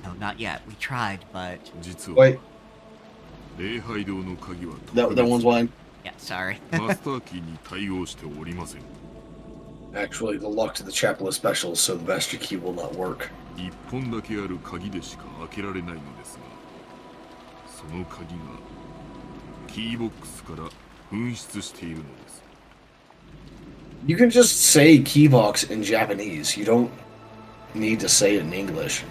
No, not yet. We tried, but... 実は Wait, 礼拝堂の鍵は that one's mine. Yeah, sorry. マスターキーに対応しておりません。 Actually, the lock to the chapel is special, so the master key will not work. 一本だけある鍵でしか開けられないのですが、その鍵がキーボックスから紛失しているのです。 You can just say keybox in Japanese. You don't need to say it in English.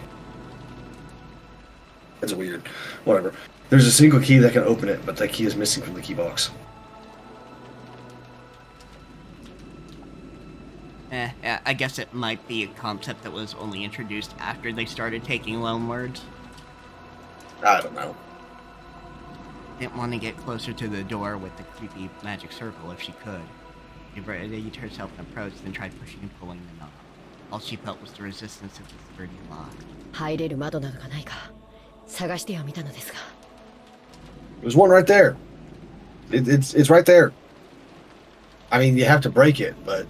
That's weird. Whatever. There's a single key that can open it, but that key is missing from the keybox. I guess it might be a concept that was only introduced after they started taking loan words. I don't know. Didn't want to get closer to the door with the creepy magic circle if she could. She readied herself and approached, then tried pushing and pulling the knob. All she felt was the resistance of the sturdy lock. 入れる窓などがないか探してはみたのですが。There's one right there. It's right there. I mean, you have to break it, but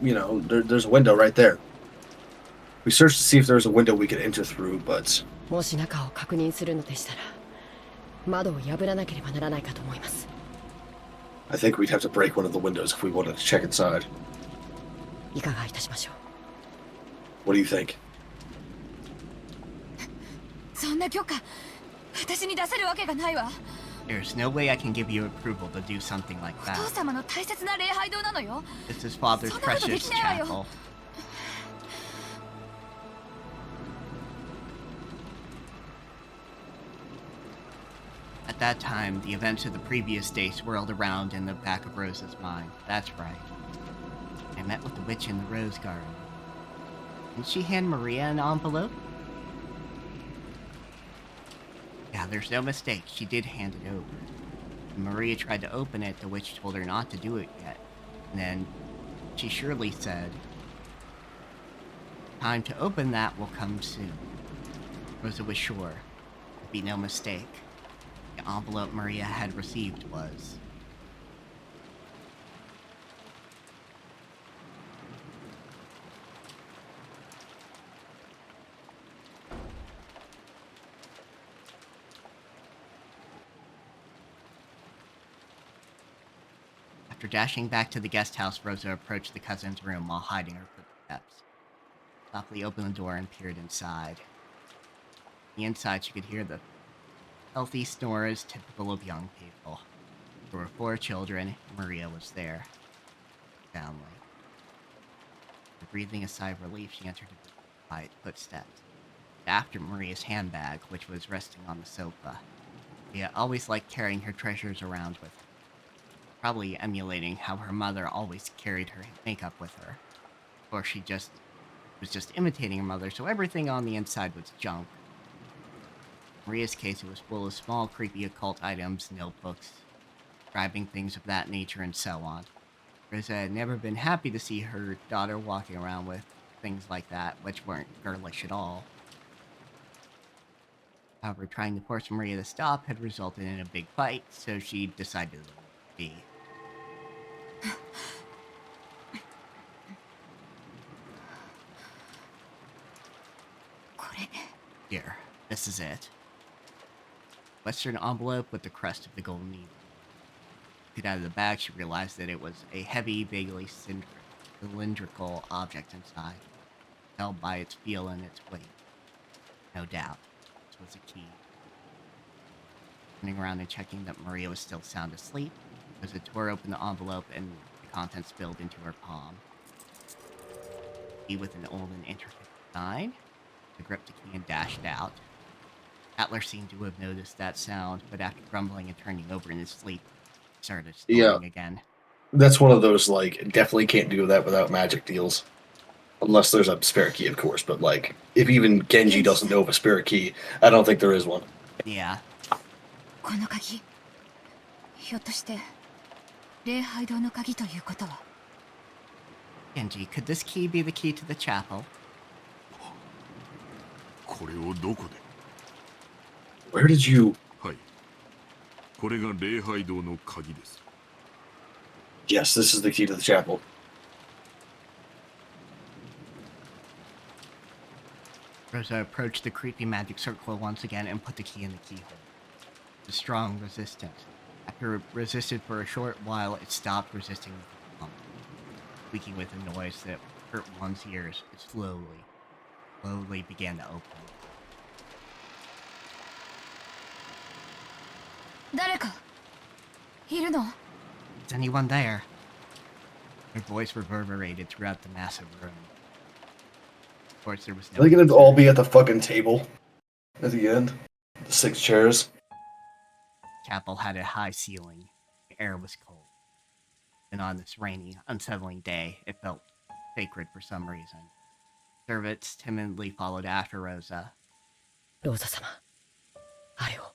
you know, there's a window right there. We searched to see if there's a window we could enter through, but もし中を確認するのでしたら窓を破らなければならないかと思います。 I think we'd have to break one of the windows if we wanted to check inside. いかがいたしましょう。 What do you think? そんな許可私に出せるわけがないわ。 There's no way I can give you approval to do something like お that. 父様の大切な礼拝堂なのよ。 This is Father's そんなことで precious きないわ chapel. よ。 At that time, the events of the previous day swirled around in the back of Rosa's mind. That's right. I met with the witch in the rose garden. Didn't she hand Maria an envelope? Yeah, there's no mistake. She did hand it over. When Maria tried to open it, the witch told her not to do it yet. And then she surely said, "Time to open that will come soon." Rosa was sure. There'd be no mistake. The envelope Maria had received was... After dashing back to the guest house, Rosa approached the cousin's room while hiding her footsteps. Softly opened the door and peered inside. On the inside, she could hear the healthy snores typical of young people. There were 4 children, and Maria was there. Family. Breathing a sigh of relief, she entered with quiet footsteps. After Maria's handbag, which was resting on the sofa. Maria always liked carrying her treasures around with her. Probably emulating how her mother always carried her makeup with her. Or she was just imitating her mother, so everything on the inside was junk. In Maria's case, it was full of small, creepy occult items, notebooks, describing things of that nature, and so on. Rosa had never been happy to see her daughter walking around with things like that, which weren't girlish at all. However, trying to force Maria to stop had resulted in a big fight, so she decided to let it be. Here, this is it. Western envelope with the crest of the golden needle. Took it out of the bag, she realized that it was a heavy, vaguely cylindrical object inside, held by its feel and its weight. No doubt, this was a key. Turning around and checking that Maria was still sound asleep, Rosa tore open the envelope and the contents spilled into her palm. Key with an old and intricate design. I gripped the key and dashed out. Atler seemed to have noticed that sound, but after grumbling and turning over in his sleep, started snoring again. That's one of those, like, definitely can't do that without magic deals. Unless there's a spirit key, of course, but, like, if even Genji doesn't know of a spirit key, I don't think there is one. Yeah. この鍵、ひょっとして礼拝堂の鍵ということは。 Genji, could this key be the key to the chapel? これをどこで Where did you... はい。これが礼拝堂の鍵です。 Yes, this is the key to the chapel. Rosa approached the creepy magic circle once again and put the key in the keyhole. A strong resistance. After it resisted for a short while, it stopped resisting with a pump. Squeaking with a noise that hurt one's ears, it slowly began to open. 誰かいるの? Is anyone there? Her voice reverberated throughout the massive room. Of course, there was no... Are they gonna all be at the fucking table at the end? The 6 chairs? The chapel had a high ceiling. The air was cold. And on this rainy, unsettling day, it felt sacred for some reason. Servants timidly followed after Rosa. Rosa-sama, あれを。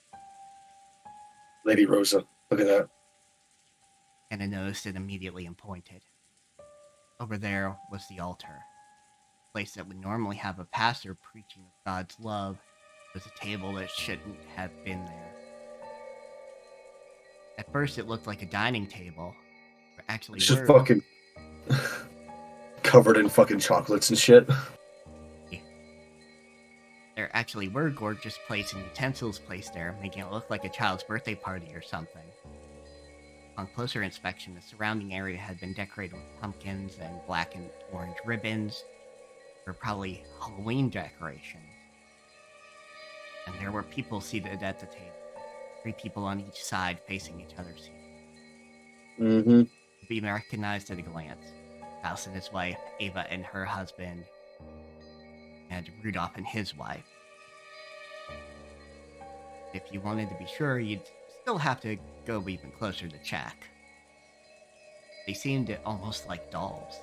Lady Rosa, look at that. Anna noticed it immediately and pointed. Over there was the altar. place that would normally have a pastor preaching of God's love was a table that shouldn't have been there. At first, it looked like a dining table. There actually It's just were fucking covered in fucking chocolates and shit. There actually were gorgeous plates and utensils placed there, making it look like a child's birthday party or something. On closer inspection, the surrounding area had been decorated with pumpkins and black and orange ribbons. They were probably Halloween decorations. And there were people seated at the table. 3 people on each side facing each other's seat. Mm-hmm. To be recognized at a glance. Klaus and his wife, Ava and her husband, and Rudolph and his wife. If you wanted to be sure, you'd still have to go even closer to check. They seemed almost like dolls.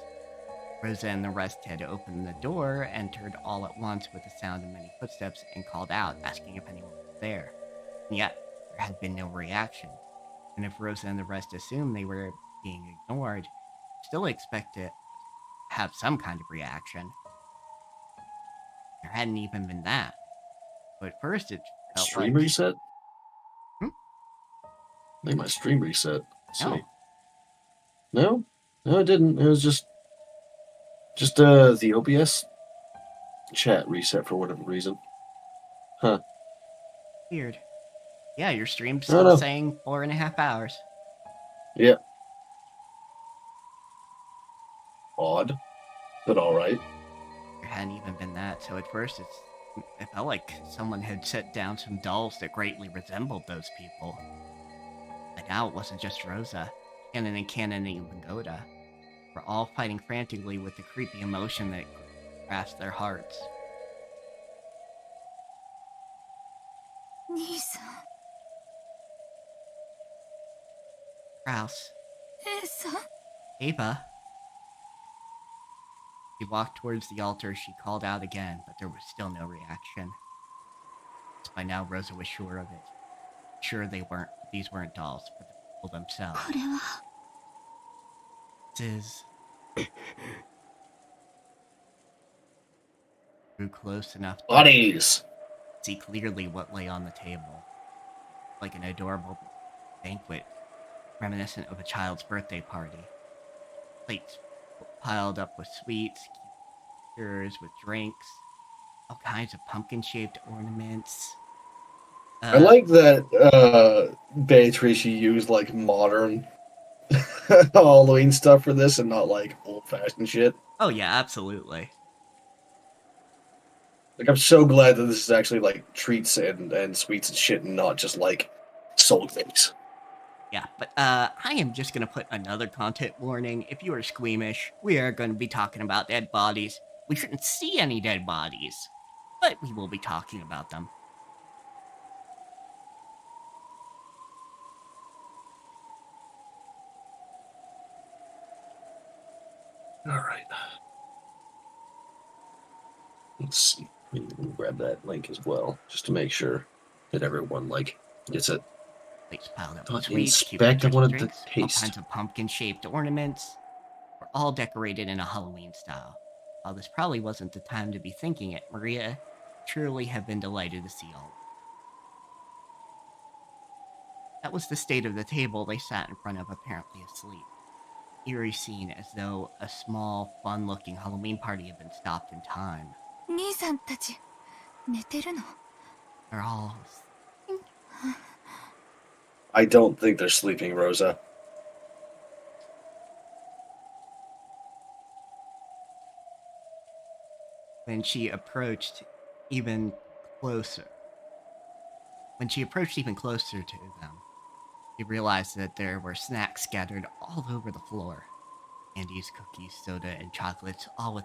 Rosa and the rest had opened the door, entered all at once with the sound of many footsteps, and called out, asking if anyone was there. And yet, there had been no reaction. And if Rosa and the rest assumed they were being ignored, still expect to have some kind of reaction. There hadn't even been that. But at first it felt Stream like... reset? Hmm? I think my stream reset. Let's No. see. No? No, it didn't. It was just the OBS chat reset for whatever reason. Huh. Weird. Yeah, your stream's I don't still know. saying 4.5 hours. Yeah. Odd, but alright. There hadn't even been that, so at first it felt like someone had set down some dolls that greatly resembled those people. But now it wasn't just Rosa. Cannon and Pagoda were all fighting frantically with the creepy emotion that grasped their hearts. 兄さん、 Kraus. 姉さん。 Ava. She walked towards the altar. She called out again, but there was still no reaction. By now, Rosa was sure of it. Sure these weren't dolls, but the people themselves. これは This is... Grew close enough to Bodies! see clearly what lay on the table. Like an adorable banquet, reminiscent of a child's birthday party. Plates piled up with sweets, cures with drinks, all kinds of pumpkin-shaped ornaments. I like that Beatrice used like modern Halloween stuff for this and not like old-fashioned shit. Oh yeah, absolutely. Like, I'm so glad that this is actually like treats and sweets and shit and not just like soul things. Yeah, but I am just gonna put another content warning. If you are squeamish, we are gonna be talking about dead bodies. We shouldn't see any dead bodies, but we will be talking about them. Alright. Let's see. We can grab that link as well, just to make sure that everyone like gets it. Plates piled up Don't with sweets, inspect, I wanted to drinks, all taste. kinds of pumpkin-shaped ornaments, were all decorated in a Halloween style. While this probably wasn't the time to be thinking it, Maria truly have been delighted to see all. That was the state of the table they sat in front of, apparently asleep. Eerie scene, as though a small, fun-looking Halloween party had been stopped in time. 兄さんたち寝てるの？ They're all... I don't think they're sleeping, Rosa. When she approached even closer to them, she realized that there were snacks scattered all over the floor. Candies, cookies, soda, and chocolates, all with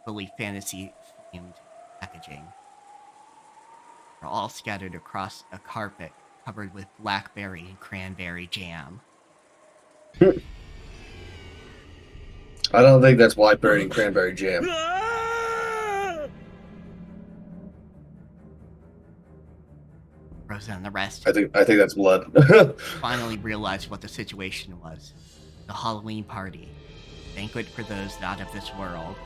fully fantasy-themed packaging. They're all scattered across a carpet covered with blackberry and cranberry jam. I don't think that's blackberry and cranberry jam. Rosa and the rest I think that's blood. finally realized what the situation was. The Halloween party. Banquet for those not of this world.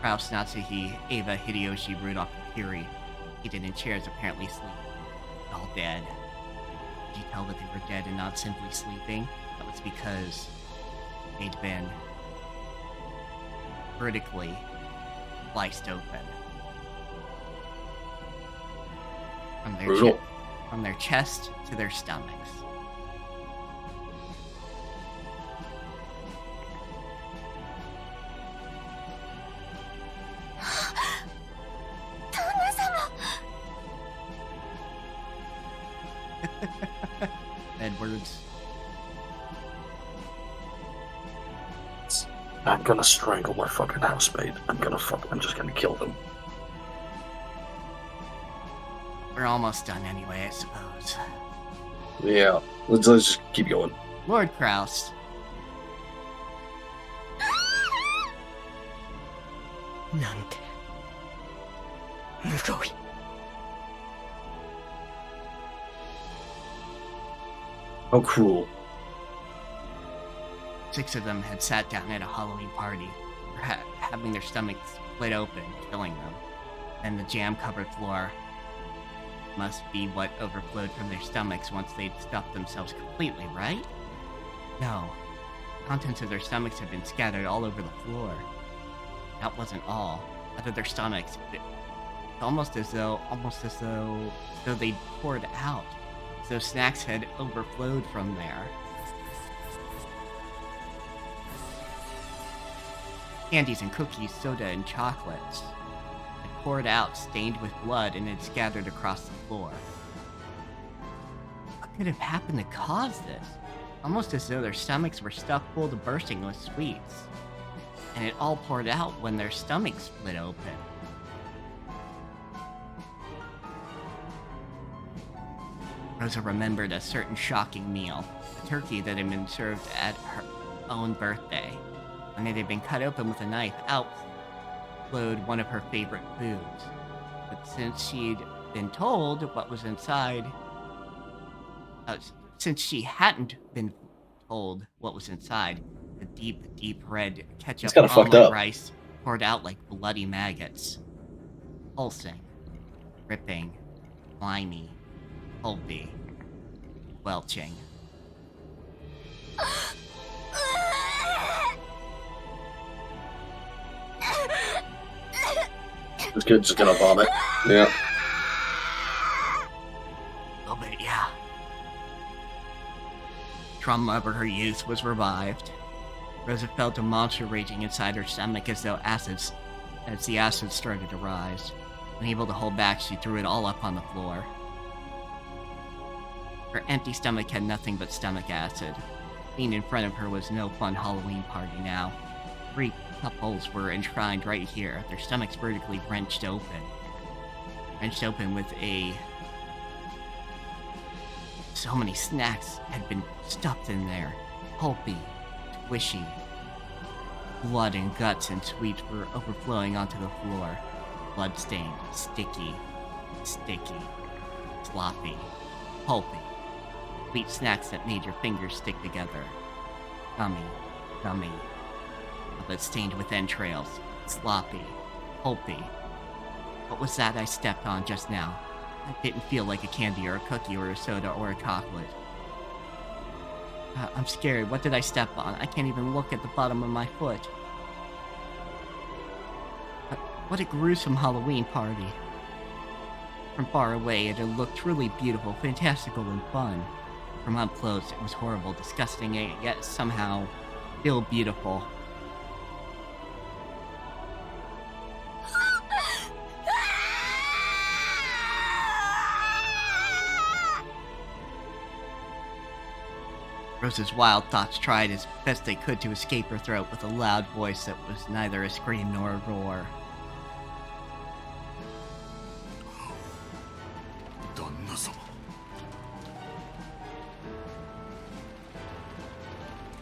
Kraus, Natsuki, Ava, Hideyoshi, Rudolph, and Kiri, seated in chairs apparently sleeping. All dead. Did you tell that they were dead and not simply sleeping? That was because they'd been vertically sliced open. From their chest to their stomachs. Edwards. I'm gonna strangle my fucking housemate. I'm just gonna kill them. We're almost done anyway, I suppose. Yeah, let's just keep going. Lord Kraus. Nante. Mugoi. How cruel. 6 of them had sat down at a Halloween party, having their stomachs split open, killing them. And the jam-covered floor must be what overflowed from their stomachs once they'd stuffed themselves completely, right? No. Contents of their stomachs had been scattered all over the floor. That wasn't all. Out of their stomachs, almost as though they'd poured out. As though snacks had overflowed from there. Candies and cookies, soda and chocolates had poured out, stained with blood, and had scattered across the floor. What could have happened to cause this? Almost as though their stomachs were stuffed full to bursting with sweets. And it all poured out when their stomachs split open. Rosa remembered a certain shocking meal, a turkey that had been served at her own birthday. When it had been cut open with a knife, out flowed one of her favorite foods. But since she'd been told what was inside, since she hadn't been told what was inside, the deep, deep red ketchup almond rice poured out like bloody maggots. Pulsing, dripping, slimy, pulpy, welching. This kid's just gonna vomit. Yeah. A little bit, yeah. Trauma of her youth was revived. Rosa felt a monster raging inside her stomach as the acid started to rise. Unable to hold back, she threw it all up on the floor. Her empty stomach had nothing but stomach acid. Being in front of her was no fun Halloween party now. 3 couples were enshrined right here, their stomachs vertically wrenched open. With so many snacks had been stuffed in there. Pulpy, squishy. Blood and guts and sweets were overflowing onto the floor. Bloodstained, sticky, sloppy, pulpy. Sweet snacks that made your fingers stick together. Gummy. But stained with entrails. Sloppy. Pulpy. What was that I stepped on just now? It didn't feel like a candy or a cookie or a soda or a chocolate. I'm scared. What did I step on? I can't even look at the bottom of my foot. What a gruesome Halloween party. From far away, it had looked truly beautiful, fantastical, and fun. From up close, it was horrible, disgusting, yet somehow still beautiful. Rosa's wild thoughts tried as best they could to escape her throat with a loud voice that was neither a scream nor a roar.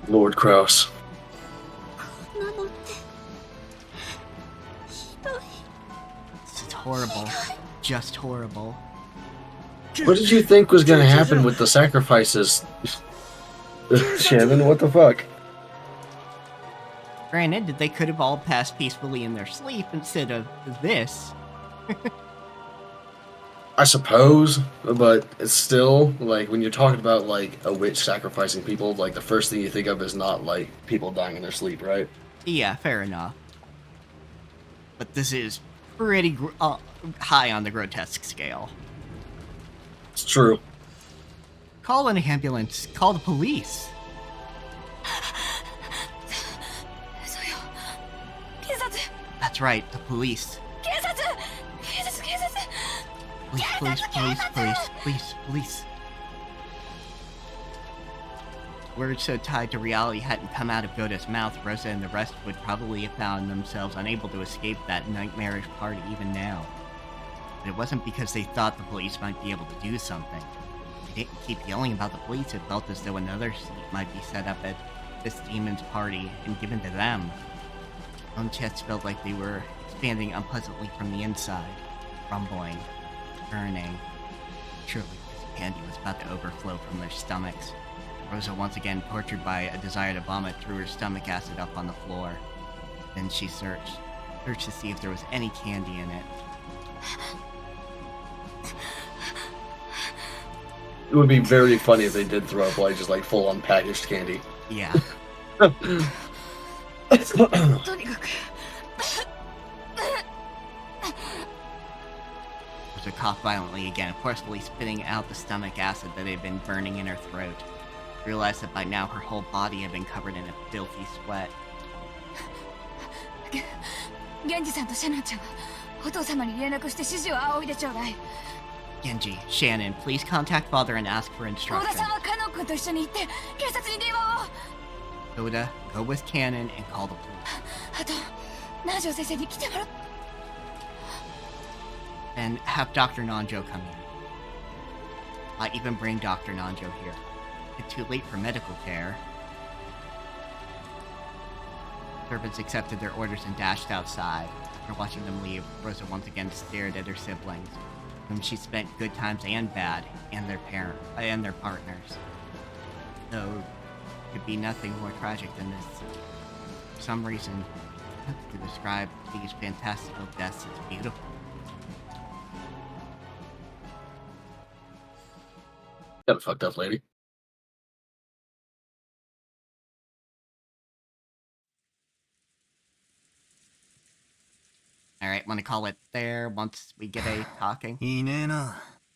Lord Kraus. It's horrible. Just horrible. What did you think was going to happen with the sacrifices? Shannon, what the fuck? Granted, they could have all passed peacefully in their sleep instead of this. I suppose, but it's still, like, when you're talking about, like, a witch sacrificing people, like, the first thing you think of is not, like, people dying in their sleep, right? Yeah, fair enough. But this is pretty high on the grotesque scale. It's true. Call an ambulance. Call the police. That's right, the police. Police. Words so tied to reality hadn't come out of Goda's mouth, Rosa and the rest would probably have found themselves unable to escape that nightmarish party even now. But it wasn't because they thought the police might be able to do something. They didn't keep yelling about the police, it felt as though another seat might be set up at this demon's party and given to them. Their own chests felt like they were expanding unpleasantly from the inside, rumbling, burning. Surely this candy was about to overflow from their stomachs. Rosa, once again tortured by a desire to vomit, threw her stomach acid up on the floor. Then she searched to see if there was any candy in it. It would be very funny if they did throw up, like, just, like, full-on packaged candy. Yeah. Rosa coughed violently again, forcefully spitting out the stomach acid that had been burning in her throat. Realized that by now her whole body had been covered in a filthy sweat. Genji, Shannon, please contact father and ask for instructions. Goda, go with Cannon and call the police. And have Dr. Nanjo come here. I even bring Dr. Nanjo here. It's too late for medical care. Servants accepted their orders and dashed outside. After watching them leave, Rosa once again stared at her siblings, whom she spent good times and bad, and their partners. Though, it could be nothing more tragic than this. For some reason, to describe these fantastical deaths as beautiful. Got a fucked up lady. Alright, want to call it there once we get a talking?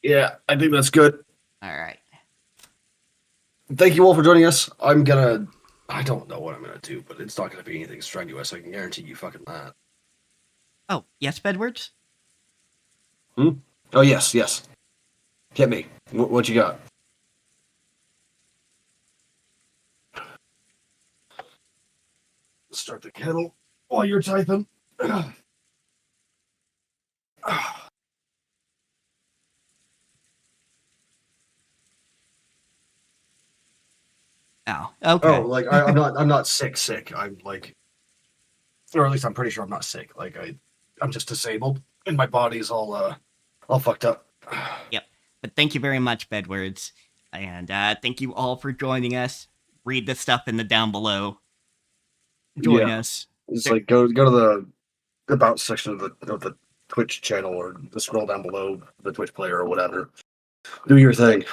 Yeah, I think that's good. Alright. Thank you all for joining us. I don't know what I'm gonna do, but it's not gonna be anything strenuous. I can guarantee you fucking that. Oh, yes, Bedwards? Oh, yes. Hit me. What you got? Start the kettle while you're typing. Oh, okay. Oh, like I'm not sick. I'm like, or at least I'm pretty sure I'm not sick. Like I'm just disabled and my body's all fucked up. Yep. But thank you very much, Bedwards. And thank you all for joining us. Read the stuff in the down below. Join us. It's like go to the about section of the Twitch channel or the scroll down below the Twitch player or whatever. Do your thing.